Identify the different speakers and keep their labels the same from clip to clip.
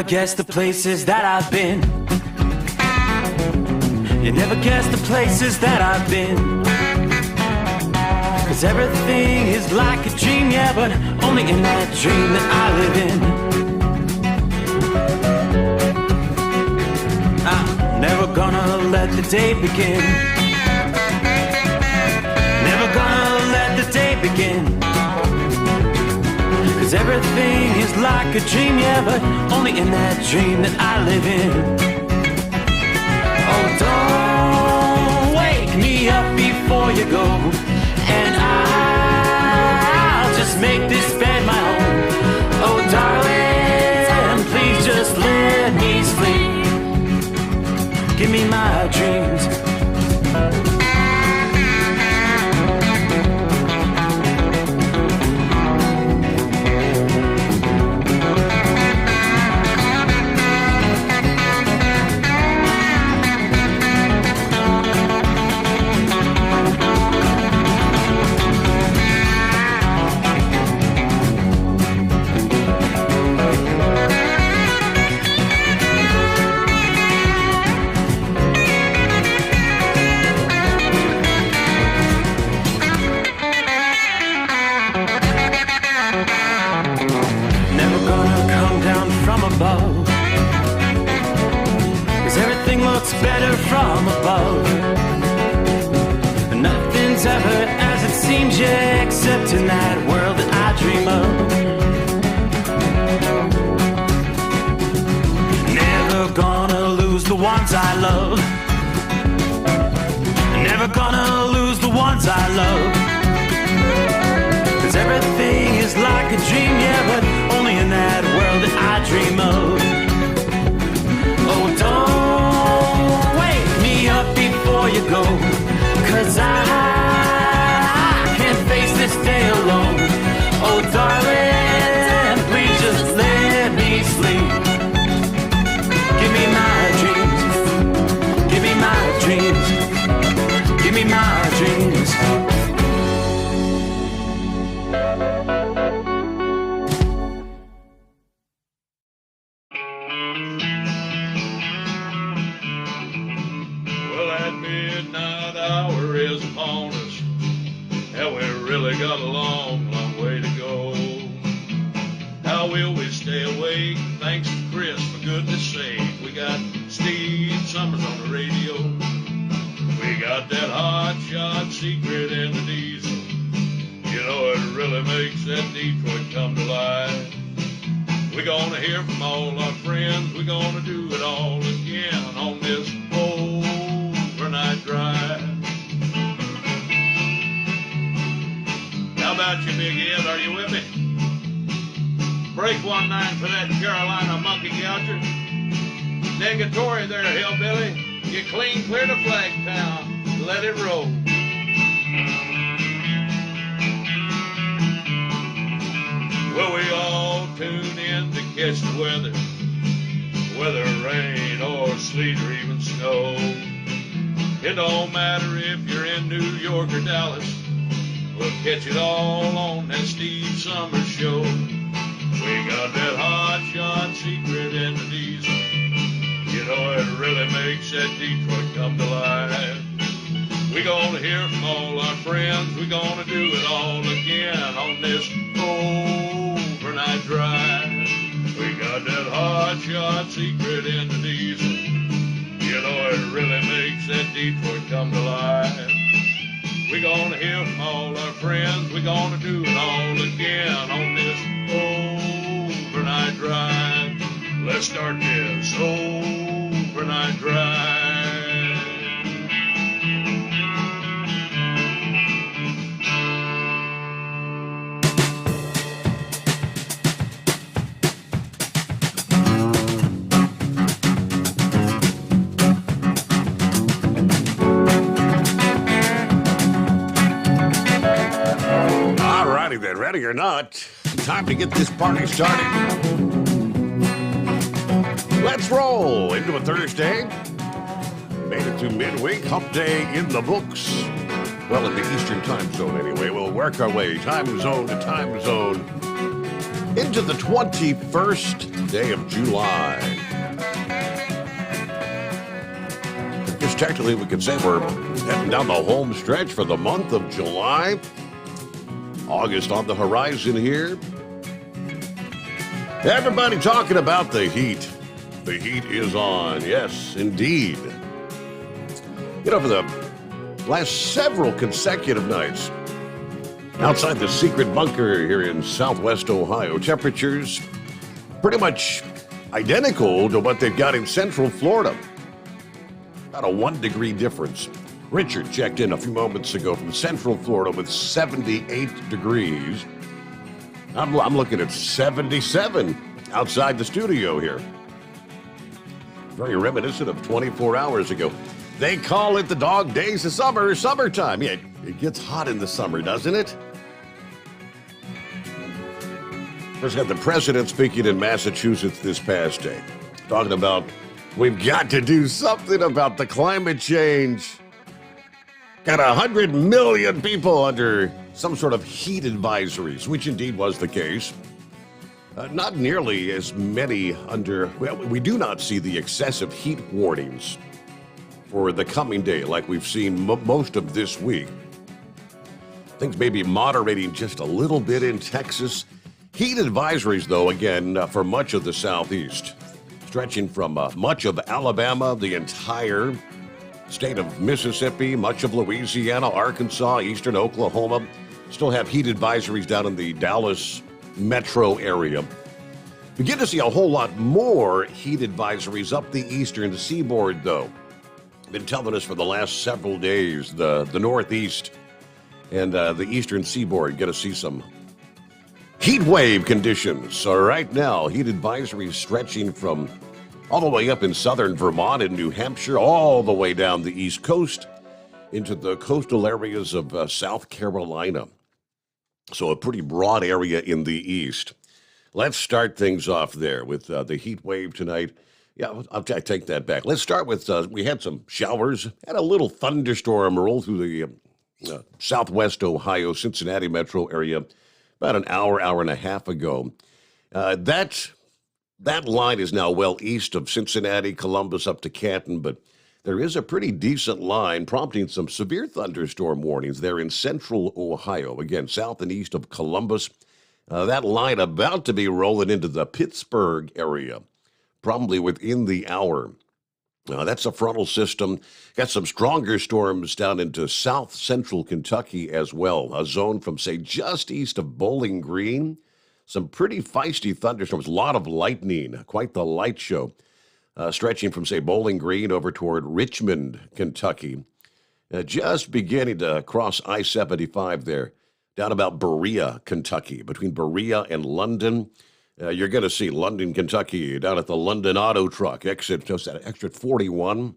Speaker 1: guess the places that I've been. You never guess the places that I've been. 'Cause everything is like a dream, yeah, but only in that dream that I live in. I'm never gonna let the day begin. Never gonna let the day begin. 'Cause everything is like a dream, yeah, but only in that dream that I live in. Oh, don't wake me up before you go, and I'll just make this bed my home. Oh, darling, please just let me sleep. Give me my dreams. Better from above. Nothing's ever as it seems, yeah, except in that world that I dream of. Never gonna lose the ones I love. Never gonna lose the ones I love. 'Cause everything is like a dream, yeah, but only in that world that I dream of. Oh, don't wake me up before you go, 'cause I can't face this day alone. Oh, darling, please just let me sleep. Give me my dreams. Give me my dreams. Give me my dreams.
Speaker 2: Got a long, long way to go. How will we stay awake? Thanks to Chris, for goodness sake. We got Steve Sommers on the radio. We got that hot shot secret in the diesel. You know, it really makes that Detroit come to life. We're gonna hear from all our friends. We're gonna do it all again on this overnight drive. How about you, Big Ed? Are you with me? Break 1-9 for that Carolina monkey gouger. Negatory there, hillbilly. You clean clear to Flagtown. Let it roll. Well, we all tune in to catch the weather. Whether rain or sleet or even snow. It don't matter if you're in New York or Dallas. We'll catch it all on that Steve Sommers show. We got that hot shot secret in the diesel. You know, it really makes that Detroit come to life. We're gonna hear from all our friends. We're gonna do it all again on this overnight drive. We got that hot shot secret in the diesel. You know, it really makes that Detroit come to life. We're gonna hear from all our friends. We're gonna do it all again on this overnight drive. Let's start this overnight drive.
Speaker 3: Then, ready or not, time to get this party started. Let's roll into a Thursday. Made it to midweek, hump day in the books. Well, in the Eastern time zone anyway. We'll work our way time zone to time zone into the 21st day of July. I guess technically we could say we're heading down the home stretch for the month of July. August on the horizon here. Everybody talking about the heat. The heat is on. Yes, indeed. You know, for the last several consecutive nights, outside the secret bunker here in southwest Ohio, temperatures pretty much identical to what they've got in central Florida. About a 1 degree difference. Richard checked in a few moments ago from central Florida with 78 degrees. I'm looking at 77 outside the studio here. Very reminiscent of 24 hours ago. They call it the dog days of summer, summertime. Yeah, it gets hot in the summer, doesn't it? First got the president speaking in Massachusetts this past day, talking about we've got to do something about the climate change. Got 100 million people under some sort of heat advisories, which indeed was the case. Not nearly as many under, well, we do not see the excessive heat warnings for the coming day like we've seen most of this week. Things may be moderating just a little bit in Texas. Heat advisories, though, again, for much of the southeast, stretching from much of Alabama, the entire state of Mississippi, much of Louisiana, Arkansas, eastern Oklahoma. Still have heat advisories down in the Dallas metro area. Begin to see a whole lot more heat advisories up the eastern seaboard, though. Been telling us for the last several days, the northeast and the eastern seaboard going to see some heat wave conditions. So right now, heat advisories stretching from all the way up in southern Vermont and New Hampshire, all the way down the East Coast into the coastal areas of South Carolina. So a pretty broad area in the east. Let's start things off there with the heat wave tonight. Yeah, I take that back. Let's start with, we had some showers, had a little thunderstorm roll through the southwest Ohio, Cincinnati metro area about an hour and a half ago. That line is now well east of Cincinnati, Columbus, up to Canton, but there is a pretty decent line prompting some severe thunderstorm warnings there in central Ohio. Again, south and east of Columbus. That line about to be rolling into the Pittsburgh area, probably within the hour. That's a frontal system. Got some stronger storms down into south central Kentucky as well. A zone from, say, just east of Bowling Green. Some pretty feisty thunderstorms. A lot of lightning. Quite the light show. Stretching from, say, Bowling Green over toward Richmond, Kentucky. Just beginning to cross I-75 there, down about Berea, Kentucky. Between Berea and London, you're going to see London, Kentucky, down at the London Auto Truck, exit 41.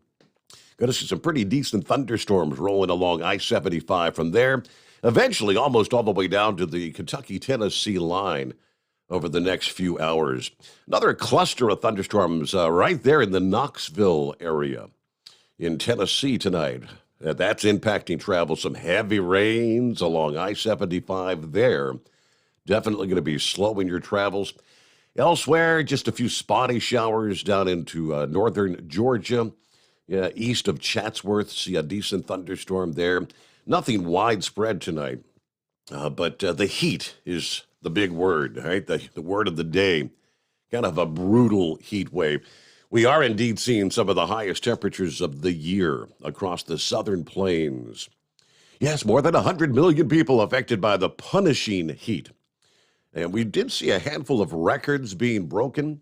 Speaker 3: Going to see some pretty decent thunderstorms rolling along I-75 from there. Eventually, almost all the way down to the Kentucky-Tennessee line over the next few hours. Another cluster of thunderstorms right there in the Knoxville area in Tennessee tonight. That's impacting travel. Some heavy rains along I-75 there. Definitely going to be slowing your travels. Elsewhere, just a few spotty showers down into northern Georgia. East of Chatsworth, see a decent thunderstorm there. Nothing widespread tonight, but the heat is the big word, right? The word of the day. Kind of a brutal heat wave. We are indeed seeing some of the highest temperatures of the year across the southern plains. Yes, more than 100 million people affected by the punishing heat. And we did see a handful of records being broken.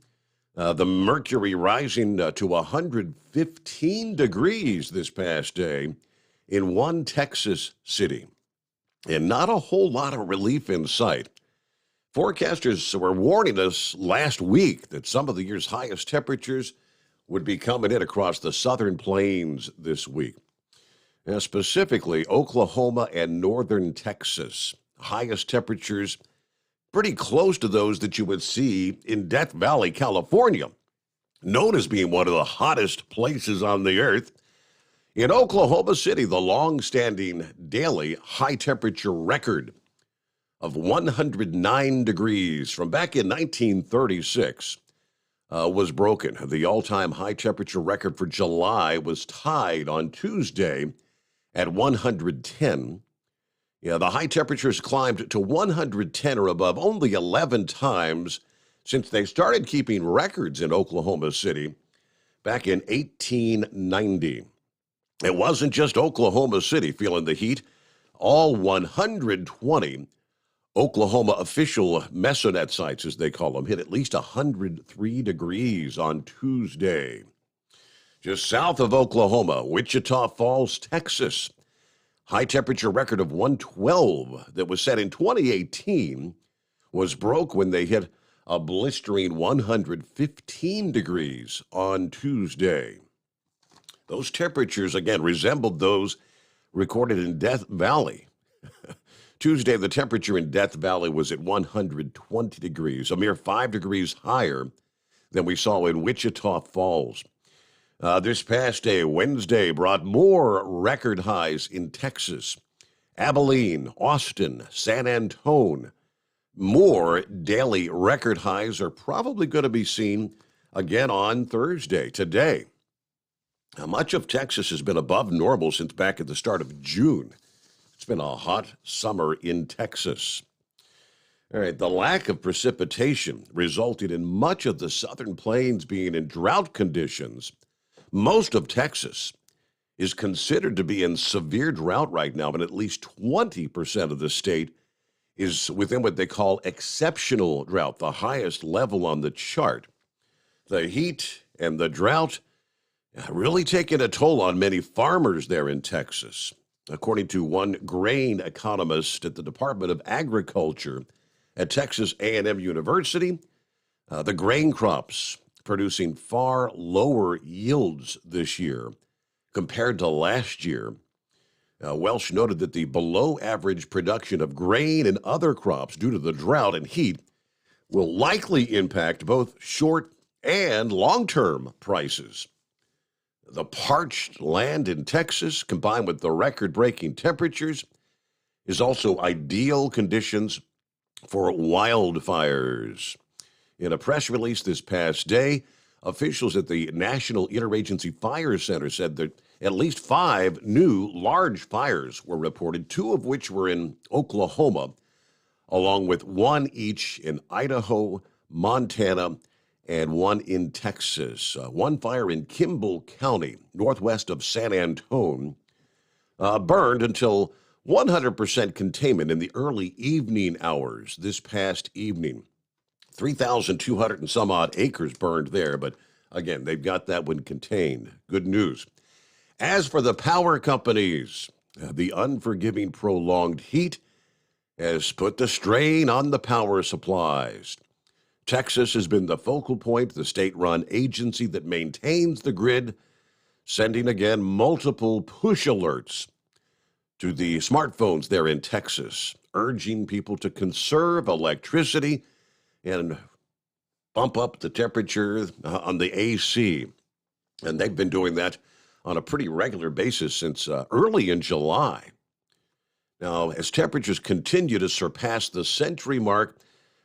Speaker 3: The mercury rising to 115 degrees this past day in one Texas city. And not a whole lot of relief in sight. Forecasters were warning us last week that some of the year's highest temperatures would be coming in across the southern plains this week. Now, specifically, Oklahoma and northern Texas. Highest temperatures pretty close to those that you would see in Death Valley, California, known as being one of the hottest places on the earth. In Oklahoma City, the long-standing daily high-temperature record of 109 degrees from back in 1936 was broken. The all-time high temperature record for July was tied on Tuesday at 110. Yeah, the high temperatures climbed to 110 or above only 11 times since they started keeping records in Oklahoma City back in 1890. It wasn't just Oklahoma City feeling the heat. All 120 Oklahoma official mesonet sites, as they call them, hit at least 103 degrees on Tuesday. Just south of Oklahoma, Wichita Falls, Texas, high temperature record of 112 that was set in 2018 was broke when they hit a blistering 115 degrees on Tuesday. Those temperatures, again, resembled those recorded in Death Valley. Tuesday, the temperature in Death Valley was at 120 degrees, a mere 5 degrees higher than we saw in Wichita Falls. This past day, Wednesday, brought more record highs in Texas, Abilene, Austin, San Antonio. More daily record highs are probably going to be seen again on Thursday, today. Now, much of Texas has been above normal since back at the start of June. It's been a hot summer in Texas. All right, the lack of precipitation resulted in much of the southern plains being in drought conditions. Most of Texas is considered to be in severe drought right now, and at least 20% of the state is within what they call exceptional drought, the highest level on the chart. The heat and the drought really taking a toll on many farmers there in Texas. According to one grain economist at the Department of Agriculture at Texas A&M University, the grain crops producing far lower yields this year compared to last year. Welsh noted that the below-average production of grain and other crops due to the drought and heat will likely impact both short and long-term prices. The parched land in Texas, combined with the record-breaking temperatures, is also ideal conditions for wildfires. In a press release this past day, officials at the National Interagency Fire Center said that at least 5 new large fires were reported, 2 of which were in Oklahoma, along with 1 each in Idaho, Montana, and 1 in Texas. 1 fire in Kimball County, northwest of San Antonio, burned until 100% containment in the early evening hours this past evening. 3,200 and some odd acres burned there, but again, they've got that one contained. Good news. As for the power companies, the unforgiving prolonged heat has put the strain on the power supplies. Texas has been the focal point, the state-run agency that maintains the grid, sending again multiple push alerts to the smartphones there in Texas, urging people to conserve electricity and bump up the temperature on the AC. And they've been doing that on a pretty regular basis since early in July. Now, as temperatures continue to surpass the century mark,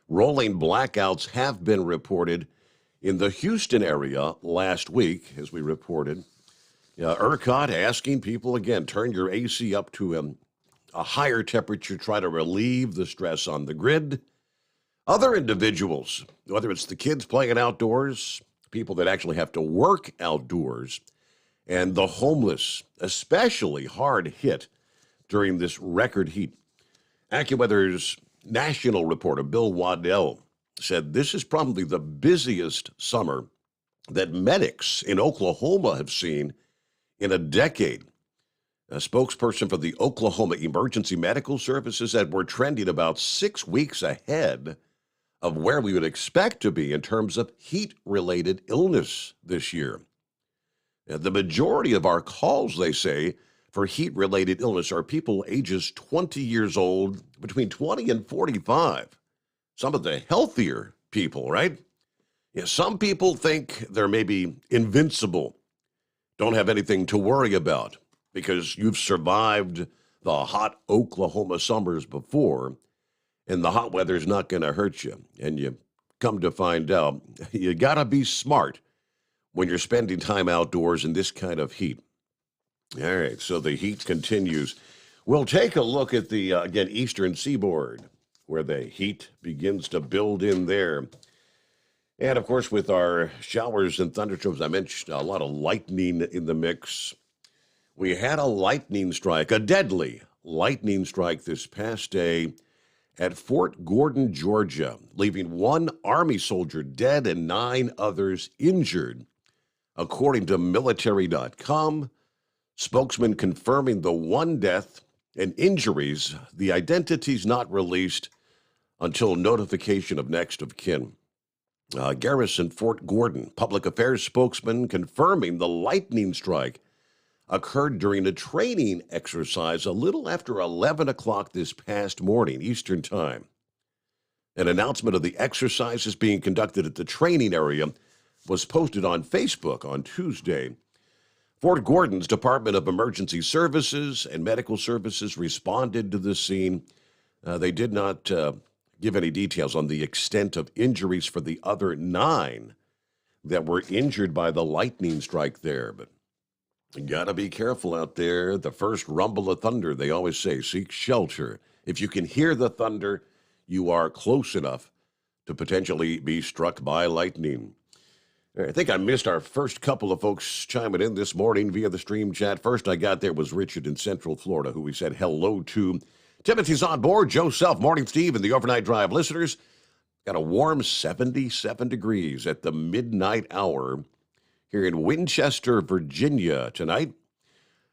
Speaker 3: rolling blackouts have been reported in the Houston area last week, as we reported. ERCOT asking people, again, turn your AC up to a higher temperature, try to relieve the stress on the grid. Other individuals, whether it's the kids playing outdoors, people that actually have to work outdoors, and the homeless, especially hard hit during this record heat. AccuWeather's national reporter Bill Waddell said this is probably the busiest summer that medics in Oklahoma have seen in a decade. A spokesperson for the Oklahoma Emergency Medical Services said we're trending about 6 weeks ahead of where we would expect to be in terms of heat-related illness this year. The majority of our calls, they say, for heat-related illness are people ages 20 years old, between 20 and 45. Some of the healthier people, right? Some people think they're maybe invincible, don't have anything to worry about because you've survived the hot Oklahoma summers before. and the hot weather's not going to hurt you. And you come to find out, you got to be smart when you're spending time outdoors in this kind of heat. All right, so the heat continues. We'll take a look at the, again, eastern seaboard, where the heat begins to build in there. And, of course, with our showers and thunderstorms, I mentioned a lot of lightning in the mix. We had a lightning strike, a deadly lightning strike this past day at Fort Gordon, Georgia, leaving one Army soldier dead and 9 others injured, according to military.com. Spokesman confirming the one death and injuries. The identities not released until notification of next of kin. Garrison Fort Gordon, public affairs spokesman, confirming the lightning strike occurred during a training exercise a little after 11 o'clock this past morning, Eastern Time. An announcement of the exercises being conducted at the training area was posted on Facebook on Tuesday. Fort Gordon's Department of Emergency Services and Medical Services responded to the scene. They did not give any details on the extent of injuries for the other 9 that were injured by the lightning strike there. But you got to be careful out there. The first rumble of thunder, they always say, seek shelter. If you can hear the thunder, you are close enough to potentially be struck by lightning. I think I missed our first couple of folks chiming in this morning via the stream chat. First I got there was Richard in Central Florida, who we said hello to. Timothy's on board. Joe Self, Morning Steve, and the Overnight Drive listeners. Got a warm 77 degrees at the midnight hour here in Winchester, Virginia tonight.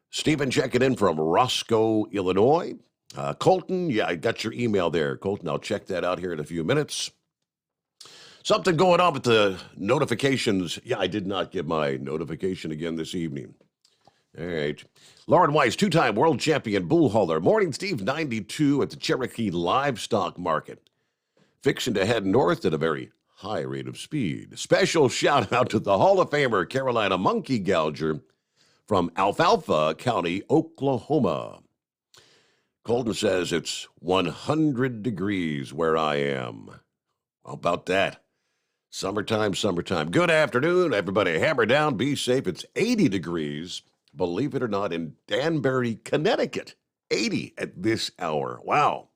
Speaker 3: Stephen checking in from Roscoe, Illinois. Colton, yeah, I got your email there. Colton, I'll check that out here in a few minutes. Something going on with the notifications. Yeah, I did not get my notification again this evening. All right. Lauren Weiss, 2-time world champion bull hauler. Morning Steve, 92 at the Cherokee Livestock Market. Fixing to head north at a very high rate of speed. Special shout out to the Hall of Famer Carolina Monkey Gouger from Alfalfa County, Oklahoma. Colton says it's 100 degrees where I am. How about that? Summertime. Good afternoon, everybody. Hammer down, be safe. It's 80 degrees, believe it or not, in Danbury, Connecticut. 80 at this hour. Wow.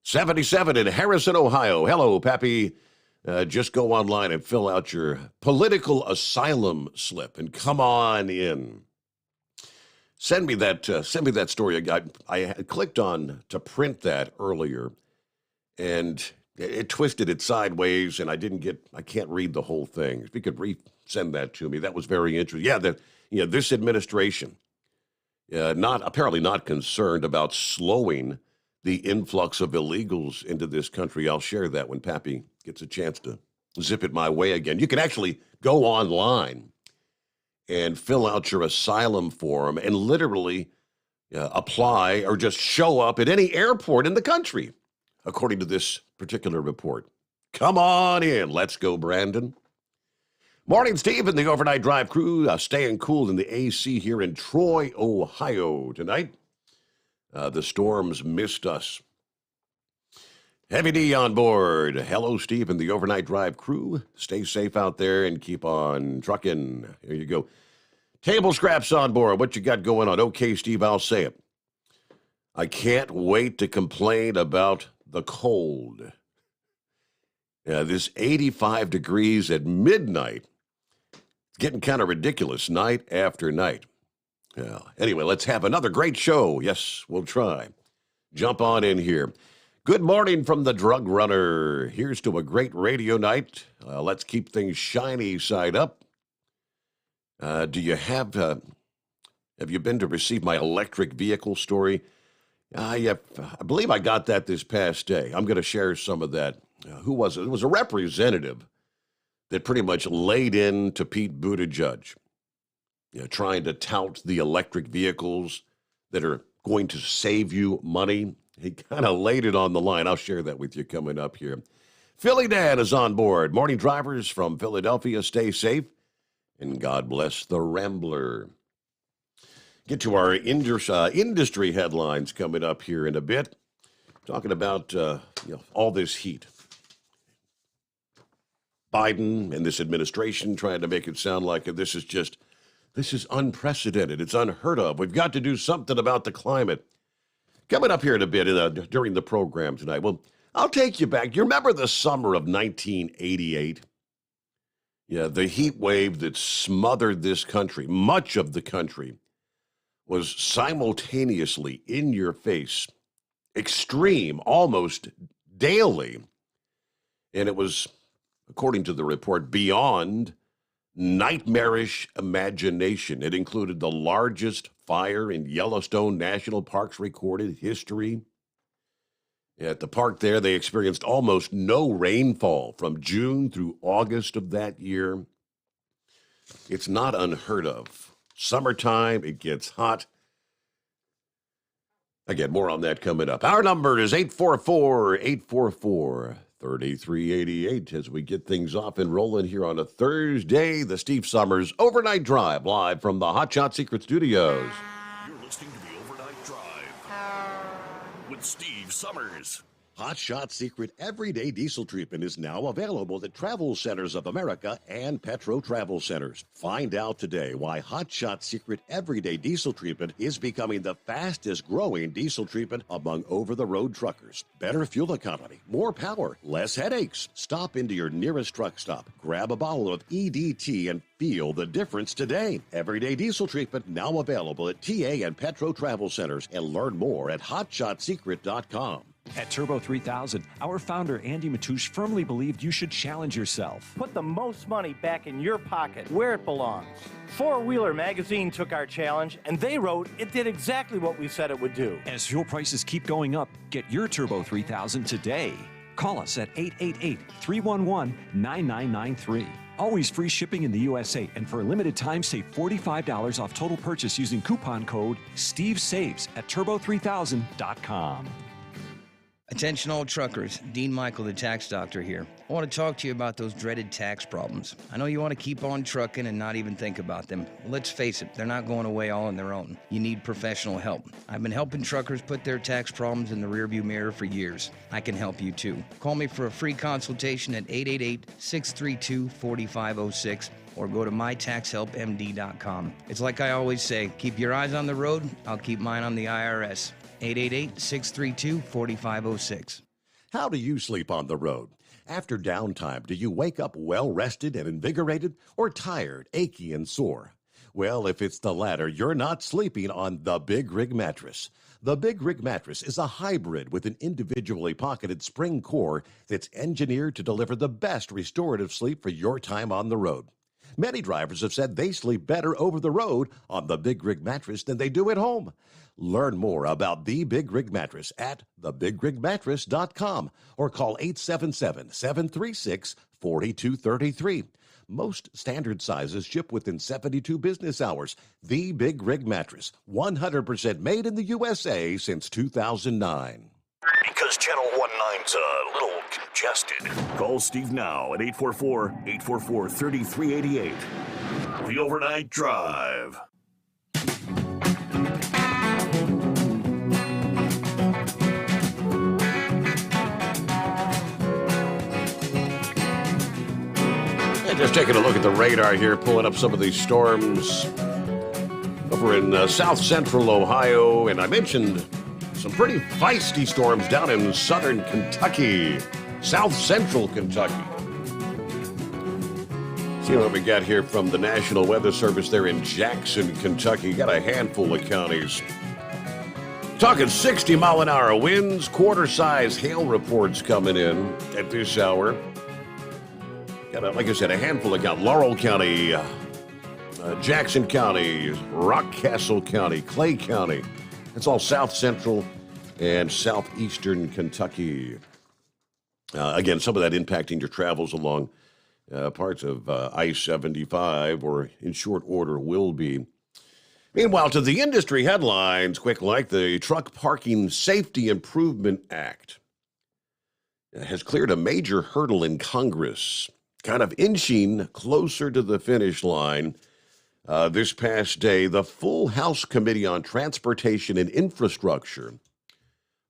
Speaker 3: 77 in Harrison, Ohio. Hello, Pappy. Just go online and fill out your political asylum slip and come on in. Send me that story. I had clicked on to print that earlier, and it twisted it sideways, and I can't read the whole thing. If you could resend that to me, that was very interesting. Yeah, this administration, apparently not concerned about slowing the influx of illegals into this country. I'll share that when Pappy gets a chance to zip it my way again. You can actually go online and fill out your asylum form and literally apply or just show up at any airport in the country, according to this particular report. Come on in. Let's go, Brandon. Morning, Steve, and the Overnight Drive crew. Staying cool in the AC here in Troy, Ohio tonight. The storms missed us. Heavy D on board. Hello, Steve, and the Overnight Drive crew. Stay safe out there and keep on trucking. Here you go. Table scraps on board. What you got going on? Okay, Steve, I'll say it. I can't wait to complain about the cold. This 85 degrees at midnight. It's getting kind of ridiculous night after night. Anyway, let's have another great show. Yes, we'll try. Jump on in here. Good morning from the Drug Runner. Here's to a great radio night. Let's keep things shiny side up. Have you been to receive my electric vehicle story? I believe I got that this past day. I'm going to share some of that. Who was it? It was a representative that pretty much laid in to Pete Buttigieg, trying to tout the electric vehicles that are going to save you money. He kind of laid it on the line. I'll share that with you coming up here. Philly Dan is on board. Morning drivers from Philadelphia, stay safe, and God bless the Rambler. Get to our industry headlines coming up here in a bit. talking about all this heat. Biden and this administration trying to make it sound like this is unprecedented. It's unheard of. We've got to do something about the climate. Coming up here in a bit during the program tonight. Well, I'll take you back. You remember the summer of 1988? Yeah, the heat wave that smothered this country, much of the country, was simultaneously in your face, extreme, almost daily. And it was, according to the report, beyond nightmarish imagination. It included the largest fire in Yellowstone National Park's recorded history. At the park there, they experienced almost no rainfall from June through August of that year. It's not unheard of. Summertime, it gets hot. Again, more on that coming up. Our number is 844-844-3388 as we get things off and rolling here on a Thursday. The Steve Sommers Overnight Drive live from the Hot Shot Secret Studios.
Speaker 4: You're listening to the Overnight Drive with Steve Sommers.
Speaker 3: Hot Shot Secret Everyday Diesel Treatment is now available at Travel Centers of America and Petro Travel Centers. Find out today why Hot Shot Secret Everyday Diesel Treatment is becoming the fastest growing diesel treatment among over-the-road truckers. Better fuel economy, more power, less headaches. Stop into your nearest truck stop, grab a bottle of EDT, and feel the difference today. Everyday Diesel Treatment now available at TA and Petro Travel Centers, and learn more at hotshotsecret.com.
Speaker 5: At Turbo 3000, our founder Andy Matouche firmly believed you should challenge yourself.
Speaker 6: Put the most money back in your pocket, where it belongs. Four Wheeler Magazine took our challenge, and they wrote it did exactly what we said it would do.
Speaker 5: As fuel prices keep going up, get your Turbo 3000 today. Call us at 888-311-9993. Always free shipping in the USA, and for a limited time, save $45 off total purchase using coupon code STEVESAVES at turbo3000.com.
Speaker 7: Attention all truckers, Dean Michael, the tax doctor here. I want to talk to you about those dreaded tax problems. I know you want to keep on trucking and not even think about them. Well, let's face it, they're not going away all on their own. You need professional help. I've been helping truckers put their tax problems in the rearview mirror for years. I can help you too. Call me for a free consultation at 888-632-4506 or go to mytaxhelpmd.com. It's like I always say, keep your eyes on the road, I'll keep mine on the IRS. 888-632-4506.
Speaker 3: How do you sleep on the road? After downtime, do you wake up well-rested and invigorated, or tired, achy, and sore? Well, if it's the latter, you're not sleeping on the Big Rig Mattress. The Big Rig Mattress is a hybrid with an individually pocketed spring core that's engineered to deliver the best restorative sleep for your time on the road. Many drivers have said they sleep better over the road on the Big Rig Mattress than they do at home. Learn more about the Big Rig Mattress at thebigrigmattress.com or call 877-736-4233. Most standard sizes ship within 72 business hours. The Big Rig Mattress, 100% made in the USA since 2009.
Speaker 4: Because Channel 19's a little congested. Call Steve now at 844-844-3388. The Overnight Drive.
Speaker 3: Just taking a look at the radar here, pulling up some of these storms over in south central Ohio, and I mentioned some pretty feisty storms down in southern Kentucky, south central Kentucky. See what we got here from the National Weather Service there in Jackson, Kentucky. Got a handful of counties. Talking 60-mile-an-hour winds, quarter-size hail reports coming in at this hour. Got, like I said, a handful of counties. Laurel County, Jackson County, Rockcastle County, Clay County. It's all south central and southeastern Kentucky. Again, some of that impacting your travels along parts of I-75, or in short order will be. Meanwhile, to the industry headlines, quick like the Truck Parking Safety Improvement Act has cleared a major hurdle in Congress, kind of inching closer to the finish line. This past day, the full House Committee on Transportation and Infrastructure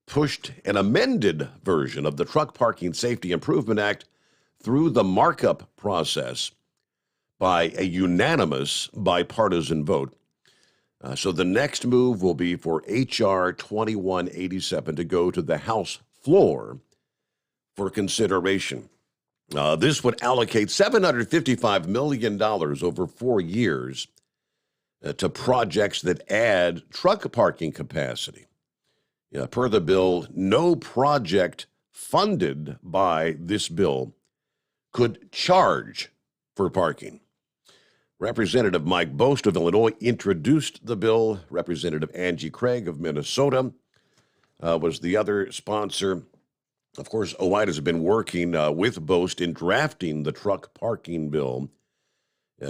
Speaker 3: pushed an amended version of the Truck Parking Safety Improvement Act through the markup process by a unanimous bipartisan vote. So the next move will be for H.R. 2187 to go to the House floor for consideration. This would allocate $755 million over 4 years to projects that add truck parking capacity. Per the bill, no project funded by this bill could charge for parking. Representative Mike Bost of Illinois introduced the bill. Representative Angie Craig of Minnesota was the other sponsor. Of course, OOIDA has been working with Bost in drafting the truck parking bill.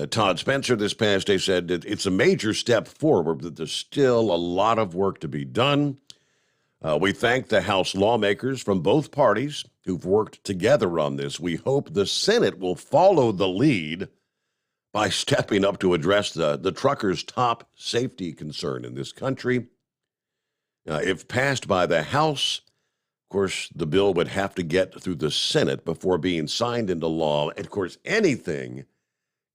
Speaker 3: Todd Spencer this past day said that it's a major step forward, but there's still a lot of work to be done. We thank the House lawmakers from both parties who've worked together on this. We hope the Senate will follow the lead by stepping up to address the truckers' top safety concern in this country. If passed by the House, of course, the bill would have to get through the Senate before being signed into law. And of course, anything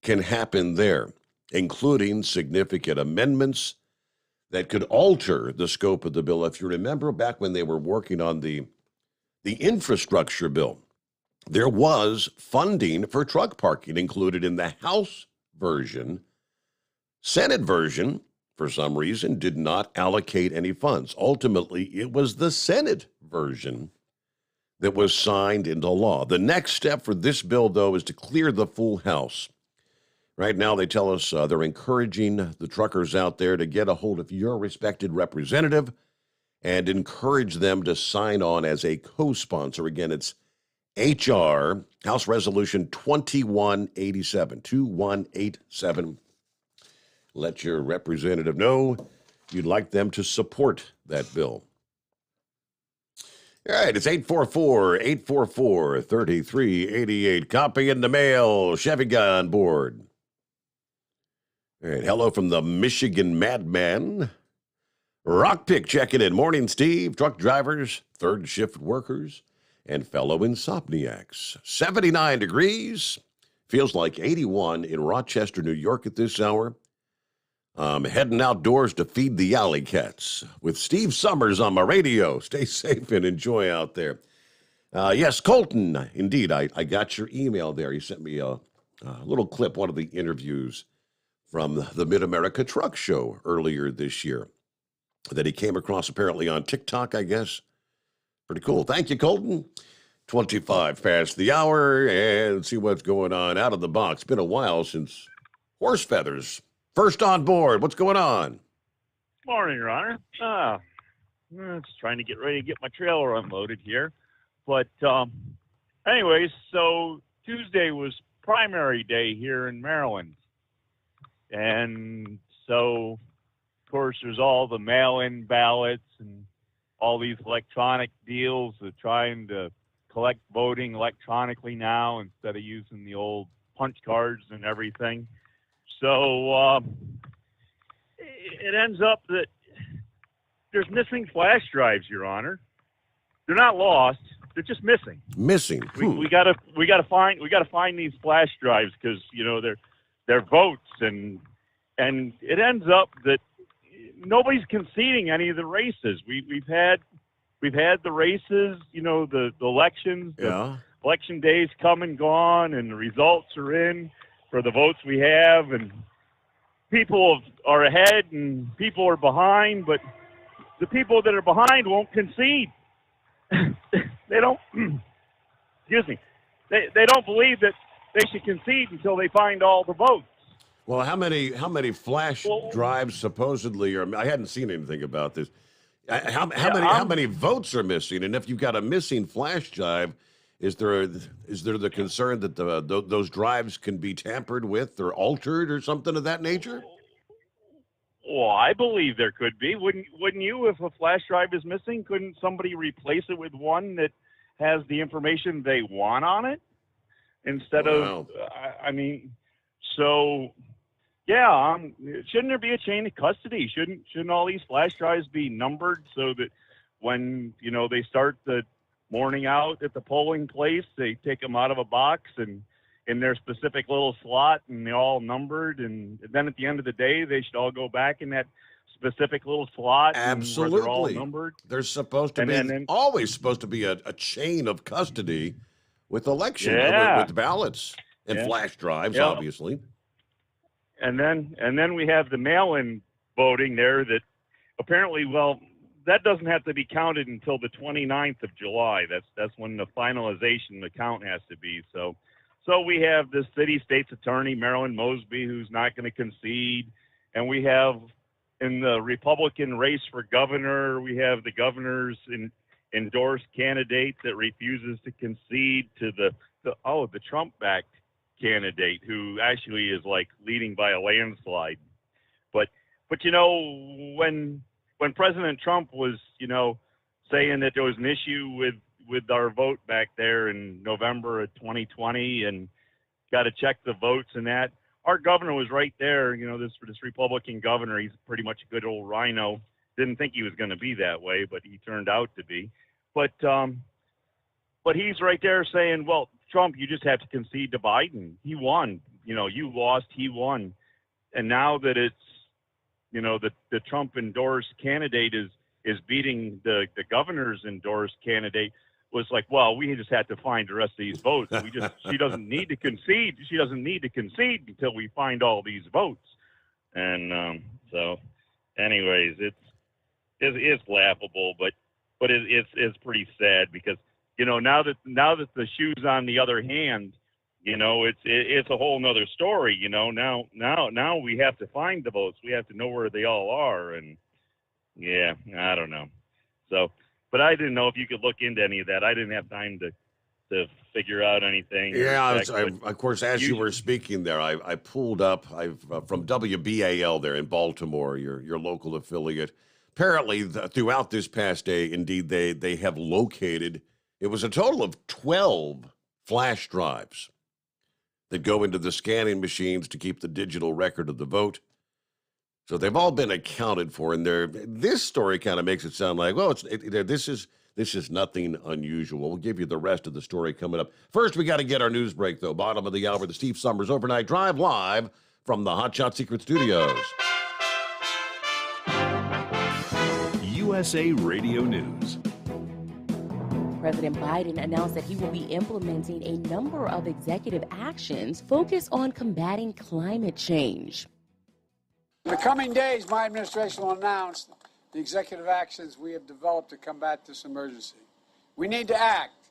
Speaker 3: can happen there, including significant amendments that could alter the scope of the bill. If you remember back when they were working on the infrastructure bill, there was funding for truck parking included in the House version. Senate version, for some reason, did not allocate any funds. Ultimately, it was the Senate version that was signed into law. The next step for this bill, though, is to clear the full House. Right now, they tell us they're encouraging the truckers out there to get a hold of your respected representative and encourage them to sign on as a co-sponsor. Again, it's H.R. House Resolution 2187, 2187. Let your representative know you'd like them to support that bill. All right, it's 844-844-3388. Copy in the mail. Chevy guy on board. All right, hello from the Michigan Madman. Rockpick checking in. Morning, Steve. Truck drivers, third shift workers, and fellow insomniacs. 79 degrees. Feels like 81 in Rochester, New York at this hour. Heading outdoors to feed the alley cats with Steve Sommers on my radio. Stay safe and enjoy out there. Yes, Colton, indeed, I got your email there. He sent me a little clip, one of the interviews from the Mid-America Truck Show earlier this year that he came across apparently on TikTok, I guess. Pretty cool. Thank you, Colton. 25 past the hour, and see what's going on out of the box. Been a while since Horse Feathers. First on board. What's going on?
Speaker 8: Morning, Your Honor. Just trying to get ready to get my trailer unloaded here. But anyways, so Tuesday was primary day here in Maryland. And so, of course, there's all the mail-in ballots and all these electronic deals of trying to collect voting electronically now instead of using the old punch cards and everything. So it ends up that there's missing flash drives, Your Honor. They're not lost; they're just missing.
Speaker 3: Missing.
Speaker 8: We gotta find these flash drives because they're votes and it ends up that nobody's conceding any of the races. We've had the races, the elections.
Speaker 3: Yeah.
Speaker 8: Election days come and gone, and the results are in for the votes we have, and people are ahead and people are behind, but the people that are behind won't concede. They don't, excuse me, they don't believe that they should concede until they find all the votes.
Speaker 3: Well, how many flash drives supposedly are? I hadn't seen anything about this. How many votes are missing? And if you've got a missing flash drive, is there the concern that those drives can be tampered with or altered or something of that nature?
Speaker 8: Well, I believe there could be. Wouldn't you? If a flash drive is missing, couldn't somebody replace it with one that has the information they want on it instead of? So. Yeah, shouldn't there be a chain of custody? Shouldn't all these flash drives be numbered so that when, they start the morning out at the polling place, they take them out of a box and in their specific little slot, and they're all numbered. And then at the end of the day, they should all go back in that specific little slot.
Speaker 3: Absolutely.
Speaker 8: Where they're all numbered.
Speaker 3: There's supposed to be always supposed to be a chain of custody with election with ballots and flash drives, obviously.
Speaker 8: And then we have the mail-in voting there that apparently, that doesn't have to be counted until the 29th of July. That's when the finalization of the count has to be. So we have the city state's attorney, Marilyn Mosby, who's not going to concede. And we have in the Republican race for governor, we have the governor's endorsed candidate that refuses to concede to the Trump-backed candidate, who actually is like leading by a landslide. But when President Trump was, saying that there was an issue with our vote back there in November of 2020 and got to check the votes and that, our governor was right there. This Republican governor, he's pretty much a good old rhino. Didn't think he was going to be that way, but he turned out to be. But he's right there saying, well, Trump, you just have to concede to Biden. He won. You lost, he won. And now that it's, the Trump endorsed candidate is beating the governor's endorsed candidate, was like, well, we just had to find the rest of these votes. She doesn't need to concede. She doesn't need to concede until we find all these votes. And so, anyways, it's laughable, but it's pretty sad because now that the shoe's on the other hand, it's a whole nother story. Now we have to find the votes. We have to know where they all are, and I don't know. So. But I didn't know if you could look into any of that. I didn't have time to figure out anything.
Speaker 3: Yeah, of course, as you were speaking there, I pulled up from WBAL there in Baltimore, your local affiliate. Apparently, throughout this past day, indeed, they have located, it was a total of 12 flash drives that go into the scanning machines to keep the digital record of the vote. So they've all been accounted for, and this story kind of makes it sound like, well, this is nothing unusual. We'll give you the rest of the story coming up. First, we got to get our news break, though. Bottom of the hour, the Steve Sommers Overnight Drive live from the Hot Shot Secret Studios.
Speaker 4: USA Radio News.
Speaker 9: President Biden announced that he will be implementing a number of executive actions focused on combating climate change.
Speaker 10: In the coming days, my administration will announce the executive actions we have developed to combat this emergency. We need to act.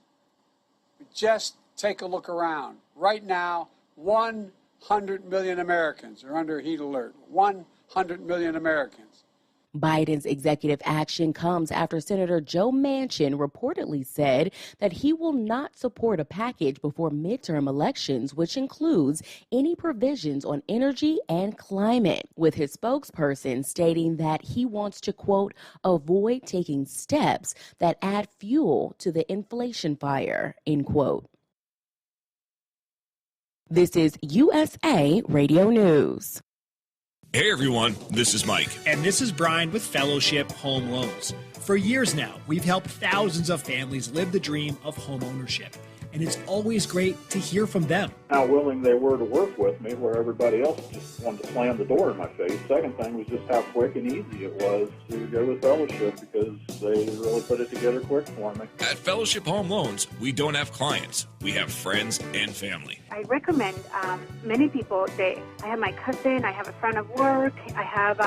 Speaker 10: Just take a look around. Right now, 100 million Americans are under heat alert. 100 million Americans.
Speaker 9: Biden's executive action comes after Senator Joe Manchin reportedly said that he will not support a package before midterm elections, which includes any provisions on energy and climate, with his spokesperson stating that he wants to, quote, avoid taking steps that add fuel to the inflation fire, end quote. This is USA Radio News.
Speaker 11: Hey everyone, this is Mike.
Speaker 12: And this is Brian with Fellowship Home Loans. For years now, we've helped thousands of families live the dream of home ownership. And it's always great to hear from them.
Speaker 13: How willing they were to work with me, where everybody else just wanted to slam the door in my face. Second thing was just how quick and easy it was to go with Fellowship, because they really put it together quick for me.
Speaker 11: At Fellowship Home Loans, we don't have clients. We have friends and family.
Speaker 14: I recommend many people. I have my cousin, I have a friend of work, I have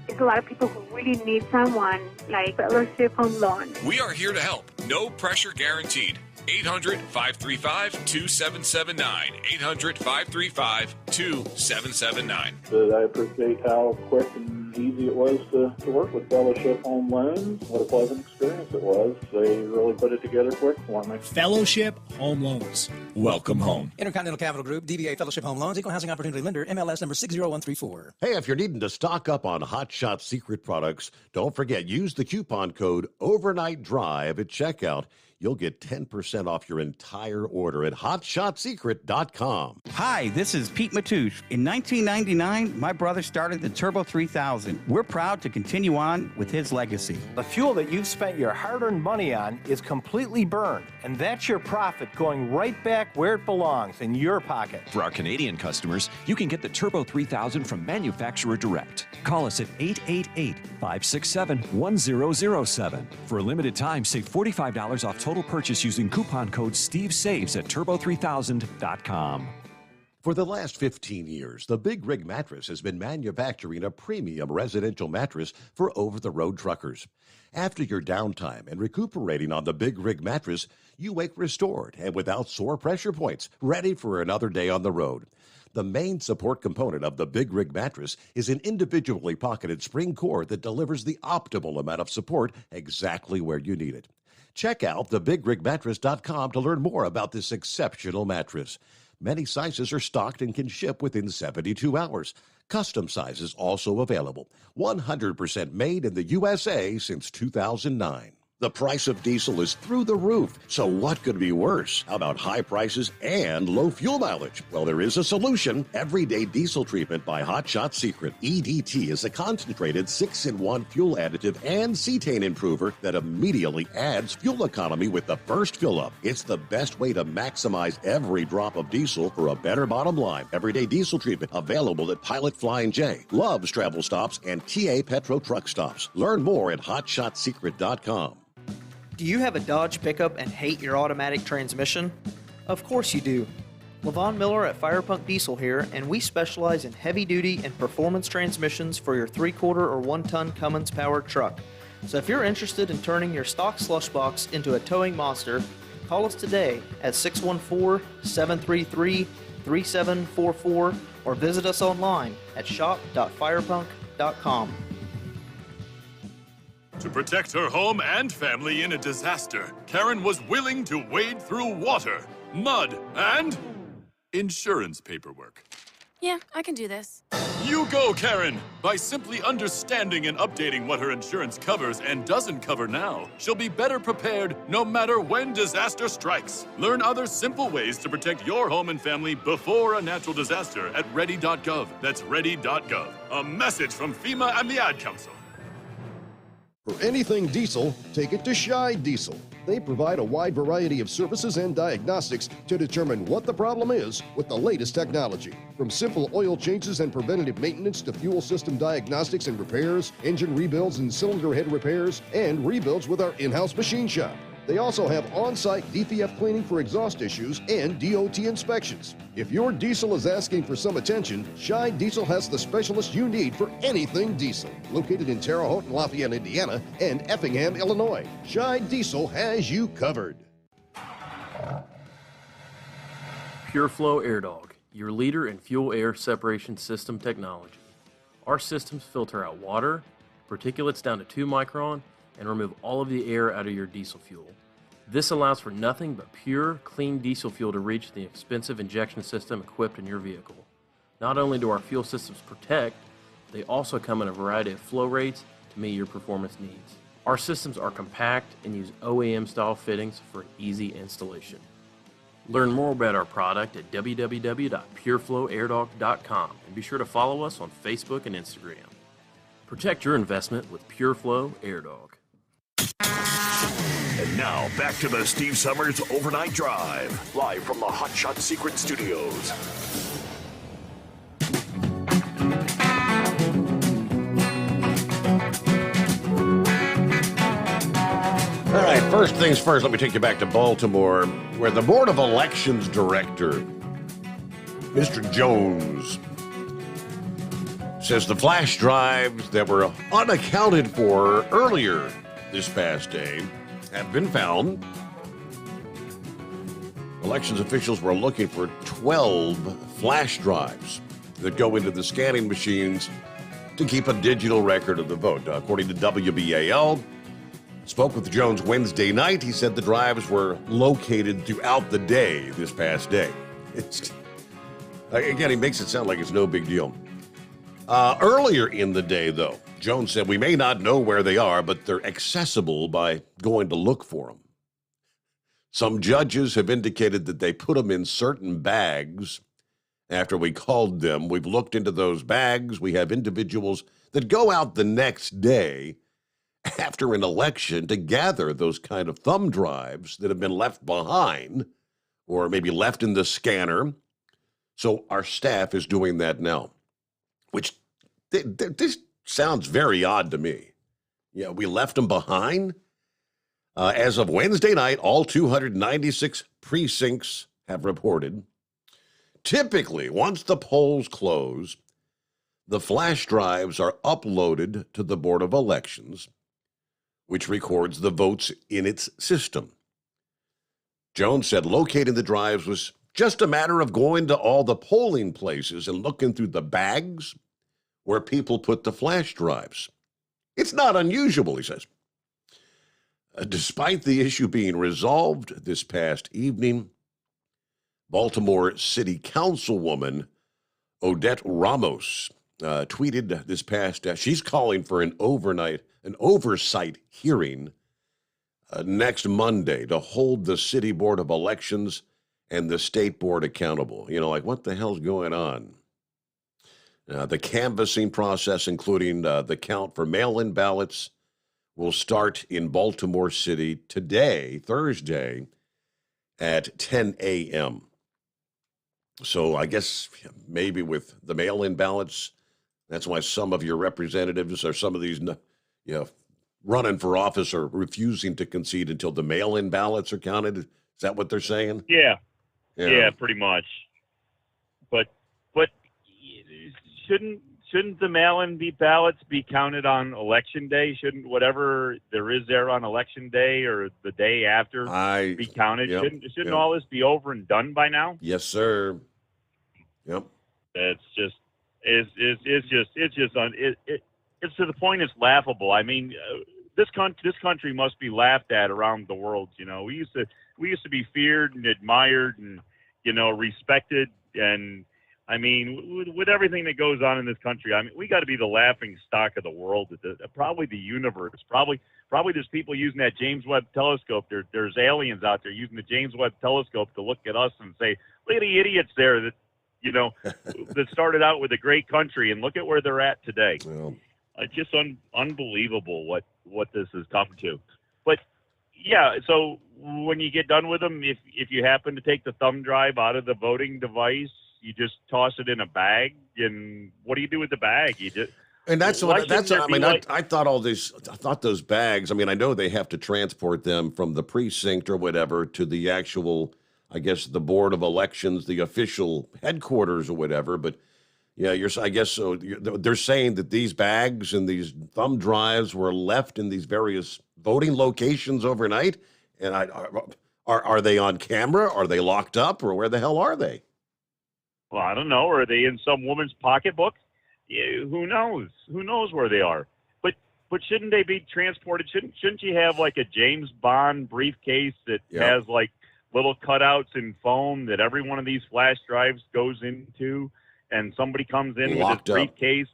Speaker 14: it's a lot of people who really need someone like Fellowship Home Loans.
Speaker 11: We are here to help. No pressure guaranteed. 800-535-2779. 800-535-2779.
Speaker 13: But I appreciate how quick and easy it was to work with Fellowship Home Loans. What a pleasant experience it was. They really put it together quick for me.
Speaker 12: Fellowship Home Loans.
Speaker 11: Welcome home.
Speaker 15: Intercontinental Capital Group, DBA Fellowship Home Loans, Equal Housing Opportunity Lender, MLS number 60134.
Speaker 3: Hey, if you're needing to stock up on Hot Shot Secret products, don't forget, use the coupon code Overnight Drive at checkout. you'll get 10% off your entire order at hotshotsecret.com.
Speaker 16: Hi, this is Pete Matouche. In 1999, my brother started the Turbo 3000. We're proud to continue on with his legacy.
Speaker 6: The fuel that you've spent your hard-earned money on is completely burned, and that's your profit going right back where it belongs, in your pocket.
Speaker 5: For our Canadian customers, you can get the Turbo 3000 from manufacturer direct. Call us at 888-567-1007. For a limited time, save $45 off total purchase using coupon code SteveSaves at turbo3000.com.
Speaker 3: For the last 15 years, the Big Rig Mattress has been manufacturing a premium residential mattress for over-the-road truckers. After your downtime and recuperating on the Big Rig Mattress, you wake restored and without sore pressure points, ready for another day on the road. The main support component of the Big Rig Mattress is an individually pocketed spring core that delivers the optimal amount of support exactly where you need it. Check out thebigrigmattress.com to learn more about this exceptional mattress. Many sizes are stocked and can ship within 72 hours. Custom sizes also available. 100% made in the USA since 2009. The price of diesel is through the roof, so what could be worse? How about high prices and low fuel mileage? Well, there is a solution. Everyday Diesel Treatment by Hot Shot Secret. EDT is a concentrated 6-in-1 fuel additive and cetane improver that immediately adds fuel economy with the first fill-up. It's the best way to maximize every drop of diesel for a better bottom line. Everyday Diesel Treatment available at Pilot Flying J, Love's Travel Stops, and TA Petro Truck Stops. Learn more at hotshotsecret.com.
Speaker 17: Do you have a Dodge pickup and hate your automatic transmission? Of course you do. LaVon Miller at Firepunk Diesel here, and we specialize in heavy-duty and performance transmissions for your 3-quarter or 1-ton Cummins-powered truck. So if you're interested in turning your stock slush box into a towing monster, call us today at 614-733-3744 or visit us online at shop.firepunk.com.
Speaker 18: To protect her home and family in a disaster, Karen was willing to wade through water, mud, and insurance paperwork.
Speaker 19: Yeah, I can do this.
Speaker 18: You go, Karen! By simply understanding and updating what her insurance covers and doesn't cover now, she'll be better prepared no matter when disaster strikes. Learn other simple ways to protect your home and family before a natural disaster at ready.gov. That's ready.gov. A message from FEMA and the Ad Council.
Speaker 20: For anything diesel, take it to Scheid Diesel. They provide a wide variety of services and diagnostics to determine what the problem is with the latest technology. From simple oil changes and preventative maintenance to fuel system diagnostics and repairs, engine rebuilds and cylinder head repairs, and rebuilds with our in-house machine shop. They also have on-site DPF cleaning for exhaust issues and DOT inspections. If your diesel is asking for some attention, Scheid Diesel has the specialist you need for anything diesel. Located in Terre Haute and Lafayette, Indiana, and Effingham, Illinois, Scheid Diesel has you covered.
Speaker 21: PureFlow Air Dog, your leader in fuel air separation system technology. Our systems filter out water, particulates down to 2 micron, and remove all of the air out of your diesel fuel. This allows for nothing but pure, clean diesel fuel to reach the expensive injection system equipped in your vehicle. Not only do our fuel systems protect, they also come in a variety of flow rates to meet your performance needs. Our systems are compact and use OEM-style fittings for an easy installation. Learn more about our product at www.pureflowairdog.com and be sure to follow us on Facebook and Instagram. Protect your investment with PureFlow Air Dog.
Speaker 4: And now, back to the Steve Sommers Overnight Drive, live from the Hot Shot Secret Studios.
Speaker 3: All right, first things first, let me take you back to Baltimore, where the Board of Elections Director, Mr. Jones, says the flash drives that were unaccounted for earlier this past day have been found. Elections officials were looking for 12 flash drives that go into the scanning machines to keep a digital record of the vote. According to WBAL, spoke with Jones Wednesday night. He said the drives were located throughout the day this past day. Again, he makes it sound like it's no big deal. Earlier in the day, though, Jones said we may not know where they are, but they're accessible by going to look for them. Some judges have indicated that they put them in certain bags after we called them. We've looked into those bags. We have individuals that go out the next day after an election to gather those kind of thumb drives that have been left behind or maybe left in the scanner. So our staff is doing that now, which this sounds very odd to me. Yeah, we left them behind. As of Wednesday night, all 296 precincts have reported. Typically, once the polls close, the flash drives are uploaded to the Board of Elections, which records the votes in its system. Jones said locating the drives was just a matter of going to all the polling places and looking through the bags where people put the flash drives. It's not unusual, he says. Despite the issue being resolved this past evening, Baltimore City Councilwoman Odette Ramos tweeted this past, she's calling for an oversight hearing next Monday to hold the City Board of Elections and the State Board accountable. You know, like, what the hell's going on? The canvassing process, including the count for mail-in ballots, will start in Baltimore City today, Thursday, at 10 a.m. So I guess maybe with the mail-in ballots, that's why some of your representatives or some of these, running for office are refusing to concede until the mail-in ballots are counted. Is that what they're saying?
Speaker 8: Yeah, pretty much. But shouldn't the mail-in ballots be counted on Election Day? Shouldn't whatever there is there on Election Day or the day after be counted?
Speaker 3: Yep,
Speaker 8: Shouldn't all this be over and done by now?
Speaker 3: Yes, sir. Yep.
Speaker 8: It's to the point it's laughable. I mean, this country must be laughed at around the world. You know, we used to be feared and admired and respected, and I mean, with everything that goes on in this country, I mean, we got to be the laughing stock of the world, probably the universe. Probably there's people using that James Webb telescope. There's aliens out there using the James Webb telescope to look at us and say, look at the idiots there that that started out with a great country, and look at where they're at today.
Speaker 3: Well,
Speaker 8: it's just unbelievable what this has come to. But yeah, so when you get done with them, if you happen to take the thumb drive out of the voting device, you just toss it in a bag, and what do you do with the bag?
Speaker 3: And I thought those bags, I mean, I know they have to transport them from the precinct or whatever to the actual, I guess, the Board of Elections, the official headquarters or whatever. But yeah, I guess so. They're saying that these bags and these thumb drives were left in these various voting locations overnight. And are they on camera? Are they locked up, or where the hell are they?
Speaker 8: Well, I don't know. Are they in some woman's pocketbook? Yeah, who knows? Who knows where they are? But shouldn't they be transported? Shouldn't you have like a James Bond briefcase that has like little cutouts in foam that every one of these flash drives goes into, and somebody comes in with this briefcase,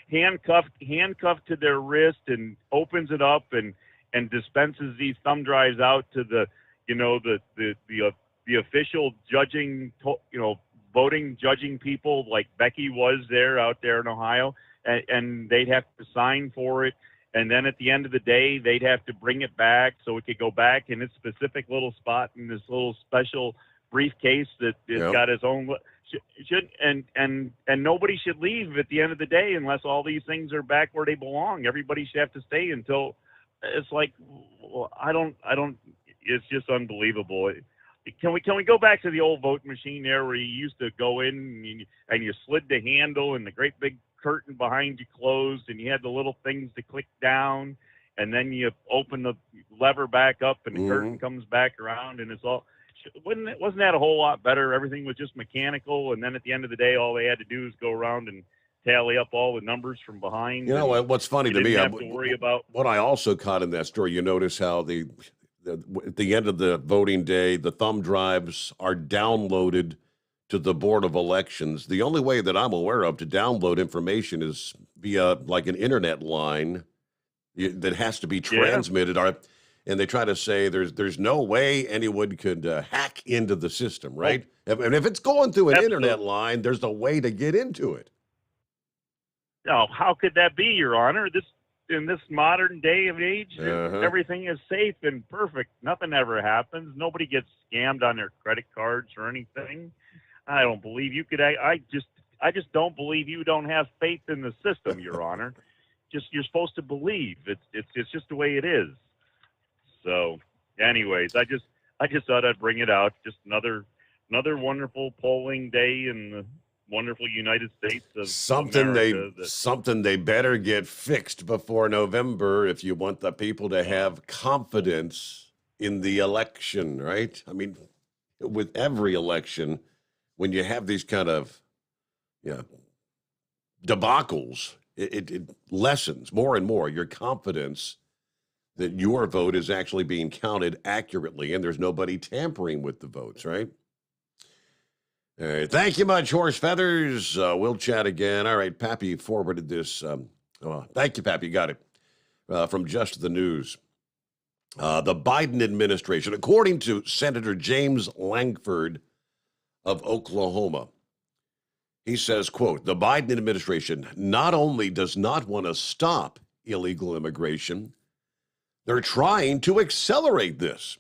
Speaker 8: handcuffed to their wrist, and opens it up and dispenses these thumb drives out to the official judging voting judging people like Becky was out there in Ohio, and they'd have to sign for it. And then at the end of the day, they'd have to bring it back so it could go back in its specific little spot in this little special briefcase that has got its own. And nobody should leave at the end of the day unless all these things are back where they belong. Everybody should have to stay until it's like, well, I don't. It's just unbelievable. Can we go back to the old vote machine there where you used to go in and you slid the handle and the great big curtain behind you closed and you had the little things to click down, and then you open the lever back up and the curtain comes back around, and it's all. Wasn't that a whole lot better? Everything was just mechanical, and then at the end of the day, all they had to do is go around and tally up all the numbers from behind.
Speaker 3: You know what's funny to me?
Speaker 8: Have to worry about
Speaker 3: what I also caught in that story. You notice how at the end of the voting day, the thumb drives are downloaded to the Board of Elections. The only way that I'm aware of to download information is via like an internet line that has to be transmitted. and they try to say there's no way anyone could hack into the system, right? And if it's going through an internet line, there's a way to get into it.
Speaker 8: No, how could that be, Your Honor? In this modern day of age, everything is safe and perfect. Nothing ever happens. Nobody gets scammed on their credit cards or anything. I don't believe you could. I just don't believe you don't have faith in the system, Your Honor. You're supposed to believe. It's just the way it is. So, anyways, I just thought I'd bring it out. Just another wonderful polling day in the wonderful United States of America.
Speaker 3: Something they better get fixed before November if you want the people to have confidence in the election, right? I mean, with every election, when you have these kind of debacles, it lessens more and more your confidence that your vote is actually being counted accurately and there's nobody tampering with the votes, right? All right. Thank you much, Horse Feathers. We'll chat again. All right. Pappy forwarded this. Thank you, Pappy. Got it. From Just the News. The Biden administration, according to Senator James Lankford of Oklahoma, he says, quote, the Biden administration not only does not want to stop illegal immigration, they're trying to accelerate this.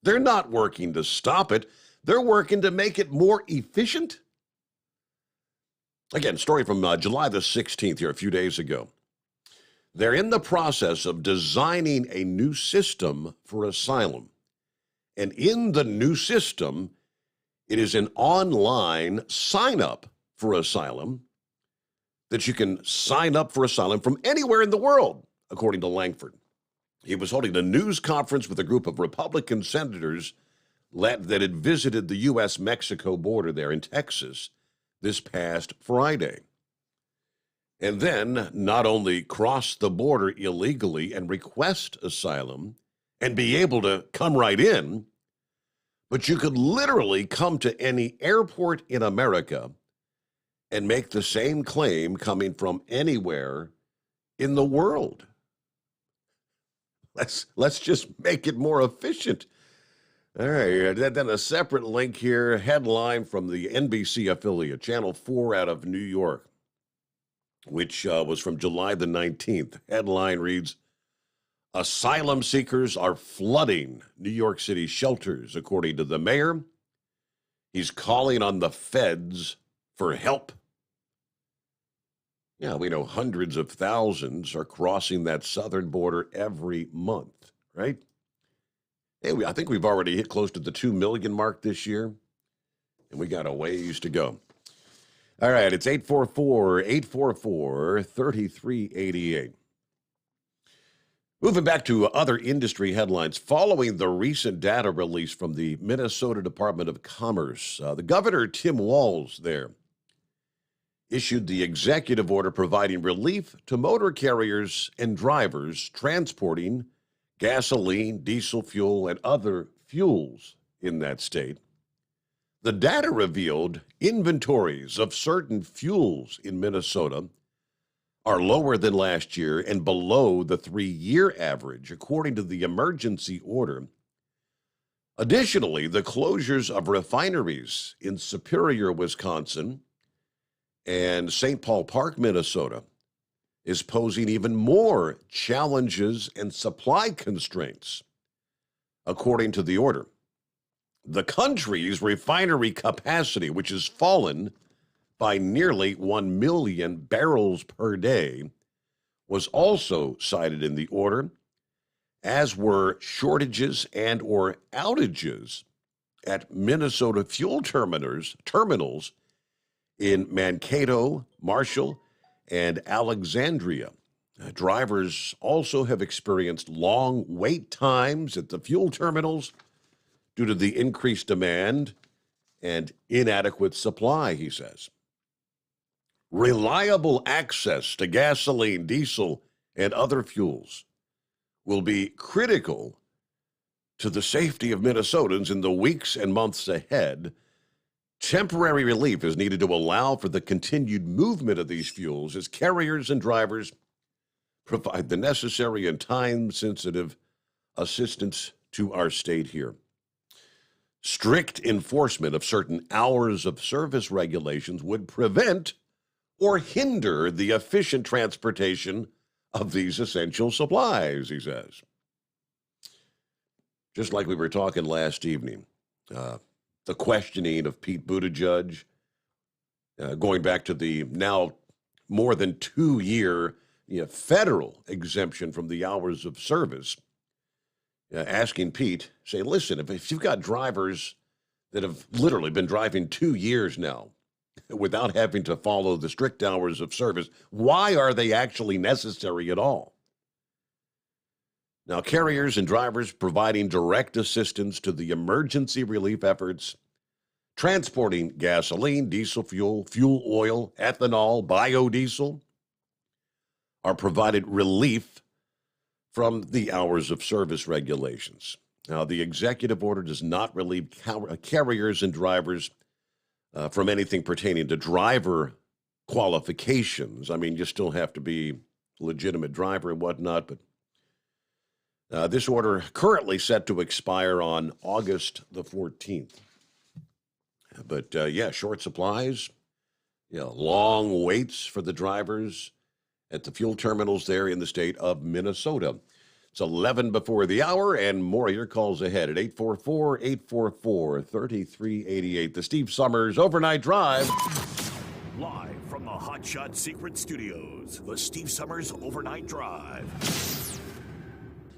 Speaker 3: They're not working to stop it. They're working to make it more efficient. Again, story from July the 16th here, a few days ago. They're in the process of designing a new system for asylum. And in the new system, it is an online sign-up for asylum that you can sign up for asylum from anywhere in the world, according to Langford. He was holding a news conference with a group of Republican senators that had visited the U.S.-Mexico border there in Texas this past Friday. And then not only cross the border illegally and request asylum and be able to come right in, but you could literally come to any airport in America and make the same claim coming from anywhere in the world. Let's just make it more efficient. All right, then a separate link here, headline from the NBC affiliate, Channel 4 out of New York, which was from July the 19th. Headline reads, asylum seekers are flooding New York City shelters, according to the mayor. He's calling on the feds for help. Yeah, we know hundreds of thousands are crossing that southern border every month, right? Hey, I think we've already hit close to the 2 million mark this year, and we got a ways to go. All right, it's 844-3388. Moving back to other industry headlines, following the recent data release from the Minnesota Department of Commerce, the Governor Tim Walz there issued the executive order providing relief to motor carriers and drivers transporting gasoline, diesel fuel, and other fuels in that state. The data revealed inventories of certain fuels in Minnesota are lower than last year and below the 3-year average, according to the emergency order. Additionally, the closures of refineries in Superior, Wisconsin, and St. Paul Park, Minnesota, is posing even more challenges and supply constraints, according to the order. The country's refinery capacity, which has fallen by nearly 1 million barrels per day, was also cited in the order, as were shortages and or outages at Minnesota fuel terminals in Mankato, Marshall, and Alexandria. Drivers also have experienced long wait times at the fuel terminals due to the increased demand and inadequate supply, he says. Reliable access to gasoline, diesel, and other fuels will be critical to the safety of Minnesotans in the weeks and months ahead. Temporary relief is needed to allow for the continued movement of these fuels as carriers and drivers provide the necessary and time-sensitive assistance to our state here. Strict enforcement of certain hours of service regulations would prevent or hinder the efficient transportation of these essential supplies, he says. Just like we were talking last evening, the questioning of Pete Buttigieg, going back to the now more than 2-year federal exemption from the hours of service, asking Pete, say, listen, if you've got drivers that have literally been driving 2 years now without having to follow the strict hours of service, why are they actually necessary at all? Now, carriers and drivers providing direct assistance to the emergency relief efforts, transporting gasoline, diesel fuel, fuel oil, ethanol, biodiesel, are provided relief from the hours of service regulations. Now, the executive order does not relieve carriers and drivers from anything pertaining to driver qualifications. I mean, you still have to be a legitimate driver and whatnot, but this order currently set to expire on August the 14th. But, short supplies, long waits for the drivers at the fuel terminals there in the state of Minnesota. It's 11 before the hour, and more of your calls ahead at 844-844-3388. The Steve Sommers Overnight Drive.
Speaker 4: Live from the Hot Shot Secret Studios, the Steve Sommers Overnight Drive.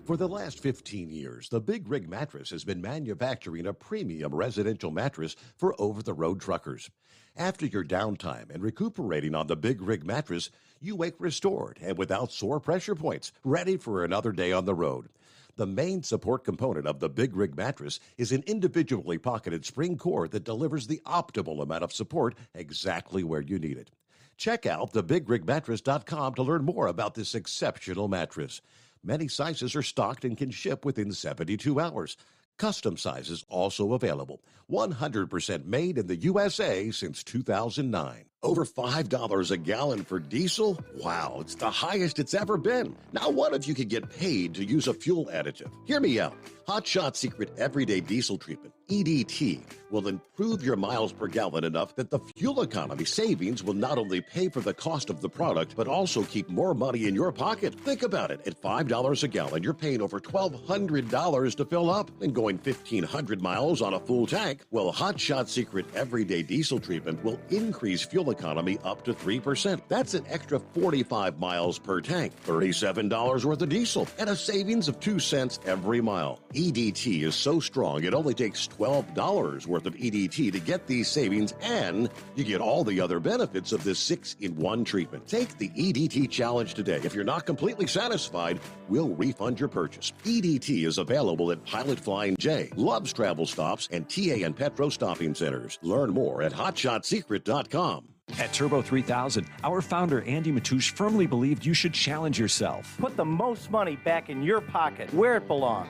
Speaker 3: For the last 15 years, the Big Rig Mattress has been manufacturing a premium residential mattress for over-the-road truckers. After your downtime and recuperating on the Big Rig Mattress, you wake restored and without sore pressure points, ready for another day on the road. The main support component of the Big Rig Mattress is an individually pocketed spring cord that delivers the optimal amount of support exactly where you need it. Check out thebigrigmattress.com to learn more about this exceptional mattress. Many sizes are stocked and can ship within 72 hours. Custom sizes also available. 100% made in the USA since 2009. Over $5 a gallon for diesel? Wow, it's the highest it's ever been. Now, what if you could get paid to use a fuel additive? Hear me out. Hot Shot Secret Everyday Diesel Treatment, EDT, will improve your miles per gallon enough that the fuel economy savings will not only pay for the cost of the product, but also keep more money in your pocket. Think about it. At $5 a gallon, you're paying over $1,200 to fill up and going 1,500 miles on a full tank. Well, Hot Shot Secret Everyday Diesel Treatment will increase fuel economy up to 3%. That's an extra 45 miles per tank, $37 worth of diesel, and a savings of 2 cents every mile. EDT is so strong, it only takes $12 worth of EDT to get these savings, and you get all the other benefits of this 6-in-1 treatment. Take the EDT challenge today. If you're not completely satisfied, we'll refund your purchase. EDT is available at Pilot Flying J, Love's Travel Stops, and TA and Petro Stopping Centers. Learn more at hotshotsecret.com.
Speaker 5: At Turbo 3000, our founder Andy Matoush firmly believed you should challenge yourself.
Speaker 6: Put the most money back in your pocket, where it belongs.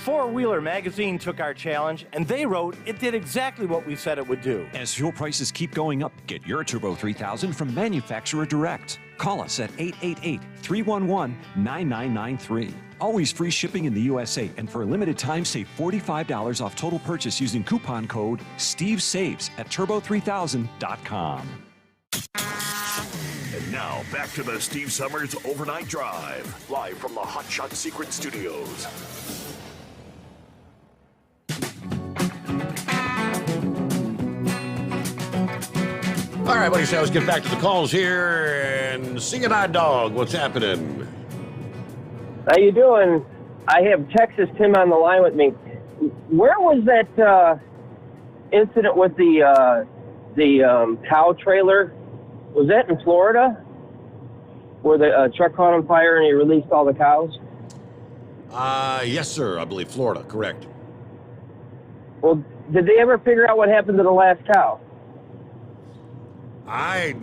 Speaker 6: Four Wheeler Magazine took our challenge, and they wrote it did exactly what we said it would do.
Speaker 5: As fuel prices keep going up, get your Turbo 3000 from manufacturer direct. Call us at 888-311-9993. Always free shipping in the USA, and for a limited time, save $45 off total purchase using coupon code STEVESAVES at turbo3000.com.
Speaker 4: And now, back to the Steve Sommers Overnight Drive, live from the Hot Shot Secret Studios.
Speaker 3: All right, buddy, so let's get back to the calls here. And Seeing-Eye Dog, what's happening?
Speaker 1: How you doing? I have Texas Tim on the line with me. Where was that incident with the cow trailer? Was that in Florida, where the truck caught on fire and he released all the cows?
Speaker 3: Yes, sir. I believe Florida. Correct.
Speaker 1: Well, did they ever figure out what happened to the last cow?
Speaker 3: I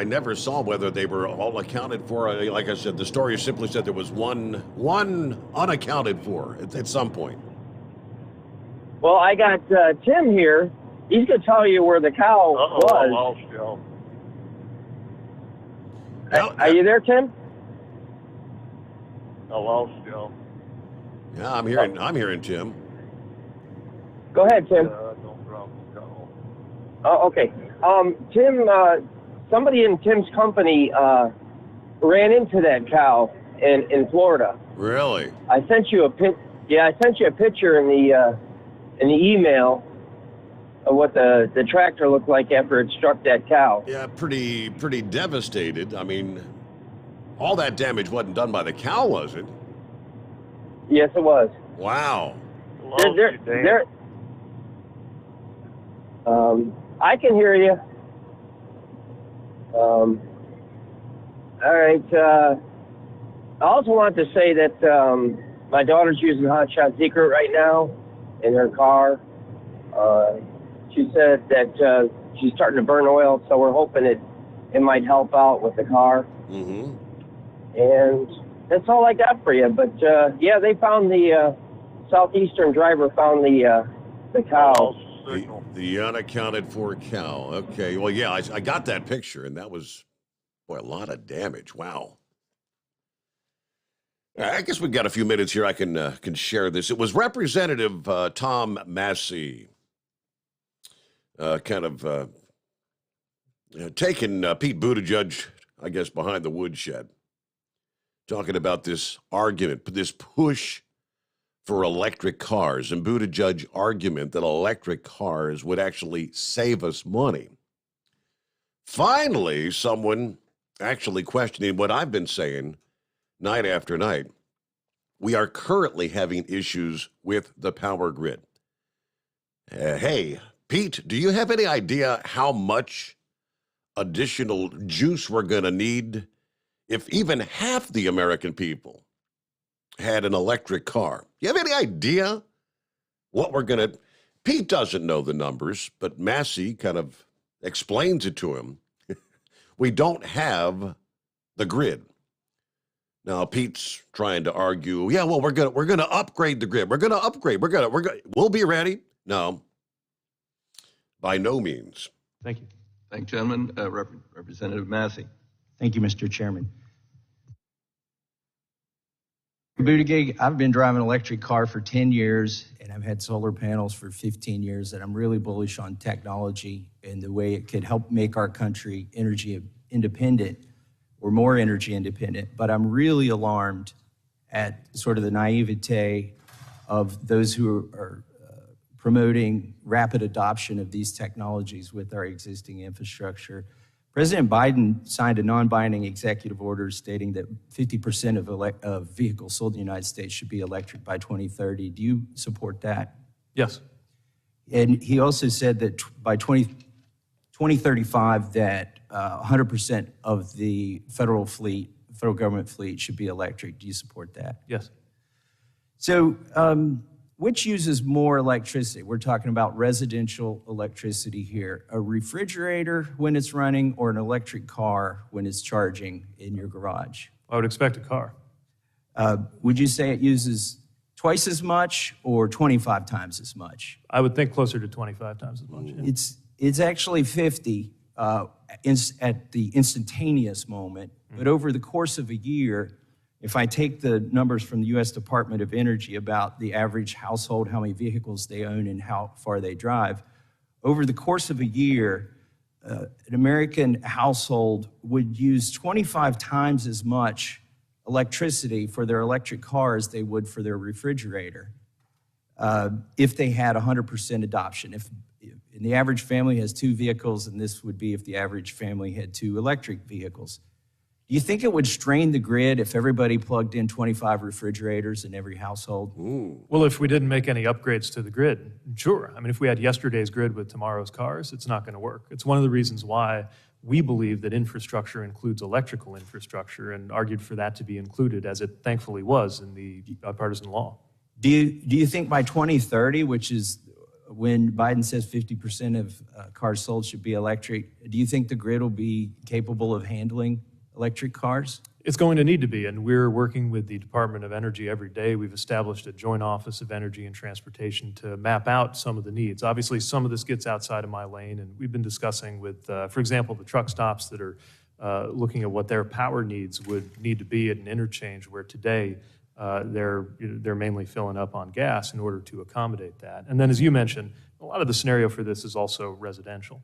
Speaker 3: never saw whether they were all accounted for. Like I said, the story simply said there was one unaccounted for at some point.
Speaker 1: Well, I got Tim here. He's going to tell you where the cow was.
Speaker 8: I lost you.
Speaker 1: Are you there, Tim?
Speaker 8: I lost you.
Speaker 3: Yeah, I'm hearing Tim.
Speaker 1: Go ahead, Tim. Oh, okay. Tim, somebody in Tim's company ran into that cow in Florida.
Speaker 3: Really?
Speaker 1: I sent you a picture in the email of what the tractor looked like after it struck that cow.
Speaker 3: Yeah, pretty devastated. I mean, all that damage wasn't done by the cow, was it?
Speaker 1: Yes, it was.
Speaker 3: Wow.
Speaker 1: I can hear you. All right. I also want to say that my daughter's using Hot Shot Secret right now in her car. She said that she's starting to burn oil, so we're hoping it might help out with the car.
Speaker 3: Mm-hmm.
Speaker 1: And that's all I got for you. But yeah, they found the southeastern driver found the cow.
Speaker 3: The unaccounted for cow. Okay. Well, yeah, I got that picture, and that was, boy, a lot of damage. Wow. I guess we've got a few minutes here. I can share this. It was Representative Tom Massey taking Pete Buttigieg, I guess, behind the woodshed, talking about this argument, this push for electric cars, and Buttigieg's argument that electric cars would actually save us money. Finally, someone actually questioning what I've been saying night after night. We are currently having issues with the power grid. Hey, Pete, do you have any idea how much additional juice we're going to need if even half the American people had an electric car? Do you have any idea what we're going to... Pete doesn't know the numbers, but Massey kind of explains it to him. We don't have the grid. Now, Pete's trying to argue, yeah, well, we're gonna upgrade the grid. We're gonna upgrade. We'll be ready. No, by no means.
Speaker 2: Thank you. Thank you, gentlemen. Representative Massey. Thank you, Mr. Chairman. Buttigieg, I've been driving an electric car for 10 years, and I've had solar panels for 15 years, and I'm really bullish on technology and the way it could help make our country energy independent or more energy independent. But I'm really alarmed at sort of the naivete of those who are promoting rapid adoption of these technologies with our existing infrastructure. President Biden signed a non-binding executive order stating that 50% of vehicles sold in the United States should be electric by 2030. Do you support that?
Speaker 21: Yes.
Speaker 2: And he also said that by 2035 that 100% of the federal government fleet should be electric. Do you support that?
Speaker 21: Yes.
Speaker 2: So which uses more electricity? We're talking about residential electricity here. A refrigerator when it's running or an electric car when it's charging in your garage?
Speaker 21: I would expect a car.
Speaker 2: Would you say it uses twice as much or 25 times as much?
Speaker 21: I would think closer to 25 times as much. Yeah.
Speaker 2: It's actually 50 at the instantaneous moment, but over the course of a year, if I take the numbers from the U.S. Department of Energy about the average household, how many vehicles they own and how far they drive, over the course of a year, an American household would use 25 times as much electricity for their electric car as they would for their refrigerator if they had 100% adoption. If the average family has 2 vehicles, and this would be if the average family had 2 electric vehicles. Do you think it would strain the grid if everybody plugged in 25 refrigerators in every household?
Speaker 21: Ooh. Well, if we didn't make any upgrades to the grid, sure. I mean, if we had yesterday's grid with tomorrow's cars, it's not going to work. It's one of the reasons why we believe that infrastructure includes electrical infrastructure and argued for that to be included, as it thankfully was in the bipartisan law.
Speaker 2: Do you think by 2030, which is when Biden says 50% of cars sold should be electric, do you think the grid will be capable of handling electric cars?
Speaker 21: It's going to need to be, and we're working with the Department of Energy every day. We've established a joint office of energy and transportation to map out some of the needs. Obviously, some of this gets outside of my lane, and we've been discussing with, for example, the truck stops that are looking at what their power needs would need to be at an interchange where today
Speaker 7: they're mainly filling up on gas in order to accommodate that. And then, as you mentioned, a lot of the scenario for this is also residential.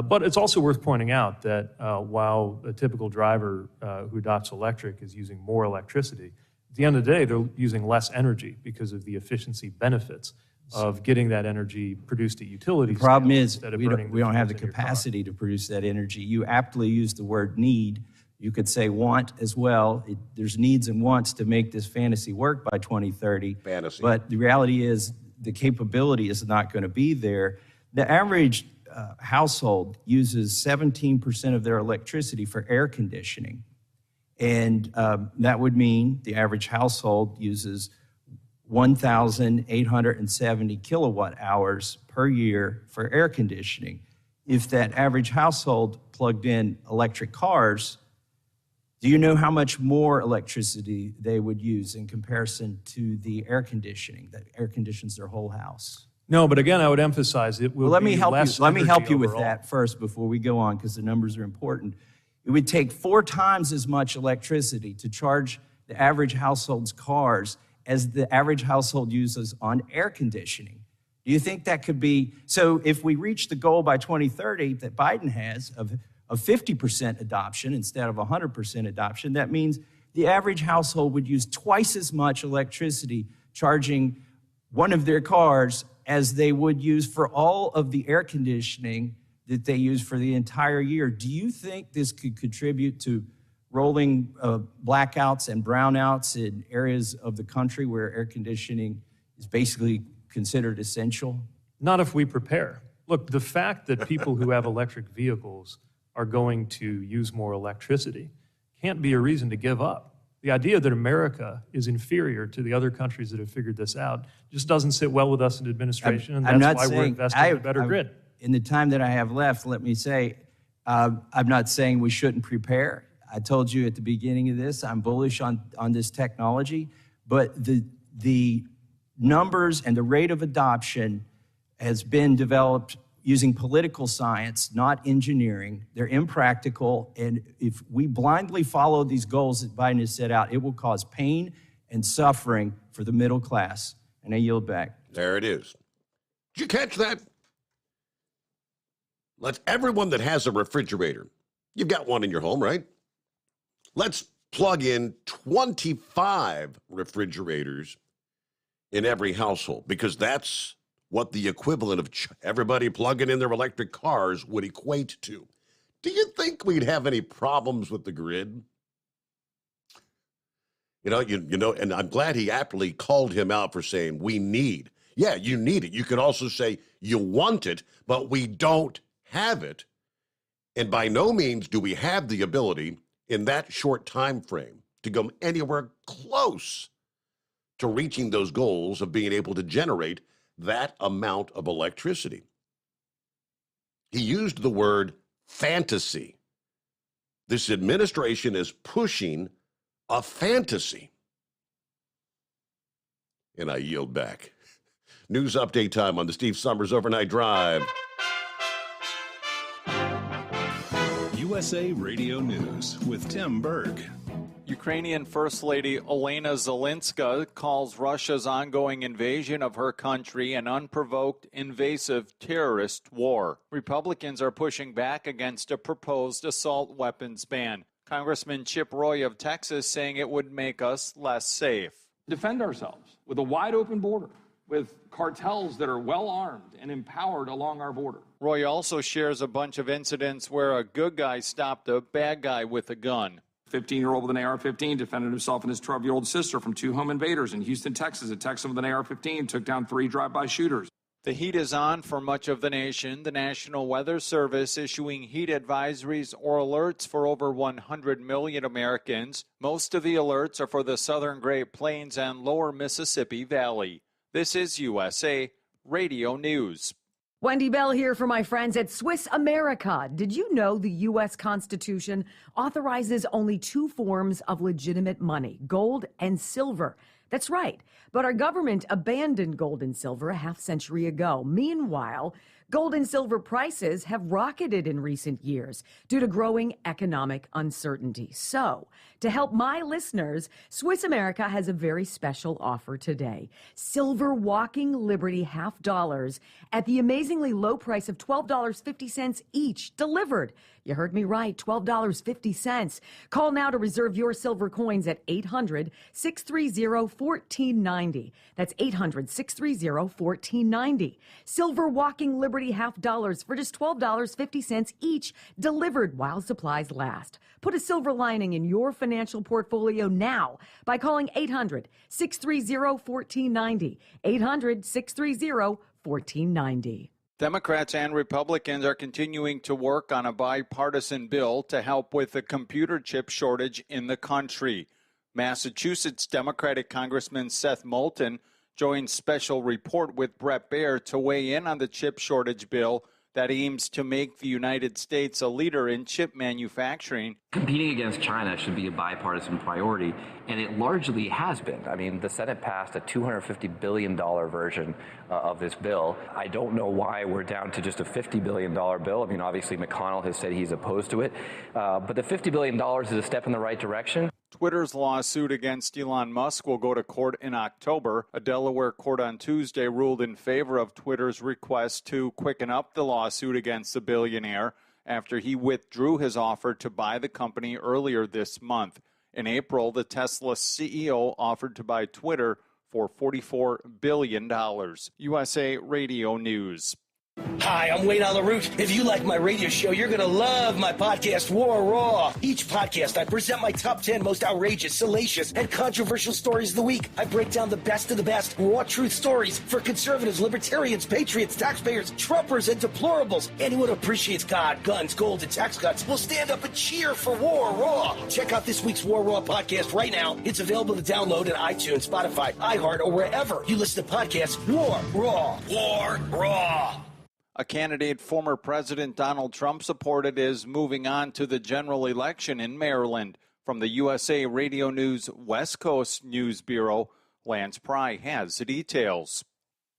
Speaker 7: But it's also worth pointing out that while a typical driver who adopts electric is using more electricity, at the end of the day, they're using less energy because of the efficiency benefits of getting that energy produced at utilities.
Speaker 2: The problem is we don't have the capacity to produce that energy. You aptly use the word need. You could say want as well. There's needs and wants to make this fantasy work by 2030.
Speaker 3: Fantasy.
Speaker 2: But the reality is the capability is not going to be there. The average household uses 17% of their electricity for air conditioning. And that would mean the average household uses 1,870 kilowatt hours per year for air conditioning. If that average household plugged in electric cars, do you know how much more electricity they would use in comparison to the air conditioning that air conditions their whole house?
Speaker 7: No, but again, I would emphasize it will
Speaker 2: Well, let me help you with
Speaker 7: overall.
Speaker 2: that first before we go on, because the numbers are important. It would take 4 times as much electricity to charge the average household's cars as the average household uses on air conditioning. Do you think that could be? So if we reach the goal by 2030 that Biden has of 50% adoption instead of 100% adoption, that means the average household would use twice as much electricity charging one of their cars as they would use for all of the air conditioning that they use for the entire year. Do you think this could contribute to rolling blackouts and brownouts in areas of the country where air conditioning is basically considered essential?
Speaker 7: Not if we prepare. Look, the fact that people who have electric vehicles are going to use more electricity can't be a reason to give up. The idea that America is inferior to the other countries that have figured this out just doesn't sit well with us in administration, and that's why we're investing in a better grid.
Speaker 2: In the time that I have left, let me say, I'm not saying we shouldn't prepare. I told you at the beginning of this, I'm bullish on this technology, but the numbers and the rate of adoption has been developed using political science, not engineering. They're impractical, and if we blindly follow these goals that Biden has set out, it will cause pain and suffering for the middle class. And I yield back.
Speaker 3: There it is. Did you catch that? Let's everyone that has a refrigerator, you've got one in your home, right? Let's plug in 25 refrigerators in every household, because that's what the equivalent of everybody plugging in their electric cars would equate to. Do you think we'd have any problems with the grid? You know, and I'm glad he aptly called him out for saying we need. Yeah, you need it. You could also say you want it, but we don't have it. And by no means do we have the ability in that short time frame to go anywhere close to reaching those goals of being able to generate that amount of electricity. He used the word fantasy. This administration is pushing a fantasy. And I yield back. News update time on the Steve Sommers Overnight Drive.
Speaker 22: USA Radio News with Tim Berg.
Speaker 23: Ukrainian First Lady Olena Zelenska calls Russia's ongoing invasion of her country an unprovoked, invasive terrorist war. Republicans are pushing back against a proposed assault weapons ban. Congressman Chip Roy of Texas saying it would make us less safe.
Speaker 24: Defend ourselves with a wide open border, with cartels that are well armed and empowered along our border.
Speaker 23: Roy also shares a bunch of incidents where a good guy stopped a bad guy with a gun.
Speaker 24: 15-year-old with an AR-15 defended himself and his 12-year-old sister from 2 home invaders in Houston, Texas. A Texan with an AR-15 took down 3 drive-by shooters.
Speaker 23: The heat is on for much of the nation. The National Weather Service issuing heat advisories or alerts for over 100 million Americans. Most of the alerts are for the southern Great Plains and lower Mississippi Valley. This is USA Radio News.
Speaker 25: Wendy Bell here for my friends at Swiss America. Did you know the U.S. Constitution authorizes only 2 forms of legitimate money, gold and silver? That's right. But our government abandoned gold and silver a half-century ago. Meanwhile, Gold and silver prices have rocketed in recent years due to growing economic uncertainty. So, to help my listeners, Swiss America has a very special offer today. Silver Walking Liberty $half at the amazingly low price of $12.50 each, delivered. You heard me right, $12.50. Call now to reserve your silver coins at 800-630-1490. That's 800-630-1490. Silver Walking Liberty $half for just $12.50 each, delivered while supplies last. Put a silver lining in your financial portfolio now by calling 800-630-1490. 800-630-1490.
Speaker 23: Democrats and Republicans are continuing to work on a bipartisan bill to help with the computer chip shortage in the country. Massachusetts Democratic Congressman Seth Moulton joined Special Report with Brett Baer to weigh in on the chip shortage bill that aims to make the United States a leader in chip manufacturing.
Speaker 9: Competing against China should be a bipartisan priority, and it largely has been. I mean, the Senate passed a $250 billion version of this bill. I don't know why we're down to just a $50 billion bill. I mean, obviously McConnell has said he's opposed to it, but the $50 billion is a step in the right direction.
Speaker 23: Twitter's lawsuit against Elon Musk will go to court in October. A Delaware court on Tuesday ruled in favor of Twitter's request to quicken up the lawsuit against the billionaire after he withdrew his offer to buy the company earlier this month. In April, the Tesla CEO offered to buy Twitter for $44 billion. USA Radio News.
Speaker 10: Hi, I'm Wayne on the Root. If you like my radio show, you're going to love my podcast, War Raw. Each podcast, I present my top 10 most outrageous, salacious, and controversial stories of the week. I break down the best of the best, raw truth stories for conservatives, libertarians, patriots, taxpayers, Trumpers, and deplorables. Anyone who appreciates God, guns, gold, and tax cuts will stand up and cheer for War Raw. Check out this week's War Raw podcast right now. It's available to download on iTunes, Spotify, iHeart, or wherever you listen to podcasts. War Raw. War Raw.
Speaker 23: A candidate former President Donald Trump supported is moving on to the general election in Maryland. From the USA Radio News West Coast News Bureau, Lance Pry has the details.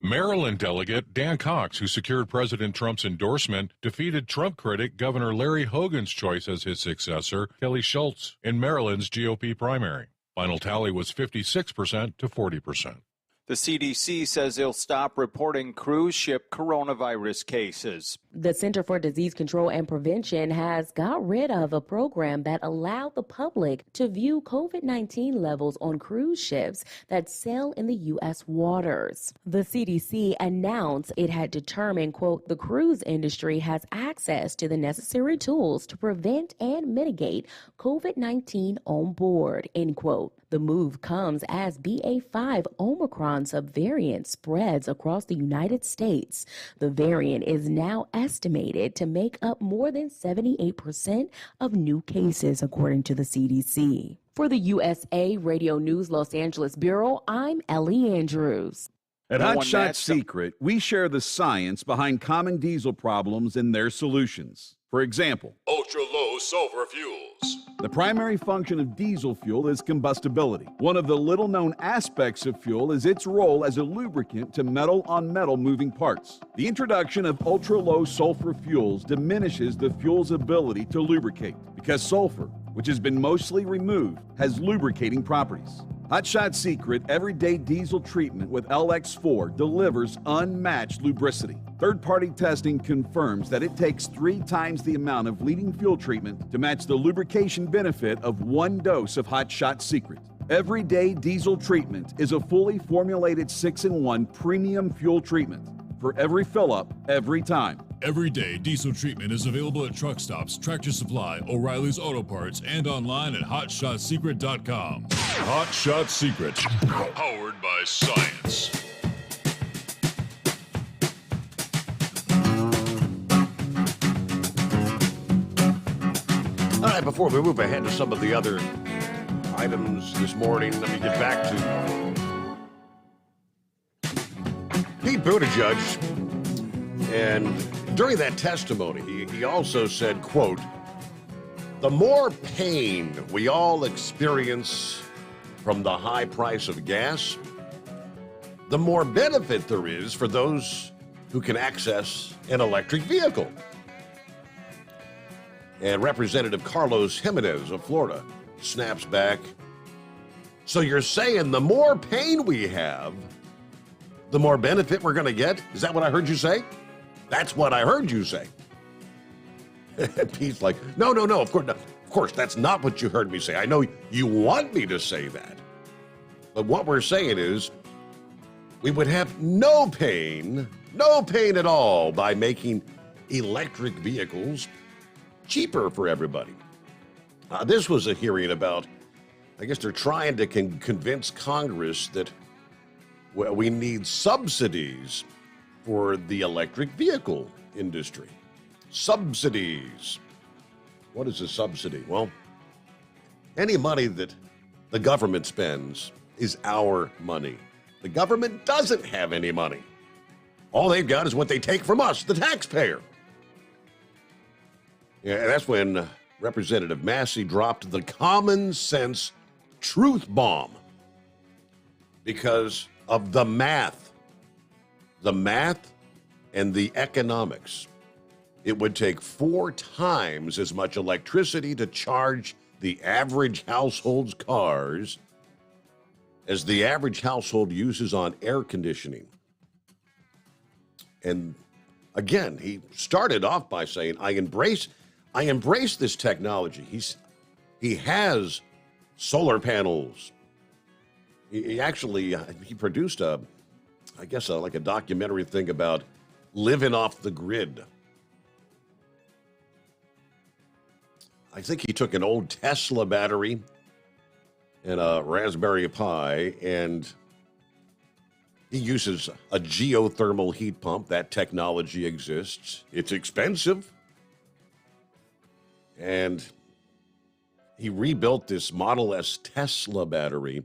Speaker 12: Maryland delegate Dan Cox, who secured President Trump's endorsement, defeated Trump critic Governor Larry Hogan's choice as his successor, Kelly Schultz, in Maryland's GOP primary. Final tally was 56% to 40%.
Speaker 23: The CDC says it'll stop reporting cruise ship coronavirus cases.
Speaker 13: The Center for Disease Control and Prevention has got rid of a program that allowed the public to view COVID-19 levels on cruise ships that sail in the U.S. waters. The CDC announced it had determined, quote, the cruise industry has access to the necessary tools to prevent and mitigate COVID-19 on board, end quote. The move comes as BA.5 Omicron subvariant spreads across the United States. The variant is now estimated to make up more than 78% of new cases, according to the CDC. For the USA Radio News Los Angeles Bureau, I'm Ellie Andrews.
Speaker 14: At Hot Shot Secret, we share the science behind common diesel problems and their solutions. For example,
Speaker 18: ultra-low sulfur fuels.
Speaker 14: The primary function of diesel fuel is combustibility. One of the little-known aspects of fuel is its role as a lubricant to metal-on-metal moving parts. The introduction of ultra-low sulfur fuels diminishes the fuel's ability to lubricate because sulfur, which has been mostly removed, has lubricating properties. Hot Shot Secret Everyday Diesel Treatment with LX4 delivers unmatched lubricity. Third-party testing confirms that it takes 3 times the amount of leading fuel treatment to match the lubrication benefit of 1 dose of Hot Shot Secret. Everyday Diesel Treatment is a fully formulated 6-in-1 premium fuel treatment for every fill-up, every time.
Speaker 18: Everyday Diesel Treatment is available at truck stops, Tractor Supply, O'Reilly's Auto Parts, and online at HotShotSecret.com. Hot Shot Secret, powered by science.
Speaker 3: All right, before we move ahead to some of the other items this morning, let me get back to Pete Buttigieg. And during that testimony, he also said, quote, the more pain we all experience from the high price of gas, the more benefit there is for those who can access an electric vehicle. And Representative Carlos Jimenez of Florida snaps back. So you're saying the more pain we have, the more benefit we're going to get? Is that what I heard you say? That's what I heard you say. And Pete's like, no, of course, that's not what you heard me say. I know you want me to say that. But what we're saying is we would have no pain at all by making electric vehicles cheaper for everybody. This was a hearing about, I guess they're trying to convince Congress that we need subsidies for the electric vehicle industry. Subsidies. What is a subsidy? Well, any money that the government spends is our money. The government doesn't have any money. All they've got is what they take from us, the taxpayer. Yeah, that's when Representative Massey dropped the common sense truth bomb because of the math and the economics. It would take 4 times as much electricity to charge the average household's cars as the average household uses on air conditioning. And again, he started off by saying, I embrace this technology. He has solar panels. He actually produced like a documentary thing about living off the grid. I think he took an old Tesla battery and a Raspberry Pi, and he uses a geothermal heat pump. That technology exists. It's expensive. And he rebuilt this Model S Tesla battery,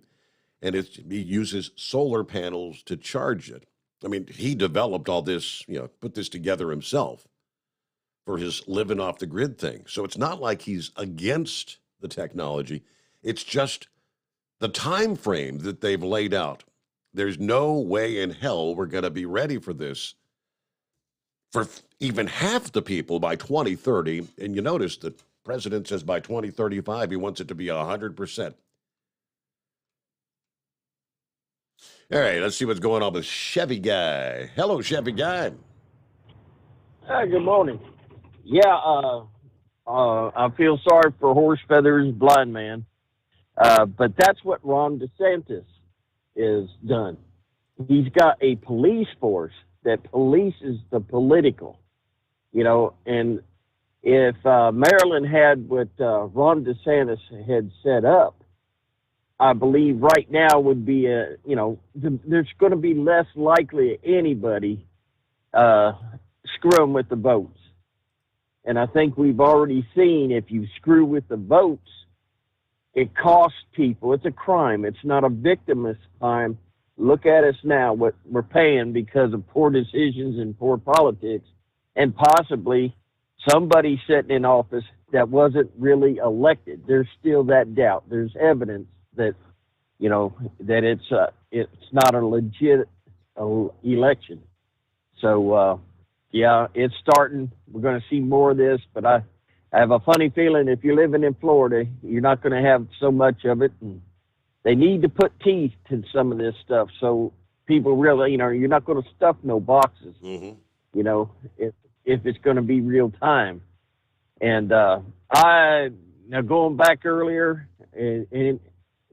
Speaker 3: and he uses solar panels to charge it. I mean, he developed all this, put this together himself for his living off the grid thing. So it's not like he's against the technology. It's just the time frame that they've laid out. There's no way in hell we're going to be ready for this for even half the people by 2030. And you notice the president says by 2035, he wants it to be 100%. All right, let's see what's going on with Chevy Guy. Hello, Chevy Guy.
Speaker 11: Hi, good morning. Yeah, I feel sorry for Horse Feathers Blind Man, but that's what Ron DeSantis is done. He's got a police force that polices the political, and if Maryland had what Ron DeSantis had set up, I believe right now would be there's going to be less likely anybody screwing with the votes. And I think we've already seen if you screw with the votes, it costs people. It's a crime. It's not a victimless crime. Look at us now, what we're paying because of poor decisions and poor politics, and possibly somebody sitting in office that wasn't really elected. There's still that doubt. There's evidence that, that it's not a legit election. So, yeah, it's starting. We're going to see more of this, but I have a funny feeling if you're living in Florida, you're not going to have so much of it. And they need to put teeth to some of this stuff so people really, you're not going to stuff no boxes, if it's going to be real time. And now going back earlier, and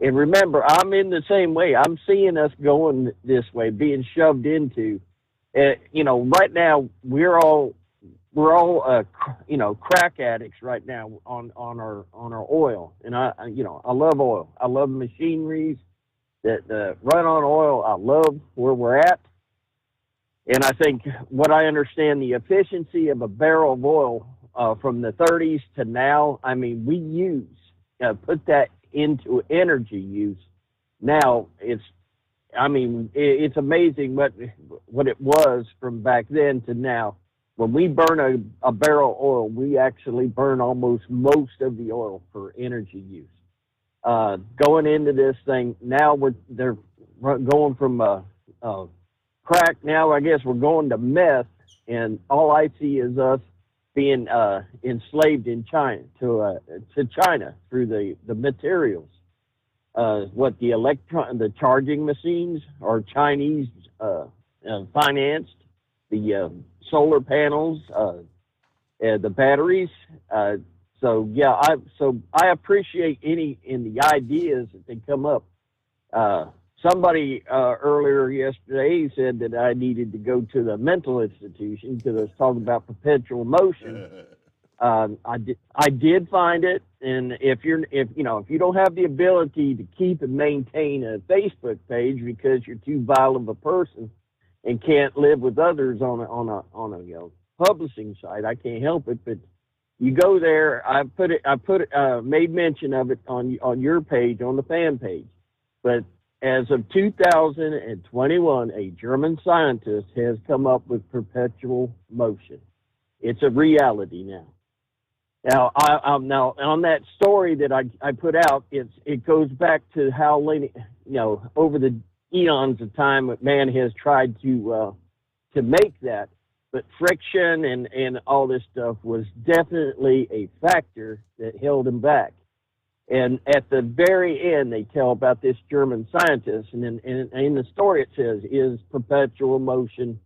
Speaker 11: remember, I'm in the same way. I'm seeing us going this way, being shoved into. Right now we're all crack addicts right now on our oil, and I love oil. I love machineries that run on oil. I love where we're at, and I think what I understand the efficiency of a barrel of oil from the 30s to now. I mean, we put that into energy use. Now it's amazing what it was from back then to now. When we burn a barrel of oil, we actually burn almost most of the oil for energy use. Going into this thing now, they're going from crack. Now I guess we're going to meth, and all I see is us being enslaved in China to China through the materials. The charging machines are Chinese financed. The solar panels, the batteries. So I appreciate the ideas that they come up. Somebody earlier yesterday said that I needed to go to the mental institution because I was talking about perpetual motion. I did find it, and if you don't have the ability to keep and maintain a Facebook page because you're too vile of a person and can't live with others on a publishing site, I can't help it. But you go there. I made mention of it on your page, on the fan page, but. As of 2021, a German scientist has come up with perpetual motion. It's a reality now. Now, now on that story that I put out, it goes back to how over the eons of time that man has tried to make that, but friction and all this stuff was definitely a factor that held him back. And at the very end, they tell about this German scientist, and in the story it says, "Is perpetual motion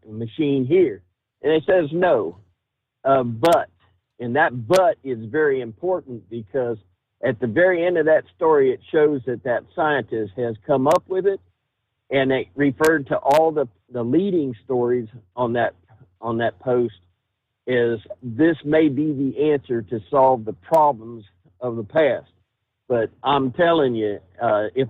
Speaker 11: machine here?" And it says no, but, and that but is very important because at the very end of that story, it shows that scientist has come up with it, and they referred to all the leading stories on that post. Is this may be the answer to solve the problems of the past. But I'm telling you, if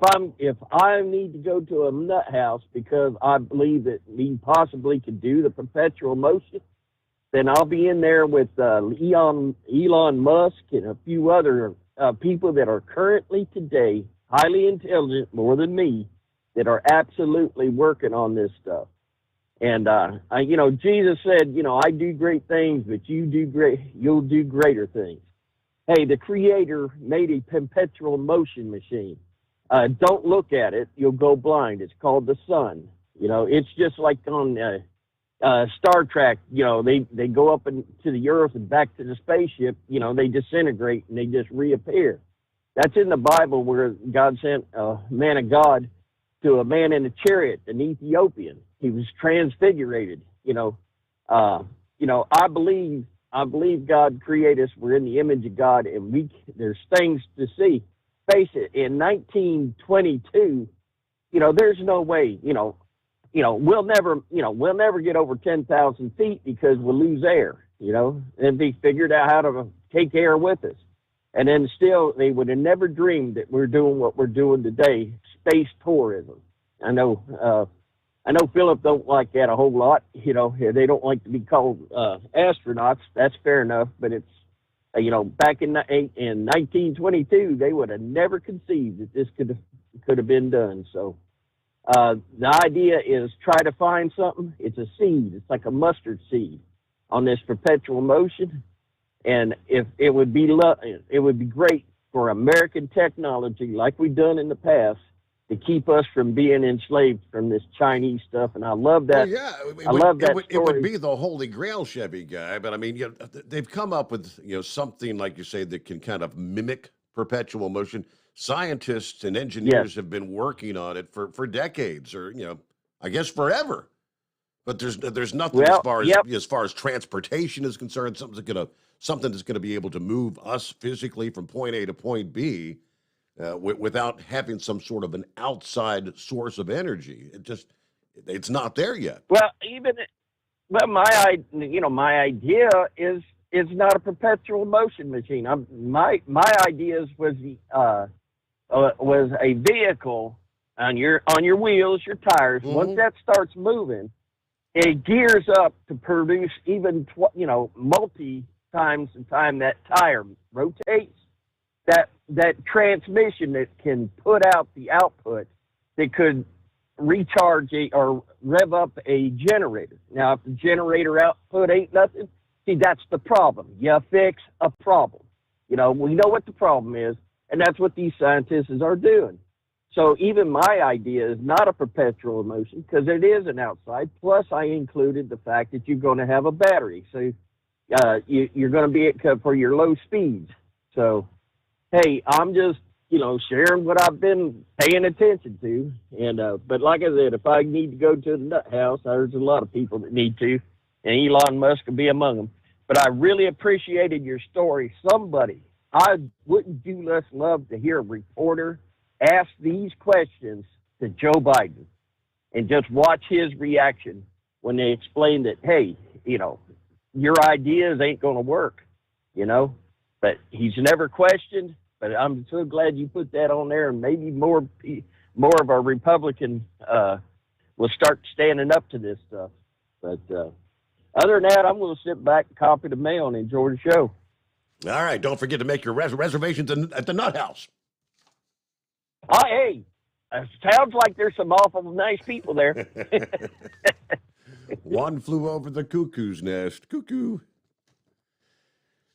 Speaker 11: I need to go to a nut house because I believe that we possibly could do the perpetual motion, then I'll be in there with Elon Musk and a few other people that are currently today highly intelligent, more than me, that are absolutely working on this stuff. And, Jesus said, I do great things, but you'll do greater things. Hey, the Creator made a perpetual motion machine. Don't look at it. You'll go blind. It's called the sun. It's just like on Star Trek, they go up into the earth and back to the spaceship, they disintegrate and they just reappear. That's in the Bible where God sent a man of God to a man in a chariot, an Ethiopian. He was transfigurated. I believe God created us. We're in the image of God, and there's things to see. Face it, in 1922, there's no way, we'll never get over 10,000 feet because we'll lose air, and they figured out how to take air with us. And then still, they would have never dreamed that we're doing what we're doing today, space tourism. I know Philip don't like that a whole lot. They don't like to be called astronauts. That's fair enough. But it's, back in 1922, they would have never conceived that this could have been done. So the idea is try to find something. It's a seed. It's like a mustard seed on this perpetual motion. And if it would be great for American technology, like we've done in the past, to keep us from being enslaved from this Chinese stuff. And I love that.
Speaker 3: Well, it would be the holy grail, Chevy guy. But I mean, they've come up with something like you say that can kind of mimic perpetual motion. Scientists and engineers have been working on it for decades, or I guess forever. But there's nothing as far as transportation is concerned. Something that's gonna be able to move us physically from point A to point B. Without having some sort of an outside source of energy. It's not there yet.
Speaker 11: Well, my idea is not a perpetual motion machine. My ideas was a vehicle on your wheels, your tires. Mm-hmm. Once that starts moving, it gears up to produce even multi times the time that tire rotates. That transmission that can put out the output that could recharge or rev up a generator. Now, if the generator output ain't nothing, see, that's the problem. You fix a problem. We know what the problem is, and that's what these scientists are doing. So even my idea is not a perpetual emotion because it is an outside. Plus, I included the fact that you're going to have a battery. So you're going to be at for your low speeds. So, hey, I'm just, sharing what I've been paying attention to. And but like I said, if I need to go to the nut house, there's a lot of people that need to, and Elon Musk will be among them. But I really appreciated your story. Wouldn't you less love to hear a reporter ask these questions to Joe Biden and just watch his reaction when they explain that, hey, your ideas ain't going to work, But he's never questioned. But I'm so glad you put that on there, and maybe more of our Republican will start standing up to this stuff. But other than that, I'm going to sit back and copy the mail and enjoy the show.
Speaker 3: All right. Don't forget to make your reservations at the Nut House.
Speaker 11: Hey, it sounds like there's some awful nice people there.
Speaker 3: One flew over the cuckoo's nest. Cuckoo.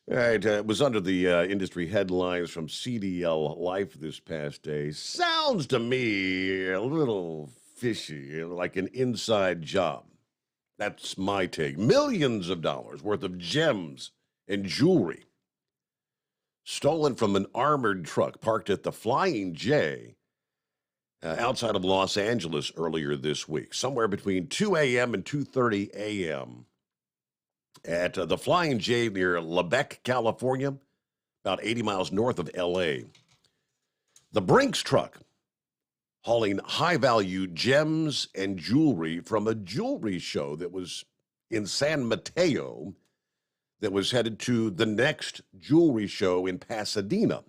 Speaker 3: All right, it was under the industry headlines from CDL Life this past day. Sounds to me a little fishy, like an inside job. That's my take. Millions of dollars worth of gems and jewelry stolen from an armored truck parked at the Flying J outside of Los Angeles earlier this week, somewhere between 2 a.m. and 2:30 a.m. at the Flying J near Lebec, California, about 80 miles north of L.A. The Brinks truck hauling high-value gems and jewelry from a jewelry show that was in San Mateo that was headed to the next jewelry show in Pasadena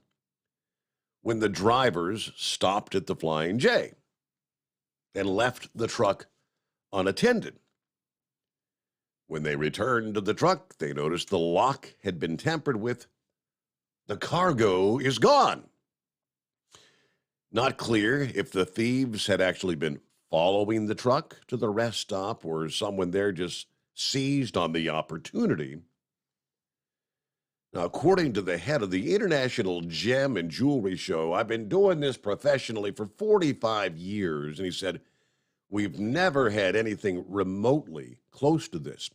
Speaker 3: when the drivers stopped at the Flying J and left the truck unattended. When they returned to the truck, they noticed the lock had been tampered with. The cargo is gone. Not clear if the thieves had actually been following the truck to the rest stop or someone there just seized on the opportunity. Now, according to the head of the International Gem and Jewelry Show, I've been doing this professionally for 45 years, and he said, we've never had anything remotely close to this.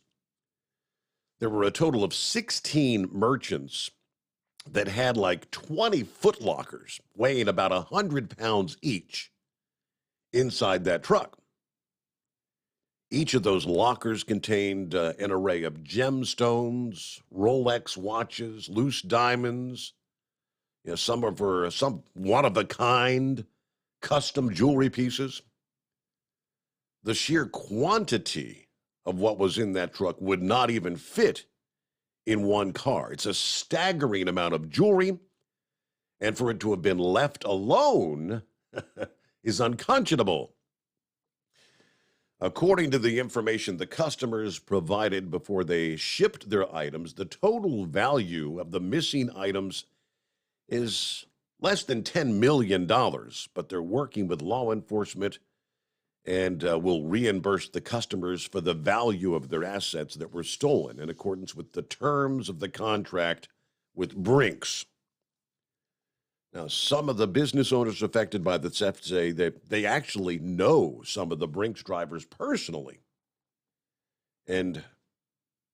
Speaker 3: There were a total of 16 merchants that had like 20 foot lockers weighing about 100 pounds each inside that truck. Each of those lockers contained an array of gemstones, Rolex watches, loose diamonds, some are for some one-of-a-kind custom jewelry pieces. The sheer quantity of what was in that truck would not even fit in one car. It's a staggering amount of jewelry, and for it to have been left alone is unconscionable. According to the information the customers provided before they shipped their items, the total value of the missing items is less than $10 million, but they're working with law enforcement and will reimburse the customers for the value of their assets that were stolen in accordance with the terms of the contract with Brinks. Now, some of the business owners affected by the theft say that they actually know some of the Brinks drivers personally and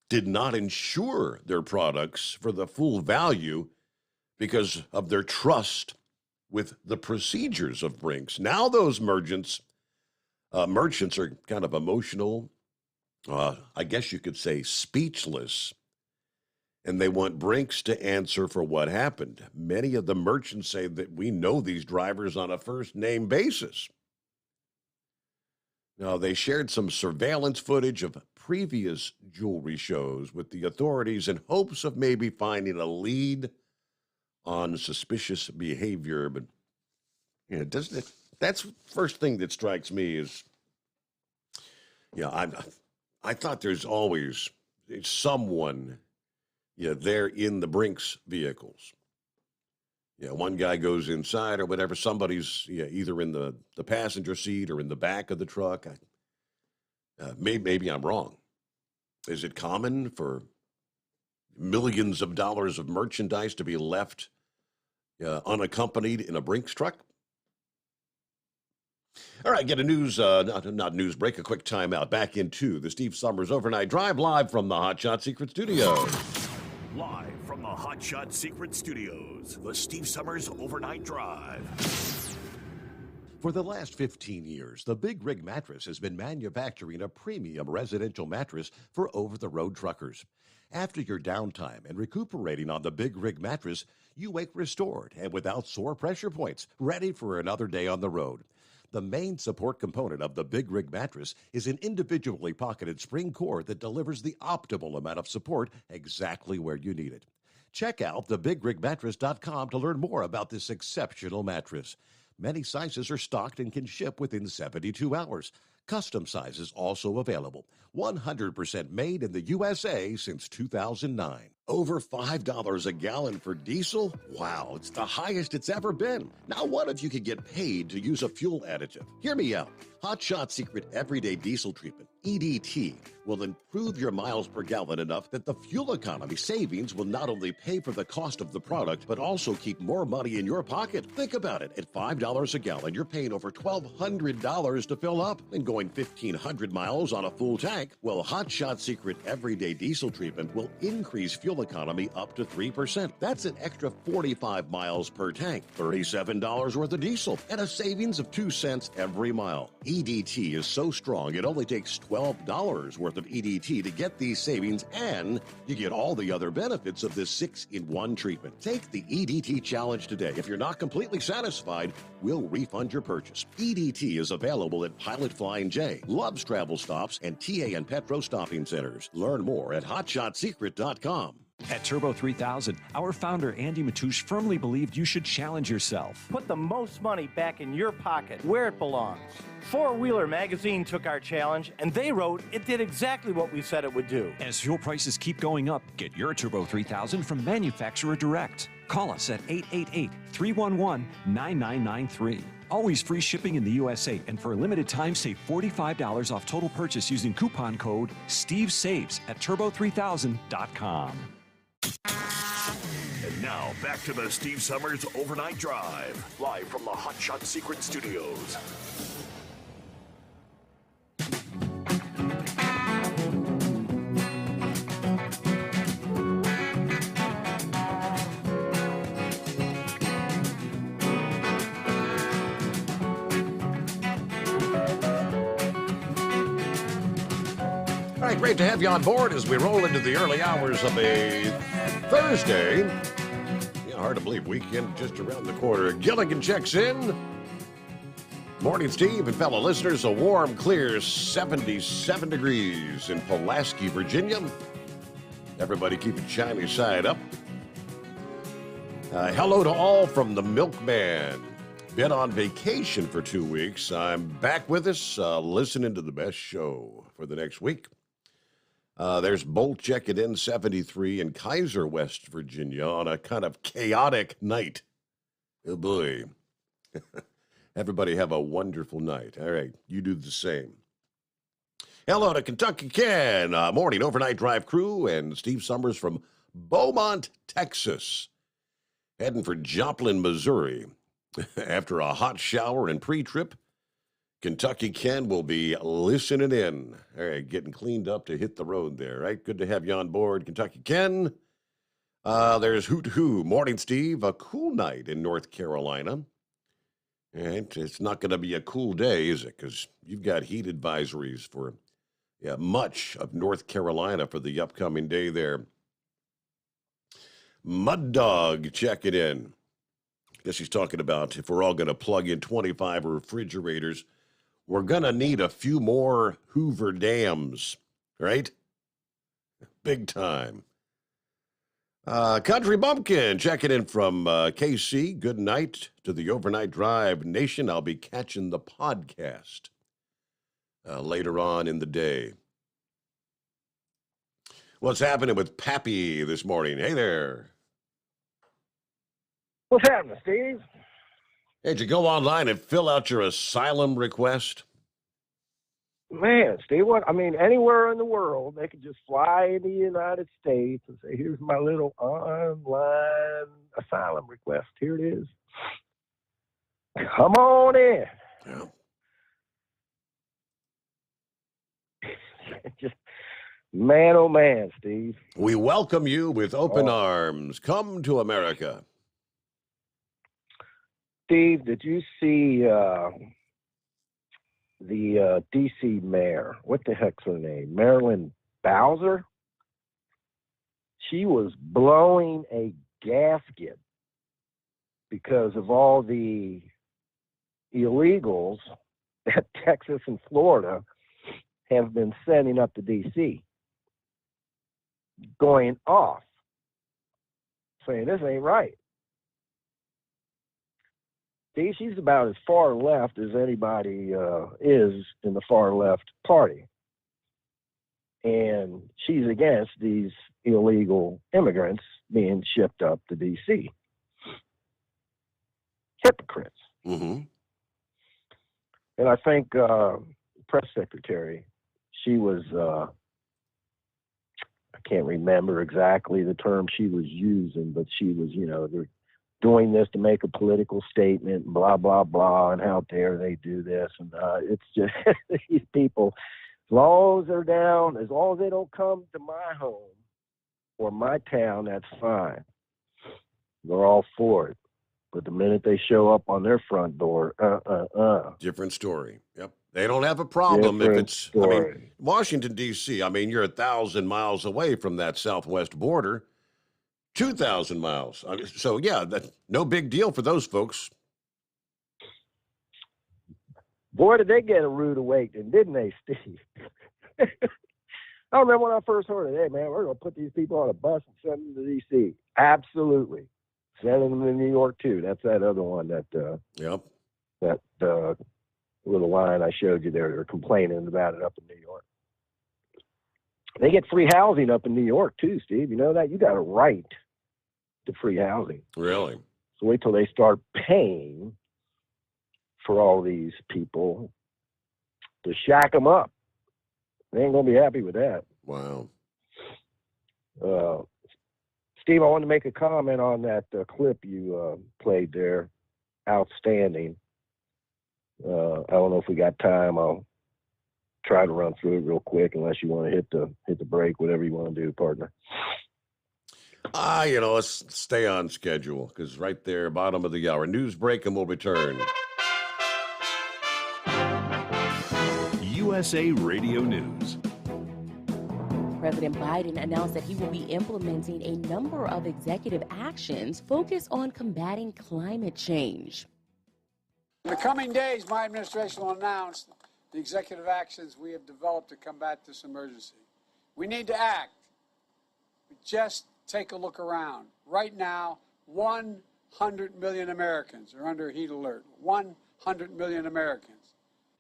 Speaker 3: did not insure their products for the full value because of their trust with the procedures of Brinks. Now those merchants are kind of emotional, I guess you could say speechless, and they want Brinks to answer for what happened. Many of the merchants say that we know these drivers on a first-name basis. Now, they shared some surveillance footage of previous jewelry shows with the authorities in hopes of maybe finding a lead on suspicious behavior. But doesn't it? That's the first thing that strikes me is, I thought there's always someone there in the Brinks vehicles. One guy goes inside or whatever. Somebody's either in the passenger seat or in the back of the truck. Maybe I'm wrong. Is it common for millions of dollars of merchandise to be left unaccompanied in a Brinks truck? All right, get a news, not news break, a quick timeout. Back into the Steve Sommers Overnight Drive live from the Hot Shot Secret Studios.
Speaker 4: Live from the Hot Shot Secret Studios, the Steve Sommers Overnight Drive.
Speaker 3: For the last 15 years, the Big Rig Mattress has been manufacturing a premium residential mattress for over-the-road truckers. After your downtime and recuperating on the Big Rig Mattress, you wake restored and without sore pressure points, ready for another day on the road. The main support component of the Big Rig Mattress is an individually pocketed spring core that delivers the optimal amount of support exactly where you need it. Check out thebigrigmattress.com to learn more about this exceptional mattress. Many sizes are stocked and can ship within 72 hours. Custom sizes also available. 100% made in the USA since 2009. Over $5 a gallon for diesel? Wow, it's the highest it's ever been. Now what if you could get paid to use a fuel additive? Hear me out. Hot Shot Secret Everyday Diesel Treatment, EDT, will improve your miles per gallon enough that the fuel economy savings will not only pay for the cost of the product, but also keep more money in your pocket. Think about it. At $5 a gallon, you're paying over $1,200 to fill up and going 1,500 miles on a full tank. Well, Hot Shot Secret Everyday Diesel Treatment will increase fuel economy up to 3%. That's an extra 45 miles per tank, $37 worth of diesel, and a savings of 2 cents every mile. EDT is so strong, it only takes $12 worth of EDT to get these savings, and you get all the other benefits of this 6-in-1 treatment. Take the EDT challenge today. If you're not completely satisfied, we'll refund your purchase. EDT is available at Pilot Flying J, Love's Travel Stops, and TA and Petro Stopping Centers. Learn more at hotshotsecret.com.
Speaker 5: At Turbo 3000, our founder Andy Matouche firmly believed you should challenge yourself.
Speaker 6: Put the most money back in your pocket, where it belongs. Four Wheeler Magazine took our challenge, and they wrote it did exactly what we said it would do.
Speaker 5: As fuel prices keep going up, get your Turbo 3000 from manufacturer direct. Call us at 888-311-9993. Always free shipping in the USA, and for a limited time, save $45 off total purchase using coupon code STEVESAVES at turbo3000.com.
Speaker 4: And now, back to the Steve Sommers Overnight Drive, live from the Hot Shot Secret Studios.
Speaker 3: All right, great to have you on board as we roll into the early hours of a Thursday. Yeah, hard to believe, weekend just around the corner. Gilligan checks in. Morning, Steve and fellow listeners. A warm, clear 77 degrees in Pulaski, Virginia. Everybody keep a shiny side up. Hello to all from the Milkman. Been on vacation for 2 weeks. I'm back with us, listening to the best show for the next week. There's Bolt checking in 73 in Kaiser, West Virginia on a kind of chaotic night. Oh, boy. Everybody have a wonderful night. All right, you do the same. Hello to Kentucky Ken, morning overnight drive crew, and Steve Sommers from Beaumont, Texas. Heading for Joplin, Missouri. After a hot shower and pre-trip, Kentucky Ken will be listening in. All right, getting cleaned up to hit the road there, right? Good to have you on board, Kentucky Ken. There's Hoot Hoo. Morning, Steve. A cool night in North Carolina. And it's not going to be a cool day, is it? Because you've got heat advisories for much of North Carolina for the upcoming day there. Mud Dog checking in. Guess he's talking about if we're all going to plug in 25 refrigerators, we're going to need a few more Hoover dams, right? Big time. Country Bumpkin checking in from KC. Good night to the Overnight Drive Nation. I'll be catching the podcast later on in the day. What's happening with Pappy this morning? Hey there.
Speaker 15: What's happening, Steve?
Speaker 3: Hey, did you go online and fill out your asylum request?
Speaker 15: Man, Steve, anywhere in the world, they could just fly into the United States and say, here's my little online asylum request. Here it is. Come on in.
Speaker 3: Yeah.
Speaker 15: Man, oh man, Steve.
Speaker 3: We welcome you with open arms. Come to America.
Speaker 15: Steve, did you see the D.C. mayor? What the heck's her name? Marilyn Bowser? She was blowing a gasket because of all the illegals that Texas and Florida have been sending up to D.C., going off, saying this ain't right. See, she's about as far left as anybody is in the far left party. And she's against these illegal immigrants being shipped up to D.C. Hypocrites.
Speaker 3: Mm-hmm.
Speaker 15: And I think press secretary, she was, I can't remember exactly the term she was using, but she was, they're doing this to make a political statement, blah, blah, blah, and how dare they do this. And it's just these people, as long as they're down, as long as they don't come to my home or my town, that's fine. They're all for it. But the minute they show up on their front door,
Speaker 3: Different story. Yep. They don't have a problem
Speaker 15: Different
Speaker 3: if it's,
Speaker 15: story.
Speaker 3: Washington, D.C., you're 1,000 miles away from that southwest border, 2,000 miles. So, yeah, no big deal for those folks.
Speaker 15: Boy, did they get a rude awakening, didn't they, Steve? I remember when I first heard it, hey, man, we're going to put these people on a bus and send them to D.C. Absolutely. Send them to New York, too. That's that other one that little line I showed you there. They're complaining about it up in New York. They get free housing up in New York, too, Steve. You know that? You got a right to free housing.
Speaker 3: Really?
Speaker 15: So wait till they start paying for all these people to shack them up. They ain't going to be happy with that.
Speaker 3: Wow.
Speaker 15: Steve, I wanted to make a comment on that clip you played there. Outstanding. I don't know if we got time. I'll try to run through it real quick, unless you want to hit the break, whatever you want to do, partner.
Speaker 3: Let's stay on schedule, because right there, bottom of the hour, news break, and we'll return.
Speaker 22: USA Radio News.
Speaker 13: President Biden announced that he will be implementing a number of executive actions focused on combating climate change.
Speaker 8: In the coming days, my administration will announce the executive actions we have developed to combat this emergency. We need to act. Just take a look around. Right now, 100 million Americans are under heat alert. 100 million Americans.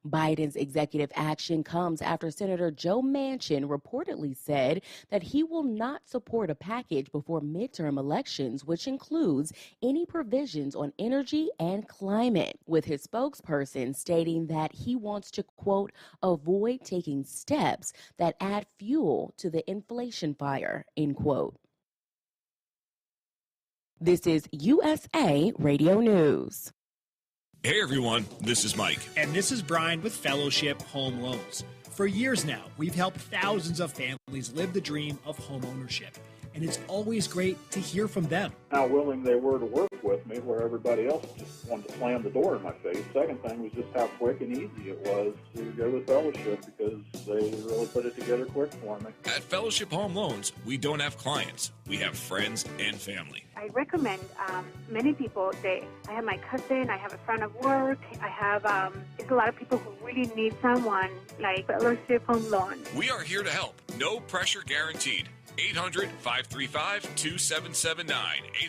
Speaker 13: Biden's executive action comes after Senator Joe Manchin reportedly said that he will not support a package before midterm elections, which includes any provisions on energy and climate, with his spokesperson stating that he wants to, quote, avoid taking steps that add fuel to the inflation fire, end quote. This is USA Radio News.
Speaker 16: Hey everyone, this is Mike.
Speaker 17: And this is Brian with Fellowship Home Loans. For years now, we've helped thousands of families live the dream of home ownership. And it's always great to hear from them.
Speaker 19: How willing they were to work with me, where everybody else just wanted to slam the door in my face. Second thing was just how quick and easy it was to go with Fellowship, because they really put it together quick for me.
Speaker 16: At Fellowship Home Loans, we don't have clients. We have friends and family.
Speaker 20: I recommend many people. I have my cousin, I have a friend at work, I have it's a lot of people who really need someone like Fellowship Home Loans.
Speaker 16: We are here to help. No pressure guaranteed. 800-535-2779.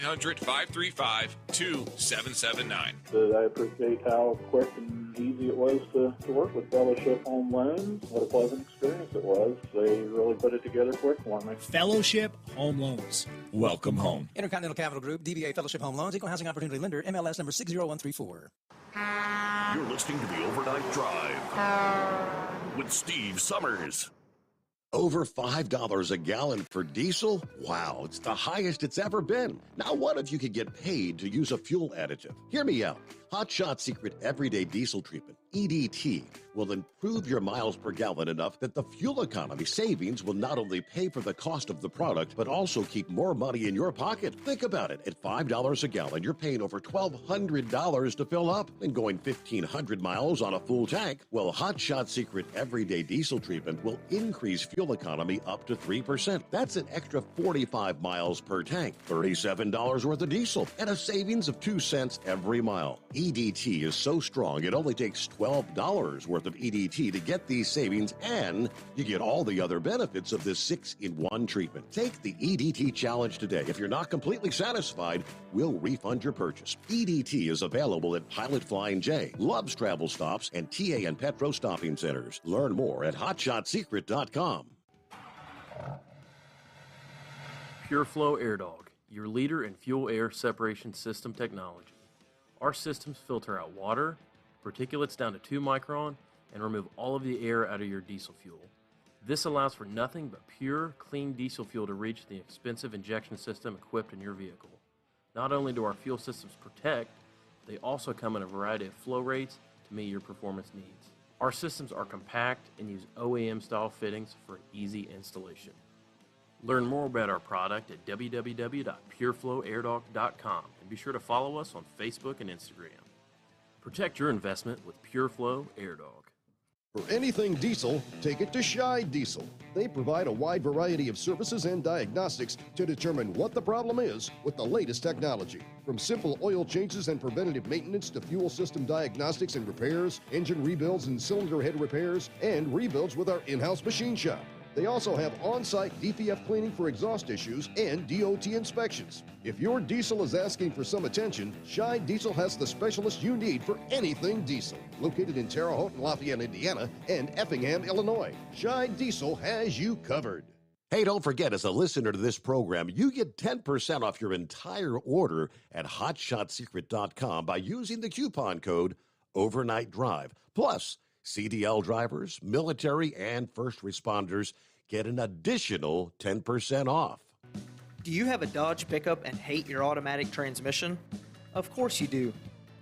Speaker 16: 800-535-2779.
Speaker 19: I appreciate how quick and easy it was to work with Fellowship Home Loans. What a pleasant experience it was. They really put it together quick for me.
Speaker 17: Fellowship Home Loans.
Speaker 16: Welcome home.
Speaker 26: Intercontinental Capital Group, DBA Fellowship Home Loans, Equal Housing Opportunity Lender, MLS number 60134.
Speaker 4: You're listening to the Overnight Drive with Steve Sommers.
Speaker 3: Over $5 a gallon for diesel? Wow, it's the highest it's ever been. Now, what if you could get paid to use a fuel additive? Hear me out. Hot Shot Secret Everyday Diesel Treatment, EDT, will improve your miles per gallon enough that the fuel economy savings will not only pay for the cost of the product, but also keep more money in your pocket. Think about it. At $5 a gallon, you're paying over $1,200 to fill up and going 1,500 miles on a full tank. Well, Hot Shot Secret Everyday Diesel Treatment will increase fuel economy up to 3%. That's an extra 45 miles per tank, $37 worth of diesel, and a savings of 2 cents every mile. EDT is so strong, it only takes $12 worth of EDT to get these savings, and you get all the other benefits of this 6-in-1 treatment. Take the EDT challenge today. If you're not completely satisfied, we'll refund your purchase. EDT is available at Pilot Flying J, Love's Travel Stops, and TA and Petro Stopping Centers. Learn more at hotshotsecret.com.
Speaker 1: PureFlow Air Dog, your leader in fuel air separation system technology. Our systems filter out water, particulates down to 2 micron, and remove all of the air out of your diesel fuel. This allows for nothing but pure, clean diesel fuel to reach the expensive injection system equipped in your vehicle. Not only do our fuel systems protect, they also come in a variety of flow rates to meet your performance needs. Our systems are compact and use OEM-style fittings for easy installation. Learn more about our product at www.pureflowairdog.com and be sure to follow us on Facebook and Instagram. Protect your investment with PureFlow Air Dog.
Speaker 2: For anything diesel, take it to Scheid Diesel. They provide a wide variety of services and diagnostics to determine what the problem is with the latest technology. From simple oil changes and preventative maintenance to fuel system diagnostics and repairs, engine rebuilds and cylinder head repairs, and rebuilds with our in-house machine shop. They also have on-site DPF cleaning for exhaust issues and DOT inspections. If your diesel is asking for some attention, Scheid Diesel has the specialist you need for anything diesel. Located in Terre Haute and Lafayette, Indiana, and Effingham, Illinois, Scheid Diesel has you covered.
Speaker 3: Hey, don't forget, as a listener to this program, you get 10% off your entire order at hotshotsecret.com by using the coupon code Overnight Drive. Plus, CDL drivers, military, and first responders get an additional 10% off.
Speaker 7: Do you have a Dodge pickup and hate your automatic transmission? Of course you do.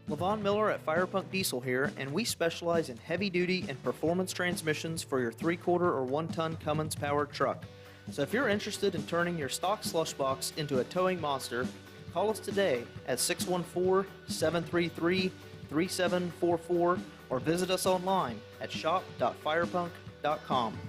Speaker 7: Levon Miller at Firepunk Diesel here, and we specialize in heavy-duty and performance transmissions for your 3/4 or 1-ton Cummins-powered truck. So if you're interested in turning your stock slush box into a towing monster, call us today at 614-733-3744 or visit us online at shop.firepunk.com.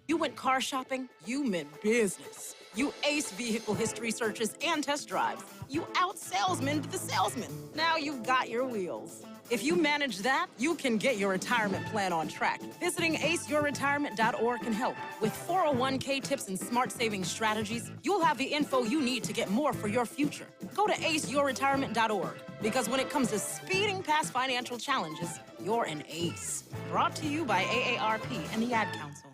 Speaker 21: You went car shopping, you meant business. You ace vehicle history searches and test drives. You out-salesman the salesman. Now you've got your wheels. If you manage that, you can get your retirement plan on track. Visiting aceyourretirement.org can help. With 401k tips and smart saving strategies, you'll have the info you need to get more for your future. Go to aceyourretirement.org, because when it comes to speeding past financial challenges, you're an ace. Brought to you by AARP and the Ad Council.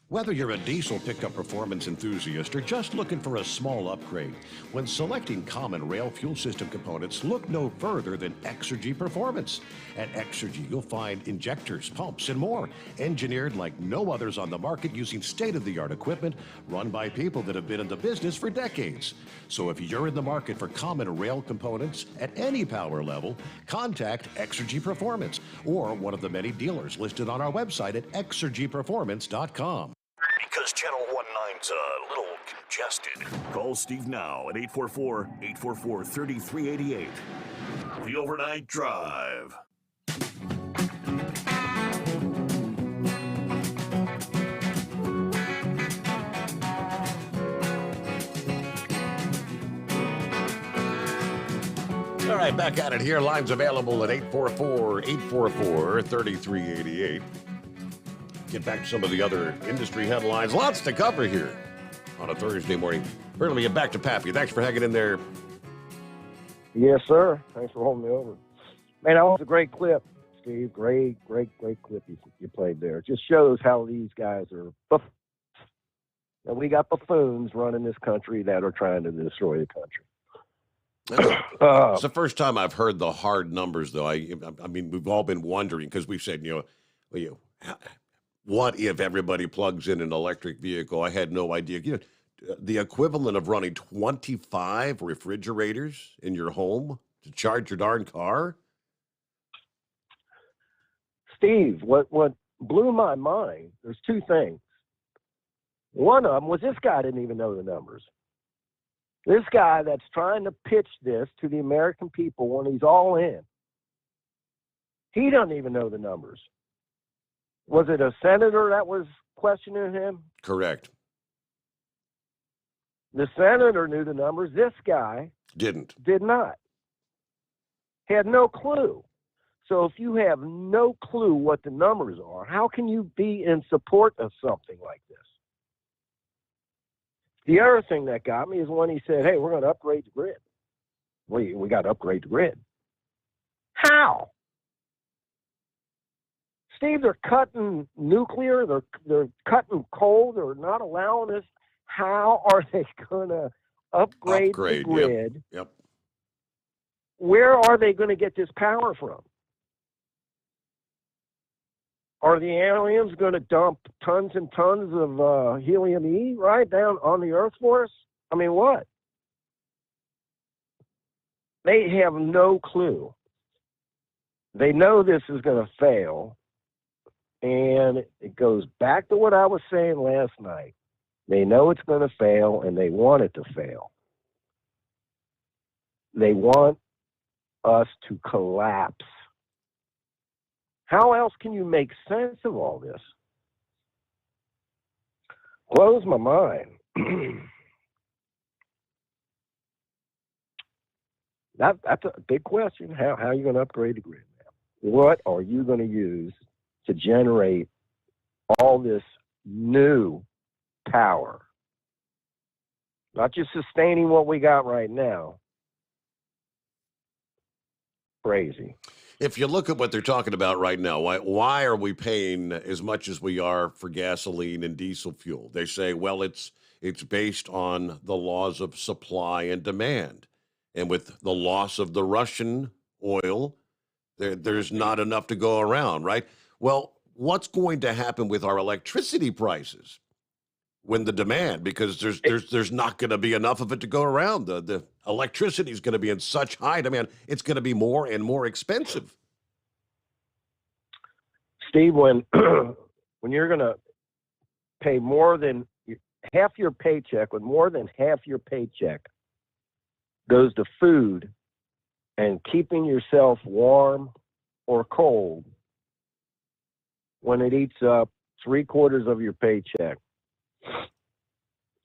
Speaker 3: Whether you're a diesel pickup performance enthusiast or just looking for a small upgrade, when selecting common rail fuel system components, look no further than Exergy Performance. At Exergy, you'll find injectors, pumps, and more, engineered like no others on the market using state-of-the-art equipment run by people that have been in the business for decades. So if you're in the market for common rail components at any power level, contact Exergy Performance or one of the many dealers listed on our website at exergyperformance.com.
Speaker 4: Because Channel 19's a little congested. Call Steve now at 844-844-3388. The Overnight Drive.
Speaker 3: All right, back at it here. Lines available at 844-844-3388. Get back to some of the other industry headlines. Lots to cover here on a Thursday morning. We're going to get back to Pappy. Thanks for hanging in there.
Speaker 15: Yes, sir. Thanks for holding me over. Man, that was a great clip, Steve. Great clip you played there. It just shows how these guys are. And we got buffoons running this country that are trying to destroy the country.
Speaker 3: It's the first time I've heard the hard numbers, though. I mean, we've all been wondering because we've said, what if everybody plugs in an electric vehicle? I had no idea. The equivalent of running 25 refrigerators in your home to charge your darn car?
Speaker 15: Steve, what blew my mind, there's two things. One of them was this guy didn't even know the numbers. This guy that's trying to pitch this to the American people when he's all in, he doesn't even know the numbers. Was it a senator that was questioning him?
Speaker 3: Correct.
Speaker 15: The senator knew the numbers. This guy
Speaker 3: did
Speaker 15: not. He had no clue. So if you have no clue what the numbers are, how can you be in support of something like this? The other thing that got me is when he said, hey, we're going to upgrade the grid. We got to upgrade the grid. How? Steve, they're cutting nuclear. They're cutting coal. They're not allowing us. How are they going to upgrade the grid?
Speaker 3: Yep.
Speaker 15: Where are they going to get this power from? Are the aliens going to dump tons and tons of helium-E right down on the Earth for us? I mean, what? They have no clue. They know this is going to fail, and it goes back to what I was saying last night. They know it's going to fail, and they want it to fail. They want us to collapse. How else can you make sense of all this? Blows my mind. That's a big question. How are you going to upgrade the grid now? What are you going to use to generate all this new power? Not just sustaining what we got right now. Crazy.
Speaker 3: If you look at what they're talking about right now, why are we paying as much as we are for gasoline and diesel fuel? They say, well, it's based on the laws of supply and demand. And with the loss of the Russian oil, there's not enough to go around, right? Well, what's going to happen with our electricity prices when the demand, because there's not going to be enough of it to go around. The electricity is going to be in such high demand, it's going to be more and more expensive.
Speaker 15: Steve, when you're going to pay more than half your paycheck, when more than half your paycheck goes to food and keeping yourself warm or cold, when it eats up 3/4 of your paycheck,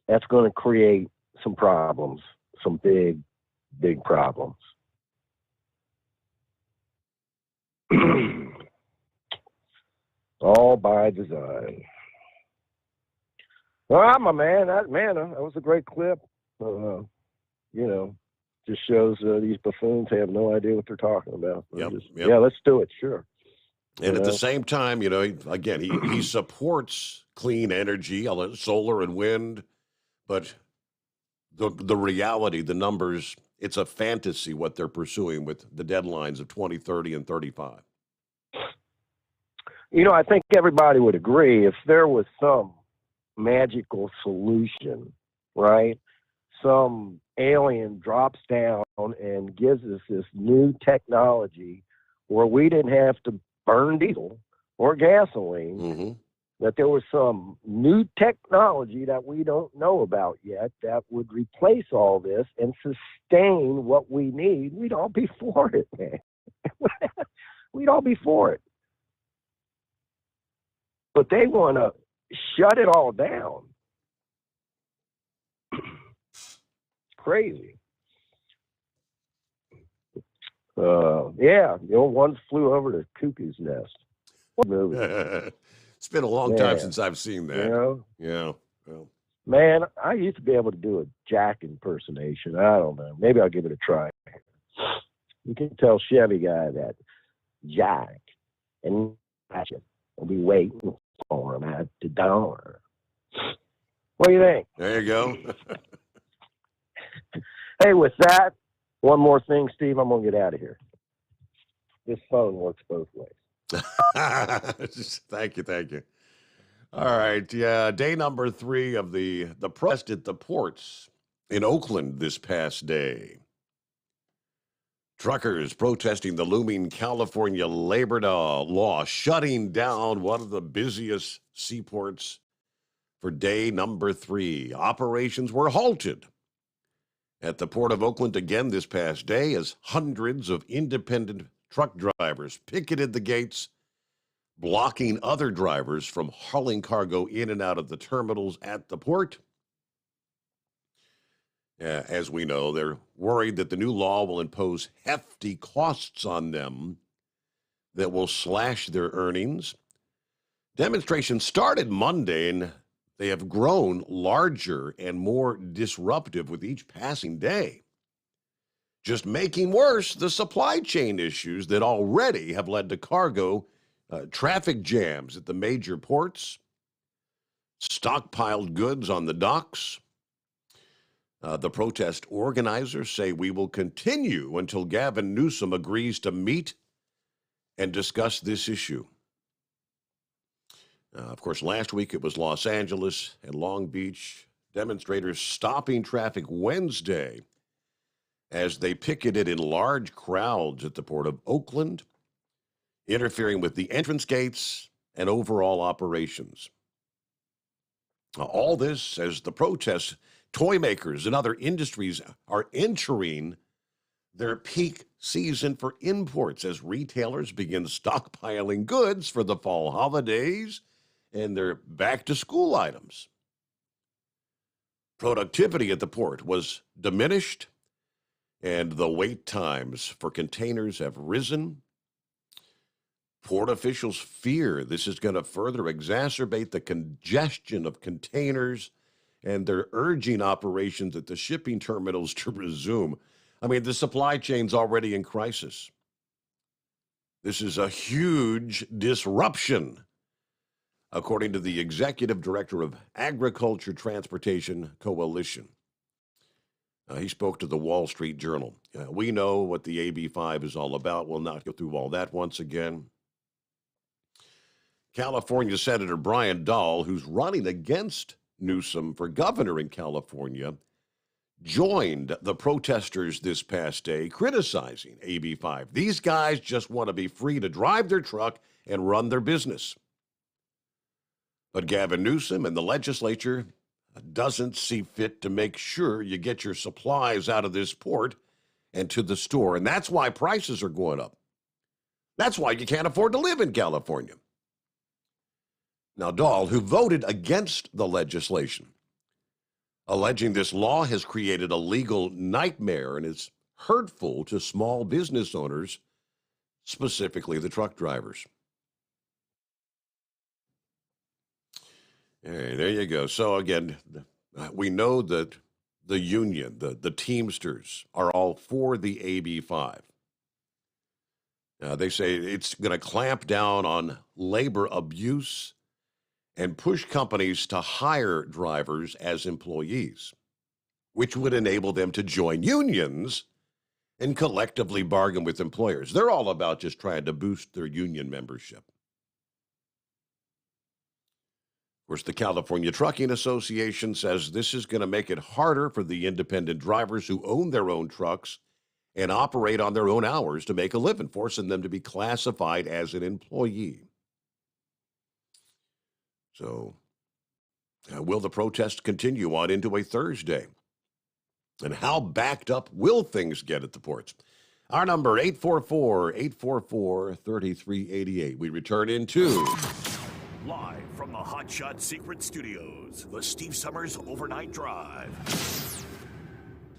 Speaker 15: that's going to create some problems, some big, big problems. All by design. All right, my man. That was a great clip. Just shows these buffoons have no idea what they're talking about.
Speaker 3: Yep.
Speaker 15: Yeah, let's do it. Sure.
Speaker 3: And at the same time, again, he supports clean energy, solar and wind, but the reality, the numbers, it's a fantasy what they're pursuing with the deadlines of 2030 and 35.
Speaker 15: I think everybody would agree if there was some magical solution, right? Some alien drops down and gives us this new technology where we didn't have to burn diesel or gasoline, that there was some new technology that we don't know about yet that would replace all this and sustain what we need, we'd all be for it, man. We'd all be for it. But they want to shut it all down. Crazy. One flew over the cuckoo's nest. What movie?
Speaker 3: It's been a long time since I've seen that. Yeah. Well.
Speaker 15: Man, I used to be able to do a Jack impersonation. I don't know. Maybe I'll give it a try. You can tell Chevy guy that Jack and will be waiting for him at the door. What do you think?
Speaker 3: There you go.
Speaker 15: Hey, with that, one more thing, Steve, I'm going to get out of here. This phone works both ways.
Speaker 3: Thank you. All right. Yeah. Day number 3 of the protest at the ports in Oakland this past day. Truckers protesting the looming California labor law, shutting down one of the busiest seaports for day number 3. Operations were halted at the Port of Oakland again this past day as hundreds of independent truck drivers picketed the gates, blocking other drivers from hauling cargo in and out of the terminals at the port. As we know, they're worried that the new law will impose hefty costs on them that will slash their earnings. Demonstrations started Monday, and they have grown larger and more disruptive with each passing day, just making worse the supply chain issues that already have led to cargo traffic jams at the major ports, stockpiled goods on the docks. The protest organizers say we will continue until Gavin Newsom agrees to meet and discuss this issue. Of course, last week it was Los Angeles and Long Beach demonstrators stopping traffic Wednesday as they picketed in large crowds at the Port of Oakland, interfering with the entrance gates and overall operations. All this as the protests, toy makers and other industries are entering their peak season for imports as retailers begin stockpiling goods for the fall holidays and their back-to-school items. Productivity at the port was diminished, and the wait times for containers have risen. Port officials fear this is going to further exacerbate the congestion of containers, and they're urging operations at the shipping terminals to resume. I mean, the supply chain's already in crisis. This is a huge disruption, according to the executive director of Agriculture Transportation Coalition. He spoke to the Wall Street Journal. We know what the AB5 is all about. We'll not go through all that once again. California Senator Brian Dahl, who's running against Newsom for governor in California, joined the protesters this past day criticizing AB5. These guys just want to be free to drive their truck and run their business. But Gavin Newsom and the legislature doesn't see fit to make sure you get your supplies out of this port and to the store. And that's why prices are going up. That's why you can't afford to live in California. Now, Dahl, who voted against the legislation, alleging this law has created a legal nightmare and is hurtful to small business owners, specifically the truck drivers. Hey, there you go. So again, we know that the union, the Teamsters, are all for the AB5. They say it's going to clamp down on labor abuse and push companies to hire drivers as employees, which would enable them to join unions and collectively bargain with employers. They're all about just trying to boost their union membership. Of course, the California Trucking Association says this is going to make it harder for the independent drivers who own their own trucks and operate on their own hours to make a living, forcing them to be classified as an employee. So, will the protest continue on into a Thursday? And how backed up will things get at the ports? Our number, 844-844-3388. We return in 2.
Speaker 4: Live from the Hot Shot Secret Studios, the Steve Summers Overnight Drive.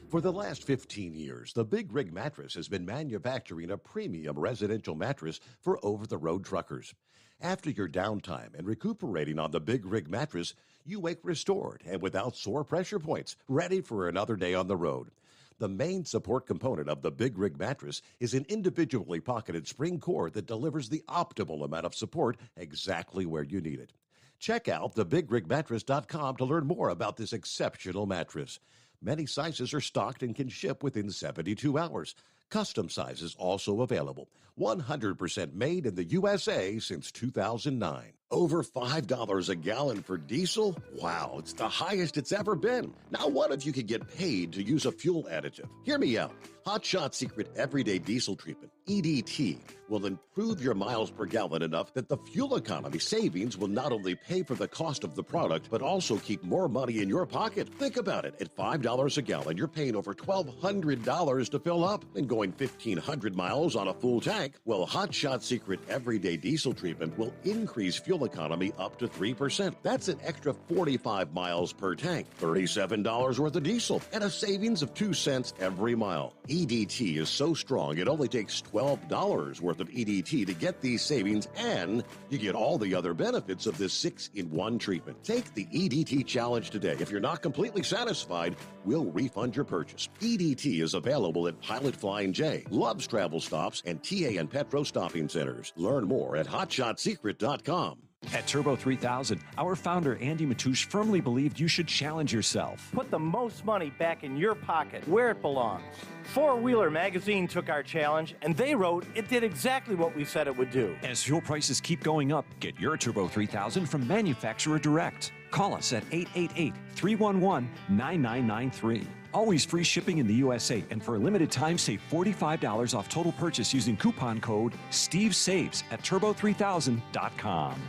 Speaker 3: For the last 15 years, the Big Rig Mattress has been manufacturing a premium residential mattress for over-the-road truckers. After your downtime and recuperating on the Big Rig Mattress, you wake restored and without sore pressure points, ready for another day on the road. The main support component of the Big Rig Mattress is an individually pocketed spring core that delivers the optimal amount of support exactly where you need it. Check out thebigrigmattress.com to learn more about this exceptional mattress. Many sizes are stocked and can ship within 72 hours. Custom sizes also available. 100% made in the USA since 2009. Over $5 a gallon for diesel? Wow, it's the highest it's ever been. Now what if you could get paid to use a fuel additive? Hear me out. Hot Shot Secret Everyday Diesel Treatment, EDT, will improve your miles per gallon enough that the fuel economy savings will not only pay for the cost of the product, but also keep more money in your pocket. Think about it. At $5 a gallon, you're paying over $1,200 to fill up and going 1,500 miles on a full tank. Well, Hot Shot Secret Everyday Diesel Treatment will increase fuel economy up to 3%. That's an extra 45 miles per tank, $37 worth of diesel, and a savings of 2 cents every mile. EDT is so strong, it only takes $12 worth of EDT to get these savings, and you get all the other benefits of this 6-in-1 treatment. Take the EDT challenge today. If you're not completely satisfied, we'll refund your purchase. EDT is available at Pilot Flying J, Love's Travel Stops, and TA and Petro Stopping Centers. Learn more at hotshotsecret.com.
Speaker 5: At Turbo 3000, our founder Andy Matouche firmly believed you should challenge yourself.
Speaker 6: Put the most money back in your pocket, where it belongs. Four Wheeler Magazine took our challenge, and they wrote it did exactly what we said it would do.
Speaker 5: As fuel prices keep going up, get your Turbo 3000 from manufacturer direct. Call us at 888-311-9993. Always free shipping in the USA, and for a limited time, save $45 off total purchase using coupon code STEVESAVES at turbo3000.com.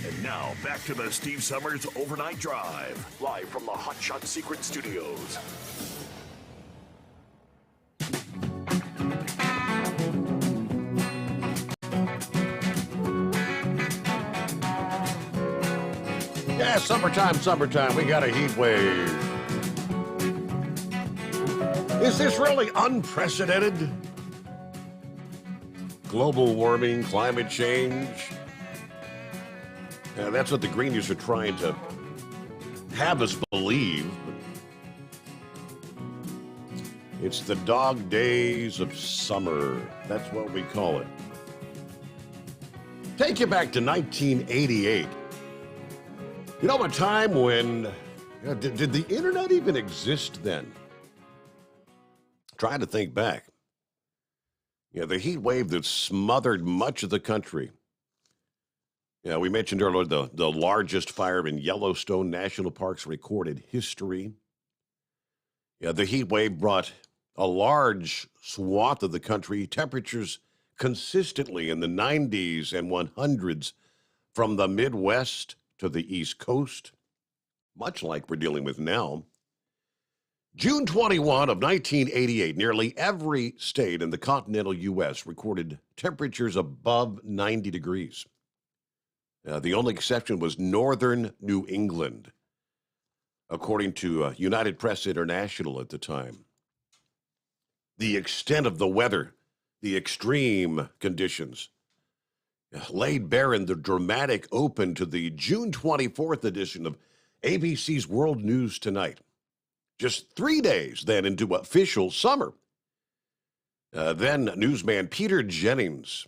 Speaker 4: And now, back to the Steve Summers Overnight Drive, live from the Hot Shot Secret Studios.
Speaker 3: Yeah, summertime. We got a heat wave. Is this really unprecedented? Global warming, climate change. That's what the Greenies are trying to have us believe. It's the dog days of summer. That's what we call it. Take you back to 1988. You know, a time when, did the internet even exist then? Trying to think back. The heat wave that smothered much of the country. We mentioned earlier the largest fire in Yellowstone National Park's recorded history. The heat wave brought a large swath of the country, temperatures consistently in the 90s and 100s from the Midwest to the East Coast, much like we're dealing with now. June 21 of 1988, nearly every state in the continental U.S. recorded temperatures above 90 degrees. The only exception was northern New England, according to United Press International at the time. The extent of the weather, the extreme conditions, laid bare in the dramatic open to the June 24th edition of ABC's World News Tonight. Just 3 days then into official summer. Then newsman Peter Jennings,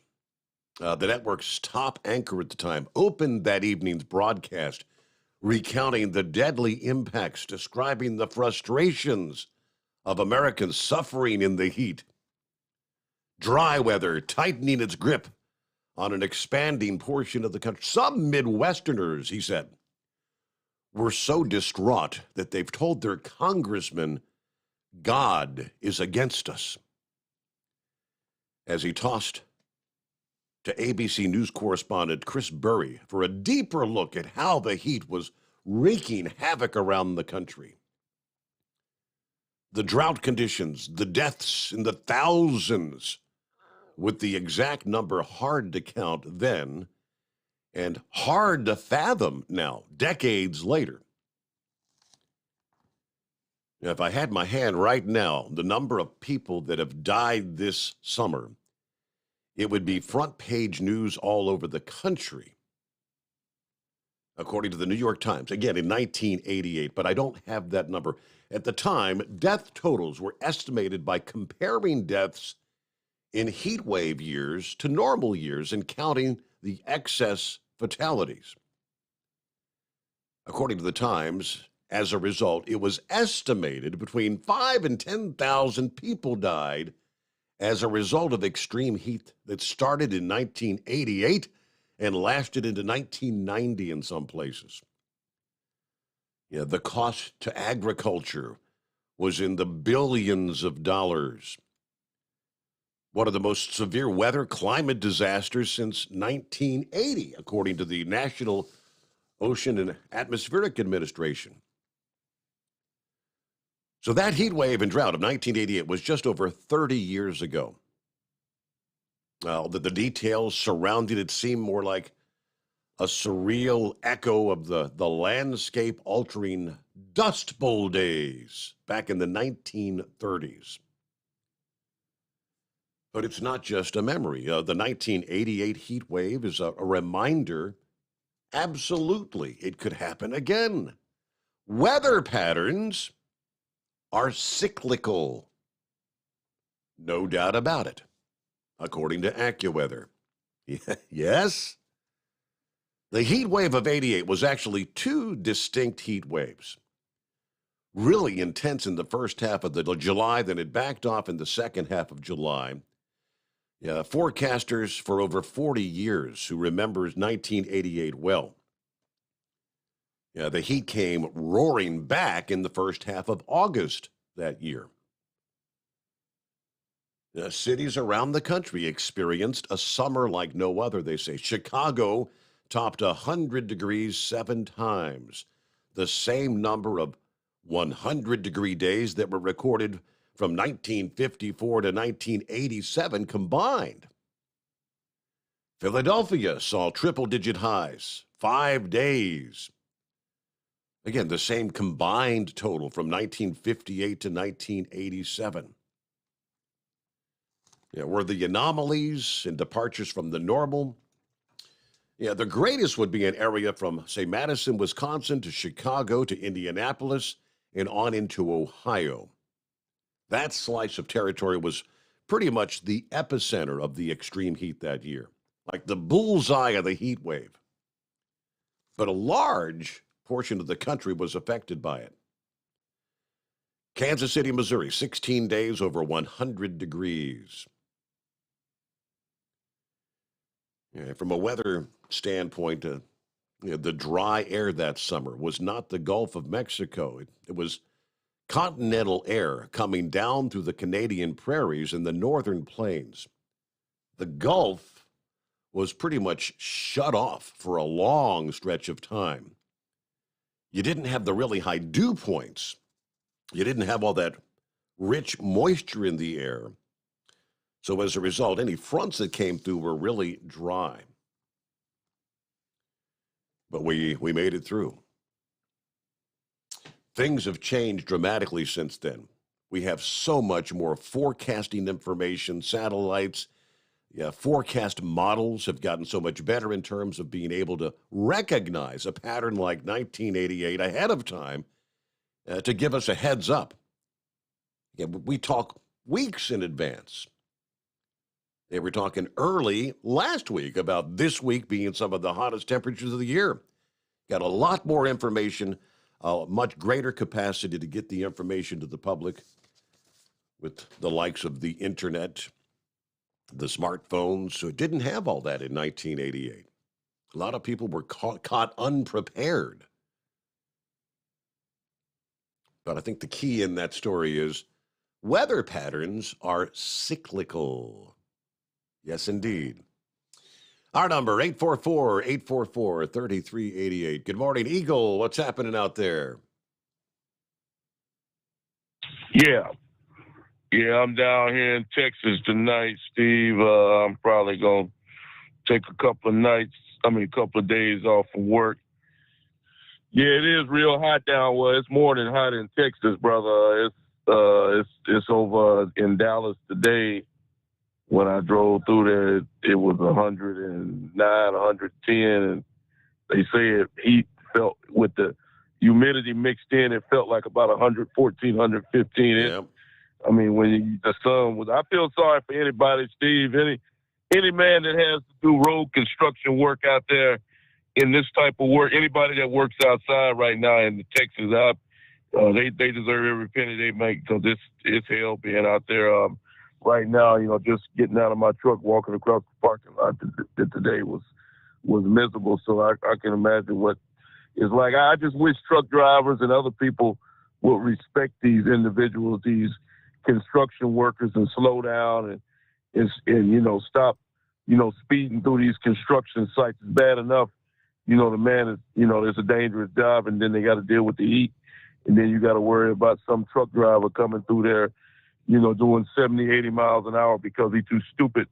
Speaker 3: the network's top anchor at the time, opened that evening's broadcast, recounting the deadly impacts, describing the frustrations of Americans suffering in the heat. Dry weather tightening its grip on an expanding portion of the country. Some Midwesterners, he said, were so distraught that they've told their congressman, God is against us. As he tossed to ABC News correspondent Chris Burry for a deeper look at how the heat was wreaking havoc around the country. The drought conditions, the deaths in the thousands, with the exact number hard to count then and hard to fathom now, decades later. Now, if I had my hand right now, the number of people that have died this summer, it would be front page news all over the country. According to the New York Times, again in 1988, but I don't have that number. At the time, death totals were estimated by comparing deaths in heat wave years to normal years and counting the excess fatalities. According to the Times, as a result, it was estimated between 5,000 and 10,000 people died as a result of extreme heat that started in 1988 and lasted into 1990 in some places. The cost to agriculture was in the billions of dollars. One of the most severe weather climate disasters since 1980, according to the National Ocean and Atmospheric Administration. So that heat wave and drought of 1988 was just over 30 years ago. Well, the details surrounding it seem more like a surreal echo of the landscape-altering Dust Bowl days back in the 1930s. But it's not just a memory. The 1988 heat wave is a reminder, absolutely, it could happen again. Weather patterns are cyclical. No doubt about it, according to AccuWeather. Yes? The heat wave of 88 was actually two distinct heat waves. Really intense in the first half of the July, then it backed off in the second half of July. Yeah, forecasters for over 40 years who remembers 1988 well. Yeah, the heat came roaring back in the first half of August that year. Cities around the country experienced a summer like no other, they say. Chicago topped 100 degrees 7 times, the same number of 100-degree days that were recorded from 1954 to 1987 combined. Philadelphia saw triple-digit highs, 5 days. Again, the same combined total from 1958 to 1987. Were the anomalies and departures from the normal? Yeah, the greatest would be an area from, say, Madison, Wisconsin to Chicago to Indianapolis and on into Ohio. That slice of territory was pretty much the epicenter of the extreme heat that year, like the bullseye of the heat wave. But a large portion of the country was affected by it. Kansas City, Missouri, 16 days over 100 degrees. From a weather standpoint, the dry air that summer was not the Gulf of Mexico. It was continental air coming down through the Canadian prairies and the northern plains. The Gulf was pretty much shut off for a long stretch of time. You didn't have the really high dew points. You didn't have all that rich moisture in the air. So as a result, any fronts that came through were really dry. But we made it through. Things have changed dramatically since then. We have so much more forecasting information, satellites. Forecast models have gotten so much better in terms of being able to recognize a pattern like 1988 ahead of time to give us a heads up. We talk weeks in advance. They were talking early last week about this week being some of the hottest temperatures of the year. Got a lot more information, a much greater capacity to get the information to the public with the likes of the internet, the smartphones. So it didn't have all that in 1988. A lot of people were caught unprepared. But I think the key in that story is weather patterns are cyclical. Yes, indeed. Our number, 844-844-3388. Good morning, Eagle. What's happening out there?
Speaker 9: Yeah, I'm down here in Texas tonight, Steve. I'm probably going to take a couple of days off from work. Yeah, it is real hot down. Well, it's more than hot in Texas, brother. It's over in Dallas today. When I drove through there, it was 109, 110, and they said heat felt with the humidity mixed in, it felt like about 114, 115.
Speaker 3: Yeah.
Speaker 9: I mean, when the sun was, I feel sorry for anybody, Steve, any man that has to do road construction work out there in this type of work, anybody that works outside right now in Texas, they deserve every penny they make because it's hell being out there. Right now, just getting out of my truck, walking across the parking lot today was miserable. So I can imagine what it's like. I just wish truck drivers and other people will respect these individuals, these construction workers, and slow down and stop, speeding through these construction sites. It's bad enough, the man is, it's a dangerous job, and then they got to deal with the heat, and then you got to worry about some truck driver coming through there, doing 70, 80 miles an hour because he's too stupid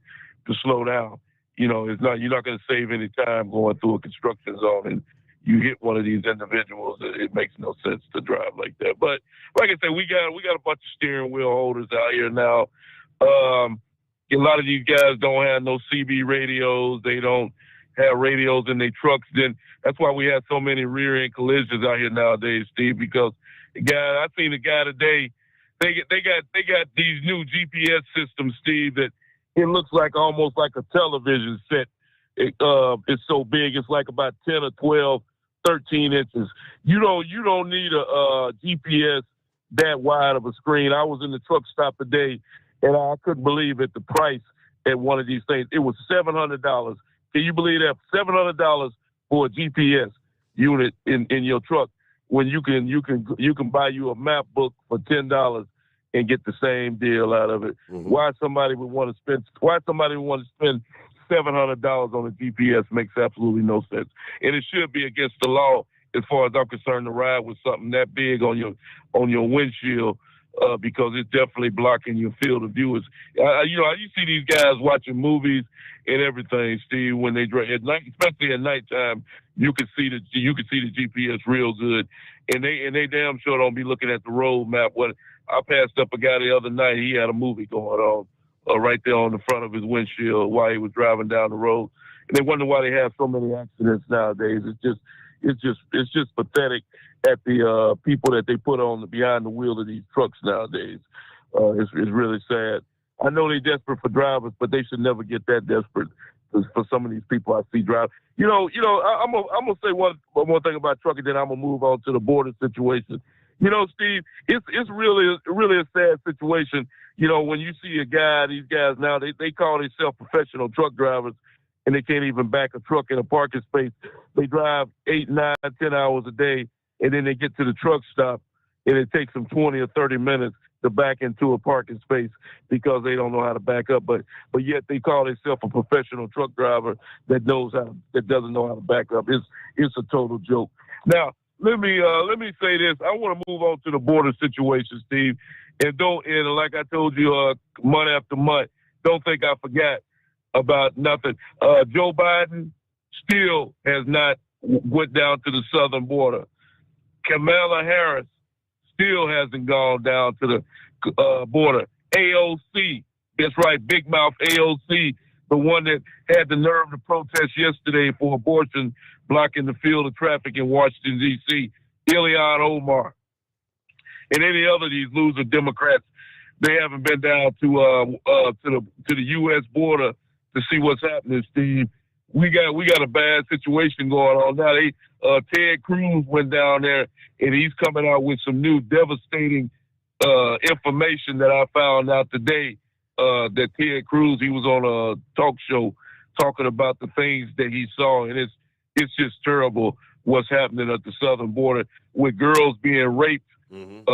Speaker 9: to slow down. You're not going to save any time going through a construction zone, and you hit one of these individuals. It makes no sense to drive like that. But like I said, we got a bunch of steering wheel holders out here now. A lot of these guys don't have no CB radios. They don't have radios in their trucks. Then that's why we have so many rear end collisions out here nowadays, Steve. Because I seen a guy today. They got these new GPS systems, Steve, that it looks like almost like a television set. It's so big. It's like about 10 or 12, 13 inches. You don't need a GPS that wide of a screen. I was in the truck stop today, and I couldn't believe it. The price at one of these things, it was $700. Can you believe that? $700 for a GPS unit in your truck when you can buy you a map book for $10 and get the same deal out of it. Mm-hmm. Why somebody would want to spend $700 on a GPS makes absolutely no sense. And it should be against the law, as far as I'm concerned, to ride with something that big on your windshield, because it's definitely blocking your field of view. You see these guys watching movies and everything, Steve, when they drive at night, especially at nighttime, you can see the GPS real good, and they damn sure don't be looking at the road map. I passed up a guy the other night. He had a movie going on right there on the front of his windshield while he was driving down the road, and they wonder why they have so many accidents nowadays. It's just pathetic at the people that they put on behind the wheel of these trucks nowadays. It's really sad. I know they're desperate for drivers, but they should never get that desperate for some of these people I see drive. I'm gonna say one more thing about trucking, then I'm gonna move on to the border situation. Steve, it's really a sad situation. When you see these guys now, they call themselves professional truck drivers, and they can't even back a truck in a parking space. They drive 8, 9, 10 hours a day, and then they get to the truck stop, and it takes them 20 or 30 minutes to back into a parking space because they don't know how to back up. But yet they call themselves a professional truck driver that doesn't know how to back up. It's a total joke. Now, let me say this. I want to move on to the border situation, Steve, and like I told you month after month, don't think I forgot about nothing. Joe Biden still has not went down to the southern border. Kamala Harris still hasn't gone down to the border. AOC, that's right, Big Mouth AOC, the one that had the nerve to protest yesterday for abortion, blocking the field of traffic in Washington, D.C., Ilhan Omar, and any other of these loser Democrats, they haven't been down to the U.S. border to see what's happening, Steve. We got a bad situation going on now. Ted Cruz went down there, and he's coming out with some new devastating information that I found out today. That Ted Cruz, he was on a talk show talking about the things that he saw, and it's just terrible what's happening at the southern border with girls being raped. Mm-hmm.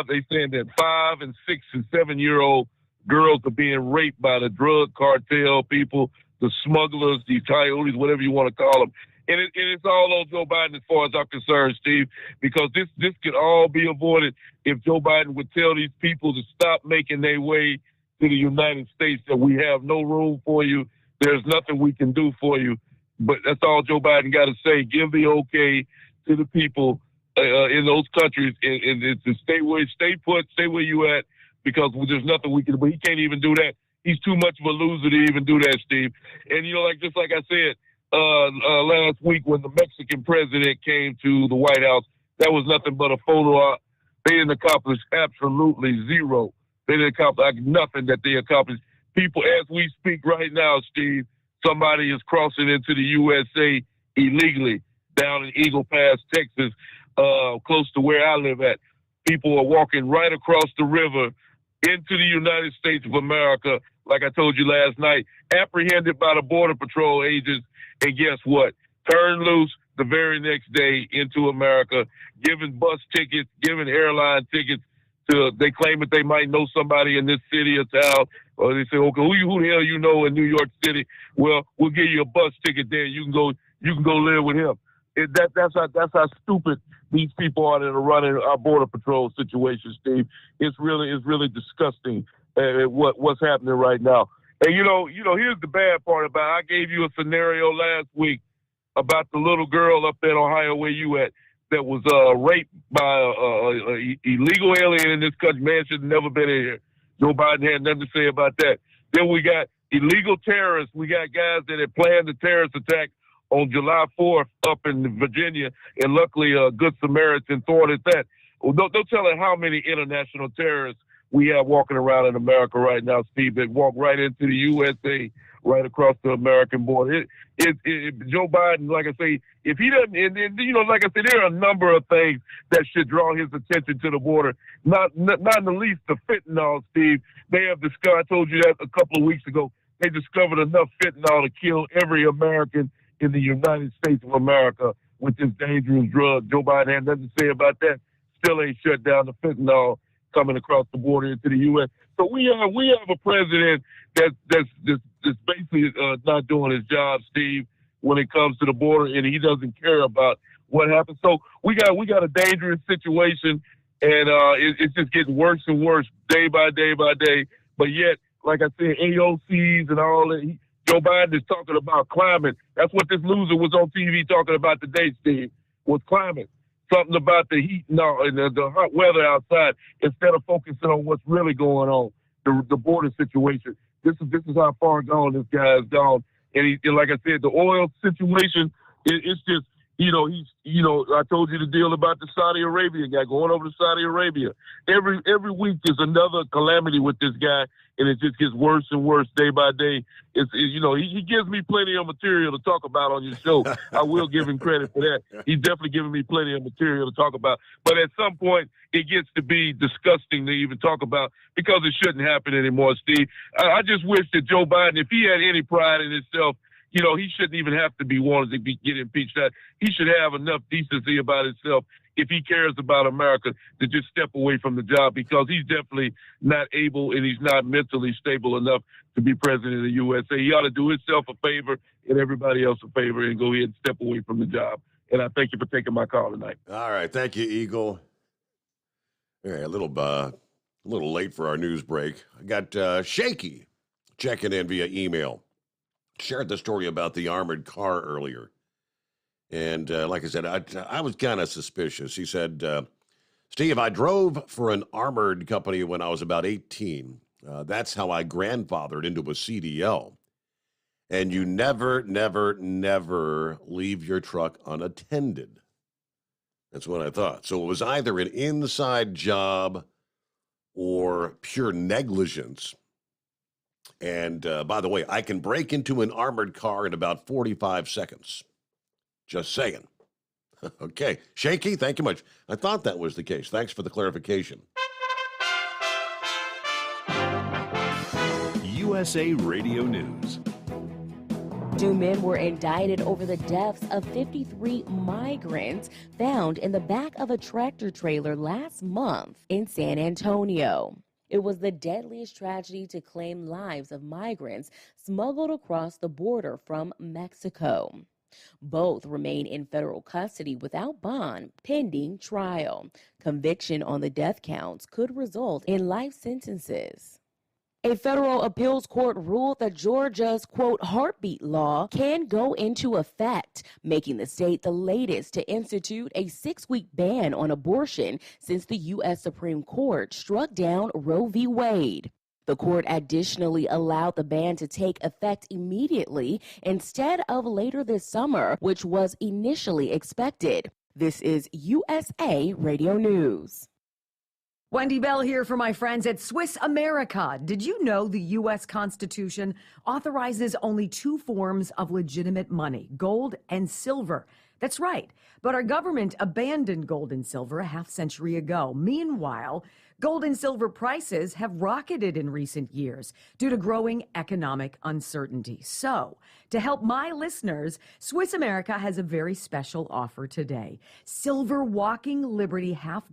Speaker 9: They saying that 5 and 6 and 7-year-old girls are being raped by the drug cartel people, the smugglers, the coyotes, whatever you want to call them. And it's all on Joe Biden as far as I'm concerned, Steve, because this could all be avoided if Joe Biden would tell these people to stop making their way to the United States, that we have no room for you. There's nothing we can do for you. But that's all Joe Biden got to say. Give the okay to the people in those countries and to stay put, stay where you at, because there's nothing we can do. But he can't even do that. He's too much of a loser to even do that, Steve. And, just like I said, last week when the Mexican president came to the White House, that was nothing but a photo op. They didn't accomplish absolutely zero. They didn't accomplish nothing that they accomplished. People, as we speak right now, Steve, somebody is crossing into the USA illegally down in Eagle Pass, Texas, close to where I live at. People are walking right across the river into the United States of America, like I told you last night, apprehended by the Border Patrol agents. And guess what? Turned loose, the very next day into America, giving bus tickets, giving airline tickets to, they claim that they might know somebody in this city or town, or they say, okay, who the hell you know in New York City? Well, we'll give you a bus ticket there. You can go live with him. That's how stupid these people are that are running our border patrol situation, Steve. It's really disgusting what's happening right now. And you know, here's the bad part about it. I gave you a scenario last week about the little girl up there in Ohio where you at that was raped by a illegal alien in this country. Man should have never been in here. Joe Biden had nothing to say about that. Then we got illegal terrorists. We got guys that had planned the terrorist attack on July 4th up in Virginia, and luckily a Good Samaritan thwarted that. Well, don't tell it how many international terrorists we have walking around in America right now, Steve, that walk right into the USA, right across the American border. Joe Biden, like I say, if he doesn't, and like I said, there are a number of things that should draw his attention to the border. Not in the least the fentanyl, Steve. They have discovered, I told you that a couple of weeks ago, they discovered enough fentanyl to kill every American in the United States of America with this dangerous drug. Joe Biden had nothing to say about that. Still ain't shut down the fentanyl coming across the border into the U.S. So we have a president that's basically not doing his job, Steve, when it comes to the border, and he doesn't care about what happens. So we got a dangerous situation, and it's just getting worse and worse day by day by day. But yet, like I said, AOCs and all that. Joe Biden is talking about climate. That's what this loser was on TV talking about today, Steve, was climate. Something about the heat and the hot weather outside instead of focusing on what's really going on, the border situation. This is how far gone this guy has gone. And like I said, the oil situation, it's just, I told you the deal about the Saudi Arabian guy going over to Saudi Arabia. Every week is another calamity with this guy, and it just gets worse and worse day by day. He gives me plenty of material to talk about on your show. I will give him credit for that. He's definitely giving me plenty of material to talk about. But at some point, it gets to be disgusting to even talk about because it shouldn't happen anymore, Steve. I just wish that Joe Biden, if he had any pride in himself, he shouldn't even have to be wanted to get impeached. He should have enough decency about himself if he cares about America to just step away from the job because he's definitely not able and he's not mentally stable enough to be president of the USA. He ought to do himself a favor and everybody else a favor and go ahead and step away from the job. And I thank you for taking my call tonight.
Speaker 3: All right. Thank you, Eagle. All right, a little late for our news break. I got Shaky checking in via email. Shared the story about the armored car earlier. And like I said, I was kind of suspicious. He said, Steve, I drove for an armored company when I was about 18. That's how I grandfathered into a CDL. And you never, never, never leave your truck unattended. That's what I thought. So it was either an inside job or pure negligence. And by the way, I can break into an armored car in about 45 seconds. Just saying. Okay. Shaky, thank you much. I thought that was the case. Thanks for the clarification.
Speaker 22: USA Radio News.
Speaker 13: 2 men were indicted over the deaths of 53 migrants found in the back of a tractor trailer last month in San Antonio. It was the deadliest tragedy to claim lives of migrants smuggled across the border from Mexico. Both remain in federal custody without bond pending trial. Conviction on the death counts could result in life sentences. A federal appeals court ruled that Georgia's, quote, heartbeat law can go into effect, making the state the latest to institute a 6-week ban on abortion since the U.S. Supreme Court struck down Roe v. Wade. The court additionally allowed the ban to take effect immediately instead of later this summer, which was initially expected. This is USA Radio News.
Speaker 10: Wendy Bell here for my friends at Swiss America. Did you know the U.S. Constitution authorizes only 2 forms of legitimate money, gold and silver? That's right. But our government abandoned gold and silver a half century ago. Meanwhile, gold and silver prices have rocketed in recent years due to growing economic uncertainty. So, to help my listeners, Swiss America has a very special offer today. Silver Walking Liberty $half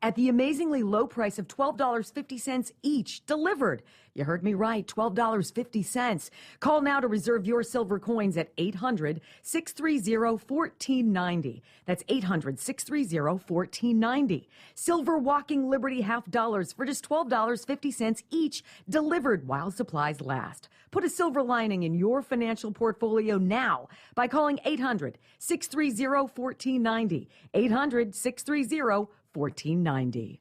Speaker 10: at the amazingly low price of $12.50 each, delivered. You heard me right, $12.50. Call now to reserve your silver coins at 800-630-1490. That's 800-630-1490. Silver Walking Liberty $half for just $12.50 each, delivered while supplies last. Put a silver lining in your financial portfolio now by calling 800-630-1490. 800-630-1490.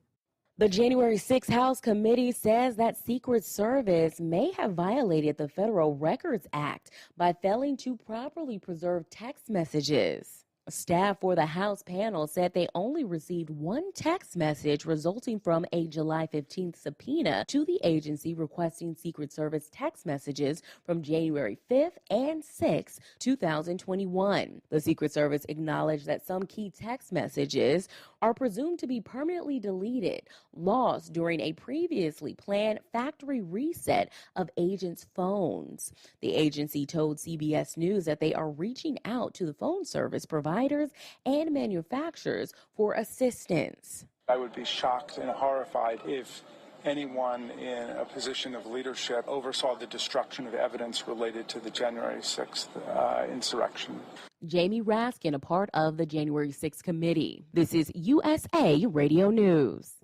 Speaker 13: The January 6th House Committee says that Secret Service may have violated the Federal Records Act by failing to properly preserve text messages. Staff for the House panel said they only received one text message resulting from a July 15th subpoena to the agency requesting Secret Service text messages from January 5th and 6th, 2021. The Secret Service acknowledged that some key text messages are presumed to be permanently deleted, lost during a previously planned factory reset of agents' phones. The agency told CBS News that they are reaching out to the phone service providers and manufacturers for assistance.
Speaker 12: I would be shocked and horrified if anyone in a position of leadership oversaw the destruction of evidence related to the January 6th insurrection.
Speaker 13: Jamie Raskin, a part of the January 6th committee. This is USA Radio News.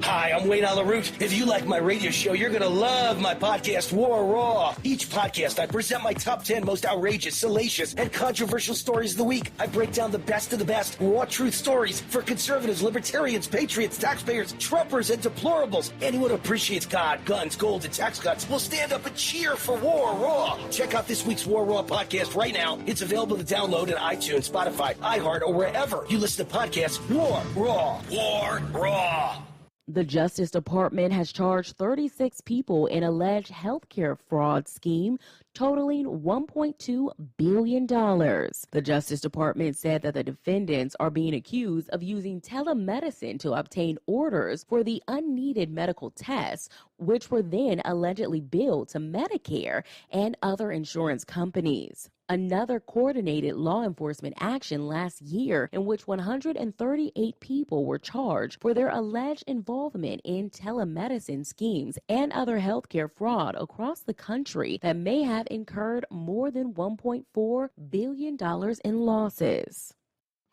Speaker 14: Hi, I'm Wayne Alaroot. If you like my radio show, you're going to love my podcast, War Raw. Each podcast, I present my top 10 most outrageous, salacious, and controversial stories of the week. I break down the best of the best raw truth stories for conservatives, libertarians, patriots, taxpayers, Trumpers, and deplorables. Anyone who appreciates God, guns, gold, and tax cuts will stand up and cheer for War Raw. Check out this week's War Raw podcast right now. It's available to download in iTunes, Spotify, iHeart, or wherever you listen to podcasts. War Raw. War Raw.
Speaker 13: The Justice Department has charged 36 people in alleged healthcare fraud scheme totaling $1.2 billion. The Justice Department said that the defendants are being accused of using telemedicine to obtain orders for the unneeded medical tests, which were then allegedly billed to Medicare and other insurance companies. Another coordinated law enforcement action last year in which 138 people were charged for their alleged involvement in telemedicine schemes and other healthcare fraud across the country that may have incurred more than $1.4 billion in losses.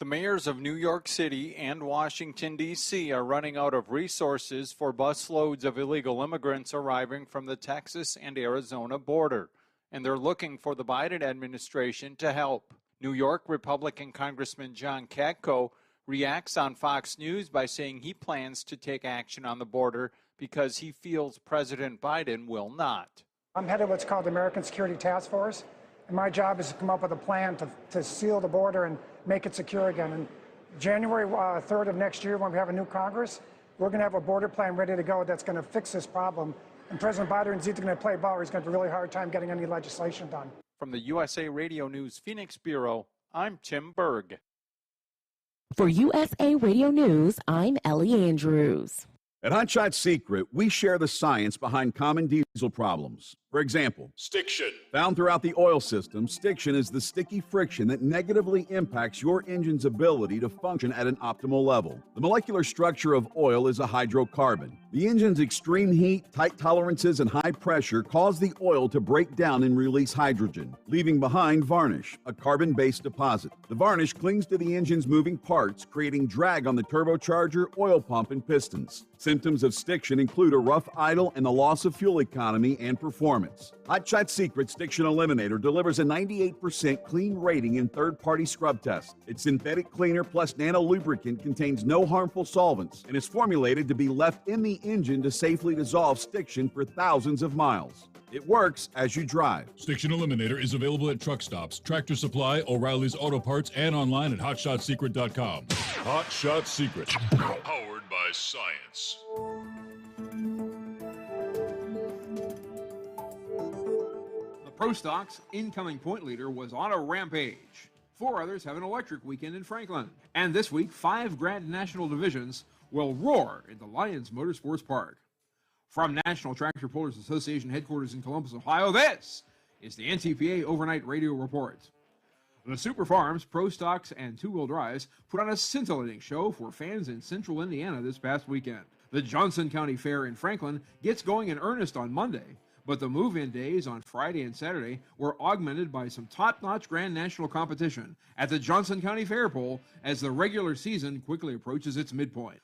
Speaker 18: The mayors of New York City and Washington, D.C. are running out of resources for busloads of illegal immigrants arriving from the Texas and Arizona border, and they're looking for the Biden administration to help. New York Republican Congressman John Katko reacts on Fox News by saying he plans to take action on the border because he feels President Biden will not.
Speaker 23: I'm head of what's called the American Security Task Force, and my job is to come up with a plan to seal the border and make it secure again. And January 3rd of next year, when we have a new Congress, we're going to have a border plan ready to go that's going to fix this problem. And President Biden is either going to play ball or he's going to have a really hard time getting any legislation done.
Speaker 18: From the USA Radio News Phoenix Bureau, I'm Tim Berg.
Speaker 13: For USA Radio News, I'm Ellie Andrews.
Speaker 24: At Hotshot Secret, we share the science behind common diesel problems. For example,
Speaker 4: stiction.
Speaker 24: Found throughout the oil system, stiction is the sticky friction that negatively impacts your engine's ability to function at an optimal level. The molecular structure of oil is a hydrocarbon. The engine's extreme heat, tight tolerances, and high pressure cause the oil to break down and release hydrogen, leaving behind varnish, a carbon-based deposit. The varnish clings to the engine's moving parts, creating drag on the turbocharger, oil pump, and pistons. Symptoms of stiction include a rough idle and the loss of fuel economy and performance. Hotshot Secret Stiction Eliminator delivers a 98% clean rating in third-party scrub tests. Its synthetic cleaner plus nano lubricant contains no harmful solvents and is formulated to be left in the engine to safely dissolve stiction for thousands of miles. It works as you drive.
Speaker 25: Stiction Eliminator is available at truck stops, Tractor Supply, O'Reilly's Auto Parts, and online at HotShotSecret.com. Hotshot Secret, powered by science.
Speaker 27: Pro Stock's incoming point leader was on a rampage.
Speaker 8: 4 others have an electric weekend in Franklin. And this week, 5 Grand National divisions will roar in the Lions Motorsports Park. From National Tractor Pullers Association headquarters in Columbus, Ohio, this is the NTPA Overnight Radio Report. The Super Farms, Pro Stocks, and two-wheel drives put on a scintillating show for fans in central Indiana this past weekend. The Johnson County Fair in Franklin gets going in earnest on Monday, but the move-in days on Friday and Saturday were augmented by some top-notch Grand National competition at the Johnson County Fair Pole as the regular season quickly approaches its midpoint.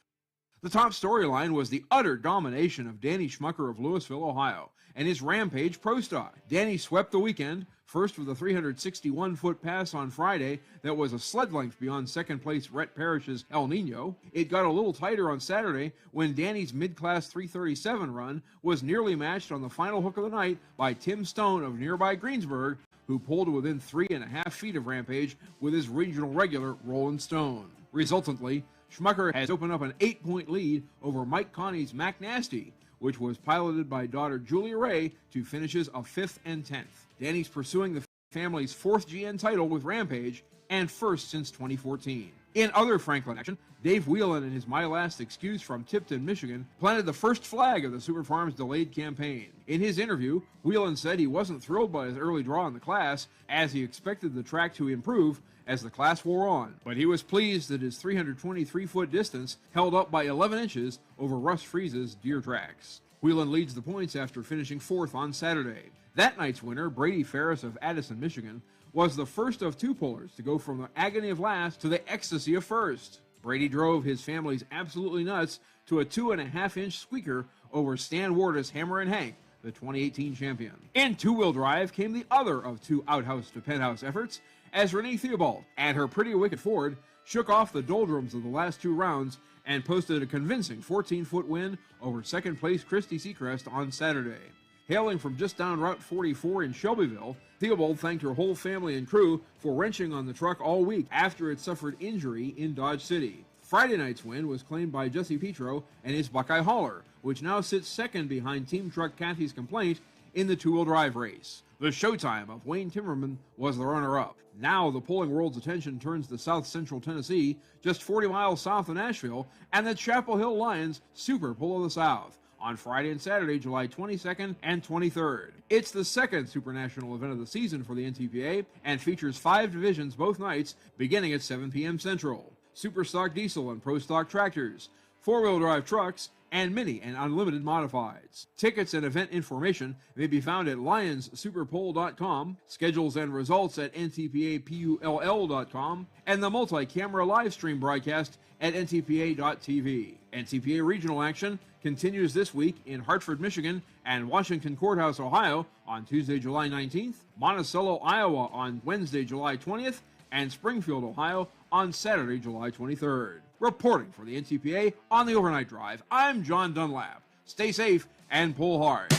Speaker 8: The top storyline was the utter domination of Danny Schmucker of Louisville, Ohio, and his Rampage Pro Stock. Danny swept the weekend, first with a 361-foot pass on Friday that was a sled length beyond second-place Rhett Parrish's El Nino. It got a little tighter on Saturday when Danny's mid-class 337 run was nearly matched on the final hook of the night by Tim Stone of nearby Greensburg, who pulled within 3.5 feet of Rampage with his regional regular Roland Stone. Resultantly, Schmucker has opened up an 8-point lead over Mike Connie's Mac Nasty, which was piloted by daughter Julia Ray to finishes of 5th and 10th. Danny's pursuing the family's 4th GN title with Rampage and first since 2014. In other Franklin action, Dave Whelan and his My Last Excuse from Tipton, Michigan, planted the first flag of the Super Farms delayed campaign. In his interview, Whelan said he wasn't thrilled by his early draw in the class, as he expected the track to improve as the class wore on, but he was pleased that his 323-foot distance held up by 11 inches over Russ Freeze's Deer tracks. Whelan leads the points after finishing 4th on Saturday. That night's winner, Brady Ferris of Addison, Michigan, was the first of 2 pullers to go from the agony of last to the ecstasy of first. Brady drove his family's absolutely nuts to a 2.5-inch squeaker over Stan Wardus' Hammer and Hank, the 2018 champion. In two-wheel drive came the other of 2 outhouse to penthouse efforts, as Renee Theobald and her Pretty Wicked Ford shook off the doldrums of the last 2 rounds and posted a convincing 14-foot win over second-place Christy Seacrest on Saturday. Hailing from just down Route 44 in Shelbyville, Theobald thanked her whole family and crew for wrenching on the truck all week after it suffered injury in Dodge City. Friday night's win was claimed by Jesse Petro and his Buckeye Hauler, which now sits second behind Team Truck Kathy's Complaint in the two-wheel drive race. The showtime of Wayne Timmerman was the runner-up. Now the polling world's attention turns to South Central Tennessee, just 40 miles south of Nashville, and the Chapel Hill Lions Super Pull of the South on Friday and Saturday, July 22nd and 23rd. It's the second Super National event of the season for the NTPA and features 5 divisions both nights beginning at 7 p.m. Central. Super Stock Diesel and Pro Stock Tractors, 4-wheel drive trucks, and mini and unlimited modifieds. Tickets and event information may be found at lionssuperpoll.com, schedules and results at ntpapull.com, and the multi-camera live stream broadcast at ntpa.tv. NTPA regional action continues this week in Hartford, Michigan, and Washington Courthouse, Ohio on Tuesday, July 19th, Monticello, Iowa on Wednesday, July 20th, and Springfield, Ohio on Saturday, July 23rd. Reporting for the NTPA on the Overnight Drive, I'm John Dunlap. Stay safe and pull hard.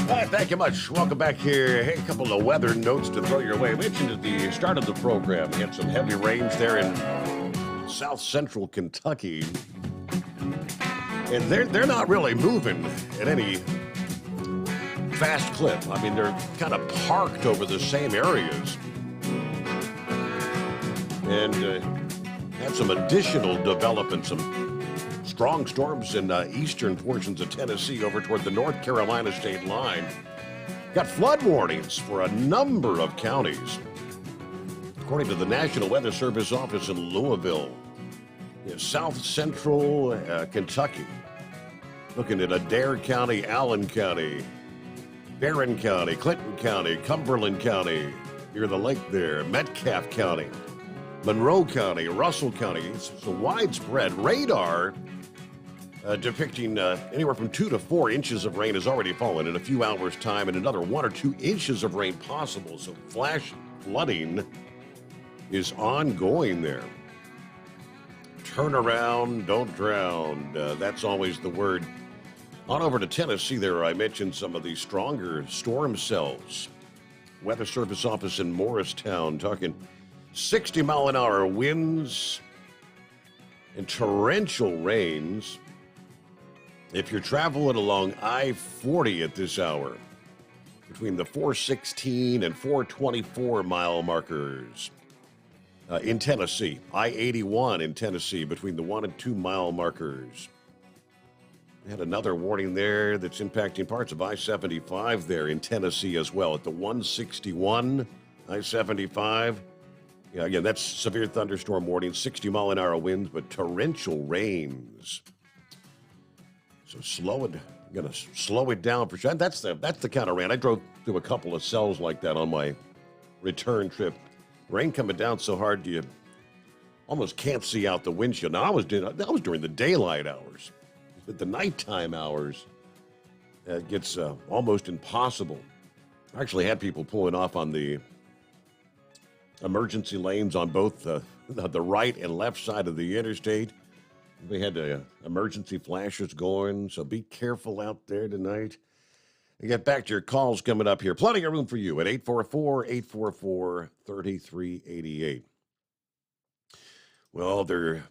Speaker 3: All right, thank you much. Welcome back here. Hey, a couple of weather notes to throw your way. I mentioned at the start of the program, we had some heavy rains there in south central Kentucky. And they're not really moving at any fast clip. I mean, they're kind of parked over the same areas. And had some additional development, some strong storms in eastern portions of Tennessee over toward the North Carolina state line. Got flood warnings for a number of counties. According to the National Weather Service office in Louisville, in south central Kentucky, looking at Adair County, Allen County, Barron County, Clinton County, Cumberland County, near the lake there, Metcalfe County, Monroe County, Russell County. It's a widespread radar depicting anywhere from 2 to 4 inches of rain has already fallen in a few hours' time, and another 1 or 2 inches of rain possible. So flash flooding is ongoing there. Turn around, don't drown. That's always the word. On over to Tennessee there, I mentioned some of the stronger storm cells. Weather Service office in Morristown talking 60-mile-an-hour winds and torrential rains. If you're traveling along I-40 at this hour, between the 416 and 424 mile markers in Tennessee, I-81 in Tennessee, between the 1 and 2 mile markers. We had another warning there that's impacting parts of I-75 there in Tennessee as well at the 161 I-75. Yeah, again, that's severe thunderstorm warning, 60-mile-an-hour winds, but torrential rains. So going to slow it down for sure. That's the kind of rain. I drove through a couple of cells like that on my return trip. Rain coming down so hard you almost can't see out the windshield. Now, that was during the daylight hours. At the nighttime hours, it gets almost impossible. I actually had people pulling off on the emergency lanes on both the right and left side of the interstate. We had emergency flashers going, so be careful out there tonight. And get back to your calls coming up here. Plenty of room for you at 844-844-3388. Well, they're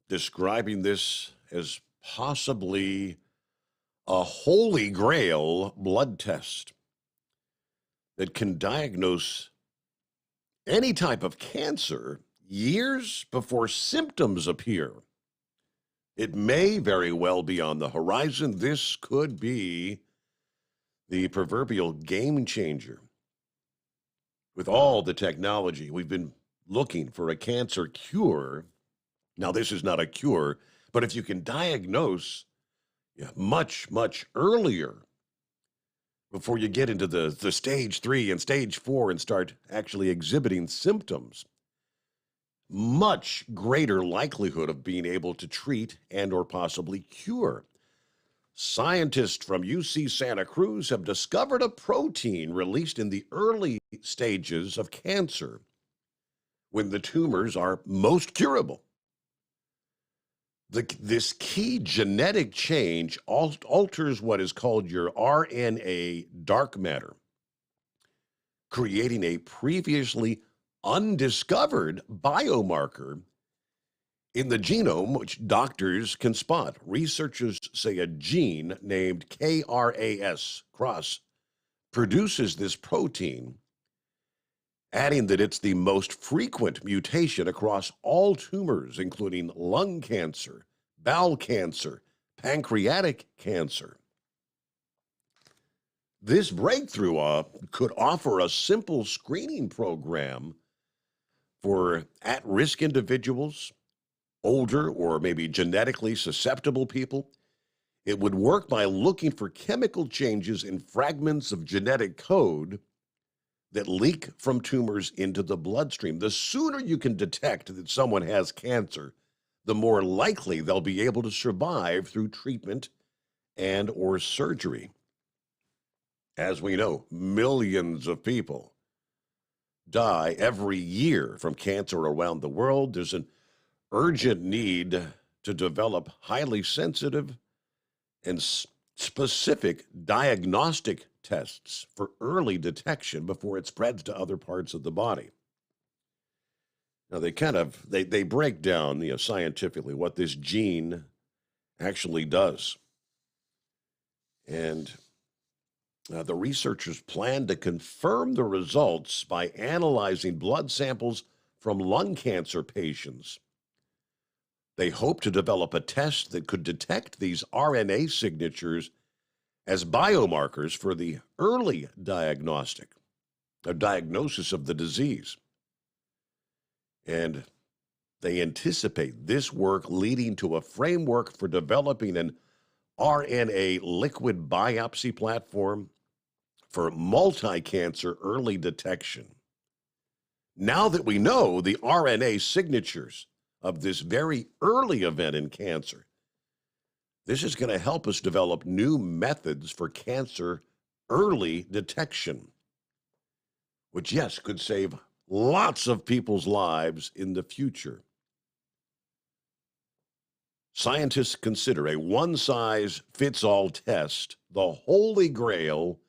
Speaker 3: describing this as possibly a holy grail blood test that can diagnose any type of cancer years before symptoms appear. It may very well be on the horizon. This could be the proverbial game changer. With all the technology, we've been looking for a cancer cure. Now, this is not a cure, but if you can diagnose much, much earlier, before you get into the stage 3 and stage 4 and start actually exhibiting symptoms, much greater likelihood of being able to treat and or possibly cure. Scientists from UC Santa Cruz have discovered a protein released in the early stages of cancer when the tumors are most curable. This key genetic change alters what is called your RNA dark matter, creating a previously undiscovered biomarker in the genome, which doctors can spot. Researchers say a gene named KRAS, produces this protein, adding that it's the most frequent mutation across all tumors, including lung cancer, bowel cancer, pancreatic cancer. This breakthrough could offer a simple screening program for at-risk individuals, older or maybe genetically susceptible people. It would work by looking for chemical changes in fragments of genetic code that leak from tumors into the bloodstream. The sooner you can detect that someone has cancer, the more likely they'll be able to survive through treatment and or surgery. As we know, millions of people die every year from cancer around the world. There's an urgent need to develop highly sensitive and specific diagnostic tests for early detection before it spreads to other parts of the body. Now, they break down, scientifically what this gene actually does. And the researchers plan to confirm the results by analyzing blood samples from lung cancer patients. They hope to develop a test that could detect these RNA signatures as biomarkers for the early diagnosis of the disease. And they anticipate this work leading to a framework for developing an RNA liquid biopsy platform for multi-cancer early detection. Now that we know the RNA signatures of this very early event in cancer, this is going to help us develop new methods for cancer early detection, which, yes, could save lots of people's lives in the future. Scientists consider a one-size-fits-all test the holy grail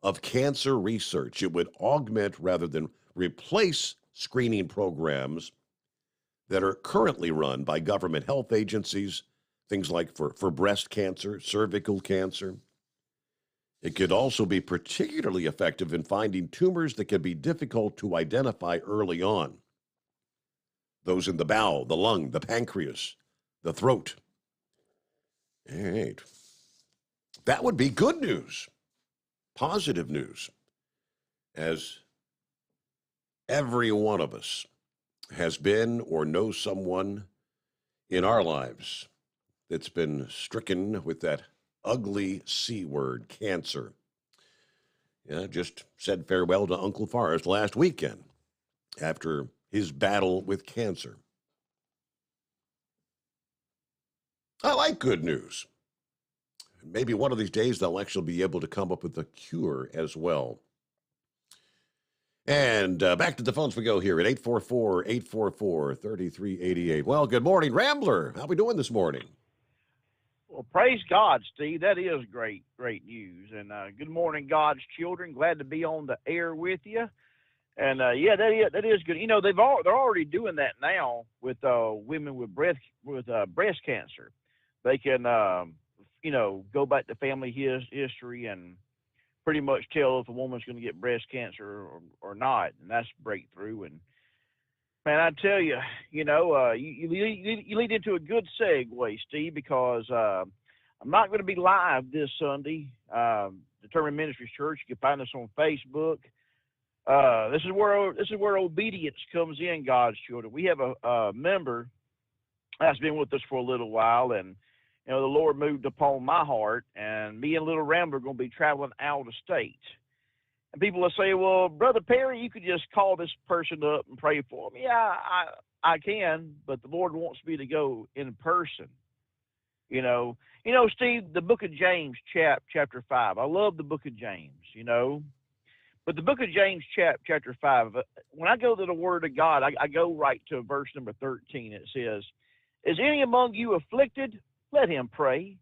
Speaker 3: of cancer research. It would augment rather than replace screening programs that are currently run by government health agencies things like for breast cancer, cervical cancer. It could also be particularly effective in finding tumors that can be difficult to identify early on. Those in the bowel, the lung, the pancreas, the throat. All right. That would be good news, positive news, as every one of us has been or knows someone in our lives that's been stricken with that ugly C word, cancer. Yeah, just said farewell to Uncle Forrest last weekend after his battle with cancer. I like good news. Maybe one of these days they'll actually be able to come up with a cure as well. And back to the phones we go here at 844-844-3388. Well, good morning, Rambler. How we doing this morning?
Speaker 11: Well, praise God, Steve. That is great news. And good morning, God's children. Glad to be on the air with you. And yeah, that is good. You know, they're already doing that now with women with breast cancer. They can go back to family history and pretty much tell if a woman's going to get breast cancer or not, and that's breakthrough. And man, I tell you, you lead into a good segue, Steve, because I'm not going to be live this Sunday. Determined Ministries Church. You can find us on Facebook. This is where obedience comes in, God's children. We have a member that's been with us for a little while, and the Lord moved upon my heart, and me and Little Rambler are going to be traveling out of state. And people will say, well, Brother Perry, you could just call this person up and pray for them. Yeah, I can, but the Lord wants me to go in person. Steve, the book of James, chapter 5. I love the book of James, But the book of James, chapter 5, when I go to the Word of God, I go right to verse number 13. It says, is any among you afflicted? Let him pray.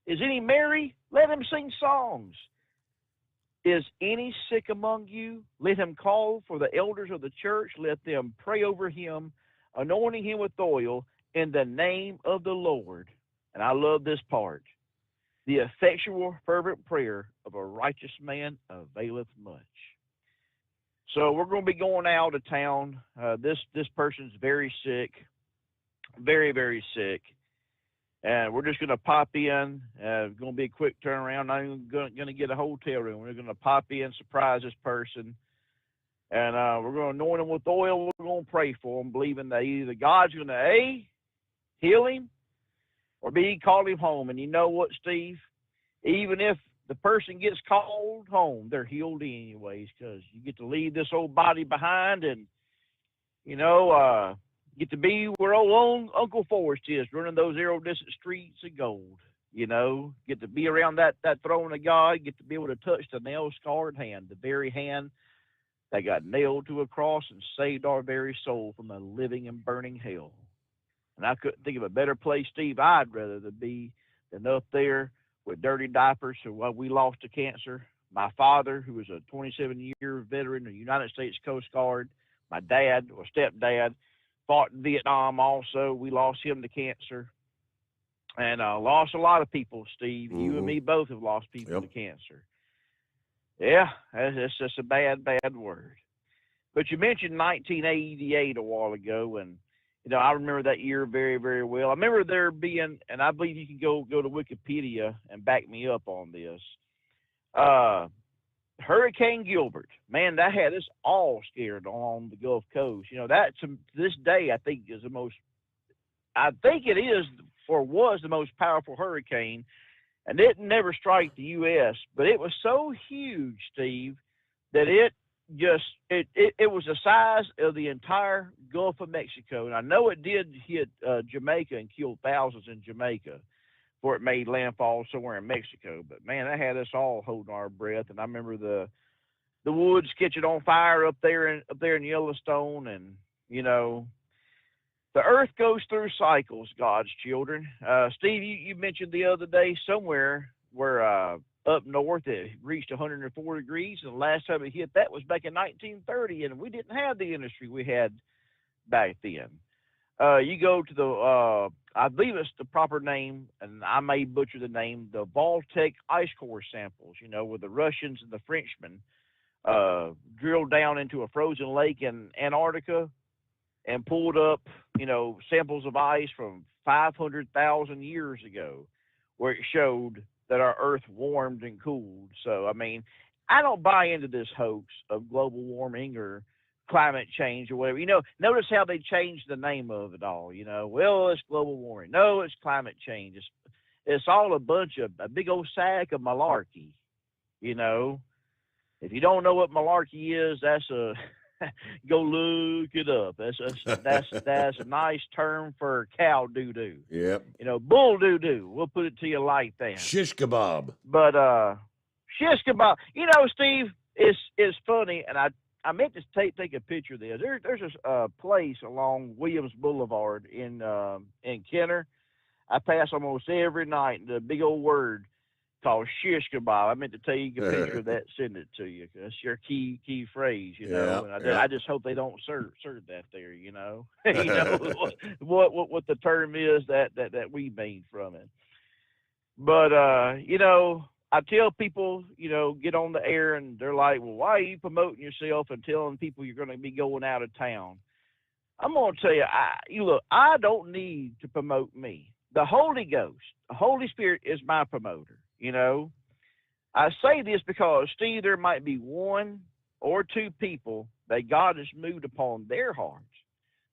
Speaker 11: Is any merry? Let him sing songs. Is any sick among you? Let him call for the elders of the church. Let them pray over him, anointing him with oil in the name of the Lord. And I love this part. The effectual, fervent prayer of a righteous man availeth much. So we're going to be going out of town. This person's very sick, very, very sick. And we're just going to pop in. It's going to be a quick turnaround. Not even going to get a hotel room. We're going to pop in, surprise this person. And we're going to anoint him with oil. We're going to pray for him, believing that either God's going to A, heal him, or B, call him home. And you know what, Steve? Even if the person gets called home, they're healed anyways, because you get to leave this old body behind and, get to be where old Uncle Forrest is, running those arrow-distant streets of gold. Get to be around that throne of God, get to be able to touch the nail-scarred hand, the very hand that got nailed to a cross and saved our very soul from a living and burning hell. And I couldn't think of a better place, Steve, I'd rather be than up there with dirty diapers. So while we lost to cancer, my father, who was a 27-year veteran of the United States Coast Guard, my dad or stepdad, fought in Vietnam also. We lost him to cancer. And lost a lot of people, Steve. Mm-hmm. You and me both have lost people to cancer. Yeah, that's just a bad, bad word. But you mentioned 1988 a while ago, and, I remember that year very, very well. I remember there being, and I believe you can go to Wikipedia and back me up on this, Hurricane Gilbert, man, that had us all scared on the Gulf Coast. That to this day, I think it is or was the most powerful hurricane, and it never struck the U.S., but it was so huge, Steve, that it was the size of the entire Gulf of Mexico. And I know it did hit Jamaica and killed thousands in Jamaica before it made landfall somewhere in Mexico. But man, that had us all holding our breath. And I remember the woods catching on fire up there in Yellowstone. And the earth goes through cycles, God's children. Steve, you mentioned the other day somewhere where up north it reached 104 degrees, and the last time it hit that was back in 1930, and we didn't have the industry we had back then. You go to the I believe it's the proper name, and I may butcher the name, the Voltec ice core samples, where the Russians and the Frenchmen drilled down into a frozen lake in Antarctica and pulled up, samples of ice from 500,000 years ago, where it showed that our Earth warmed and cooled. So, I mean, I don't buy into this hoax of global warming or climate change or whatever. Notice how they changed the name of it all. Well, it's global warming. No, it's climate change. It's all a big old sack of malarkey. If you don't know what malarkey is, that's go look it up. That's a nice term for cow doo doo.
Speaker 3: Yep.
Speaker 11: Bull doo doo. We'll put it to you like that.
Speaker 3: Shish kebab.
Speaker 11: But shish kebab. Steve, it's funny, and I meant to take a picture of this. There's this place along Williams Boulevard in Kenner. I pass almost every night, and the big old word called shish kebab. I meant to take a picture of that, send it to you. That's your key phrase,
Speaker 3: Yeah,
Speaker 11: And I just hope they don't serve that there, what the term is that we mean from it. But I tell people, get on the air, and they're like, well, why are you promoting yourself and telling people you're going to be going out of town? I'm going to tell you, I don't need to promote me. The Holy Ghost, the Holy Spirit is my promoter. I say this because, Steve, there might be one or two people that God has moved upon their hearts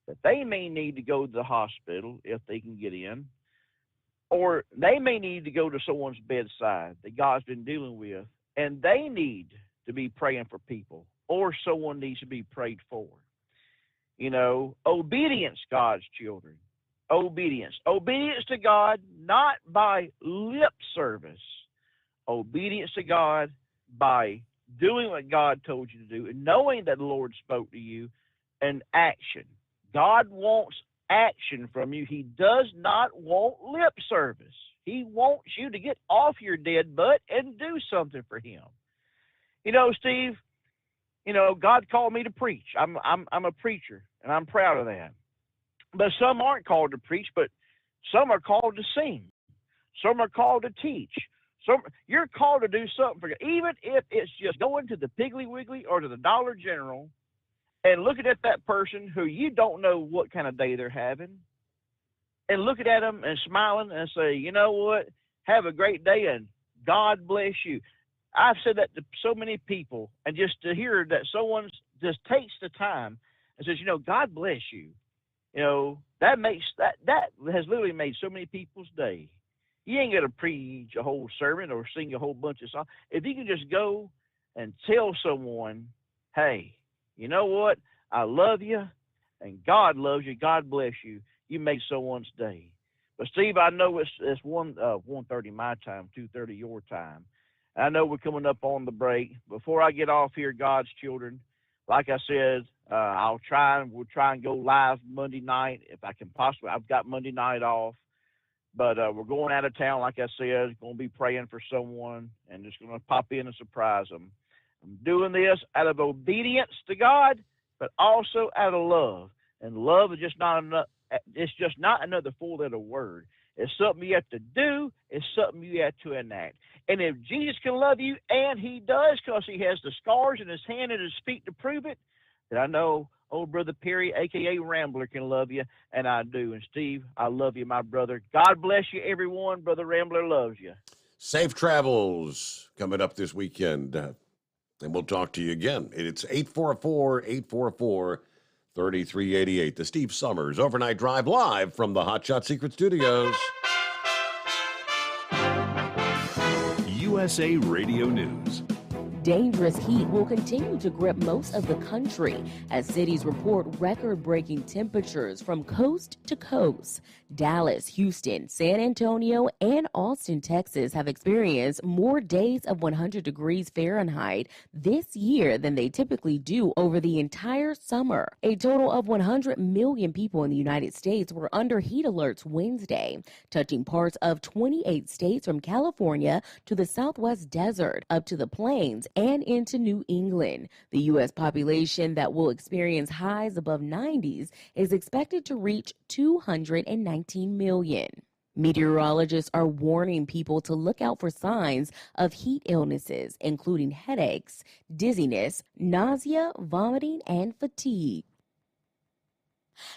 Speaker 11: that they may need to go to the hospital if they can get in, or they may need to go to someone's bedside that God's been dealing with, and they need to be praying for people, or someone needs to be prayed for. Obedience, God's children. Obedience. Obedience to God, not by lip service. Obedience to God by doing what God told you to do and knowing that the Lord spoke to you, and action. God wants action from you. He does not want lip service. He wants you to get off your dead butt and do something for him. Steve, God called me to preach. I'm a preacher, and I'm proud of that. But some aren't called to preach, but some are called to sing. Some are called to teach. You're called to do something for God. Even if it's just going to the Piggly Wiggly or to the Dollar General and looking at that person who you don't know what kind of day they're having, and looking at them and smiling and say, you know what, have a great day and God bless you. I've said that to so many people, and just to hear that someone just takes the time and says, God bless you. That has literally made so many people's day. You ain't got to preach a whole sermon or sing a whole bunch of songs. If you can just go and tell someone, hey, you know what? I love you, and God loves you. God bless you. You make someone's day. But, Steve, I know it's 1:30 my time, 2:30 your time. I know we're coming up on the break. Before I get off here, God's children, like I said, we'll try and go live Monday night if I can possibly. I've got Monday night off. But we're going out of town, like I said, going to be praying for someone and just going to pop in and surprise them. I'm doing this out of obedience to God, but also out of love. And love is just not another four-letter word. It's something you have to do. It's something you have to enact. And if Jesus can love you, and he does because he has the scars in his hand and his feet to prove it, then I know old Brother Perry, a.k.a. Rambler, can love you, and I do. And, Steve, I love you, my brother. God bless you, everyone. Brother Rambler loves you.
Speaker 3: Safe travels coming up this weekend. And we'll talk to you again. It's 844-844-3388. The Steve Sommers Overnight Drive live from the Hot Shot Secret Studios.
Speaker 22: USA Radio News.
Speaker 13: Dangerous heat will continue to grip most of the country as cities report record-breaking temperatures from coast to coast. Dallas, Houston, San Antonio, and Austin, Texas have experienced more days of 100 degrees Fahrenheit this year than they typically do over the entire summer. A total of 100 million people in the United States were under heat alerts Wednesday, touching parts of 28 states from California to the Southwest desert up to the plains and into New England. The U.S. population that will experience highs above 90s is expected to reach 219 million. Meteorologists are warning people to look out for signs of heat illnesses, including headaches, dizziness, nausea, vomiting, and fatigue.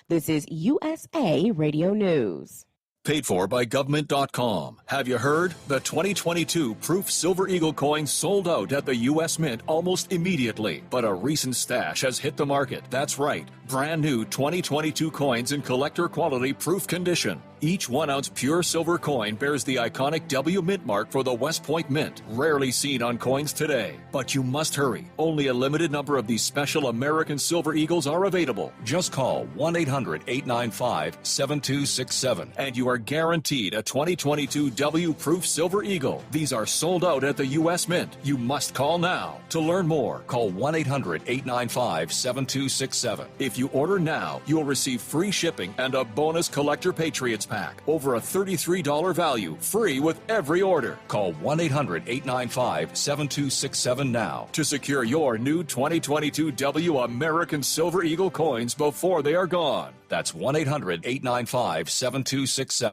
Speaker 13: This is USA Radio News.
Speaker 1: Paid for by government.com. Have you heard? The 2022 Proof Silver Eagle coin sold out at the U.S. Mint almost immediately, but a recent stash has hit the market. That's right. Brand new 2022 coins in collector quality proof condition. Each 1 ounce pure silver coin bears the iconic W Mint mark for the West Point Mint, rarely seen on coins today. But you must hurry. Only a limited number of these special American Silver Eagles are available. Just call 1-800-895-7267 and you are guaranteed a 2022 W Proof Silver Eagle. These are sold out at the U.S. Mint. You must call now. To learn more, call 1-800-895-7267. If you order now, you'll receive free shipping and a bonus Collector Patriots pack. Over a $33 value, free with every order. Call 1-800-895-7267 now to secure your new 2022 W American Silver Eagle coins before they are gone. That's 1-800-895-7267.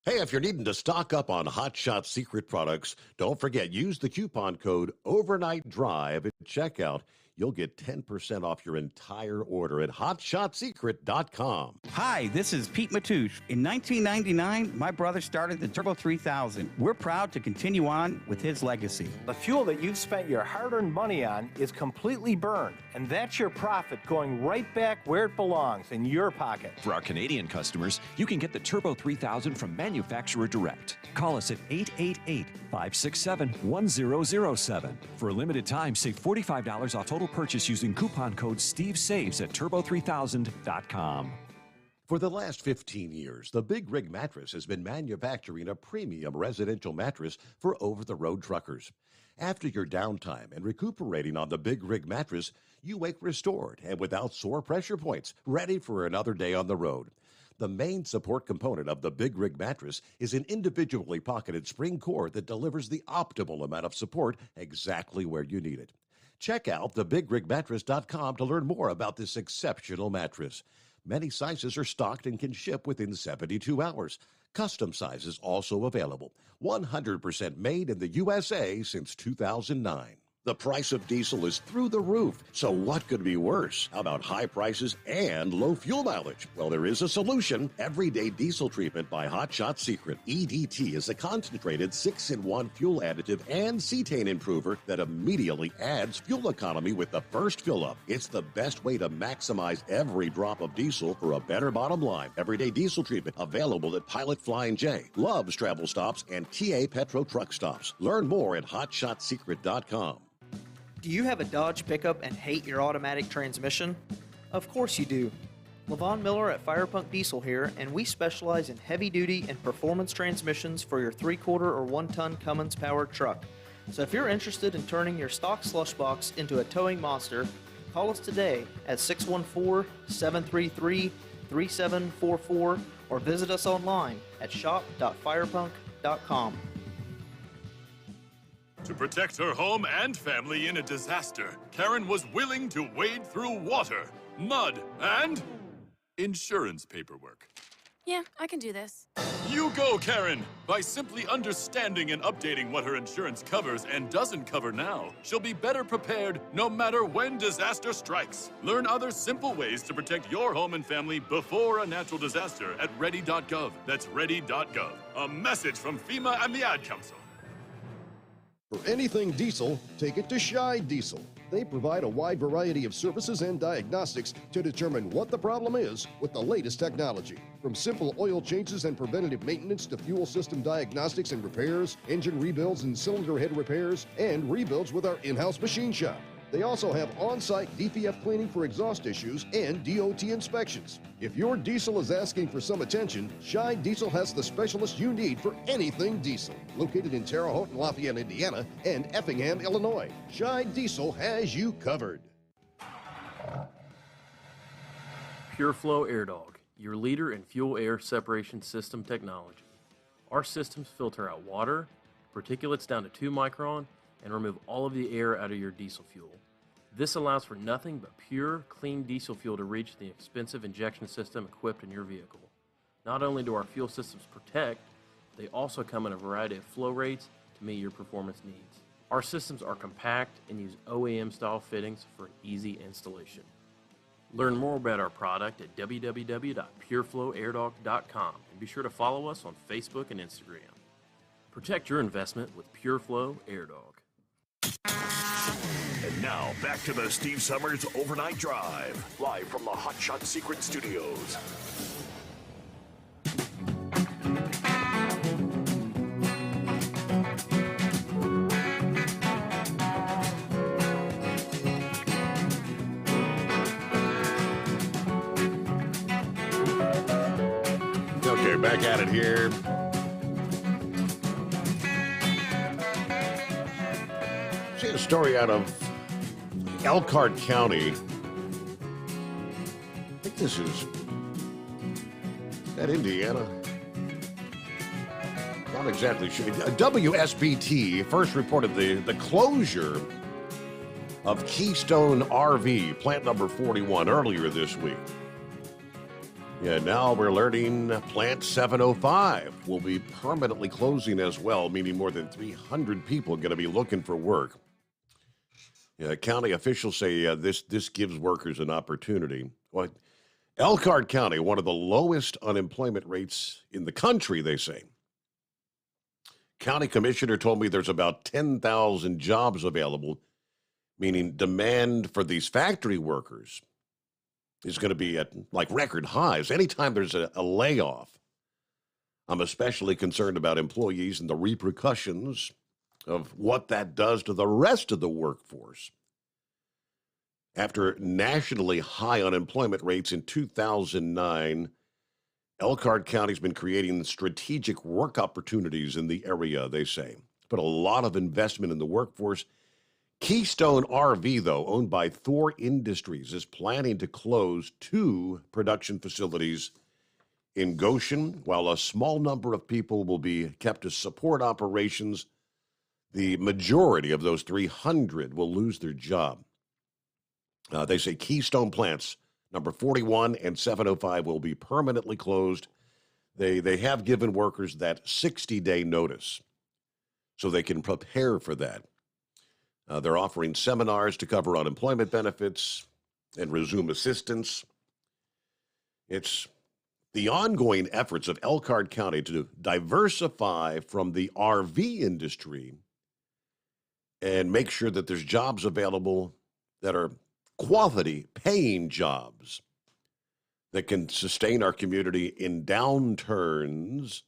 Speaker 3: Hey, if you're needing to stock up on Hot Shot Secret products, don't forget, use the coupon code Overnight Drive at checkout. You'll get 10% off your entire order at hotshotsecret.com.
Speaker 16: Hi, this is Pete Matouche. In 1999, my brother started the Turbo 3000. We're proud to continue on with his legacy.
Speaker 6: The fuel that you've spent your hard-earned money on is completely burned, and that's your profit going right back where it belongs, in your pocket.
Speaker 5: For our Canadian customers, you can get the Turbo 3000 from manufacturer direct. Call us at 888-567-1007. For a limited time, save $45 off total purchase using coupon code SteveSaves at turbo3000.com.
Speaker 3: For the last 15 years, the Big Rig Mattress has been manufacturing a premium residential mattress for over-the-road truckers. After your downtime and recuperating on the Big Rig Mattress, you wake restored and without sore pressure points, ready for another day on the road. The main support component of the Big Rig Mattress is an individually pocketed spring core that delivers the optimal amount of support exactly where you need it. Check out thebigrigmattress.com to learn more about this exceptional mattress. Many sizes are stocked and can ship within 72 hours. Custom sizes also available. 100% made in the USA since 2009. The price of diesel is through the roof, so what could be worse? How about high prices and low fuel mileage? Well, there is a solution. Everyday Diesel Treatment by Hot Shot Secret. EDT is a concentrated 6-in-1 fuel additive and cetane improver that immediately adds fuel economy with the first fill-up. It's the best way to maximize every drop of diesel for a better bottom line. Everyday Diesel Treatment available at Pilot Flying J, Love's Travel Stops, and TA Petro Truck Stops. Learn more at hotshotsecret.com.
Speaker 7: Do you have a Dodge pickup and hate your automatic transmission? Of course you do. Levon Miller at Firepunk Diesel here, and we specialize in heavy-duty and performance transmissions for your 3-quarter or 1-ton Cummins-powered truck. So if you're interested in turning your stock slush box into a towing monster, call us today at 614-733-3744 or visit us online at shop.firepunk.com.
Speaker 25: To protect her home and family in a disaster, Karen was willing to wade through water, mud, and insurance paperwork.
Speaker 17: Yeah, I can do this.
Speaker 25: You go, Karen! By simply understanding and updating what her insurance covers and doesn't cover now, she'll be better prepared no matter when disaster strikes. Learn other simple ways to protect your home and family before a natural disaster at ready.gov. That's ready.gov. A message from FEMA and the Ad Council.
Speaker 2: For anything diesel, take it to Shy Diesel. They provide a wide variety of services and diagnostics to determine what the problem is with the latest technology. From simple oil changes and preventative maintenance to fuel system diagnostics and repairs, engine rebuilds and cylinder head repairs, and rebuilds with our in-house machine shop. They also have on-site DPF cleaning for exhaust issues and DOT inspections. If your diesel is asking for some attention, Shy Diesel has the specialist you need for anything diesel. Located in Terre Haute and Lafayette, Indiana, and Effingham, Illinois, Shy Diesel has you covered.
Speaker 19: PureFlow Air Dog, your leader in fuel air separation system technology. Our systems filter out water, particulates down to 2 micron, and remove all of the air out of your diesel fuel. This allows for nothing but pure, clean diesel fuel to reach the expensive injection system equipped in your vehicle. Not only do our fuel systems protect, they also come in a variety of flow rates to meet your performance needs. Our systems are compact and use OEM-style fittings for an easy installation. Learn more about our product at www.pureflowairDog.com and be sure to follow us on Facebook and Instagram. Protect your investment with PureFlow Air Dog.
Speaker 4: And now, back to the Steve Summers Overnight Drive, live from the Hot Shot Secret Studios.
Speaker 3: Okay, back at it here. See a story out of Elkhart County. I think this is that Indiana. Not exactly sure. WSBT first reported the closure of Keystone RV, plant number 41, earlier this week. Yeah, now we're learning Plant 705 will be permanently closing as well, meaning more than 300 people are going to be looking for work. Yeah, county officials say this gives workers an opportunity. Well, Elkhart County, one of the lowest unemployment rates in the country, they say. County commissioner told me there's about 10,000 jobs available, meaning demand for these factory workers is going to be at like record highs. Anytime there's a layoff, I'm especially concerned about employees and the repercussions of what that does to the rest of the workforce. After nationally high unemployment rates in 2009, Elkhart County's been creating strategic work opportunities in the area, they say. Put a lot of investment in the workforce. Keystone RV, though, owned by Thor Industries, is planning to close 2 production facilities in Goshen, while a small number of people will be kept to support operations. The majority of those 300 will lose their job. They say Keystone plants number 41 and 705 will be permanently closed. They have given workers that 60-day notice so they can prepare for that. They're offering seminars to cover unemployment benefits and resume assistance. It's the ongoing efforts of Elkhart County to diversify from the RV industry and make sure that there's jobs available that are quality paying jobs that can sustain our community in downturns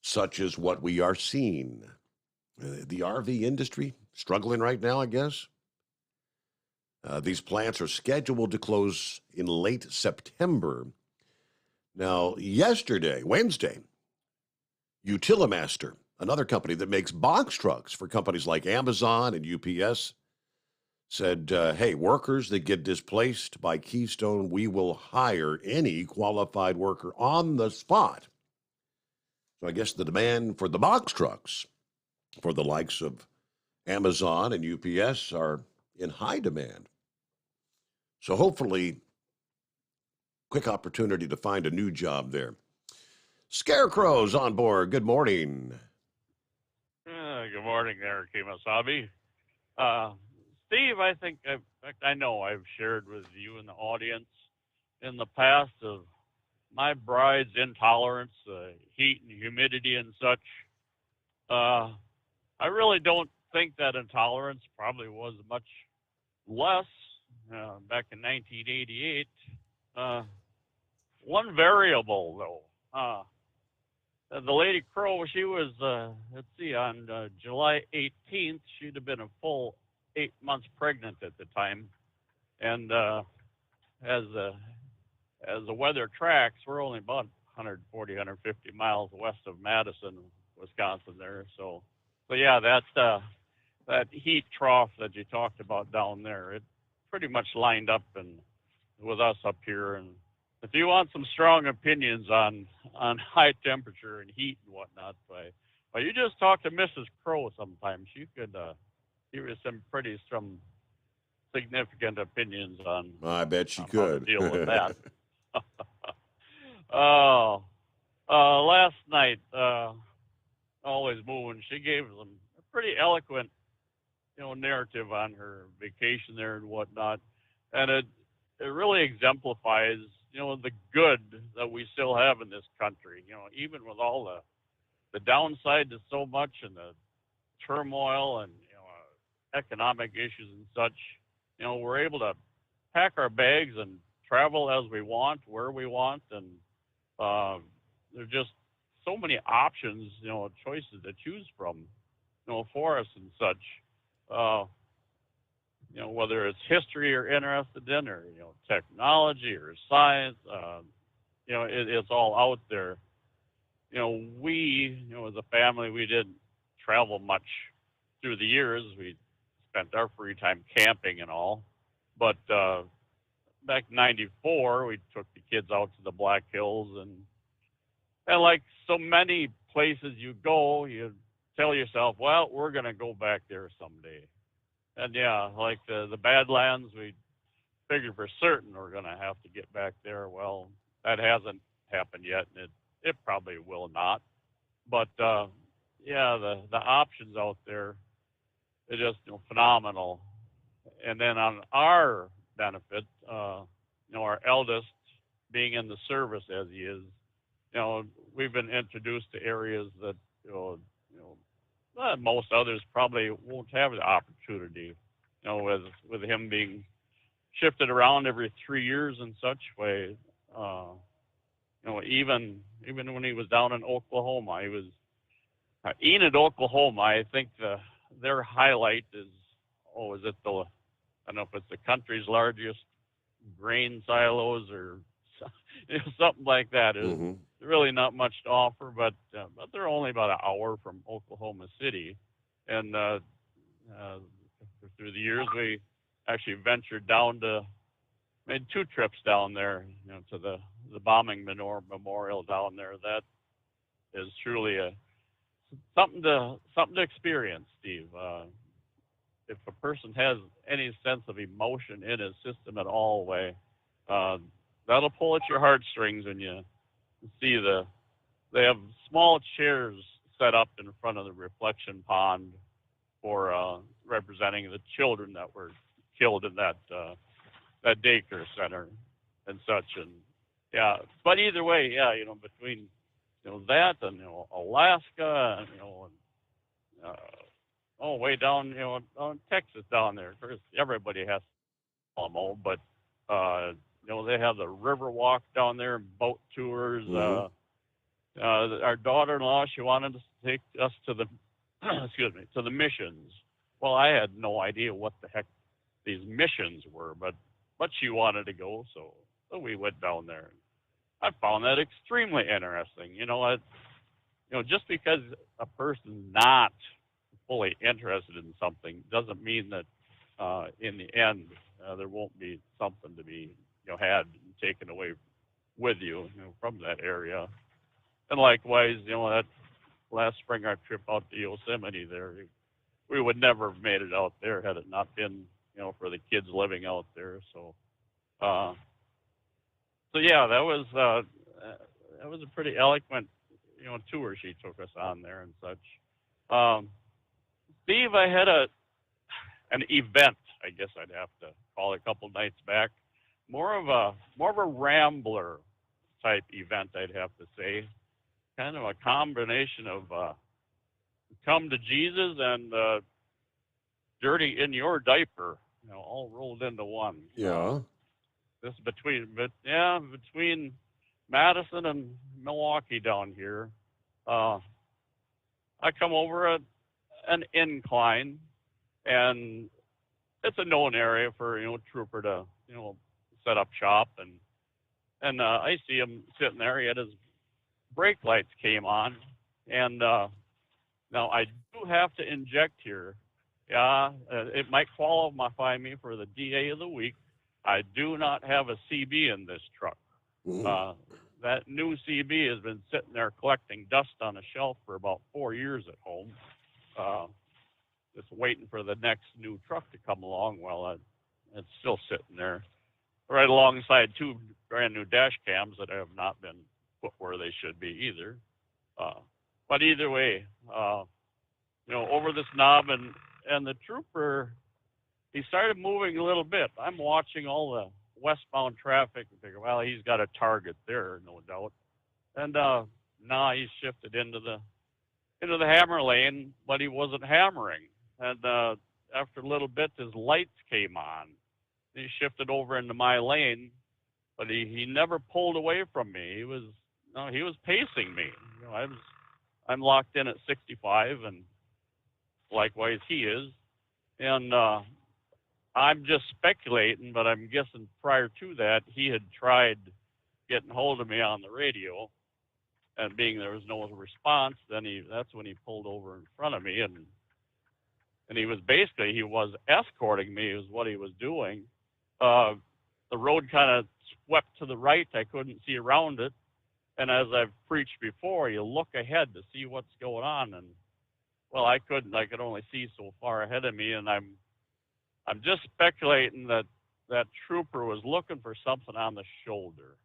Speaker 3: such as what we are seeing. The RV industry struggling right now, I guess. These plants are scheduled to close in late September. Now, Wednesday, Utilimaster, another company that makes box trucks for companies like Amazon and UPS, said, hey, workers that get displaced by Keystone, we will hire any qualified worker on the spot. So I guess the demand for the box trucks for the likes of Amazon and UPS are in high demand. So hopefully, quick opportunity to find a new job there. Scarecrow's on board. Good morning.
Speaker 9: Good morning there, Kemosabe. Steve, I think, I know I've shared with you and the audience in the past of my bride's intolerance, heat and humidity and such. I really don't think that intolerance probably was much less back in 1988. One variable, though. The Lady Crow, she was, on July 18th, she'd have been a full 8 months pregnant at the time. And as the weather tracks, we're only about 140, 150 miles west of Madison, Wisconsin there. So yeah, that heat trough that you talked about down there, it pretty much lined up with us up here. And if you want some strong opinions on high temperature and heat and whatnot, but you just talk to Mrs. Crow sometime. She could some significant opinions on.
Speaker 3: I bet she
Speaker 9: on
Speaker 3: could
Speaker 9: how to deal with that. Oh, last night, always moving. She gave them a pretty eloquent, narrative on her vacation there and whatnot, and it really exemplifies, the good that we still have in this country. Even with all the downside to so much and the turmoil and economic issues and such, we're able to pack our bags and travel as we want, where we want, and there's just so many options, choices to choose from, for us and such. Whether it's history you're interested in, or technology or science, it's all out there. We, as a family, we didn't travel much through the years. We spent our free time camping and all, but back in '94, we took the kids out to the Black Hills, and like so many places you go, you tell yourself, well, we're going to go back there someday. And yeah, like the Badlands, we figured for certain we're going to have to get back there. Well, that hasn't happened yet, and it probably will not. But yeah, the options out there are just phenomenal. And then on our benefit, our eldest being in the service as he is, we've been introduced to areas that most others probably won't have the opportunity. With him being shifted around every 3 years and such way. Even when he was down in Oklahoma, he was Enid, Oklahoma. I think their highlight is it I don't know if it's the country's largest grain silos or something like that. There's really not much to offer, but they're only about an hour from Oklahoma City, and through the years we actually ventured down made 2 trips down there, to the bombing memorial down there. That is truly something to experience, Steve. If a person has any sense of emotion in his system at all, that'll pull at your heartstrings when you see they have small chairs set up in front of the reflection pond for representing the children that were killed in that daycare center and such. And yeah, but either way, yeah, between that and Alaska, and way down, Texas down there. Of course, everybody has Alamo, but they have the river walk down there, boat tours. Our daughter-in-law, she wanted to take us to the to the missions. Well, I had no idea what the heck these missions were, but she wanted to go, so we went down there. I found that extremely interesting. Just because a person's not fully interested in something doesn't mean that in the end there won't be something to be had and taken away with you, from that area. And likewise, that last spring our trip out to Yosemite there, we would never have made it out there had it not been for the kids living out there. So yeah, that was a pretty eloquent tour she took us on there and such. Steve, I had an event, I guess I'd have to call it, a couple nights back. More of a rambler type event, I'd have to say. Kind of a combination of come to Jesus and dirty in your diaper, all rolled into one.
Speaker 3: Yeah.
Speaker 9: This between Madison and Milwaukee down here. I come over an incline, and it's a known area for trooper to set up shop, and I see him sitting there. He had his brake lights came on, and now I do have to inject here. Yeah, it might qualify me for the DA of the week. I do not have a CB in this truck. That new CB has been sitting there collecting dust on a shelf for about 4 years at home. just waiting for the next new truck to come along. Well, it's still sitting there right alongside two brand new dash cams that have not been put where they should be either. But either way, over this knob, and the trooper, he started moving a little bit. I'm watching all the westbound traffic and figure, well, he's got a target there, no doubt. And now he's shifted into the hammer lane, but he wasn't hammering. And after a little bit, his lights came on. He shifted over into my lane, but he never pulled away from me. He was pacing me. I'm locked in at 65, and likewise he is. And I'm just speculating, but I'm guessing prior to that, he had tried getting hold of me on the radio, and being there was no response, that's when he pulled over in front of me, and he was escorting me is what he was doing. The road kind of swept to the right. I couldn't see around it. And as I've preached before, you look ahead to see what's going on. And, well, I couldn't. I could only see so far ahead of me. And I'm just speculating that trooper was looking for something on the shoulder.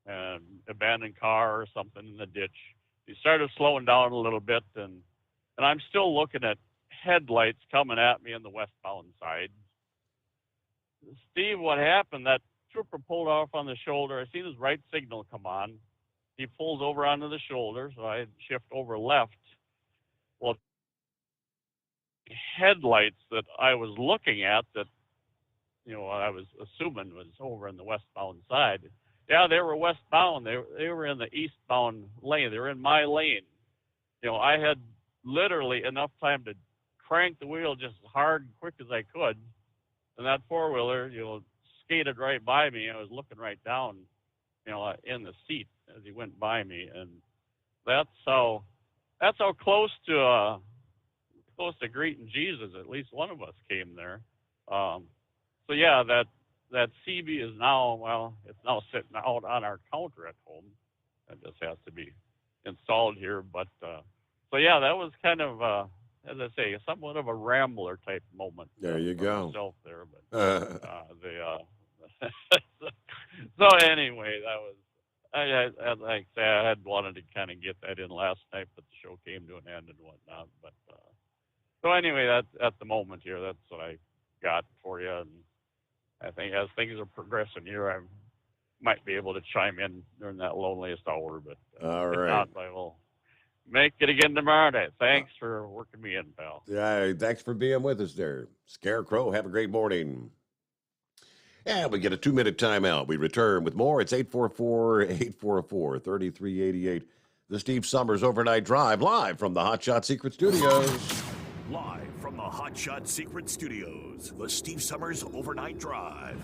Speaker 9: An abandoned car or something in the ditch. He started slowing down a little bit. And I'm still looking at headlights coming at me on the westbound side. Steve, what happened, that trooper pulled off on the shoulder. I seen his right signal come on. He pulls over onto the shoulder, so I shift over left. Well, headlights that I was looking at that, I was assuming was over in the westbound side. Yeah, they were westbound. They were in the eastbound lane. They were in my lane. I had literally enough time to crank the wheel just as hard and quick as I could. And that four-wheeler, skated right by me. I was looking right down, in the seat as he went by me, and that's how close to greeting Jesus. At least one of us came there. So yeah, that CB is now it's now sitting out on our counter at home. It just has to be installed here. But so yeah, that was kind of as I say, somewhat of a rambler type moment.
Speaker 3: There you go.
Speaker 9: Myself there, but so anyway, that was like I say, I had wanted to kind of get that in last night, but the show came to an end and whatnot. But so anyway, that's at the moment here. That's what I got for you, and I think as things are progressing here, I might be able to chime in during that loneliest hour. But
Speaker 3: all right,
Speaker 9: if not, I will make it again tomorrow night. Thanks for working me in, pal.
Speaker 3: Yeah, thanks for being with us there. Scarecrow, have a great morning. And we get a 2-minute timeout. We return with more. It's 844-844-3388. The Steve Sommers Overnight Drive, live from the Hot Shot Secret Studios.
Speaker 4: Live from the Hot Shot Secret Studios, the Steve Sommers Overnight Drive.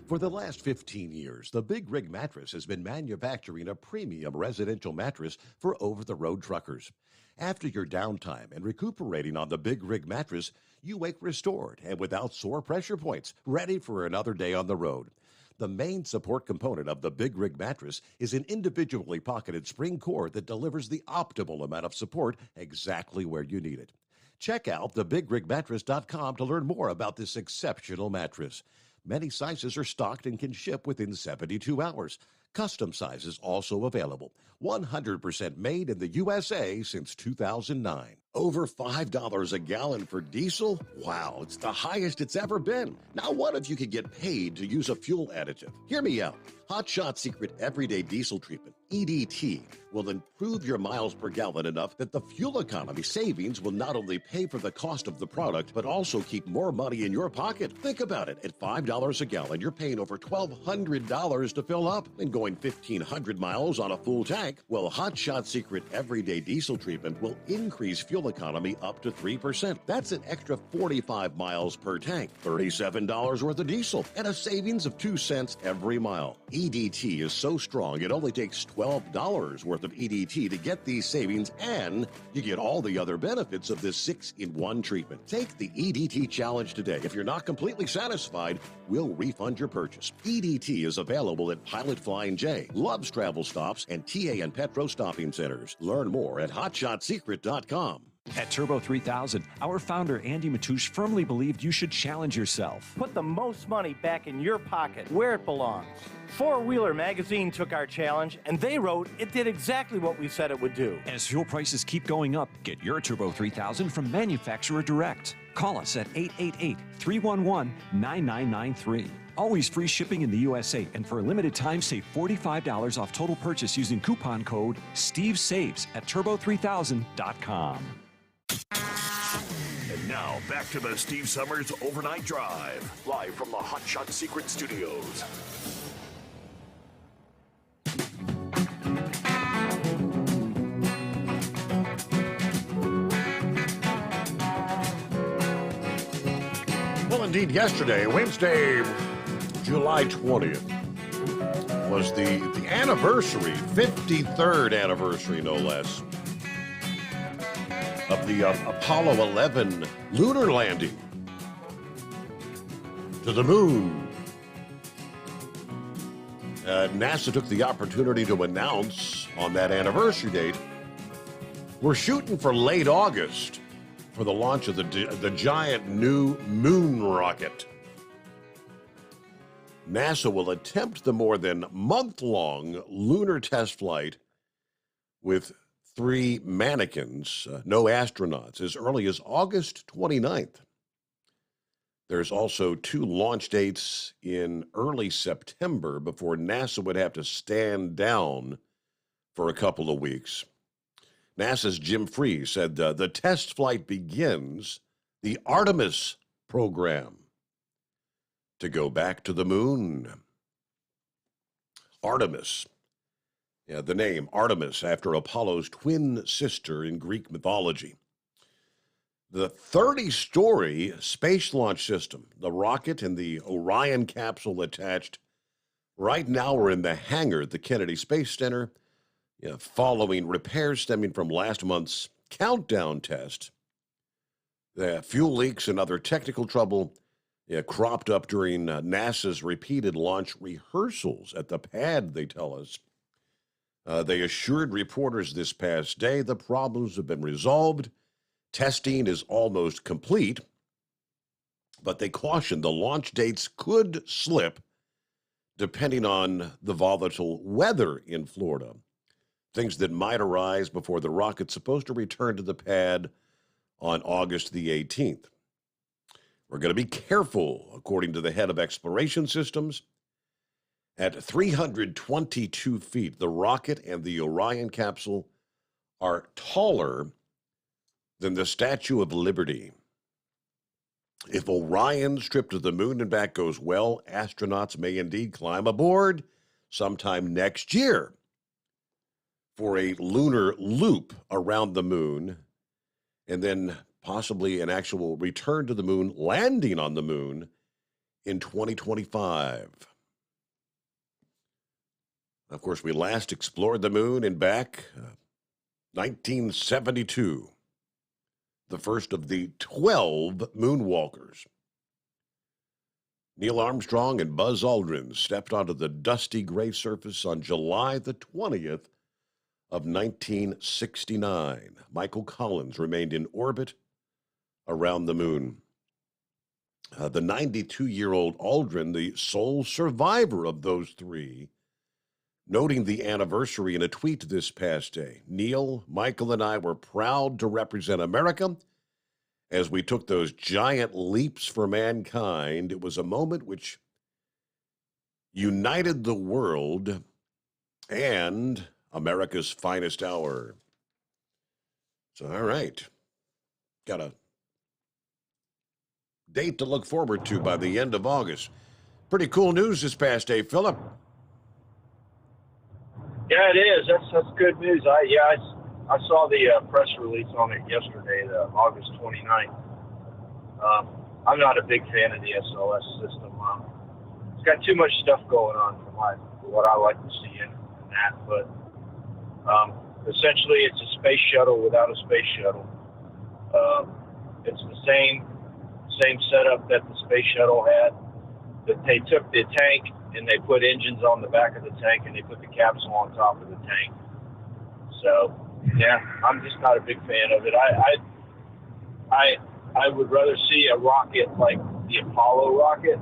Speaker 2: For the last 15 years, the Big Rig Mattress has been manufacturing a premium residential mattress for over-the-road truckers. After your downtime and recuperating on the Big Rig Mattress, you wake restored and without sore pressure points, ready for another day on the road. The main support component of the Big Rig Mattress is an individually pocketed spring cord that delivers the optimal amount of support exactly where you need it. Check out thebigrigmattress.com to learn more about this exceptional mattress. Many sizes are stocked and can ship within 72 hours. Custom sizes also available. 100% made in the USA since 2009. Over $5 a gallon for diesel? Wow, it's the highest it's ever been. Now what if you could get paid to use a fuel additive? Hear me out. Hot Shot Secret Everyday Diesel Treatment, EDT, will improve your miles per gallon enough that the fuel economy savings will not only pay for the cost of the product, but also keep more money in your pocket. Think about it. At $5 a gallon, you're paying over $1,200 to fill up and going 1,500 miles on a full tank. Well, Hot Shot Secret Everyday Diesel Treatment will increase fuel economy up to 3%. That's an extra 45 miles per tank, $37 worth of diesel, and a savings of 2 cents every mile. EDT is so strong, it only takes $12 worth of EDT to get these savings, and you get all the other benefits of this 6-in-1 treatment. Take the EDT challenge today. If you're not completely satisfied, we'll refund your purchase. EDT is available at Pilot Flying J, Love's Travel Stops, and TA and Petro Stopping Centers. Learn more at hotshotsecret.com.
Speaker 5: At Turbo 3000, our founder Andy Matoush firmly believed you should challenge yourself.
Speaker 6: Put the most money back in your pocket, where it belongs. Four Wheeler Magazine took our challenge, and they wrote it did exactly what we said it would do.
Speaker 5: As fuel prices keep going up, get your Turbo 3000 from manufacturer direct. Call us at 888-311-9993. Always free shipping in the USA, and for a limited time, save $45 off total purchase using coupon code STEVESAVES at turbo3000.com.
Speaker 4: And now, back to the Steve Summers Overnight Drive, live from the Hot Shot Secret Studios.
Speaker 3: Well, indeed, yesterday, Wednesday, July 20th, was the anniversary, 53rd anniversary, no less, of the Apollo 11 lunar landing to the moon. NASA took the opportunity to announce on that anniversary date, we're shooting for late August for the launch of the giant new moon rocket. NASA will attempt the more than month-long lunar test flight with 3 mannequins, no astronauts, as early as August 29th. There's also 2 launch dates in early September before NASA would have to stand down for a couple of weeks. NASA's Jim Freeze said the test flight begins the Artemis program to go back to the moon. Artemis. Yeah, the name Artemis after Apollo's twin sister in Greek mythology. The 30-story space launch system, the rocket and the Orion capsule attached, right now are in the hangar at the Kennedy Space Center, following repairs stemming from last month's countdown test. The fuel leaks and other technical trouble cropped up during NASA's repeated launch rehearsals at the pad, they tell us. They assured reporters this past day the problems have been resolved. Testing is almost complete, but they cautioned the launch dates could slip depending on the volatile weather in Florida. Things that might arise before the rocket's supposed to return to the pad on August the 18th. We're going to be careful, according to the head of Exploration Systems. At 322 feet, the rocket and the Orion capsule are taller than the Statue of Liberty. If Orion's trip to the moon and back goes well, astronauts may indeed climb aboard sometime next year for a lunar loop around the moon, and then possibly an actual return to the moon, landing on the moon in 2025. Of course, we last explored the moon and back 1972, the first of the 12 moonwalkers. Neil Armstrong and Buzz Aldrin stepped onto the dusty gray surface on July the 20th of 1969. Michael Collins remained in orbit around the moon. The 92-year-old Aldrin, the sole survivor of those 3, noting the anniversary in a tweet this past day. Neil, Michael, and I were proud to represent America as we took those giant leaps for mankind. It was a moment which united the world and America's finest hour. So, all right. Got a date to look forward to by the end of August. Pretty cool news this past day, Philip.
Speaker 11: Yeah, it is. That's good news. I saw the press release on it yesterday, the August 29th. I'm not a big fan of the SLS system. It's got too much stuff going on for what I like to see in that. But essentially, it's a space shuttle without a space shuttle. It's the same setup that the space shuttle had. That they took the tank and they put engines on the back of the tank and they put the capsule on top of the tank. So, yeah, I'm just not a big fan of it.
Speaker 10: I would rather see a rocket like the Apollo rocket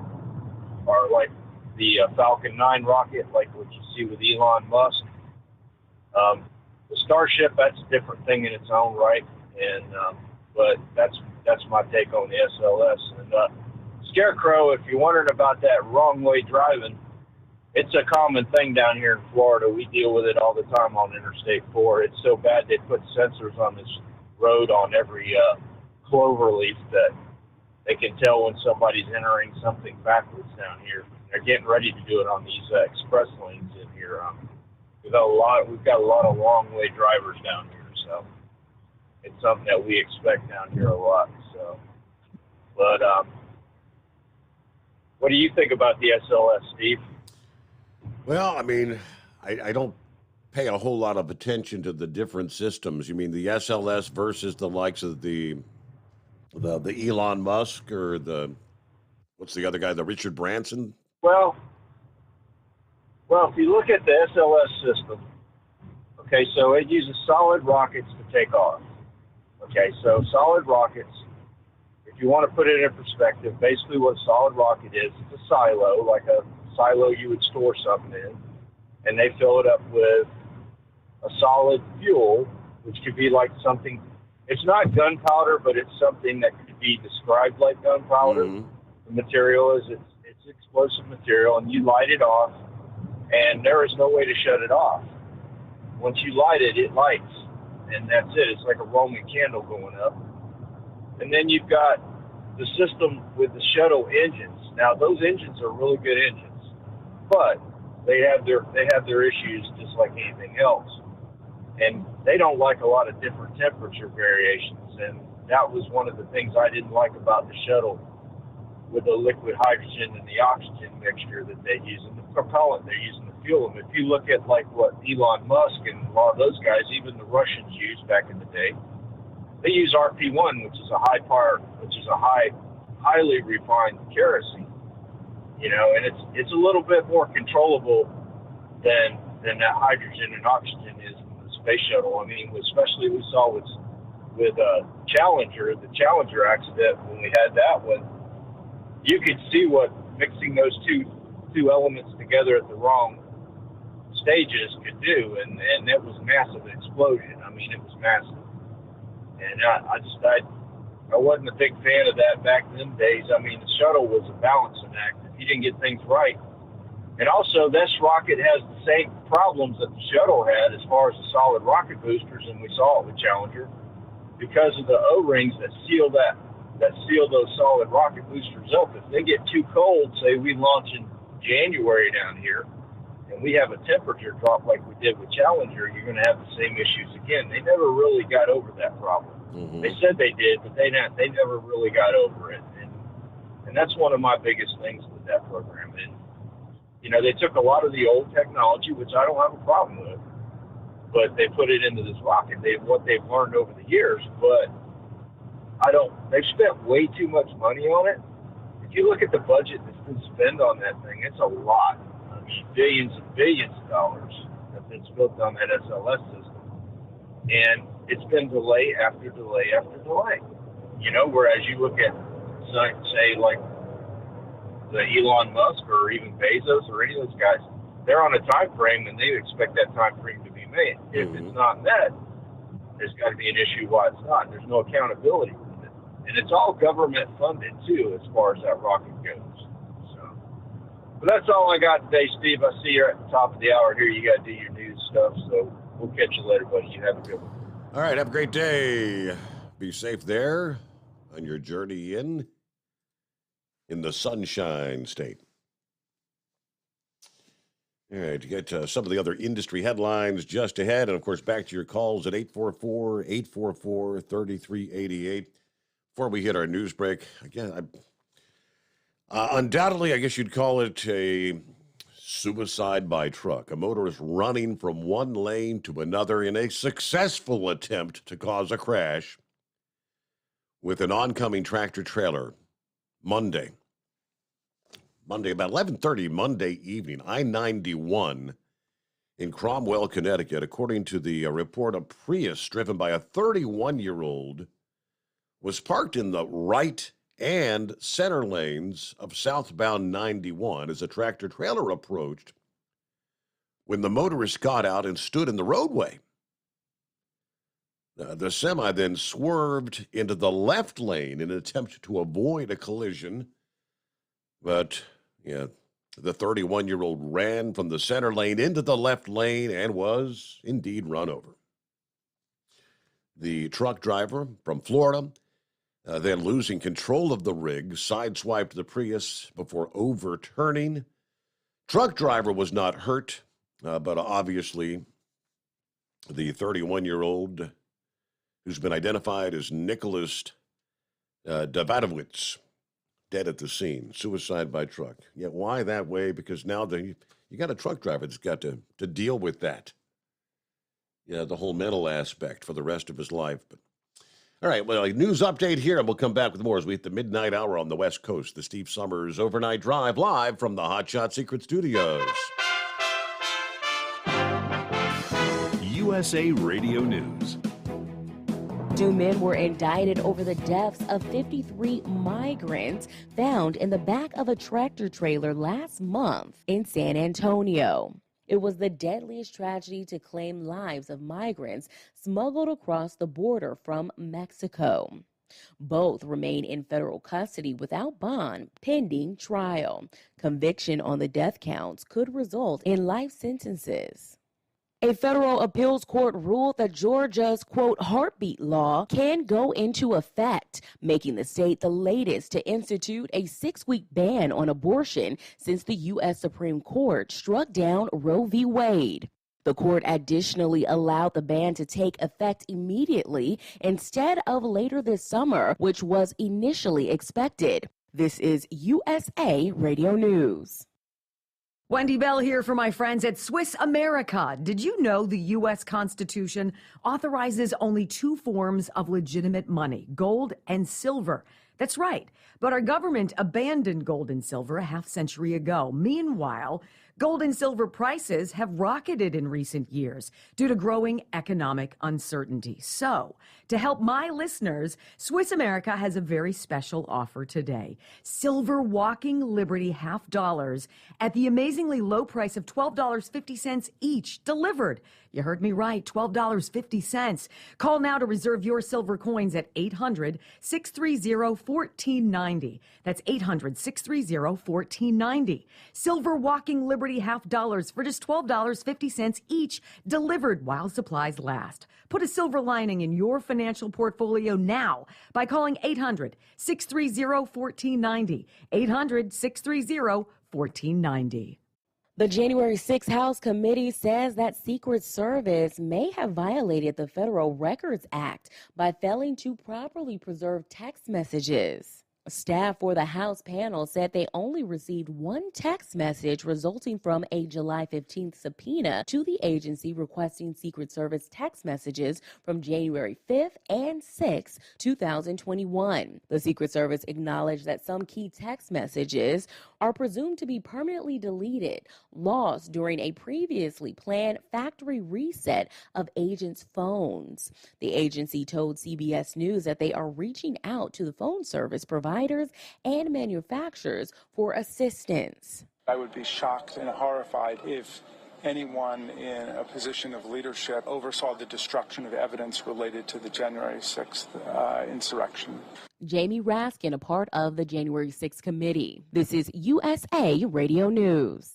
Speaker 10: or like the Falcon 9 rocket, like what you see with Elon Musk. The Starship, that's a different thing in its own right, and but that's my take on the SLS. And Scarecrow, if you're wondering about that wrong way driving, it's a common thing down here in Florida. We deal with it all the time on Interstate 4. It's so bad they put sensors on this road on every clover leaf that they can tell when somebody's entering something backwards down here. They're getting ready to do it on these express lanes in here. We've got a lot of long way drivers down here, so it's something that we expect down here a lot. So, but what do you think about the SLS, Steve?
Speaker 3: Well, I mean, I don't pay a whole lot of attention to the different systems. You mean the SLS versus the likes of the Elon Musk or what's the other guy, the Richard Branson?
Speaker 10: Well, if you look at the SLS system, okay, so it uses solid rockets to take off. Okay, so solid rockets, if you want to put it in perspective, basically what a solid rocket is, it's a silo, like a silo you would store something in, and they fill it up with a solid fuel, which could be like something, it's not gunpowder, but it's something that could be described like gunpowder. Mm-hmm. The material is, it's explosive material, and you light it off, and there is no way to shut it off. Once you light it, it lights, and that's it. It's like a Roman candle going up. And then you've got the system with the shuttle engines. Now, those engines are really good engines, but they have their issues just like anything else. And they don't like a lot of different temperature variations, and that was one of the things I didn't like about the shuttle with the liquid hydrogen and the oxygen mixture that they use, and the propellant they're using to fuel them. If you look at like what Elon Musk and a lot of those guys, even the Russians used back in the day, they use RP1, which is a highly refined kerosene, and it's a little bit more controllable than that hydrogen and oxygen is in the space shuttle. I mean, especially we saw with Challenger, the Challenger accident when we had that one. You could see what mixing those two elements together at the wrong stages could do, and it was massive explosion. I mean, it was massive. And I wasn't a big fan of that back in them days. I mean, the shuttle was a balancing act. If you didn't get things right. And also, this rocket has the same problems that the shuttle had as far as the solid rocket boosters, and we saw it with Challenger, because of the O-rings that seal those solid rocket boosters up. If they get too cold, say we launch in January down here, and we have a temperature drop like we did with Challenger, you're going to have the same issues again. They never really got over that problem. Mm-hmm. They said they did, but they never really got over it. And that's one of my biggest things with that program. And, they took a lot of the old technology, which I don't have a problem with, but they put it into this rocket. What they've learned over the years, but they've spent way too much money on it. If you look at the budget that's been spent on that thing, it's a lot. I mean, billions and billions of dollars have been spent on that SLS system. And it's been delay after delay after delay. Whereas you look at, say, like the Elon Musk or even Bezos or any of those guys, they're on a time frame and they expect that time frame to be made. If it's not met, there's got to be an issue why it's not. There's no accountability with it. And it's all government funded, too, as far as that rocket goes. So, but that's all I got today, Steve. I see you're at the top of the hour here. You got to do your news stuff, so we'll catch you later, buddy. You have a good one.
Speaker 3: All right, have a great day. Be safe there on your journey in the Sunshine State. All right, to get some of the other industry headlines just ahead, and of course, back to your calls at 844-844-3388. Before we hit our news break, again, undoubtedly, I guess you'd call it a suicide by truck. A motorist running from one lane to another in a successful attempt to cause a crash with an oncoming tractor trailer Monday, about 11:30 Monday evening, I-91 in Cromwell, Connecticut. According to the report, a Prius driven by a 31-year-old was parked in the right and center lanes of southbound 91 as a tractor-trailer approached when the motorist got out and stood in the roadway. The semi then swerved into the left lane in an attempt to avoid a collision, but the 31-year-old ran from the center lane into the left lane and was indeed run over. The truck driver from Florida, then losing control of the rig, sideswiped the Prius before overturning. Truck driver was not hurt, but obviously the 31-year-old, who's been identified as Nicholas Davadowicz, dead at the scene, suicide by truck. Yeah, why that way? Because now you got a truck driver that's got to deal with that. Yeah, the whole mental aspect for the rest of his life. But all right, well, a news update here, and we'll come back with more as we hit the midnight hour on the West Coast. The Steve Sommers Overnight Drive, live from the Hot Shot Secret Studios.
Speaker 22: USA Radio News.
Speaker 13: 2 men were indicted over the deaths of 53 migrants found in the back of a tractor trailer last month in San Antonio. It was the deadliest tragedy to claim lives of migrants smuggled across the border from Mexico. Both remain in federal custody without bond pending trial. Conviction on the death counts could result in life sentences. A federal appeals court ruled that Georgia's, quote, heartbeat law can go into effect, making the state the latest to institute a 6-week ban on abortion since the U.S. Supreme Court struck down Roe v. Wade. The court additionally allowed the ban to take effect immediately instead of later this summer, which was initially expected. This is USA Radio News.
Speaker 12: Wendy Bell here for my friends at Swiss America. Did you know the U.S. Constitution authorizes only 2 forms of legitimate money, gold and silver? That's right. But our government abandoned gold and silver a half-century ago. Meanwhile, gold and silver prices have rocketed in recent years due to growing economic uncertainty. So, to help my listeners, Swiss America has a very special offer today. Silver Walking Liberty $half at the amazingly low price of $12.50 each, delivered. You heard me right, $12.50. Call now to reserve your silver coins at 800-630-1490. That's 800-630-1490. Silver Walking Liberty $half for just $12.50 each, delivered while supplies last. Put a silver lining in your financial portfolio now by calling 800-630-1490. 800-630-1490.
Speaker 13: The January 6th House Committee says that Secret Service may have violated the Federal Records Act by failing to properly preserve text messages. Staff for the House panel said they only received 1 text message resulting from a July 15th subpoena to the agency requesting Secret Service text messages from January 5th and 6th, 2021. The Secret Service acknowledged that some key text messages are presumed to be permanently deleted, lost during a previously planned factory reset of agents' phones. The agency told CBS News that they are reaching out to the phone service providers and manufacturers for assistance.
Speaker 14: I would be shocked and horrified if anyone in a position of leadership oversaw the destruction of evidence related to the January 6th insurrection.
Speaker 13: Jamie Raskin, a part of the January 6th committee. This is USA Radio News.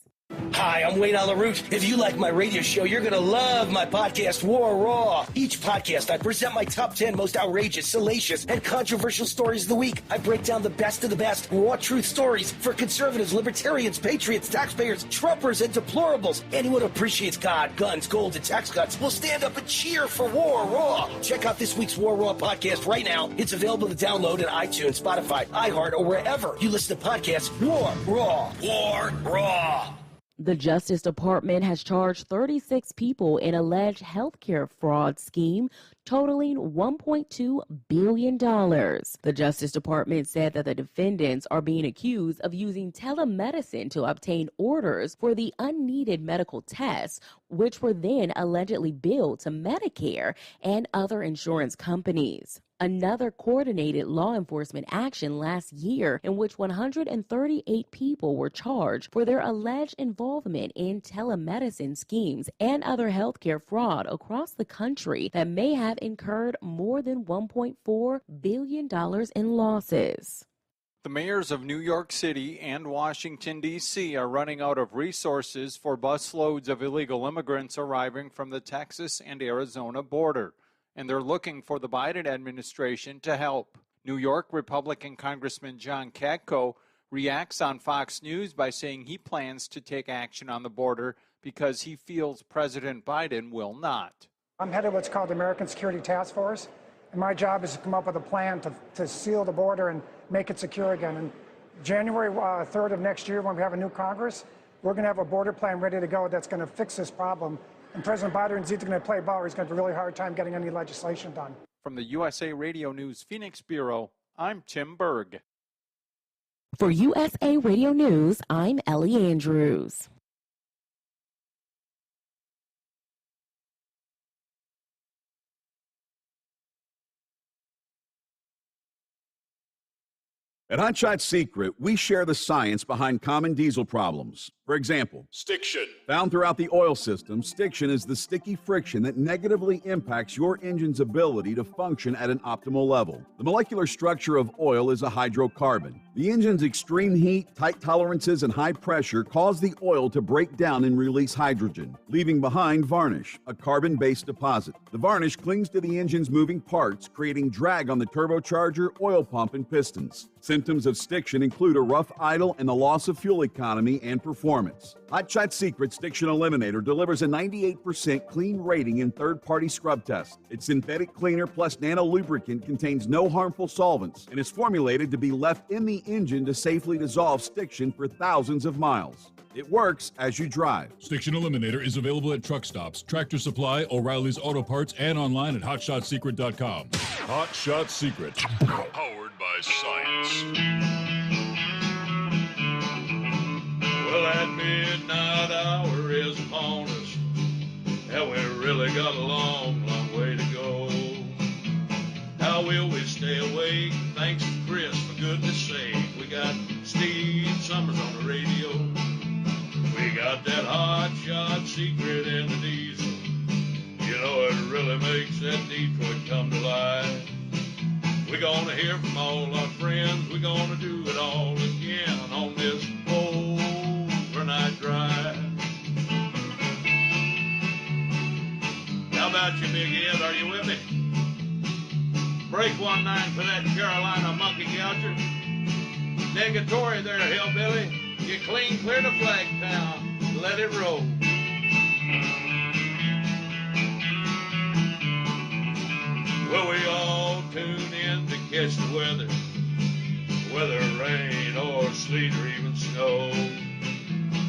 Speaker 15: Hi, I'm Wayne Alaroot. If you like my radio show, you're going to love my podcast, War Raw. Each podcast, I present my top 10 most outrageous, salacious, and controversial stories of the week. I break down the best of the best raw truth stories for conservatives, libertarians, patriots, taxpayers, Trumpers, and deplorables. Anyone who appreciates God, guns, gold, and tax cuts will stand up and cheer for War Raw. Check out this week's War Raw podcast right now. It's available to download at iTunes, Spotify, iHeart, or wherever you listen to podcasts. War Raw. War Raw.
Speaker 13: The Justice Department has charged 36 people in alleged healthcare fraud scheme totaling $1.2 billion. The Justice Department said that the defendants are being accused of using telemedicine to obtain orders for the unneeded medical tests, which were then allegedly billed to Medicare and other insurance companies. Another coordinated law enforcement action last year in which 138 people were charged for their alleged involvement in telemedicine schemes and other healthcare fraud across the country that may have incurred more than $1.4 billion in losses.
Speaker 18: The mayors of New York City and Washington, D.C. are running out of resources for busloads of illegal immigrants arriving from the Texas and Arizona border, and they're looking for the Biden administration to help. New York Republican Congressman John Katko reacts on Fox News by saying he plans to take action on the border because he feels President Biden will not.
Speaker 20: I'm head of what's called the American Security Task Force, and my job is to come up with a plan to seal the border and make it secure again. And January 3rd of next year, when we have a new Congress, we're going to have a border plan ready to go that's going to fix this problem. And President Biden is either going to play ball or he's going to have a really hard time getting any legislation done.
Speaker 18: From the USA Radio News Phoenix Bureau, I'm Tim Berg.
Speaker 13: For USA Radio News, I'm Ellie Andrews.
Speaker 21: At Hot Shot Secret, we share the science behind common diesel problems. For example,
Speaker 25: stiction.
Speaker 21: Found throughout the oil system, stiction is the sticky friction that negatively impacts your engine's ability to function at an optimal level. The molecular structure of oil is a hydrocarbon. The engine's extreme heat, tight tolerances, and high pressure cause the oil to break down and release hydrogen, leaving behind varnish, a carbon-based deposit. The varnish clings to the engine's moving parts, creating drag on the turbocharger, oil pump, and pistons. Symptoms of stiction include a rough idle and the loss of fuel economy and performance. Hot Shot Secret Stiction Eliminator delivers a 98% clean rating in third-party scrub tests. Its synthetic cleaner plus nano lubricant contains no harmful solvents and is formulated to be left in the engine to safely dissolve stiction for thousands of miles. It works as you drive.
Speaker 23: Stiction Eliminator is available at truck stops, Tractor Supply, O'Reilly's Auto Parts, and online at HotShotSecret.com. Hot Shot Secret. Powered by science.
Speaker 24: Well, that midnight hour is upon us, and we really got a long, long way to go. How will we stay awake? Thanks to Chris, for goodness sake. We got Steve Sommers on the radio. We got that hot shot secret in the diesel. You know, it really makes that Detroit come to life. We're gonna hear from all our friends. We're gonna do it all again on this overnight drive. How about you, Big Ed? Are you with me? Break 1-9 for that Carolina monkey gouger. Negatory there, hillbilly. You clean clear to Flagtown. Let it roll. Well, we all tune in to catch the weather, whether rain or sleet or even snow.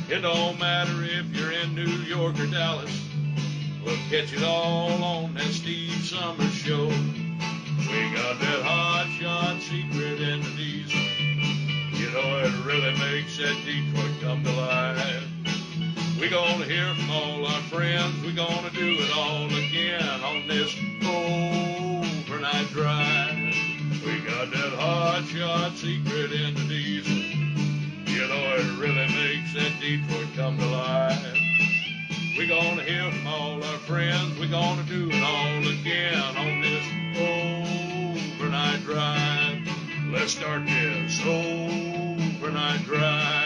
Speaker 24: It don't matter if you're in New York or Dallas, we'll catch it all on that Steve Sommers show. We got that hot shot secret in the diesel. You know, it really makes that Detroit come to life. We're gonna hear from all our friends. We're gonna do it all again on this overnight drive. We got that hot shot secret in the diesel. You know, it really makes that Detroit come to life. We're gonna hear from all our friends. We're gonna do it all again on this overnight drive. Let's start this overnight drive.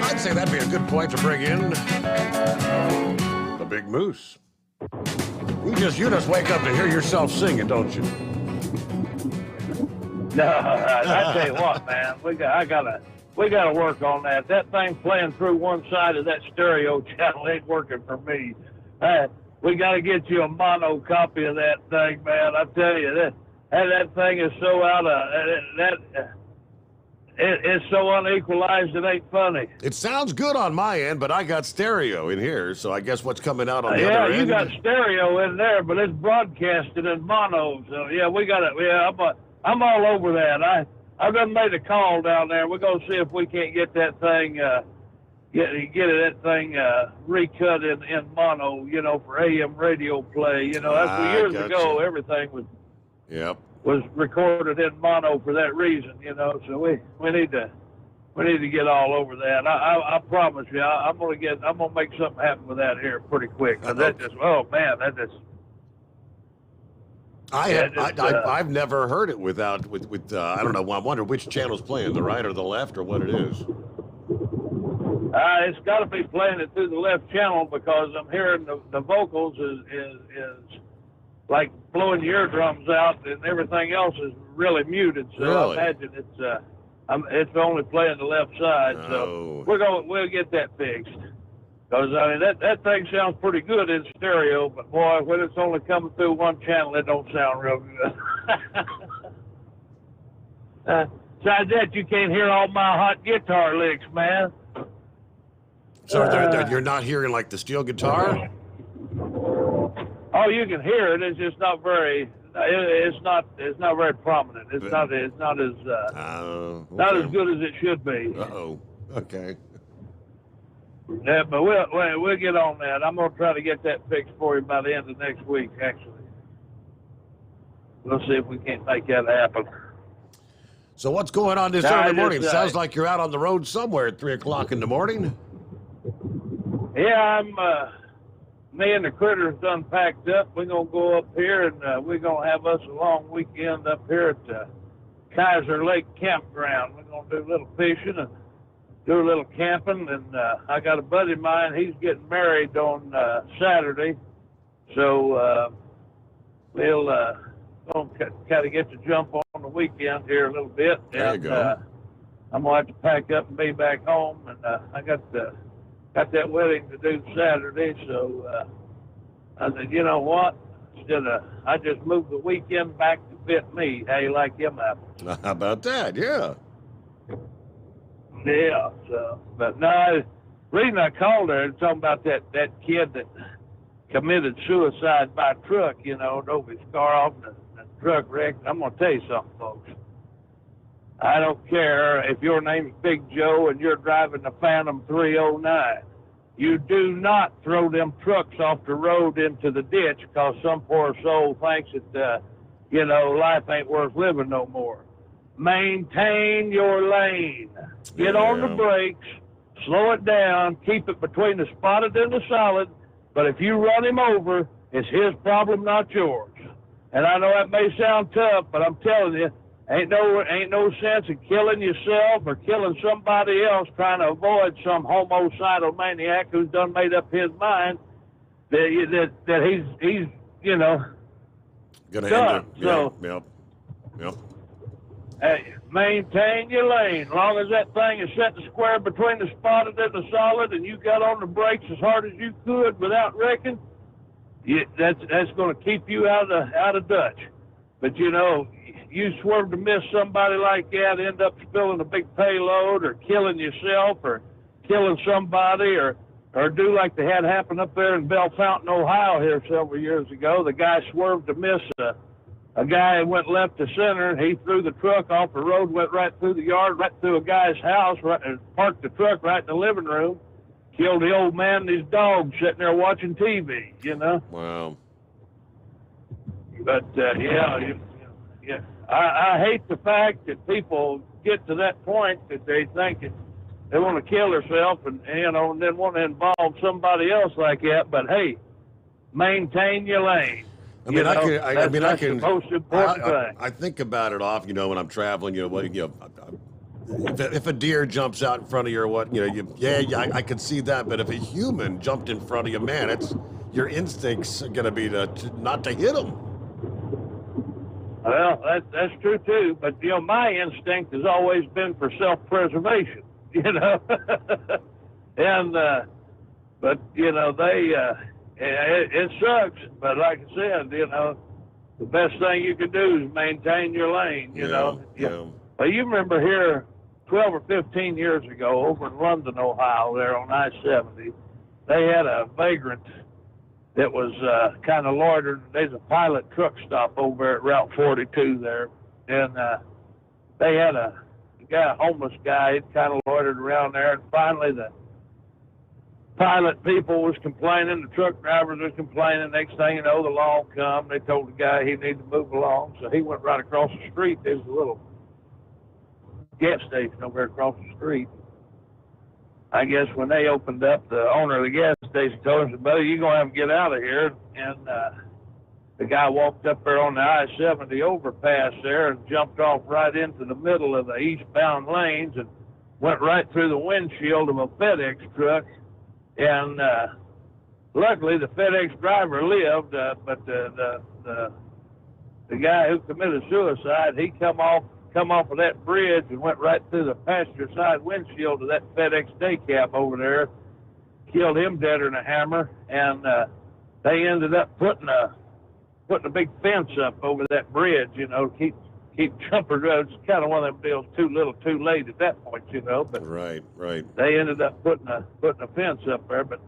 Speaker 3: I'd say that'd be a good point to bring in the Big Moose. You just wake up to hear yourself singing, don't you?
Speaker 11: No, I tell you what, man, we gotta work on that. That thing playing through one side of that stereo channel ain't working for me. We gotta get you a mono copy of that thing, man. I tell you that thing is so out of that.
Speaker 24: It's so unequalized it ain't funny.
Speaker 3: It sounds good on my end, but I got stereo in here, so I guess what's coming out on the
Speaker 24: Yeah,
Speaker 3: other
Speaker 24: you
Speaker 3: end?
Speaker 24: got stereo in there, but it's broadcasted in mono. So yeah, we got it. Yeah, I'm all over that. I've done made a call down there. We're gonna see if we can't get that thing recut in mono. You know, for AM radio play. You know, years ago everything was recorded in mono for that reason. You know, so we need to get all over that. I promise you, I'm gonna make something happen with that here pretty quick.
Speaker 3: I've never heard it with I don't know. I wonder which channel's playing, the right or the left, or what it is.
Speaker 24: It's got to be playing it through the left channel because I'm hearing the vocals is like blowing your eardrums out, and everything else is really muted. So
Speaker 3: Really?
Speaker 24: I imagine it's only playing the left side. So we'll get that fixed. Because I mean that thing sounds pretty good in stereo, but boy, when it's only coming through one channel, it don't sound real good. Besides that, you can't hear all my hot guitar licks, man.
Speaker 3: So you're not hearing like the steel guitar?
Speaker 24: Oh, you can hear it. It's just not very. It's not very prominent. It's not as not as good as it should be.
Speaker 3: Okay.
Speaker 24: Yeah, but we'll get on that. I'm gonna try to get that fixed for you by the end of next week. Actually, we'll see if we can't make that happen.
Speaker 3: So what's going on this early morning? Sounds like you're out on the road somewhere at 3 o'clock in the morning.
Speaker 24: Yeah, me and the critters done packed up. We're gonna go up here and we're gonna have us a long weekend up here at the Kaiser Lake Campground. We're gonna do a little fishing and do a little camping. And I got a buddy of mine. He's getting married on Saturday, so we'll kind of get to jump on the weekend here a little bit.
Speaker 3: There you go.
Speaker 24: I'm gonna have to pack up and be back home, and I got that wedding to do Saturday, so I said, you know what? I just moved the weekend back to fit me. How you like them apples?
Speaker 3: How about that? Yeah.
Speaker 24: Yeah. So, but no, the reason I called her is talking about that kid that committed suicide by truck. You know, drove his car off and the truck wrecked. I'm gonna tell you something, folks. I don't care if your name's Big Joe and you're driving the Phantom 309. You do not throw them trucks off the road into the ditch because some poor soul thinks that, life ain't worth living no more. Maintain your lane. Get on the brakes. Slow it down. Keep it between the spotted and the solid. But if you run him over, it's his problem, not yours. And I know that may sound tough, but I'm telling you, ain't no sense in killing yourself or killing somebody else trying to avoid some homicidal maniac who's done made up his mind that he's
Speaker 3: Gonna
Speaker 24: done.
Speaker 3: end it. Yep.
Speaker 24: Hey, maintain your lane. As long as that thing is set to square between the spotted and the solid, and you got on the brakes as hard as you could without wrecking, that's going to keep you out of Dutch. But you swerve to miss somebody like that, end up spilling a big payload or killing yourself or killing somebody or do like they had happen up there in Bell Fountain, Ohio here several years ago. The guy swerved to miss a guy who went left to center. He threw the truck off the road, went right through the yard, right through a guy's house, parked the truck right in the living room, killed the old man and his dog sitting there watching TV,
Speaker 3: Wow.
Speaker 24: But, yeah. I hate the fact that people get to that point that they think that they want to kill themselves and then want to involve somebody else like that. But hey, maintain your lane.
Speaker 3: I can.
Speaker 24: The most important thing.
Speaker 3: I think about it often, when I'm traveling. If a deer jumps out in front of you or what, I could see that. But if a human jumped in front of you, man, your instincts are going to be not to hit them.
Speaker 24: Well, that's true too. But my instinct has always been for self-preservation. And but it sucks. But like I said, the best thing you can do is maintain your lane.
Speaker 3: Yeah.
Speaker 24: Well, you remember here
Speaker 1: 12 or 15 years ago over in London, Ohio, there on I-70, they had a vagrant that was kind of loitered. There's a pilot truck stop over there at Route 42 there, and they had a homeless guy, he'd kind of loitered around there, and finally the pilot people was complaining, the truck drivers was complaining. Next thing you know, the law come. They told the guy he needed to move along, so he went right across the street. There's a little gas station over there across the street. I guess when they opened up, the owner of the gas station told him, "Buddy, you're going to have to get out of here." And the guy walked up there on the I-70 overpass there and jumped off right into the middle of the eastbound lanes and went right through the windshield of a FedEx truck. And luckily, the FedEx driver lived, but the guy who committed suicide, he come off of that bridge and went right through the passenger side windshield of that FedEx day cab over there, killed him deader than a hammer. And they ended up putting a big fence up over that bridge, you know, to keep jumpers. It's kind of one of them deals, too little, too late at that point, you know. But
Speaker 3: right.
Speaker 1: They ended up putting a fence up there. But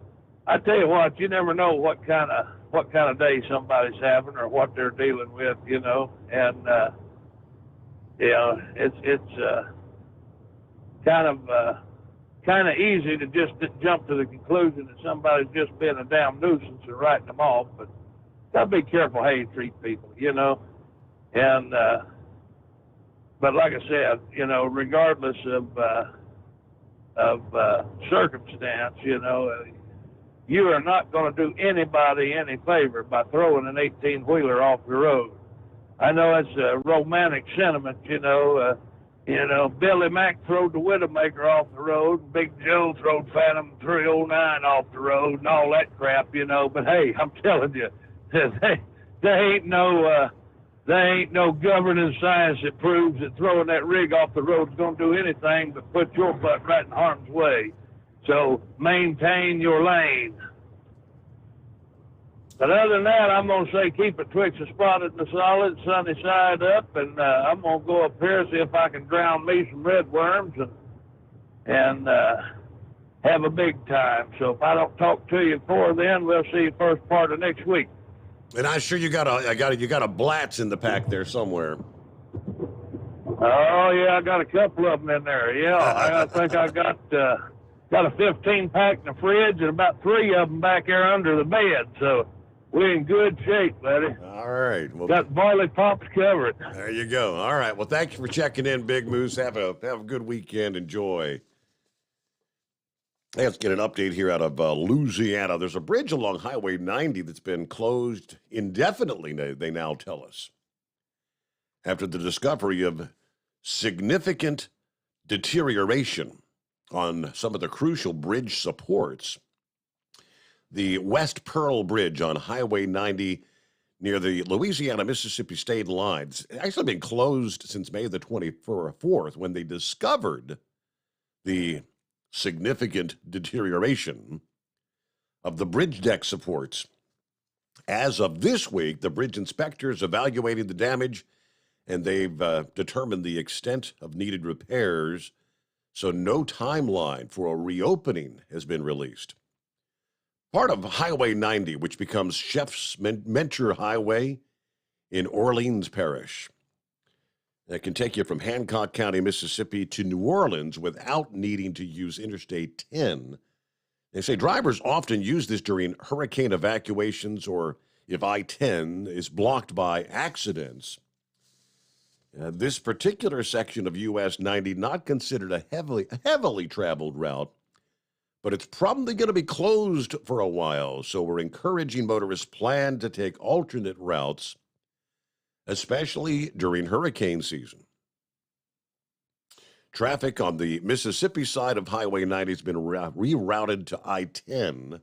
Speaker 1: I tell you what, you never know what kind of day somebody's having or what they're dealing with, you know. And it's kind of easy to just jump to the conclusion that somebody's just being a damn nuisance and writing them off. But gotta be careful how you treat people, you know. And but like I said, you know, regardless of circumstance, you know, you are not going to do anybody any favor by throwing an 18-wheeler off the road. I know it's a romantic sentiment, you know. Billy Mack throwed the Widowmaker off the road, and Big Joe throwed Phantom 309 off the road, and all that crap, you know. But hey, I'm telling you, there ain't no governing science that proves that throwing that rig off the road is going to do anything but put your butt right in harm's way. So maintain your lane. But other than that, I'm going to say keep it twixt the spotted and the solid, sunny side up, and I'm going to go up here see if I can drown me some redworms and have a big time. So if I don't talk to you before then, we'll see you first part of next week.
Speaker 3: And I'm sure you got a Blatz in the pack there somewhere.
Speaker 1: Oh yeah, I got a couple of them in there. Yeah, I think I got a 15-pack in the fridge and about 3 of them back there under the bed. So we're in good shape, buddy.
Speaker 3: All right. Well,
Speaker 1: got boiling pops covered.
Speaker 3: There you go. All right. Well, thank you for checking in, Big Moose. Have a good weekend. Enjoy. Let's get an update here out of Louisiana. There's a bridge along Highway 90 that's been closed indefinitely, they now tell us, after the discovery of significant deterioration on some of the crucial bridge supports. The West Pearl Bridge on Highway 90 near the Louisiana-Mississippi state lines. It's actually been closed since May the 24th when they discovered the significant deterioration of the bridge deck supports. As of this week, the bridge inspectors evaluated the damage, and they've determined the extent of needed repairs, so no timeline for a reopening has been released. Part of Highway 90, which becomes Chef's Mentor Highway in Orleans Parish. That can take you from Hancock County, Mississippi to New Orleans without needing to use Interstate 10. They say drivers often use this during hurricane evacuations or if I-10 is blocked by accidents. This particular section of US 90 not considered a heavily traveled route, but it's probably going to be closed for a while, so we're encouraging motorists plan to take alternate routes, especially during hurricane season. Traffic on the Mississippi side of Highway 90 has been rerouted to I-10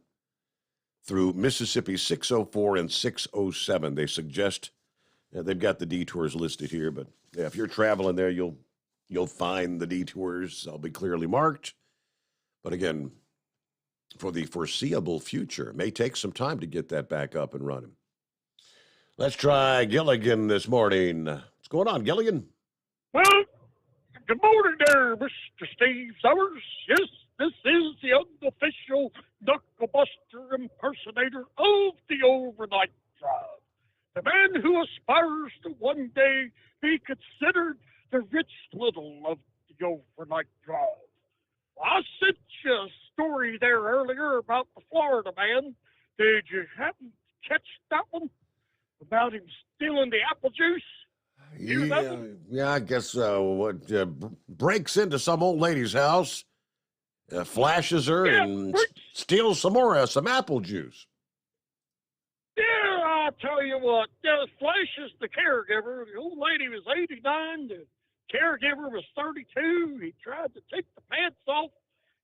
Speaker 3: through Mississippi 604 and 607. They suggest, they've got the detours listed here, but yeah, if you're traveling there, you'll find the detours. They'll be clearly marked. But again, for the foreseeable future, it may take some time to get that back up and running. Let's try Gilligan this morning. What's going on, Gilligan?
Speaker 7: Well, Good morning there, Mr. Steve Sommers. Yes, this is the unofficial knucklebuster impersonator of the Overnight Drive. The man who aspires to one day be considered the Rich Little of the Overnight Drive. I sent you a story there earlier about the Florida man. Did you happen to catch that one? About him stealing the apple juice? Hear that one?
Speaker 3: Yeah, I guess breaks into some old lady's house, flashes her, and steals some more, some apple juice.
Speaker 7: Yeah, I'll tell you what. Flashes the caregiver. The old lady was 89. The caregiver was 32. He tried to take the pants off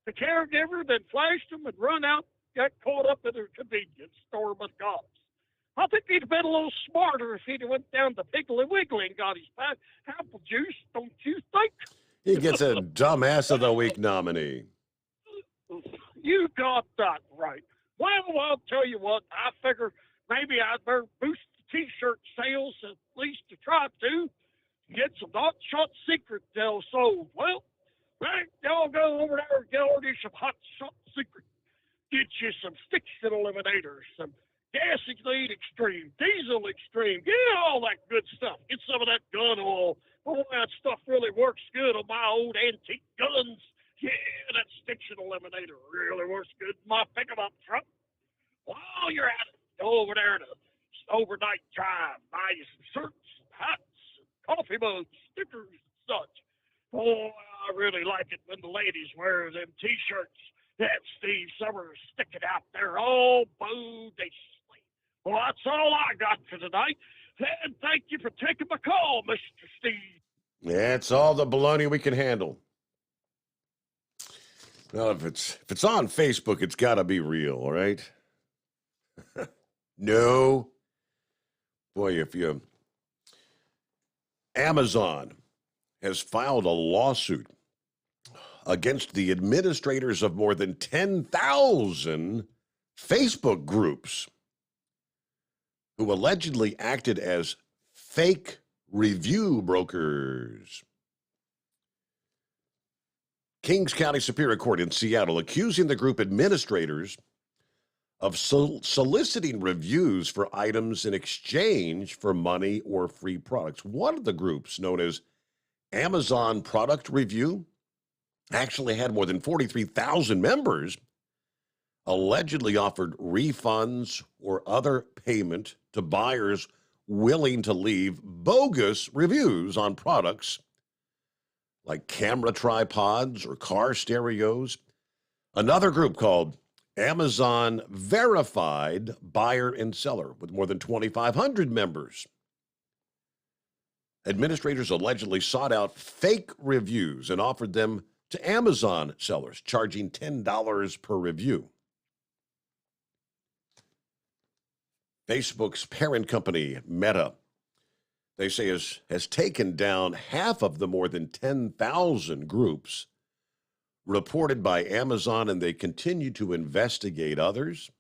Speaker 7: the caregiver, then flashed him and run out, got caught up at a convenience store with cops. I think he'd have been a little smarter if he'd have went down to Piggly Wiggly and got his apple juice, don't you think?
Speaker 3: He gets a Dumbass of the Week nominee.
Speaker 7: You got that right. Well, I'll tell you what, I figure maybe I'd better boost the T-shirt sales at least to try to get some Hot Shot Secret sold. Well, right, y'all go over there and get order some Hot Shot Secret. Get you some stiction eliminators, some gasoline extreme, diesel extreme, get all that good stuff. Get some of that gun oil. Oh, that stuff really works good on my old antique guns. Yeah, that stiction eliminator really works good in my pickup truck. While you're at it, go over there to Overnight Drive, buy you some shirts, hats, coffee mugs, stickers, and such. Oh, I really like it when the ladies wear them T-shirts that Steve Sommers sticking out there all bodaciously. Well, that's all I got for tonight. And thank you for taking my call, Mr. Steve.
Speaker 3: That's all the baloney we can handle. Well, if it's on Facebook, it's got to be real, all right? No. Boy, Amazon has filed a lawsuit against the administrators of more than 10,000 Facebook groups who allegedly acted as fake review brokers. Kings County Superior Court in Seattle accusing the group administrators of soliciting reviews for items in exchange for money or free products. One of the groups, known as Amazon Product Review, actually had more than 43,000 members, allegedly offered refunds or other payment to buyers willing to leave bogus reviews on products like camera tripods or car stereos. Another group called Amazon Verified Buyer and Seller with more than 2,500 members. Administrators allegedly sought out fake reviews and offered them to Amazon sellers, charging $10 per review. Facebook's parent company, Meta, they say has taken down half of the more than 10,000 groups reported by Amazon, and they continue to investigate others.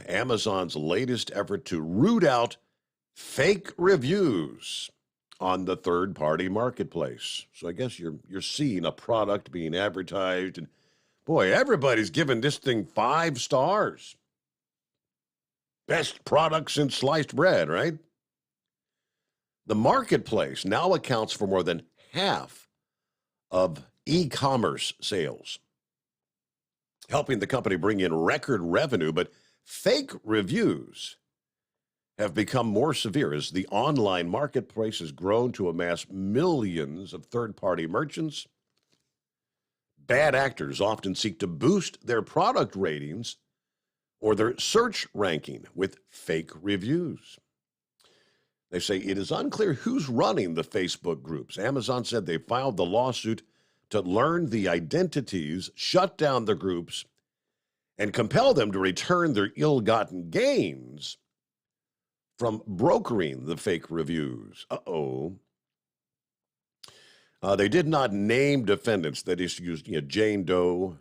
Speaker 3: Amazon's latest effort to root out fake reviews on the third-party marketplace. So I guess you're seeing a product being advertised, and boy, everybody's giving this thing 5 stars. Best product since sliced bread, right? The marketplace now accounts for more than half of e-commerce sales, helping the company bring in record revenue, but fake reviews have become more severe as the online marketplace has grown to amass millions of third-party merchants. Bad actors often seek to boost their product ratings or their search ranking with fake reviews. They say it is unclear who's running the Facebook groups. Amazon said they filed the lawsuit to learn the identities, shut down the groups, and compel them to return their ill-gotten gains from brokering the fake reviews. They did not name defendants. That is used, Jane Doe,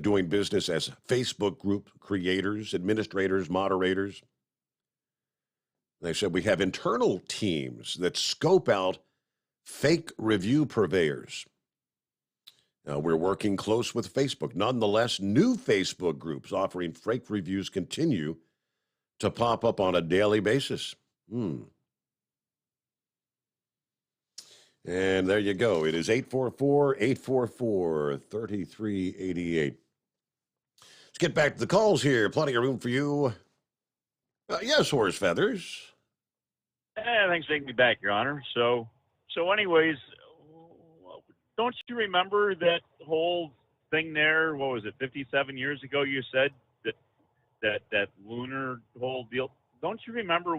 Speaker 3: doing business as Facebook group creators, administrators, moderators. They said we have internal teams that scope out fake review purveyors. We're working close with Facebook. Nonetheless, new Facebook groups offering fake reviews continue to pop up on a daily basis. And there you go. It is 844-844-3388. Let's get back to the calls here. Plenty of room for you. Yes, Horse Feathers.
Speaker 8: Thanks for taking me back, Your Honor. So anyways, don't you remember that whole thing there? What was it, 57 years ago? You said that lunar whole deal. Don't you remember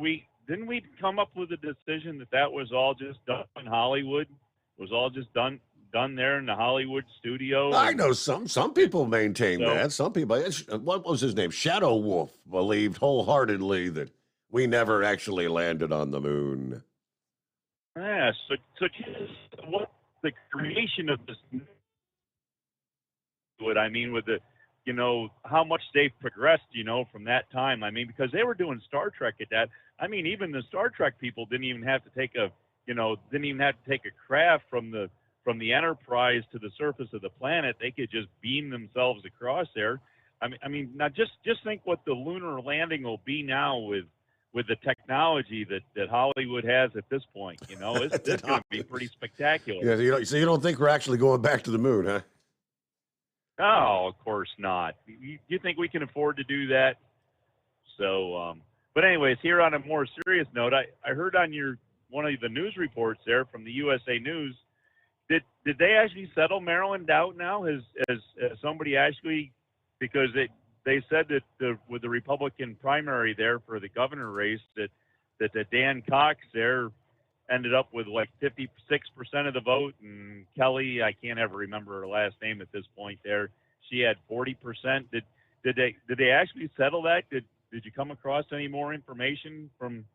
Speaker 8: didn't we come up with a decision that was all just done in Hollywood? It was all just done there in the Hollywood studio?
Speaker 3: I know some people maintain that. Some people, what was his name? Shadow Wolf believed wholeheartedly that we never actually landed on the moon.
Speaker 8: Yeah, so what the creation of this, what I mean with the, how much they've progressed, from that time. I mean, because they were doing Star Trek at that. I mean, even the Star Trek people didn't even have to take a craft from the Enterprise to the surface of the planet. They could just beam themselves across there. I mean, now just think what the lunar landing will be now with the technology that Hollywood has at this point. It's going to be pretty spectacular.
Speaker 3: Yeah, so you don't think we're actually going back to the moon, huh?
Speaker 8: No, of course not. You think we can afford to do that? So, but anyways, here on a more serious note, I heard on one of the news reports there from the USA News, did they actually settle Maryland out now? Has somebody actually, because they said that with the Republican primary there for the governor race, that Dan Cox there ended up with like 56% of the vote, and Kelly, I can't ever remember her last name at this point there, she had 40%. Did they actually settle that? Did you come across any more information from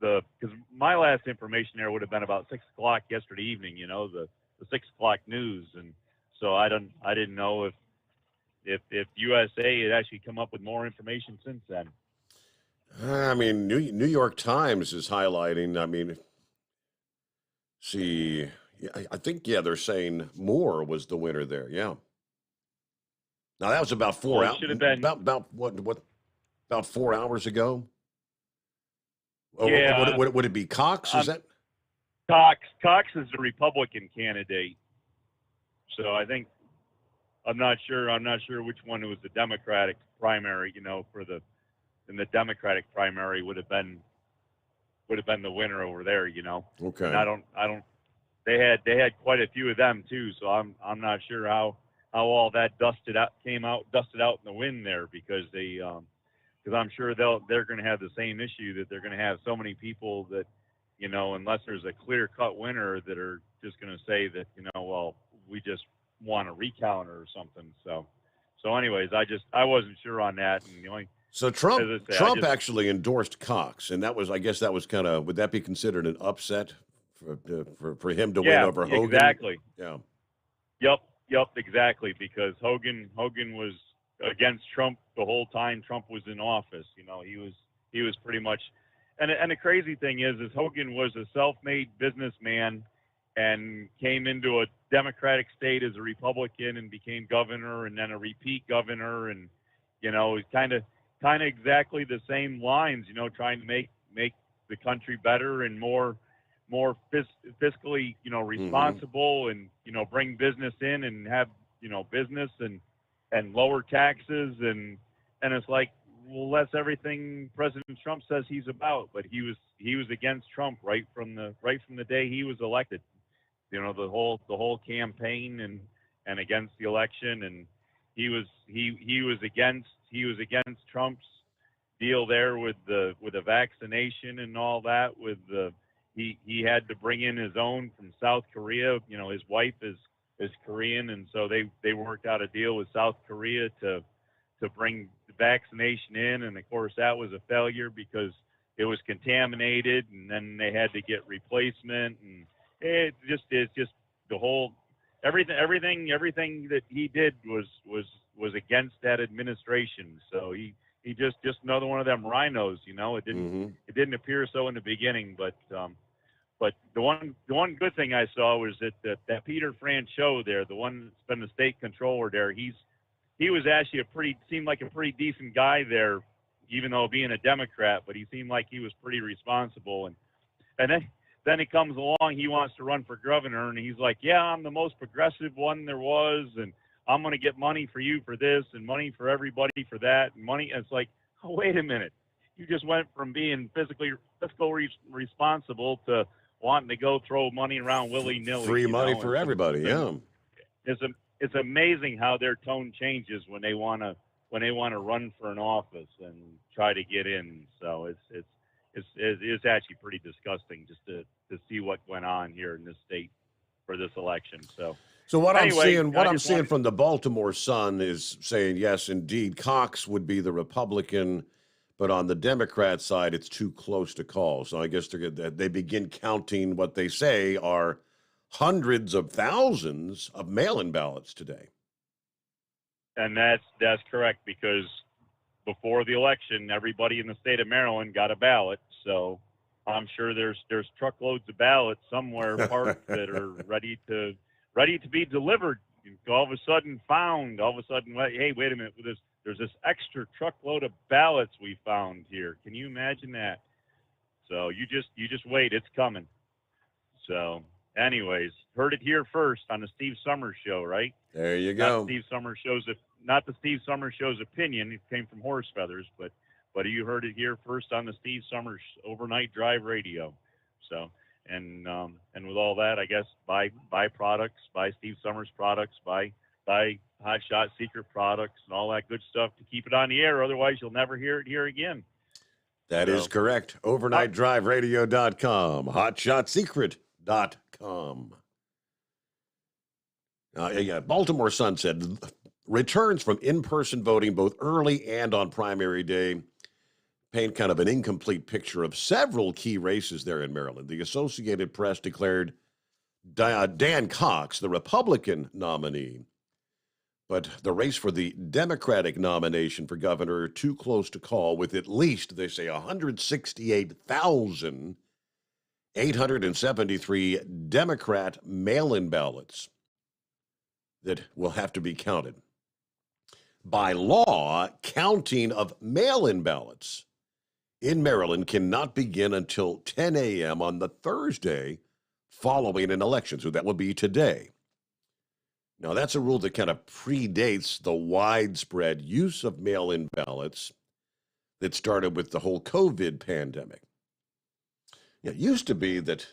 Speaker 8: because my last information there would have been about 6 o'clock yesterday evening, the 6 o'clock news, and so I didn't know if USA had actually come up with more information since then.
Speaker 3: I mean, New York Times is highlighting. I mean, see, I think they're saying Moore was the winner there. Yeah. Now that was about 4 hours.
Speaker 8: Should have been
Speaker 3: about what about 4 hours ago.
Speaker 8: Yeah.
Speaker 3: Would it be Cox? Is that
Speaker 8: Cox? Cox is the Republican candidate. So I think I'm not sure which one was the Democratic primary. In the Democratic primary would have been the winner over there.
Speaker 3: Okay.
Speaker 8: And I don't. They had quite a few of them too. So I'm not sure how all that dusted out in the wind there, because I'm sure they're going to have the same issue, that they're going to have so many people that, unless there's a clear-cut winner, that are just going to say that, well, we just want a recount or something. So anyways, I wasn't sure on that. And
Speaker 3: so Trump actually endorsed Cox, and I guess that was kind of, would that be considered an upset for him to win over Hogan?
Speaker 8: Exactly.
Speaker 3: Yeah.
Speaker 8: Yep, exactly, because Hogan was against Trump the whole time Trump was in office. He was pretty much, and the crazy thing is Hogan was a self-made businessman and came into a Democratic state as a Republican and became governor, and then a repeat governor, and kind of exactly the same lines, trying to make the country better and more fiscally, responsible, and bring business in and have business and lower taxes, and it's like, well, that's everything President Trump says he's about. But he was against Trump right from the day he was elected. The whole campaign and against the election, and he was against Trump's deal there with the vaccination and all that. He had to bring in his own from South Korea. His wife is Korean, and so they worked out a deal with South Korea to bring the vaccination in, and of course that was a failure because it was contaminated, and then they had to get replacement, and it's just the whole everything that he did was against that administration. So he just another one of them rhinos. It didn't appear so in the beginning, but But the one good thing I saw was that Peter Franchot there, the one that's been the state controller there, he was actually seemed like a pretty decent guy there, even though being a Democrat, but he seemed like he was pretty responsible. And then he comes along, he wants to run for governor, and he's like, yeah, I'm the most progressive one there was, and I'm going to get money for you for this and money for everybody for that and money. And it's like, oh, wait a minute. You just went from being fiscally responsible to wanting to go throw money around willy-nilly.
Speaker 3: Free money for everybody, yeah.
Speaker 8: It's amazing how their tone changes when they want to run for an office and try to get in. So it's actually pretty disgusting just to see what went on here in this state for this election. So
Speaker 3: what
Speaker 8: anyway,
Speaker 3: I'm seeing from the Baltimore Sun is saying, yes, indeed, Cox would be the Republican, but on the Democrat side, it's too close to call. So I guess they begin counting what they say are hundreds of thousands of mail-in ballots today.
Speaker 8: And that's correct, because before the election, everybody in the state of Maryland got a ballot. So I'm sure there's truckloads of ballots somewhere parked that are ready to be delivered. All of a sudden hey, wait a minute, there's this extra truckload of ballots we found here. Can you imagine that? So you just wait, it's coming. So anyways, heard it here first on the Steve Sommers show, right?
Speaker 3: There you go.
Speaker 8: Not the Steve Sommers show's opinion. It came from Horse Feathers, but you heard it here first on the Steve Sommers Overnight Drive Radio. So, and with all that, I guess buy products, buy Steve Sommers products, buy Hot Shot Secret products, and all that good stuff to keep it on the air. Otherwise, you'll never hear it here again.
Speaker 3: That is correct. OvernightDriveRadio.com, HotShotSecret.com. Baltimore Sun said returns from in-person voting both early and on primary day paint kind of an incomplete picture of several key races there in Maryland. The Associated Press declared Dan Cox the Republican nominee, but the race for the Democratic nomination for governor too close to call, with at least, they say, 168,873 Democrat mail-in ballots that will have to be counted. By law, counting of mail-in ballots in Maryland cannot begin until 10 a.m. on the Thursday following an election, so that will be today. Now, that's a rule that kind of predates the widespread use of mail-in ballots that started with the whole COVID pandemic. It used to be that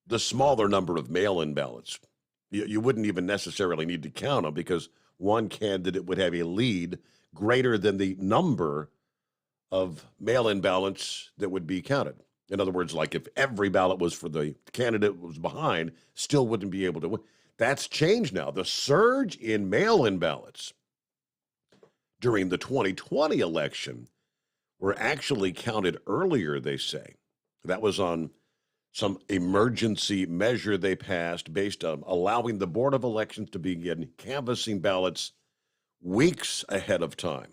Speaker 3: the smaller number of mail-in ballots, you wouldn't even necessarily need to count them because one candidate would have a lead greater than the number of mail-in ballots that would be counted. In other words, like if every ballot was for the candidate who was behind, still wouldn't be able to win. That's changed now. The surge in mail-in ballots during the 2020 election were actually counted earlier, they say. That was on some emergency measure they passed based on allowing the Board of Elections to begin canvassing ballots weeks ahead of time.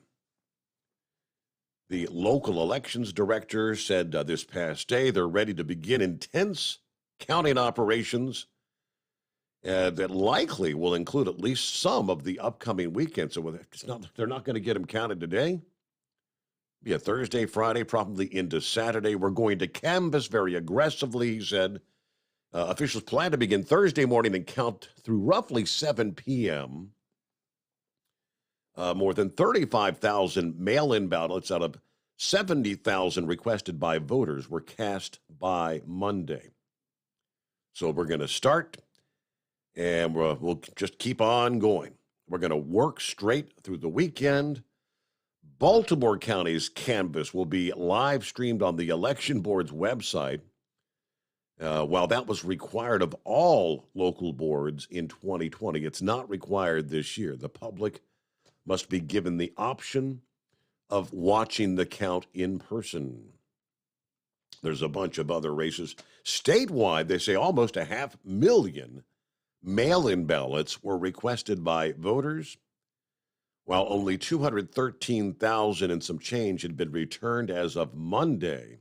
Speaker 3: The local elections director said this past day they're ready to begin intense counting operations that likely will include at least some of the upcoming weekend. So they're not going to get them counted today. Be a Thursday, Friday, probably into Saturday. We're going to canvass very aggressively, he said. Officials plan to begin Thursday morning and count through roughly 7 p.m. More than 35,000 mail-in ballots out of 70,000 requested by voters were cast by Monday. So we're going to start, and we'll just keep on going. We're going to work straight through the weekend. Baltimore County's canvass will be live streamed on the Election Board's website. While that was required of all local boards in 2020, it's not required this year. The public must be given the option of watching the count in person. There's a bunch of other races. Statewide, they say almost 500,000 mail-in ballots were requested by voters, while only 213,000 and some change had been returned as of Monday.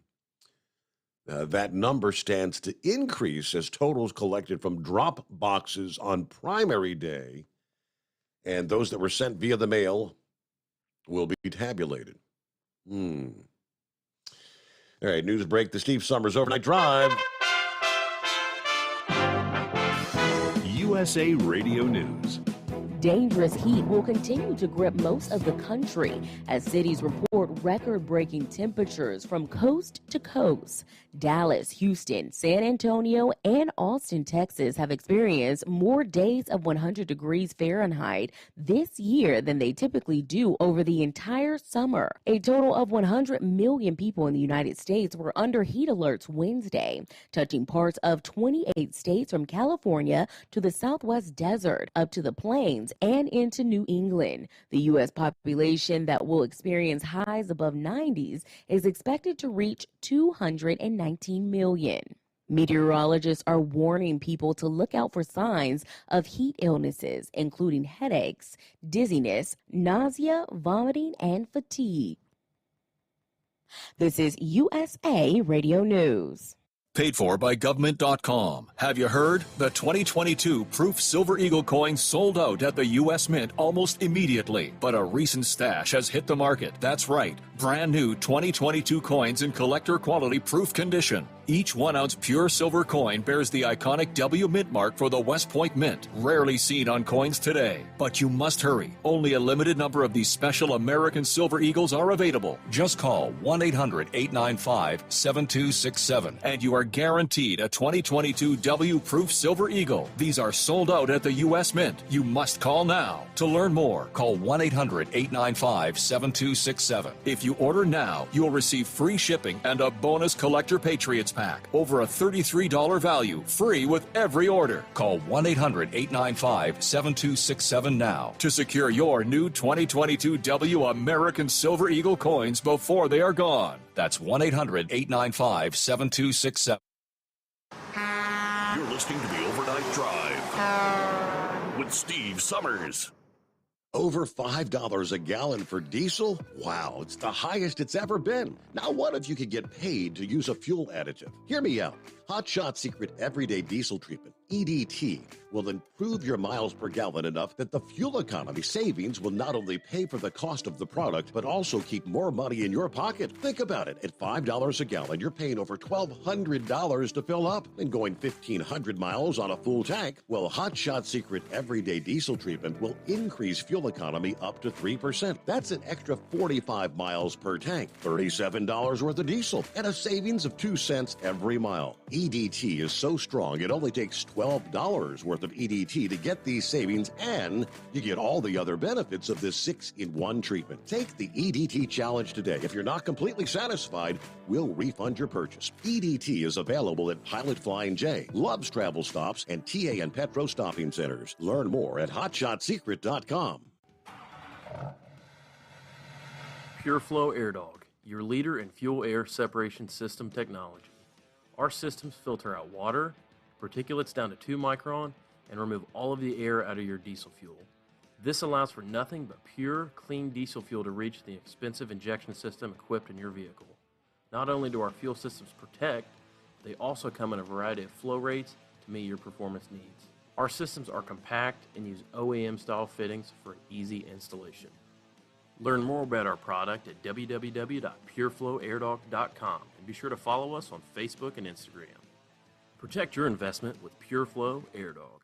Speaker 3: That number stands to increase as totals collected from drop boxes on primary day and those that were sent via the mail will be tabulated. All right, news break, the Steve Sommers Overnight Drive.
Speaker 22: USA Radio News.
Speaker 13: Dangerous heat will continue to grip most of the country as cities report record-breaking temperatures from coast to coast. Dallas, Houston, San Antonio, and Austin, Texas have experienced more days of 100 degrees Fahrenheit this year than they typically do over the entire summer. A total of 100 million people in the United States were under heat alerts Wednesday, touching parts of 28 states from California to the Southwest Desert up to the Plains and into New England. The U.S. population that will experience highs above 90s is expected to reach 219 million. Meteorologists are warning people to look out for signs of heat illnesses, including headaches, dizziness, nausea, vomiting, and fatigue. This is USA Radio News.
Speaker 2: Paid for by government.com. Have you heard? The 2022 Proof Silver Eagle coin sold out at the U.S. Mint almost immediately, but a recent stash has hit the market. That's right. Brand new 2022 coins in collector quality proof condition. Each 1 ounce pure silver coin bears the iconic W Mint mark for the West Point Mint, rarely seen on coins today. But you must hurry. Only a limited number of these special American Silver Eagles are available. Just call 1-800-895-7267 and you are guaranteed a 2022 W Proof Silver Eagle. These are sold out at the U.S. Mint. You must call now. To learn more, call 1-800-895-7267. If you order now, you'll receive free shipping and a bonus Collector Patriots pack. Over a $33 value, free with every order. Call 1-800-895-7267 now to secure your new 2022 W American Silver Eagle coins before they are gone. That's 1-800-895-7267.
Speaker 4: You're listening to the Overnight Drive with Steve Sommers.
Speaker 3: Over $5 a gallon for diesel? Wow, it's the highest it's ever been. Now, what if you could get paid to use a fuel additive? Hear me out. Hot Shot Secret Everyday Diesel Treatment, EDT, will improve your miles per gallon enough that the fuel economy savings will not only pay for the cost of the product, but also keep more money in your pocket. Think about it. At $5 a gallon, you're paying over $1,200 to fill up and going 1,500 miles on a full tank. Well, Hot Shot Secret Everyday Diesel Treatment will increase fuel economy up to 3%. That's an extra 45 miles per tank, $37 worth of diesel, and a savings of 2 cents every mile. EDT is so strong, it only takes $12 worth of EDT to get these savings, and you get all the other benefits of this 6-in-1 treatment. Take the EDT challenge today. If you're not completely satisfied, we'll refund your purchase. EDT is available at Pilot Flying J, Love's Travel Stops, and TA and Petro Stopping Centers. Learn more at hotshotsecret.com.
Speaker 9: PureFlow Air Dog, your leader in fuel air separation system technology. Our systems filter out water, particulates down to 2 micron, and remove all of the air out of your diesel fuel. This allows for nothing but pure, clean diesel fuel to reach the expensive injection system equipped in your vehicle. Not only do our fuel systems protect, they also come in a variety of flow rates to meet your performance needs. Our systems are compact and use OEM-style fittings for easy installation. Learn more about our product at www.pureflowairdog.com and be sure to follow us on Facebook and Instagram. Protect your investment with PureFlow Air Dog.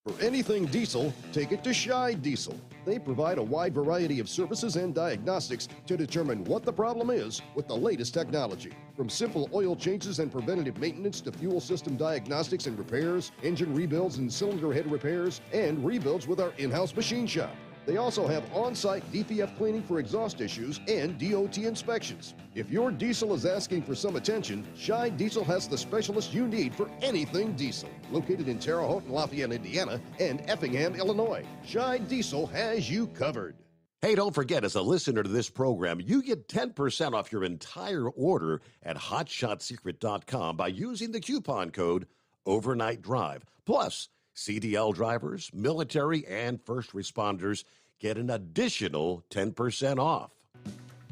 Speaker 16: For anything diesel, take it to Scheid Diesel. They provide a wide variety of services and diagnostics to determine what the problem is with the latest technology. From simple oil changes and preventative maintenance to fuel system diagnostics and repairs, engine rebuilds and cylinder head repairs, and rebuilds with our in-house machine shop. They also have on-site DPF cleaning for exhaust issues and DOT inspections. If your diesel is asking for some attention, Scheid Diesel has the specialist you need for anything diesel. Located in Terre Haute and Lafayette, Indiana, and Effingham, Illinois, Scheid Diesel has you covered.
Speaker 3: Hey, don't forget, as a listener to this program, you get 10% off your entire order at hotshotsecret.com by using the coupon code Overnight Drive. Plus, CDL drivers, military, and first responders get an additional 10% off.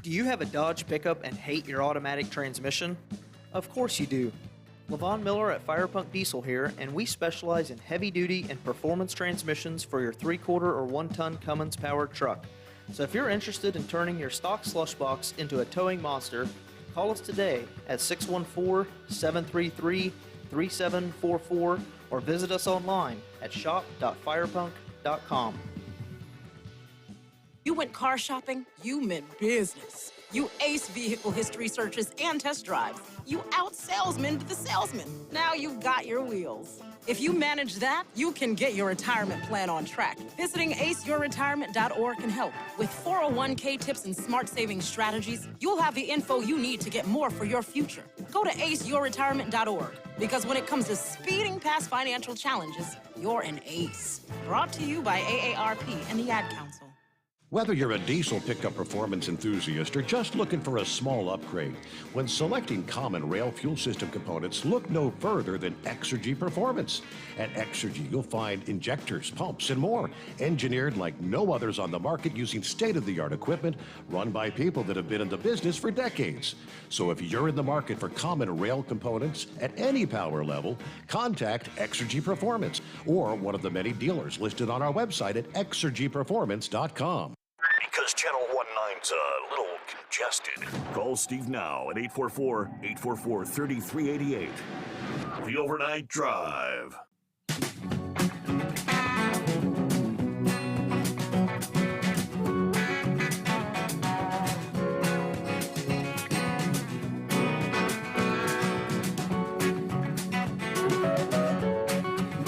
Speaker 17: Do you have a Dodge pickup and hate your automatic transmission?
Speaker 5: Of course you do. Levon Miller at Firepunk Diesel here, and we specialize in heavy-duty and performance transmissions for your 3-quarter or 1-ton Cummins-powered truck. So if you're interested in turning your stock slush box into a towing monster, call us today at 614-733-3744 or visit us online at shop.firepunk.com.
Speaker 6: You went car shopping, you meant business. You ace vehicle history searches and test drives. You out-salesman the salesman. Now you've got your wheels. If you manage that, you can get your retirement plan on track. Visiting aceyourretirement.org can help. With 401k tips and smart saving strategies, you'll have the info you need to get more for your future. Go to aceyourretirement.org, because when it comes to speeding past financial challenges, you're an ace. Brought to you by AARP and the Ad Council.
Speaker 3: Whether you're a diesel pickup performance enthusiast or just looking for a small upgrade, when selecting common rail fuel system components, look no further than Exergy Performance. At Exergy, you'll find injectors, pumps, and more, engineered like no others on the market using state-of-the-art equipment run by people that have been in the business for decades. So if you're in the market for common rail components at any power level, contact Exergy Performance or one of the many dealers listed on our website at exergyperformance.com.
Speaker 4: Because Channel 19's a little congested. Call Steve now at 844-844-3388. The Overnight Drive.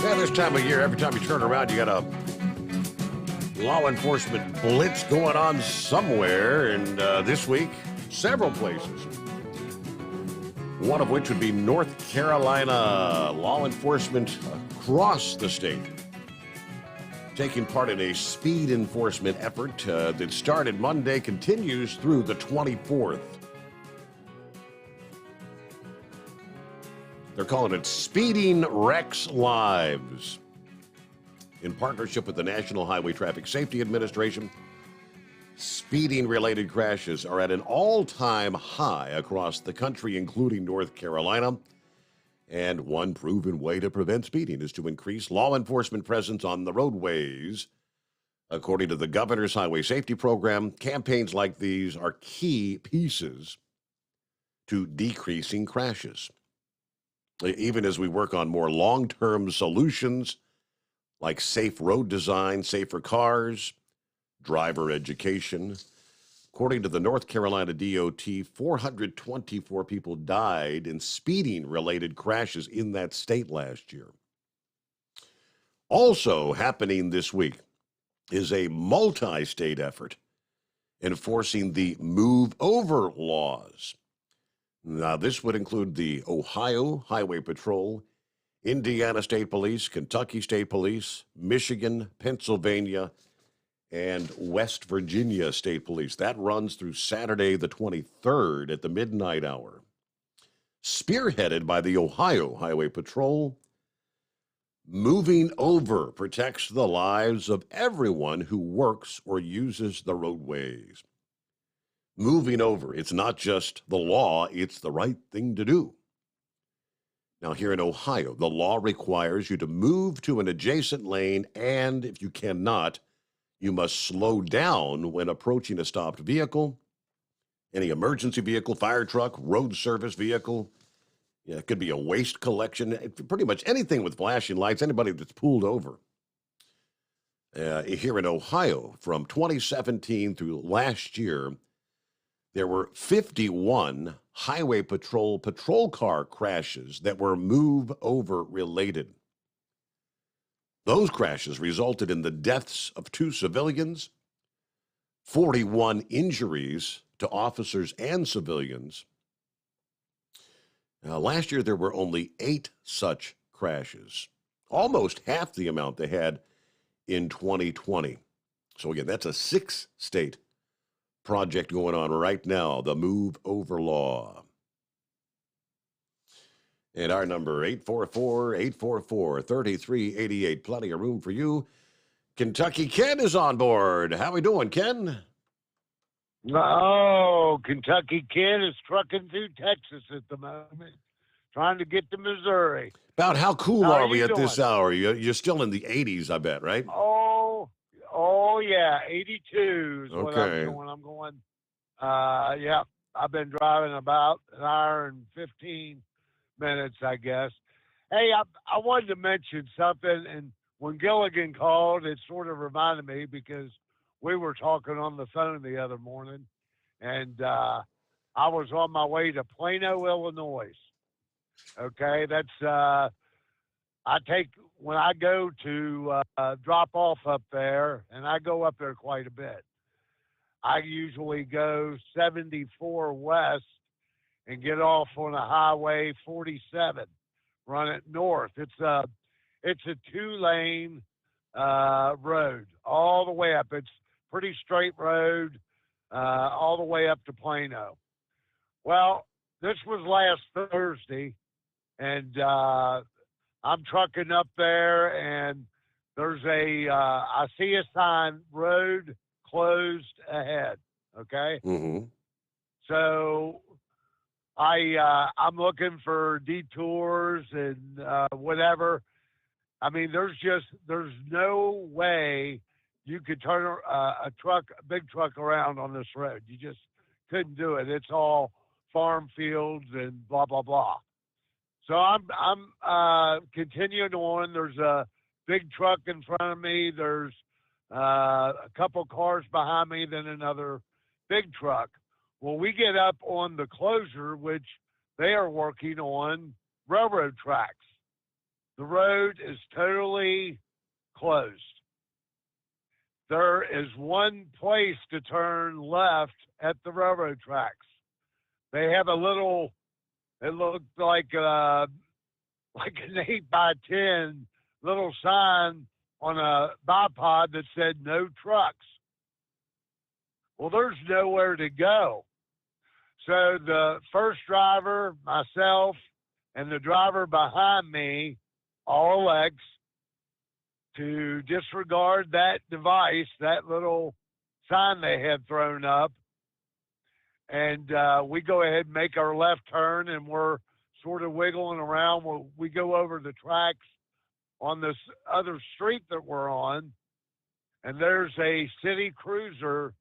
Speaker 3: Yeah, this time of year, every time you turn around, you got a law enforcement blitz going on somewhere, and this week, several places. One of which would be North Carolina. Law enforcement across the state taking part in a speed enforcement effort that started Monday, continues through the 24th. They're calling it Speeding Wrecks Lives. In partnership with the National Highway Traffic Safety Administration, speeding-related crashes are at an all-time high across the country, including North Carolina. And one proven way to prevent speeding is to increase law enforcement presence on the roadways. According to the governor's highway safety program, campaigns like these are key pieces to decreasing crashes. Even as we work on more long-term solutions, like safe road design, safer cars, driver education. According to the North Carolina DOT, 424 people died in speeding-related crashes in that state last year. Also happening this week is a multi-state effort enforcing the move-over laws. Now, this would include the Ohio Highway Patrol, Indiana State Police, Kentucky State Police, Michigan, Pennsylvania, and West Virginia State Police. That runs through Saturday the 23rd at the midnight hour. Spearheaded by the Ohio Highway Patrol, moving over protects the lives of everyone who works or uses the roadways. Moving over, it's not just the law, it's the right thing to do. Now, here in Ohio, the law requires you to move to an adjacent lane, and if you cannot, you must slow down when approaching a stopped vehicle, any emergency vehicle, fire truck, road service vehicle. Yeah, it could be a waste collection, pretty much anything with flashing lights, anybody that's pulled over. Here in Ohio, from 2017 through last year, there were 51 Highway Patrol car crashes that were move-over related. Those crashes resulted in the deaths of 2 civilians, 41 injuries to officers and civilians. Last year, there were only 8 such crashes, almost half the amount they had in 2020. So again, that's a 6-state project going on right now, the Move Over Law. And our number, 844-844-3388. Plenty of room for you. Kentucky Ken is on board. How we doing, Ken?
Speaker 10: No, Kentucky kid is trucking through Texas at the moment, trying to get to Missouri.
Speaker 3: About how cool
Speaker 10: How
Speaker 3: are
Speaker 10: are
Speaker 3: we
Speaker 10: you
Speaker 3: at this
Speaker 10: doing?
Speaker 3: hour? You're still in the 80s, I bet, right?
Speaker 10: Oh yeah, 82 is what I'm
Speaker 3: Okay.
Speaker 10: going. I'm going. Yeah, I've been driving about an hour and 15 minutes, I guess. Hey, I wanted to mention something, and when Gilligan called, it sort of reminded me because we were talking on the phone the other morning, and I was on my way to Plano, Illinois. Okay, that's when I go to drop off up there, and I go up there quite a bit. I usually go 74 west and get off on a highway 47, run it north. It's a 2-lane road all the way up. It's pretty straight road all the way up to Plano. Well, this was last Thursday, and I'm trucking up there, and there's I see a sign, road closed ahead. Okay.
Speaker 3: Mm-hmm.
Speaker 10: So I'm looking for detours and whatever. I mean, there's no way you could turn a big truck around on this road. You just couldn't do it. It's all farm fields and blah blah blah. So I'm continuing on. There's a big truck in front of me. There's a couple cars behind me, then another big truck. Well, we get up on the closure, which they are working on railroad tracks. The road is totally closed. There is one place to turn left at the railroad tracks. They have a little, it looked like an 8x10 little sign on a bipod that said no trucks. Well, there's nowhere to go. So the first driver, myself, and the driver behind me all elects to disregard that device, that little sign they had thrown up, and we go ahead and make our left turn, and we're sort of wiggling around. We go over the tracks on this other street that we're on, and there's a city cruiser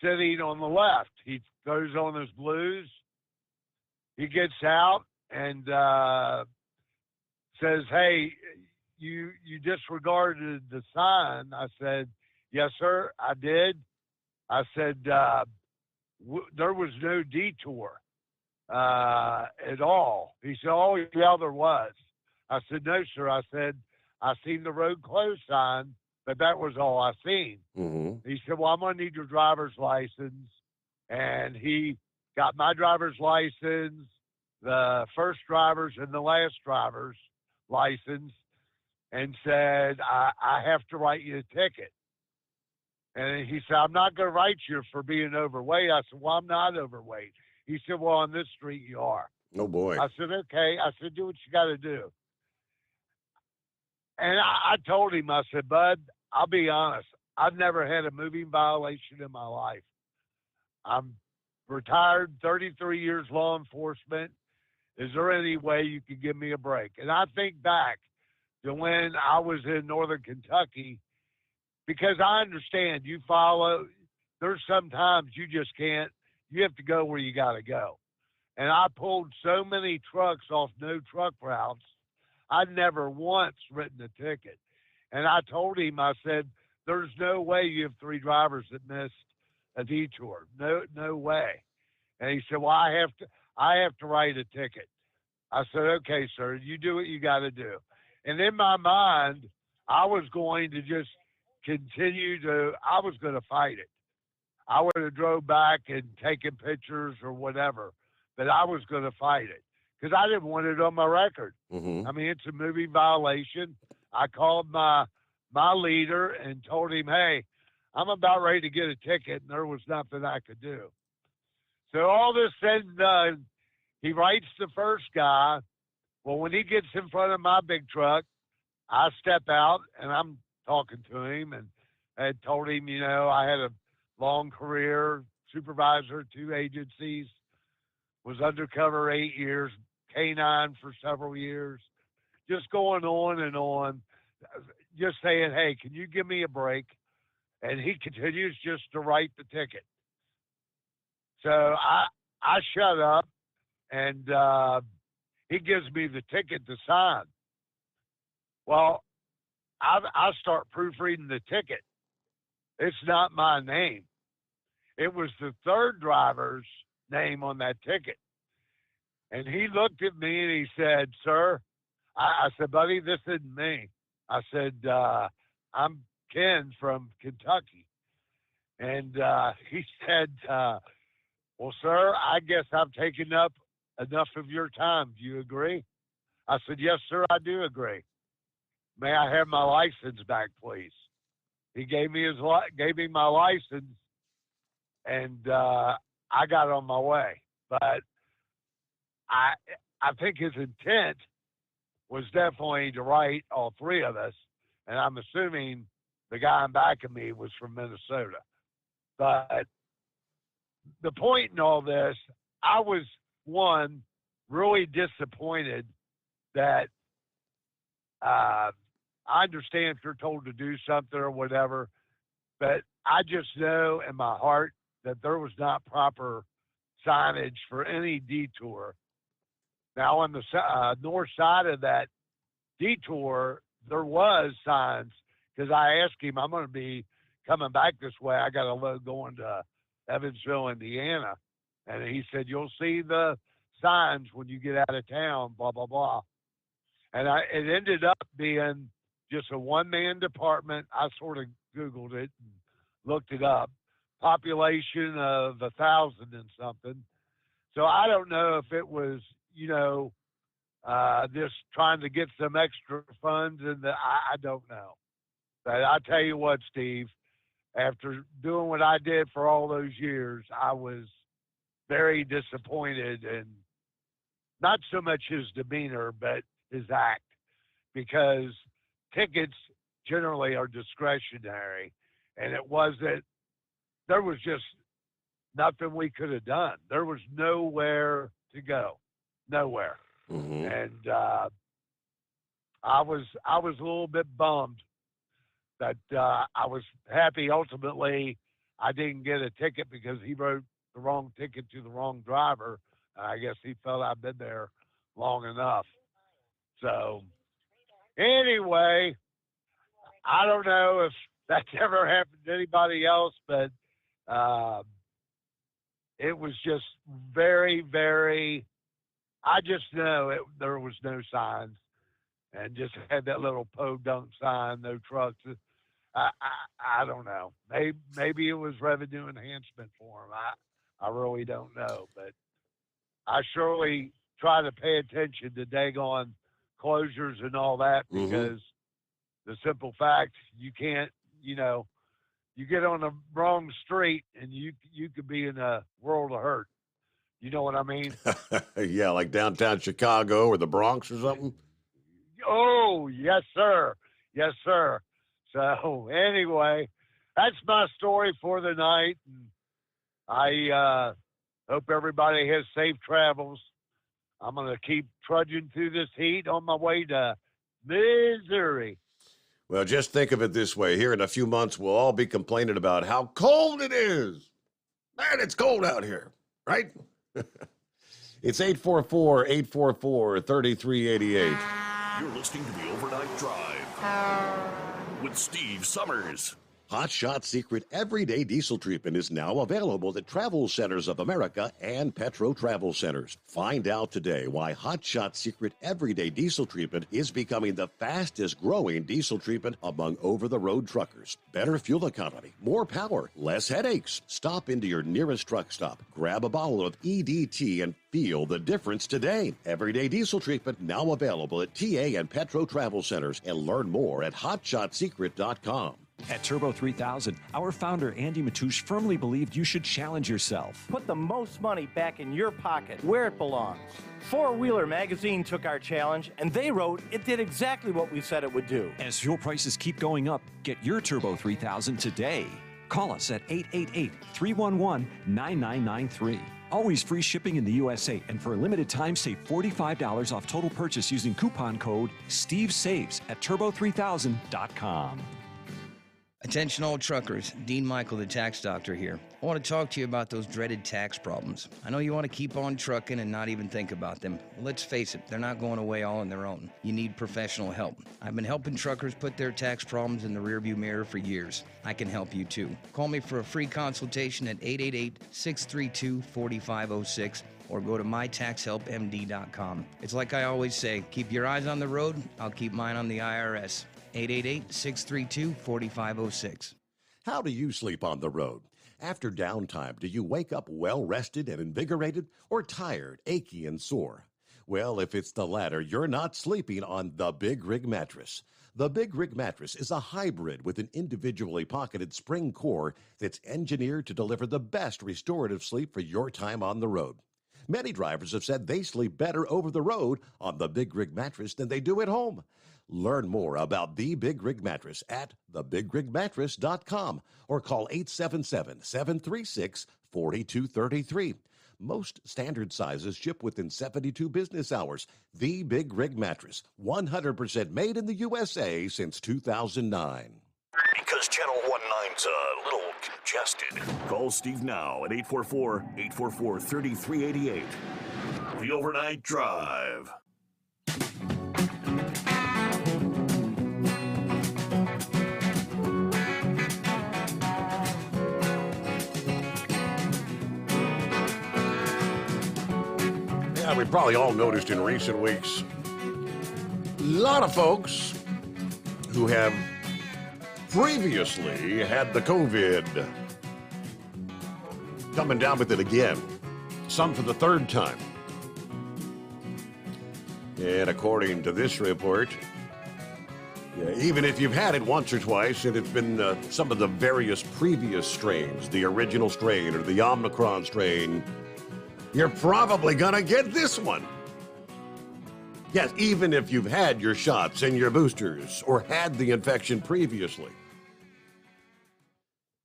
Speaker 10: sitting on the left. He goes on his blues. He gets out and says, "Hey, you disregarded the sign." I said, "Yes, sir, I did." I said, there was no detour at all. He said, "Oh, yeah, there was." I said, "No, sir." I said, "I seen the road closed sign, but that was all I seen."
Speaker 3: Mm-hmm.
Speaker 10: He said, "Well, I'm going to need your driver's license." And he got my driver's license, the first driver's and the last driver's license, and said, I have to write you a ticket. And he said, "I'm not going to write you for being overweight." I said, "Well, I'm not overweight." He said, "Well, on this street you are."
Speaker 3: Oh, boy.
Speaker 10: I said, "Okay." I said, "Do what you got to do." And I told him, I said, "Bud, I'll be honest. I've never had a moving violation in my life. I'm retired, 33 years law enforcement. Is there any way you could give me a break?" And I think back to when I was in Northern Kentucky, because I understand there's sometimes you just can't, you have to go where you got to go. And I pulled so many trucks off no truck routes, I'd never once written a ticket. And I told him, I said, "There's no way you have 3 drivers that missed a detour. No way." And he said, "Well, I have to write a ticket." I said, "Okay, sir, you do what you got to do." And in my mind, I was going to just I was going to fight it. I would have drove back and taken pictures or whatever, but I was going to fight it because I didn't want it on my record.
Speaker 3: Mm-hmm.
Speaker 10: I mean, it's a moving violation. I called my leader and told him, "Hey, I'm about ready to get a ticket," and there was nothing I could do. So all this said and done, he writes the first guy. Well, when he gets in front of my big truck, I step out and I'm talking to him and I had told him, I had a long career, supervisor at 2 agencies, was undercover 8 years, K-9 for several years, just going on and on, just saying, hey, can you give me a break? And he continues just to write the ticket. So I shut up, and he gives me the ticket to sign. Well, I start proofreading the ticket. It's not my name. It was the third driver's name on that ticket. And he looked at me and he said, sir, I said, buddy, this isn't me. I said, I'm Ken from Kentucky. And he said, well, sir, I guess I've taken up enough of your time. Do you agree? I said, yes, sir, I do agree. May I have my license back, please? He gave me my license, and I got on my way. But I think his intent was definitely to write all three of us, and I'm assuming the guy in back of me was from Minnesota. But the point in all this, I was, one, really disappointed that I understand if you're told to do something or whatever, but I just know in my heart that there was not proper signage for any detour. Now, on the north side of that detour, there was signs, because I asked him, I'm going to be coming back this way. I got a load going to Evansville, Indiana. And he said, you'll see the signs when you get out of town, blah, blah, blah. And it ended up being just a one-man department. I sort of Googled it and looked it up. Population of 1,000 and something. So I don't know if it was, just trying to get some extra funds, and I don't know. But I tell you what, Steve, after doing what I did for all those years, I was very disappointed, and not so much his demeanor, but his act, because tickets generally are discretionary, and there was just nothing we could have done. There was nowhere to go, nowhere.
Speaker 3: Mm-hmm.
Speaker 10: And I was a little bit bummed that I was happy ultimately I didn't get a ticket, because he wrote the wrong ticket to the wrong driver. I guess he felt I'd been there long enough. So anyway, I don't know if that's ever happened to anybody else, but it was just very, very, I just know there was no signs, and just had that little podunk sign, no trucks. I don't know. Maybe it was revenue enhancement for him. I really don't know, but I surely try to pay attention to daggone closures and all that, because the simple fact, you can't, you get on the wrong street and you could be in a world of hurt. You know what I mean?
Speaker 3: Yeah, like downtown Chicago or the Bronx or something.
Speaker 10: Oh, yes, sir. Yes, sir. So anyway, that's my story for the night. And I hope everybody has safe travels. I'm going to keep trudging through this heat on my way to Missouri.
Speaker 3: Well, just think of it this way. Here in a few months, we'll all be complaining about how cold it is. Man, it's cold out here, right? It's 844-844-3388.
Speaker 4: You're listening to the Overnight Drive with Steve Summers.
Speaker 3: Hot Shot Secret Everyday Diesel Treatment is now available at Travel Centers of America and Petro Travel Centers. Find out today why Hot Shot Secret Everyday Diesel Treatment is becoming the fastest growing diesel treatment among over-the-road truckers. Better fuel economy, more power, less headaches. Stop into your nearest truck stop, grab a bottle of EDT, and feel the difference today. Everyday Diesel Treatment now available at TA and Petro Travel Centers, and learn more at hotshotsecret.com.
Speaker 12: At Turbo 3000, our founder Andy Matouche firmly believed you should challenge yourself.
Speaker 14: Put the most money back in your pocket, where it belongs. Four Wheeler magazine took our challenge, and they wrote it did exactly what we said it would do.
Speaker 12: As fuel prices keep going up, get your Turbo 3000 today. Call us at 888-311-9993. Always free shipping in the USA, and for a limited time, save $45 off total purchase using coupon code STEVESAVES at turbo3000.com.
Speaker 15: Attention all truckers, Dean Michael, the tax doctor here. I want to talk to you about those dreaded tax problems. I know you want to keep on trucking and not even think about them. Well, let's face it, they're not going away all on their own. You need professional help. I've been helping truckers put their tax problems in the rearview mirror for years. I can help you too. Call me for a free consultation at 888-632-4506 or go to mytaxhelpmd.com. It's like I always say, keep your eyes on the road, I'll keep mine on the IRS. 888-632-4506.
Speaker 3: How do you sleep on the road? After downtime, do you wake up well-rested and invigorated, or tired, achy, and sore? Well, if it's the latter, you're not sleeping on the Big Rig Mattress. The Big Rig Mattress is a hybrid with an individually pocketed spring core that's engineered to deliver the best restorative sleep for your time on the road. Many drivers have said they sleep better over the road on the Big Rig Mattress than they do at home. Learn more about the Big Rig Mattress at thebigrigmattress.com or call 877-736-4233. Most standard sizes ship within 72 business hours. The Big Rig Mattress, 100% made in the USA since 2009.
Speaker 4: Because Channel 19's a little congested. Call Steve now at 844-844-3388. The Overnight Drive.
Speaker 3: We probably all noticed in recent weeks, a lot of folks who have previously had the COVID coming down with it again, some for the third time. And according to this report, even if you've had it once or twice and it's been some of the various previous strains, the original strain or the Omicron strain, you're probably going to get this one. Yes, even if you've had your shots and your boosters or had the infection previously.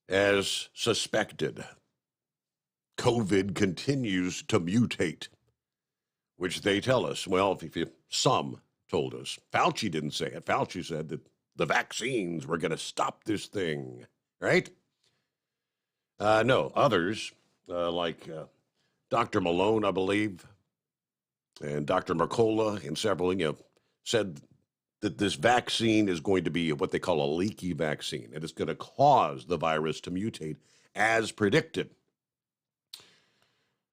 Speaker 3: As suspected, COVID continues to mutate, which they tell us. Well, some told us. Fauci didn't say it. Fauci said that the vaccines were going to stop this thing, right? No, others, like Dr. Malone, I believe, and Dr. Mercola and several, said that this vaccine is going to be what they call a leaky vaccine, and it's going to cause the virus to mutate as predicted.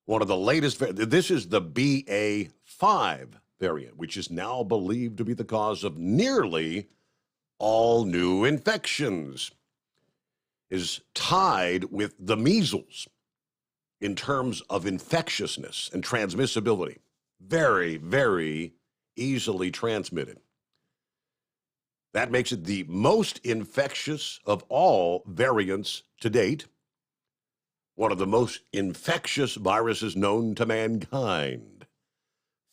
Speaker 3: One of the latest, this is the BA.5 variant, which is now believed to be the cause of nearly all new infections, is tied with the measles in terms of infectiousness and transmissibility. Very, very easily transmitted. That makes it the most infectious of all variants to date. One of the most infectious viruses known to mankind.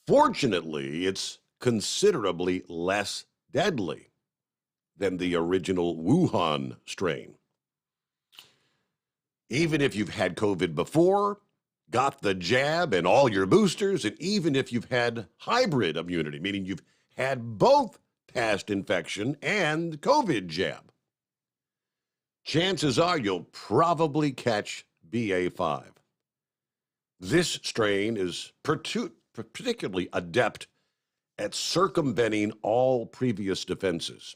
Speaker 3: Fortunately, it's considerably less deadly than the original Wuhan strain. Even if you've had COVID before, got the jab and all your boosters, and even if you've had hybrid immunity, meaning you've had both past infection and COVID jab, chances are you'll probably catch BA.5. This strain is particularly adept at circumventing all previous defenses.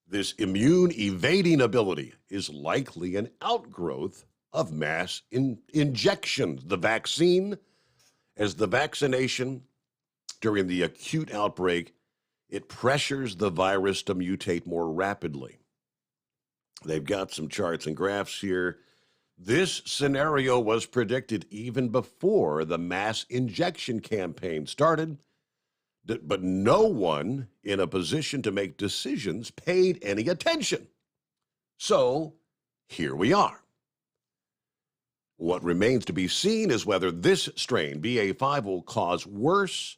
Speaker 3: This immune-evading ability is likely an outgrowth of mass injections. The vaccine, as the vaccination during the acute outbreak, it pressures the virus to mutate more rapidly. They've got some charts and graphs here. This scenario was predicted even before the mass injection campaign started, but no one in a position to make decisions paid any attention. So here we are. What remains to be seen is whether this strain, BA.5, will cause worse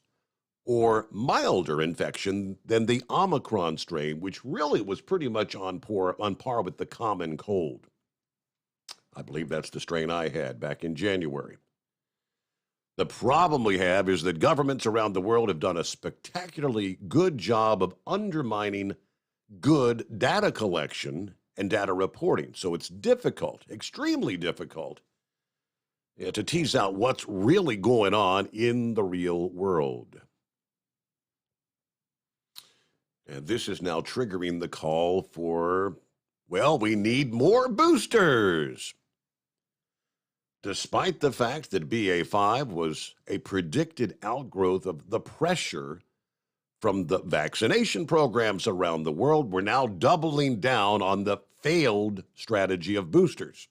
Speaker 3: or milder infection than the Omicron strain, which really was pretty much on par with the common cold. I believe that's the strain I had back in January. The problem we have is that governments around the world have done a spectacularly good job of undermining good data collection and data reporting. So it's difficult, extremely difficult, to tease out what's really going on in the real world. And this is now triggering the call for, well, we need more boosters. Despite the fact that BA5 was a predicted outgrowth of the pressure from the vaccination programs around the world, we're now doubling down on the failed strategy of boosters.